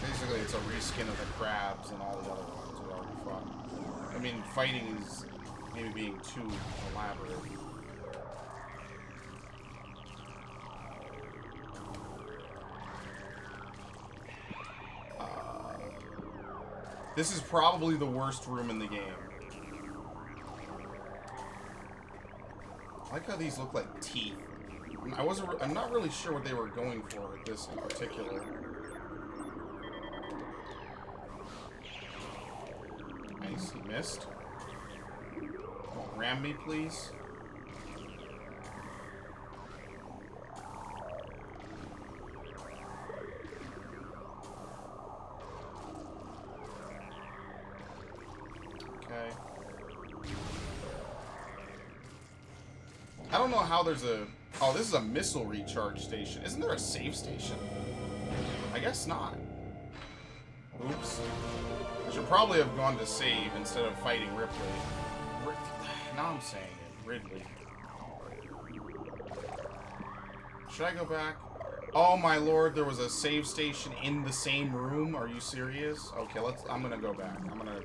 Basically, it's a reskin of the crabs and all the other ones we already fought. I mean, fighting is maybe being too elaborate. This is probably the worst room in the game. I like how these look like teeth. I'm not really sure what they were going for with this in particular. Nice, he missed. Don't ram me, please. Okay. I don't know how there's a... Oh, this is a missile recharge station. Isn't there a save station? I guess not. Oops. I should probably have gone to save instead of fighting Ripley. Now I'm saying it. Ridley. Should I go back? Oh my lord, there was a save station in the same room? Are you serious? Okay, I'm gonna go back. I'm gonna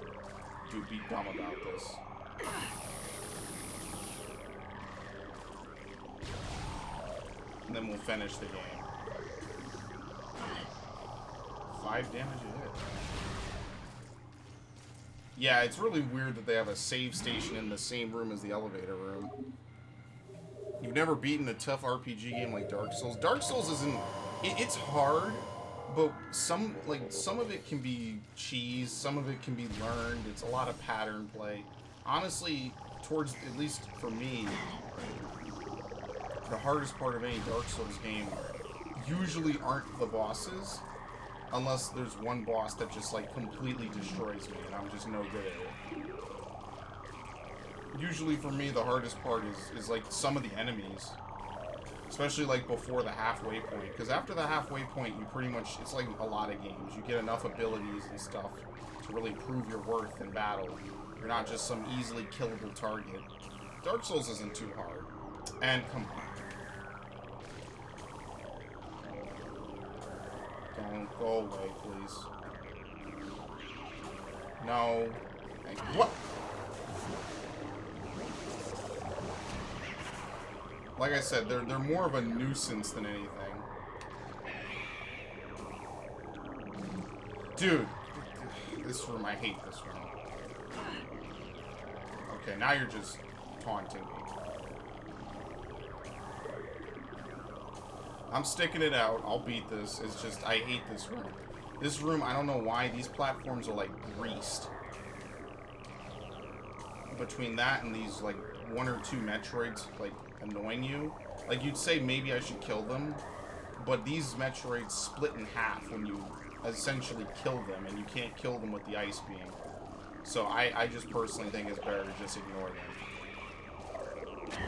be dumb about this. And then we'll finish the game. 5 damage a hit. Yeah, it's really weird that they have a save station in the same room as the elevator room. You've never beaten a tough RPG game like Dark Souls. Dark Souls isn't... It's hard, but some of it can be cheese, some of it can be learned. It's a lot of pattern play. Honestly, at least for me, the hardest part of any Dark Souls game usually aren't the bosses, unless there's one boss that just like completely destroys me and I'm just no good at it. Usually for me the hardest part is like some of the enemies, especially like before the halfway point, because after the halfway point you pretty much, it's like a lot of games, you get enough abilities and stuff to really prove your worth in battle. You're not just some easily killable target. Dark Souls isn't too hard. And come on. Don't go away, please. No. What? Like I said, they're more of a nuisance than anything. Dude, this room, I hate this room. Okay, now you're just taunting me. I'm sticking it out. I'll beat this. It's just, I hate this room. This room, I don't know why, these platforms are like greased. Between that and these like 1 or 2 Metroids like annoying you, like you'd say maybe I should kill them, but these Metroids split in half when you essentially kill them, and you can't kill them with the ice beam. So I just personally think it's better to just ignore them. Okay,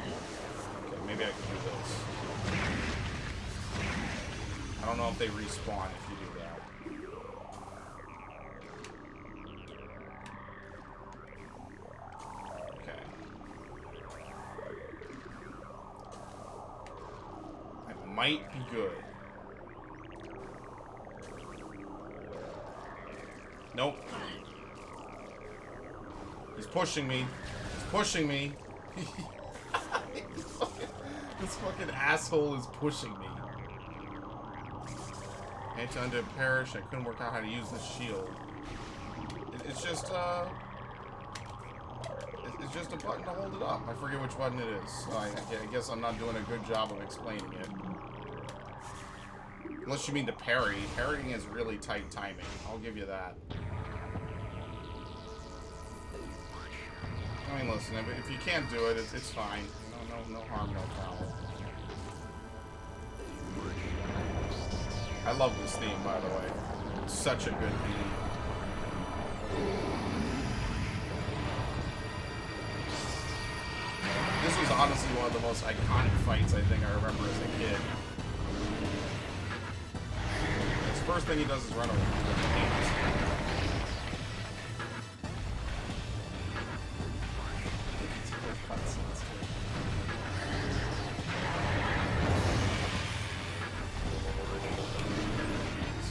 maybe I can do this. I don't know if they respawn if you do that. Okay. It might be good. Nope. He's pushing me. He's pushing me. This fucking asshole is pushing me. Anti-undead perish. I couldn't work out how to use this shield. It's just it's just a button to hold it up. I forget which button it is. So I guess I'm not doing a good job of explaining it. Unless you mean to parry. Parrying is really tight timing. I'll give you that. I mean, listen, if you can't do it, it's fine. No harm, no foul. I love this theme, by the way. It's such a good theme. honestly one of the most iconic fights I think I remember as a kid. His first thing he does is run away with the hands.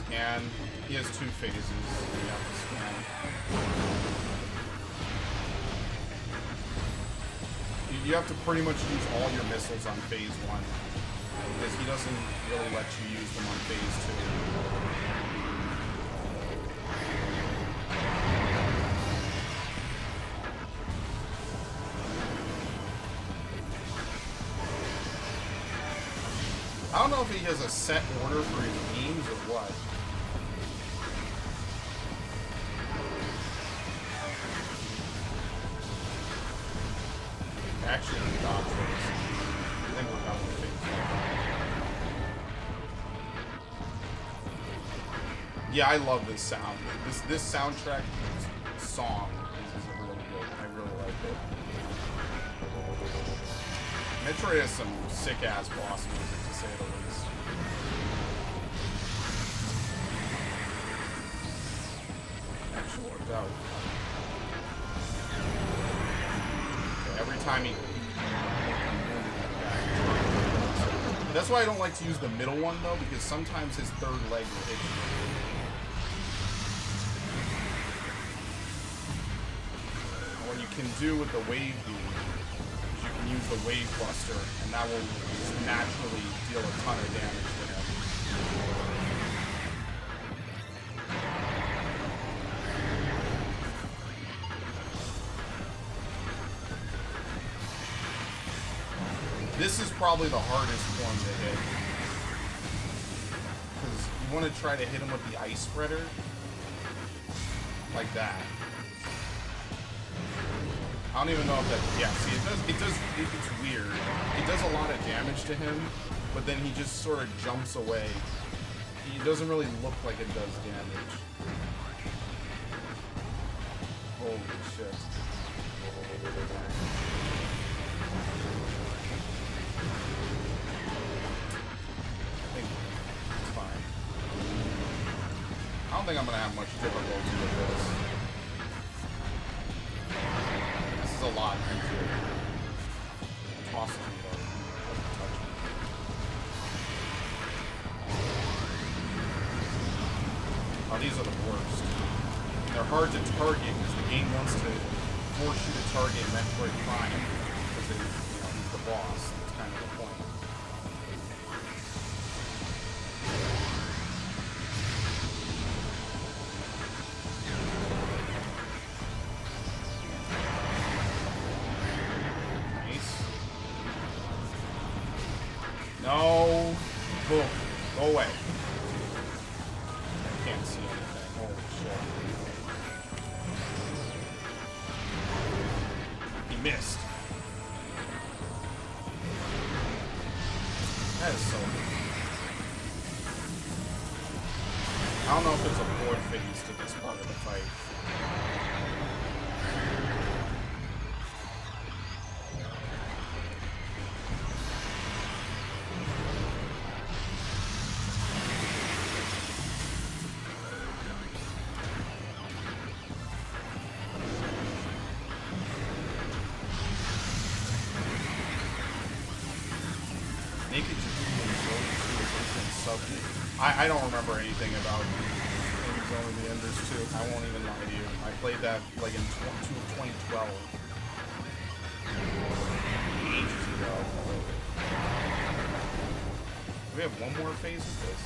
Scan. He has 2 phases. You have to scan. You have to pretty much use all your missiles on phase 1. Because he doesn't really let you use them on phase 2. I don't know if he has a set order for his beams or what. Actually, dodge those. I think we're done with phase 1. Yeah, I love this sound. This soundtrack song is really good. I really like it. Metroid has some sick-ass boss music, to say the least. Actually worked out. Okay, every time he... That's why I don't like to use the middle one, though, because sometimes his third leg will hit you. What you can do with the wave beam is you can use the wave buster, and that will just naturally deal a ton of damage to him. This is probably the hardest one to hit. Because you want to try to hit him with the ice spreader. Like that. I don't even know if that... Yeah, see, it's weird. It does a lot of damage to him, but then he just sort of jumps away. He doesn't really look like it does damage. Holy shit. I don't think I'm going to have much difficulty with this. This is a lot easier. Tossing me though. Touch me. Oh, these are the worst. They're hard to target because the game wants to force you to target Metroid Prime because he's the boss. That's kind of the point. No. Boom. Go away. I can't see anything. Holy shit. He missed. That is so good. I don't know if it's a 4th phase to this part of the fight. I don't remember anything about Zone of the Enders 2. I won't even lie to you. I played that like in 2012. Ages ago. Do we have one more phase of this?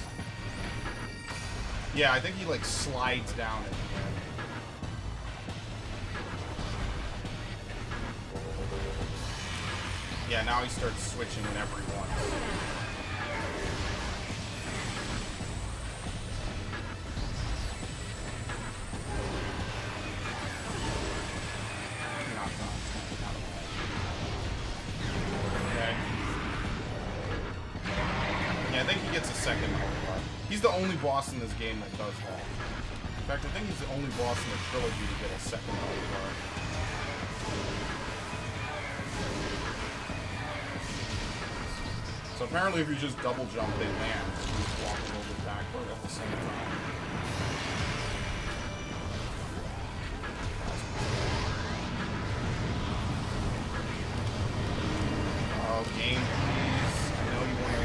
Yeah, I think he like slides down at the end. Yeah, now he starts switching whenever he wants. He's the only boss in this game that does that. In fact, I think he's the only boss in the trilogy to get a second health bar. So apparently if you just double jump, they land. You just walk a little bit backward at the same time. Oh, game, please. I know you want to...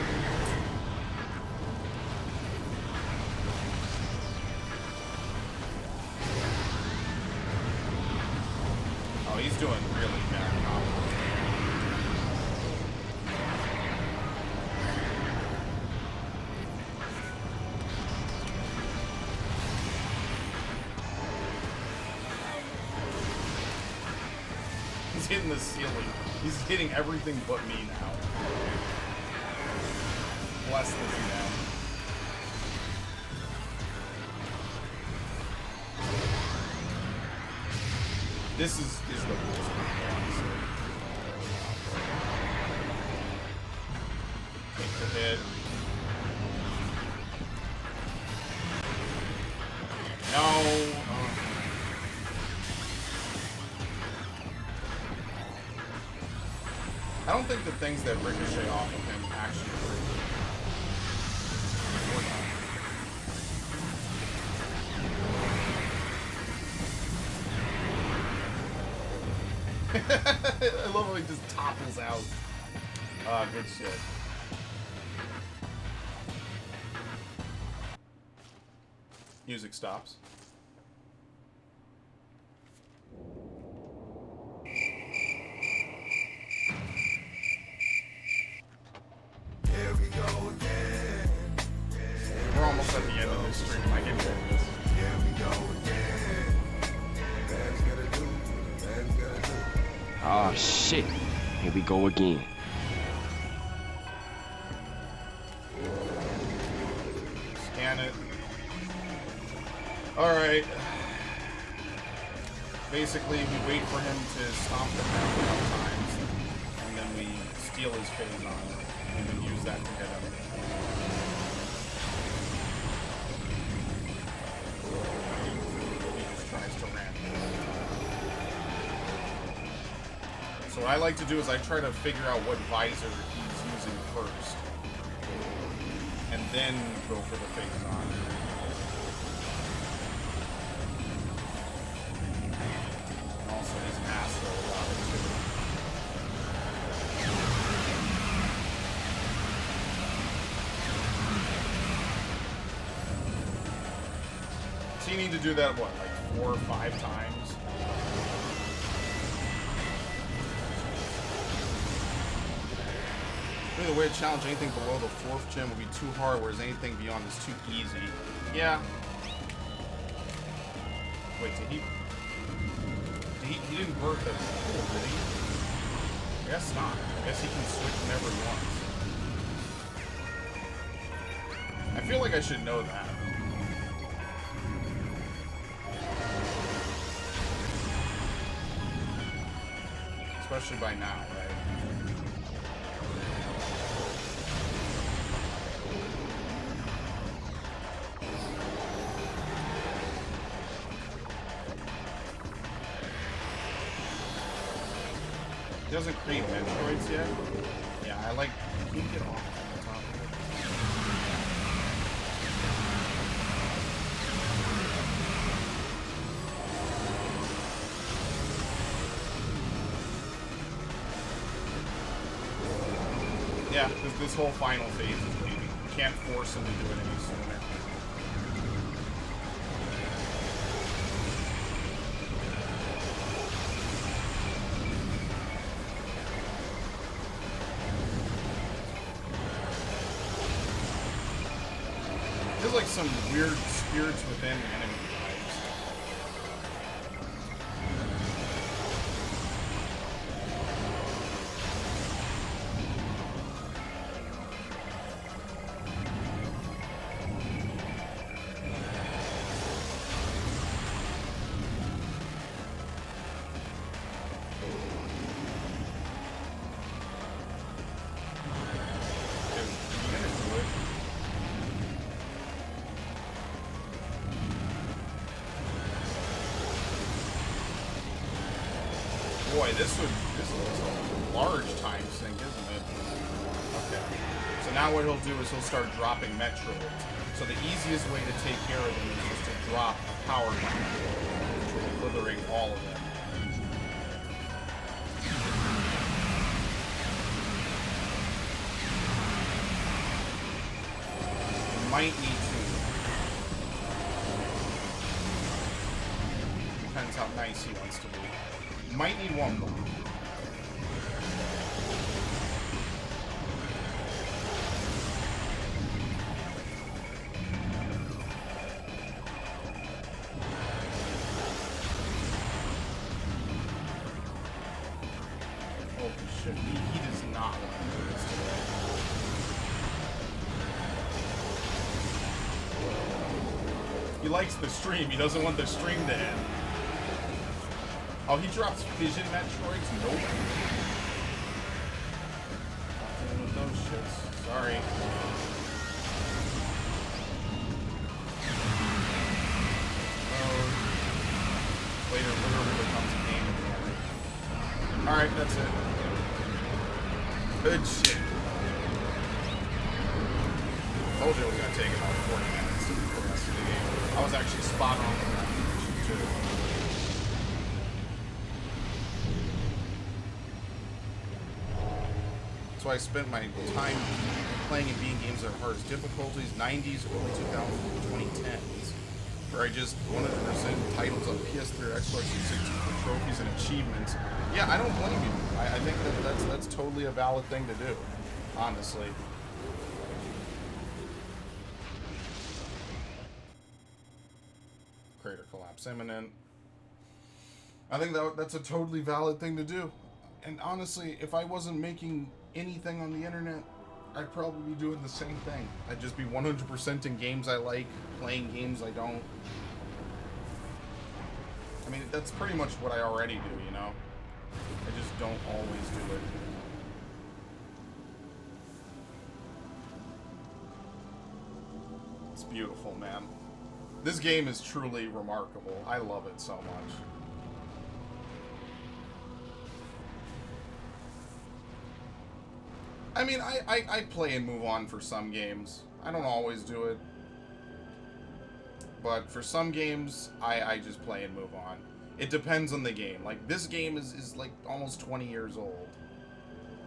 Oh, he's doing really bad combos. He's hitting the ceiling. He's hitting everything but me now. Bless this man. This is the worst one, honestly. Take the hit. No. I don't think the things that ricochet off of him actually hurt. I love how he just topples out. Ah, good shit. Music stops. Here we go again. We're almost at the end of this stream. I can do this. Here we go again. Man's gonna do what a man's gonna do. Oh shit. Here we go again. Scan it. Alright. Basically, we wait for him to stomp the ground enough times, and then we steal his phase on it, and then use that to hit him. He just tries to ram. So what I like to do is I try to figure out what visor he's using first, and then go for the phase on. Also, he's an asshole about it too. So you need to do that, what, like 4 or 5 times? I mean, the way to challenge anything below the 4th gym would be too hard, whereas anything beyond is too easy. Yeah. Wait, did he... He didn't birth at school, did he? I guess not. I guess he can switch whenever he wants. I feel like I should know that. Especially by now, right? He doesn't create Metroids yet. Yeah, I like... Can you get off the top of it? Yeah, this whole final phase is waiting. You can't force him to do it any sooner. There's like some weird spirits within enemy types. Dude, you gonna do it? Boy, this is a large time sink, isn't it? Okay. So now what he'll do is he'll start dropping Metroids. So the easiest way to take care of them is just to drop a power line, which will obliterate all of them. Might need to. Depends how nice he wants to be. Might need one more. Holy shit, he does not want to do this today. He likes the stream. He doesn't want the stream to end. Oh, he drops Fission Metroids? Nope. Not dealing with those shits. Sorry. Oh. Later literally becomes a game again. Alright, that's it. Good shit. Told you it was gonna take about 40 minutes to beat the rest of the game. I was actually spot on with that too. That's why I spent my time playing and beating games that are hardest difficulties, 90s, early 2000s, 2010s, where I just 100% titles on PS3 or Xbox 360 for trophies and achievements. Yeah, I don't blame you. I think that's totally a valid thing to do, honestly. Crater collapse imminent. I think that's a totally valid thing to do. And honestly, if I wasn't making anything on the internet, I'd probably be doing the same thing. I'd just be 100% in games I like, playing games I don't. I mean, that's pretty much what I already do, you know? I just don't always do it. It's beautiful, man. This game is truly remarkable. I love it so much. I mean, I play and move on for some games. I don't always do it. But for some games, I just play and move on. It depends on the game. Like, this game is like almost 20 years old.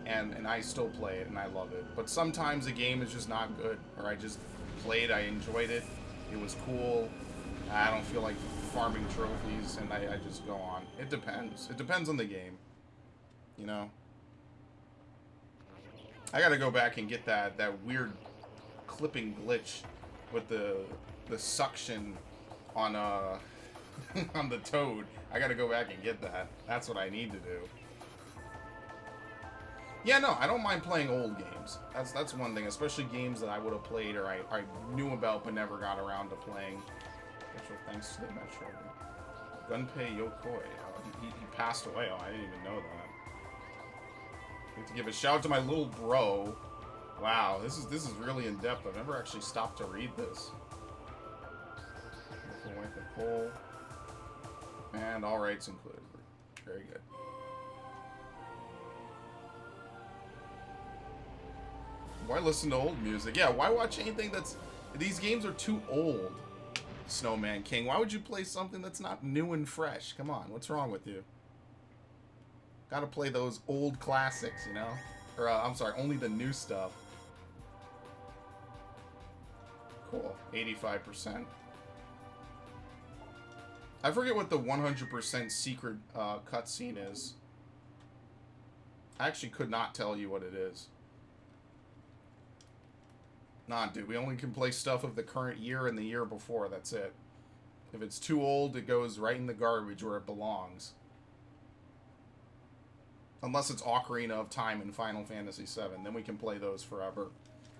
And I still play it and I love it. But sometimes a game is just not good. Or I just played, I enjoyed it. It was cool. I don't feel like farming trophies and I just go on. It depends. It depends on the game. You know? I gotta go back and get that weird clipping glitch with the suction on on the toad. I gotta go back and get that. That's what I need to do. Yeah, no, I don't mind playing old games. That's one thing, especially games that I would have played or I knew about but never got around to playing. Special thanks to the Metro. Gunpei Yokoi. He passed away. Oh, I didn't even know that. I have to give a shout out to my little bro. Wow, this is really in depth. I've never actually stopped to read this. Wife of Cole. And all rights included. Very good. Why listen to old music? Yeah, why watch anything that's... These games are too old, Snowman King. Why would you play something that's not new and fresh? Come on, what's wrong with you? Gotta play those old classics, you know? Or, I'm sorry, only the new stuff. Cool. 85%. I forget what the 100% secret cutscene is. I actually could not tell you what it is. Nah, dude, we only can play stuff of the current year and the year before, that's it. If it's too old, it goes right in the garbage where it belongs. Unless it's Ocarina of Time and Final Fantasy VII, then we can play those forever.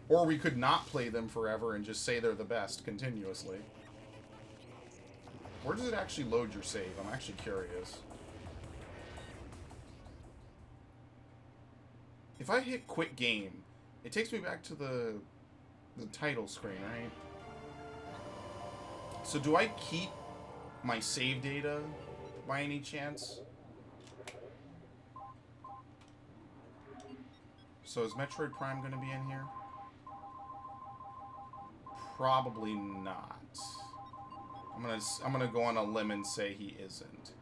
Or we could not play them forever and just say they're the best continuously. Where does it actually load your save? I'm actually curious. If I hit quit game, it takes me back to the title screen, right? So do I keep my save data by any chance? So is Metroid Prime going to be in here? Probably not. I'm gonna go on a limb and say he isn't.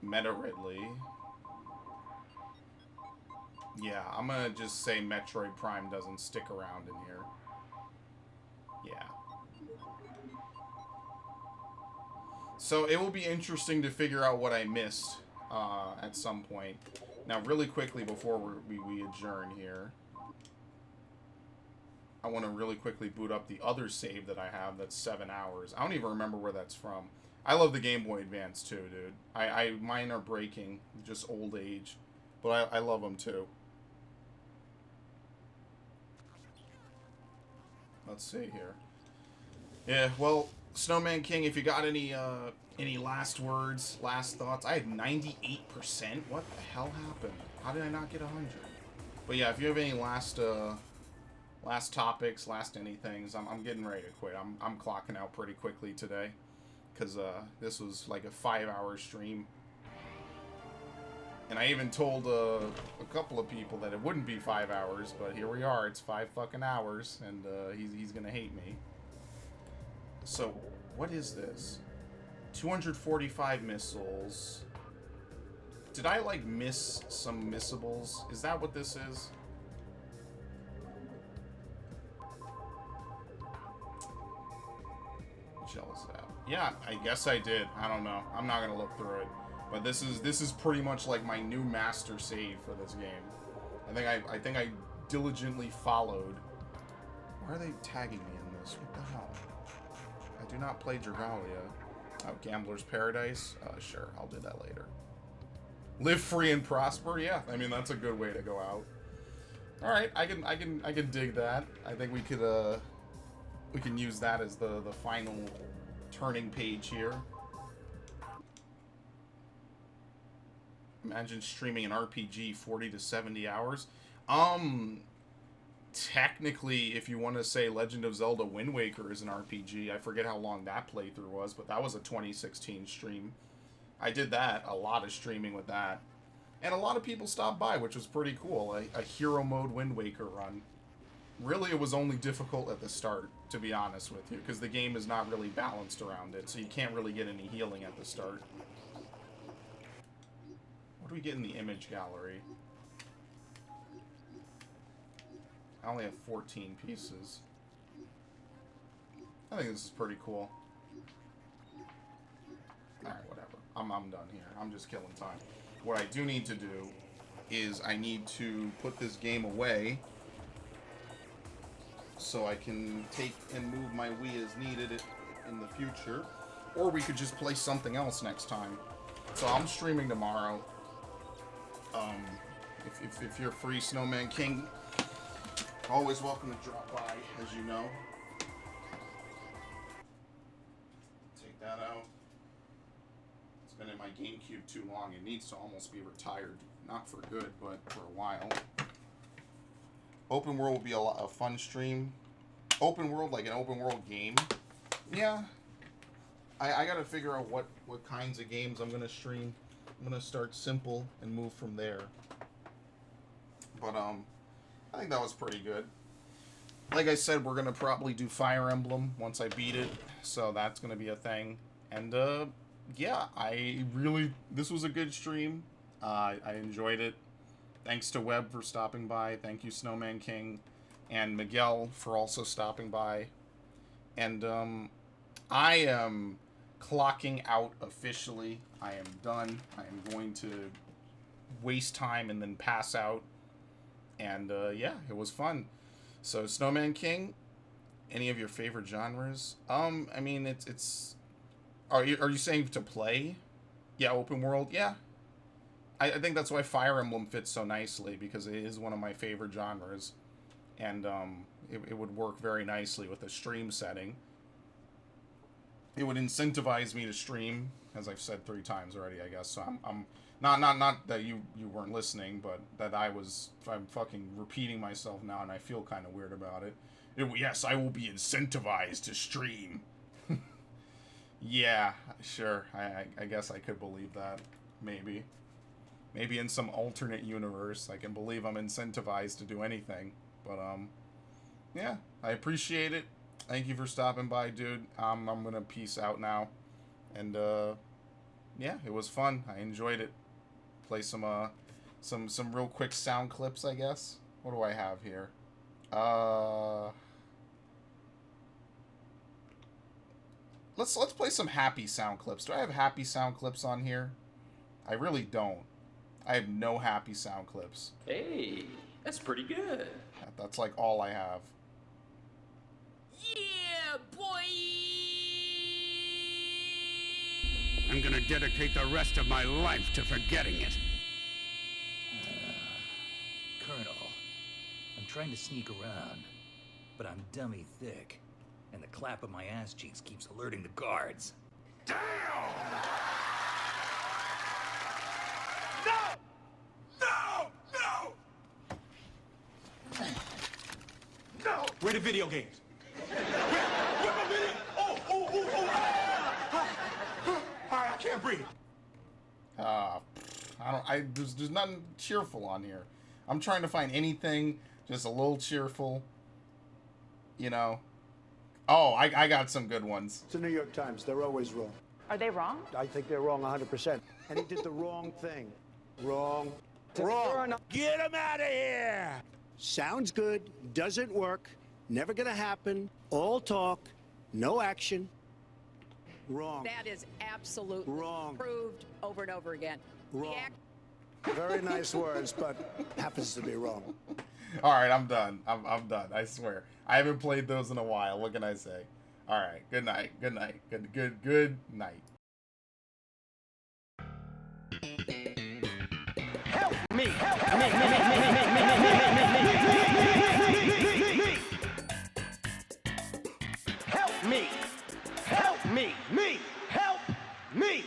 Meta Ridley. Yeah, I'm gonna just say Metroid Prime doesn't stick around in here. Yeah. So it will be interesting to figure out what I missed at some point. Now, really quickly before we adjourn here, I want to really quickly boot up the other save that I have that's 7 hours. I don't even remember where that's from. I love the Game Boy Advance too, dude. Mine are breaking, just old age. But I love them too. Let's see here. Yeah, well, Snowman King, if you got any last words, last thoughts. I had 98%. What the hell happened? How did I not get 100? But yeah, if you have any last topics, last anythings, I'm getting ready to quit. I'm clocking out pretty quickly today, because this was like a 5-hour stream, and I even told a couple of people that it wouldn't be 5 hours, but here we are. It's 5 fucking hours, and he's gonna hate me. So, what is this? 245 missiles. Did I like miss some missables? Is that what this is? Jealous of that. Yeah, I guess I did. I don't know. I'm not gonna look through it. But this is pretty much like my new master save for this game. I think I diligently followed. Why are they tagging me in this? What the hell? I do not play Dragalia. Oh, Gambler's Paradise? Sure, I'll do that later. Live free and prosper? Yeah, I mean that's a good way to go out. Alright, I can dig that. I think we can use that as the final turning page here. Imagine streaming an RPG 40 to 70 hours. Technically, if you want to say Legend of Zelda Wind Waker is an RPG, I forget how long that playthrough was, but that was a 2016 stream. I did that, a lot of streaming with that. And a lot of people stopped by, which was pretty cool. A hero mode Wind Waker run. Really, it was only difficult at the start, to be honest with you, because the game is not really balanced around it, so you can't really get any healing at the start. What do we get in the image gallery? I only have 14 pieces. I think this is pretty cool. Alright, whatever. I'm done here. I'm just killing time. What I do need to do is I need to put this game away so I can take and move my Wii as needed in the future. Or we could just play something else next time. So I'm streaming tomorrow. If you're free, Snowman King, always welcome to drop by, as you know. Take that out. It's been in my GameCube too long. It needs to almost be retired. Not for good, but for a while. Open world will be a fun stream. Open world, like an open world game. Yeah. I gotta figure out what kinds of games I'm gonna stream. I'm gonna start simple and move from there. But I think that was pretty good. Like I said, we're gonna probably do Fire Emblem once I beat it, so that's gonna be a thing. And yeah, this was a good stream. I enjoyed it. Thanks to Webb for stopping by. Thank you, Snowman King, and Miguel for also stopping by. And I am clocking out officially. I am done. I am going to waste time and then pass out. And yeah, it was fun. So Snowman King, any of your favorite genres? I mean, it's. Are you saying to play? Yeah, open world. Yeah. I think that's why Fire Emblem fits so nicely, because it is one of my favorite genres, and it would work very nicely with a stream setting. It would incentivize me to stream, as I've said 3 times already, I guess. So I'm not that you weren't listening, but that I'm fucking repeating myself now, and I feel kind of weird about it. Yes, I will be incentivized to stream. Yeah, sure. I guess I could believe that, maybe. Maybe in some alternate universe, I can believe I'm incentivized to do anything. But, yeah, I appreciate it. Thank you for stopping by, dude. I'm gonna peace out now. And, yeah, it was fun. I enjoyed it. Play some real quick sound clips, I guess. What do I have here? Let's play some happy sound clips. Do I have happy sound clips on here? I really don't. I have no happy sound clips. Hey, that's pretty good. That's like all I have. Yeah, boy! I'm gonna dedicate the rest of my life to forgetting it. Colonel, I'm trying to sneak around, but I'm dummy thick, and the clap of my ass cheeks keeps alerting the guards. Damn! No! Where the video games? Where my video? Oh! I can't breathe. There's nothing cheerful on here. I'm trying to find anything just a little cheerful. You know. Oh, I got some good ones. It's the New York Times. They're always wrong. Are they wrong? I think they're wrong 100%. And he did the wrong thing. Wrong. Get him out of here! Sounds good. Doesn't work. Never gonna happen. All talk. No action. Wrong. That is absolutely Wrong. proved over and over again. Wrong. Very nice words, but happens to be wrong. All right, I'm done. I'm done. I swear. I haven't played those in a while. What can I say? All right. Good night. Good night. Good night. Help me! Help me! Help me! Help me!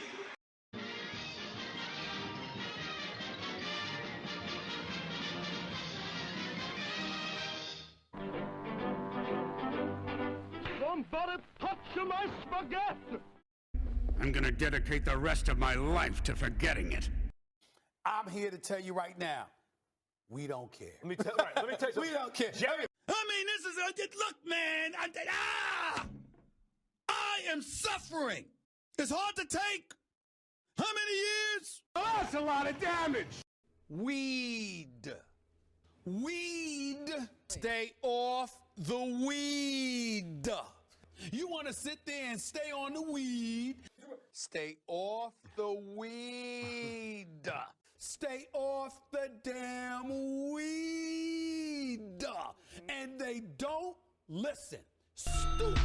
Somebody touch my spaghetti! I'm gonna dedicate the rest of my life to forgetting it. I'm here to tell you right now, we don't care. Let me tell you something. We don't care. Jerry. I mean, this is look, man. I am suffering. It's hard to take. How many years? Oh, that's a lot of damage. Weed. Stay off the weed. You want to sit there and stay on the weed. Stay off the weed. Stay off the damn weed. And they don't listen. Stupid.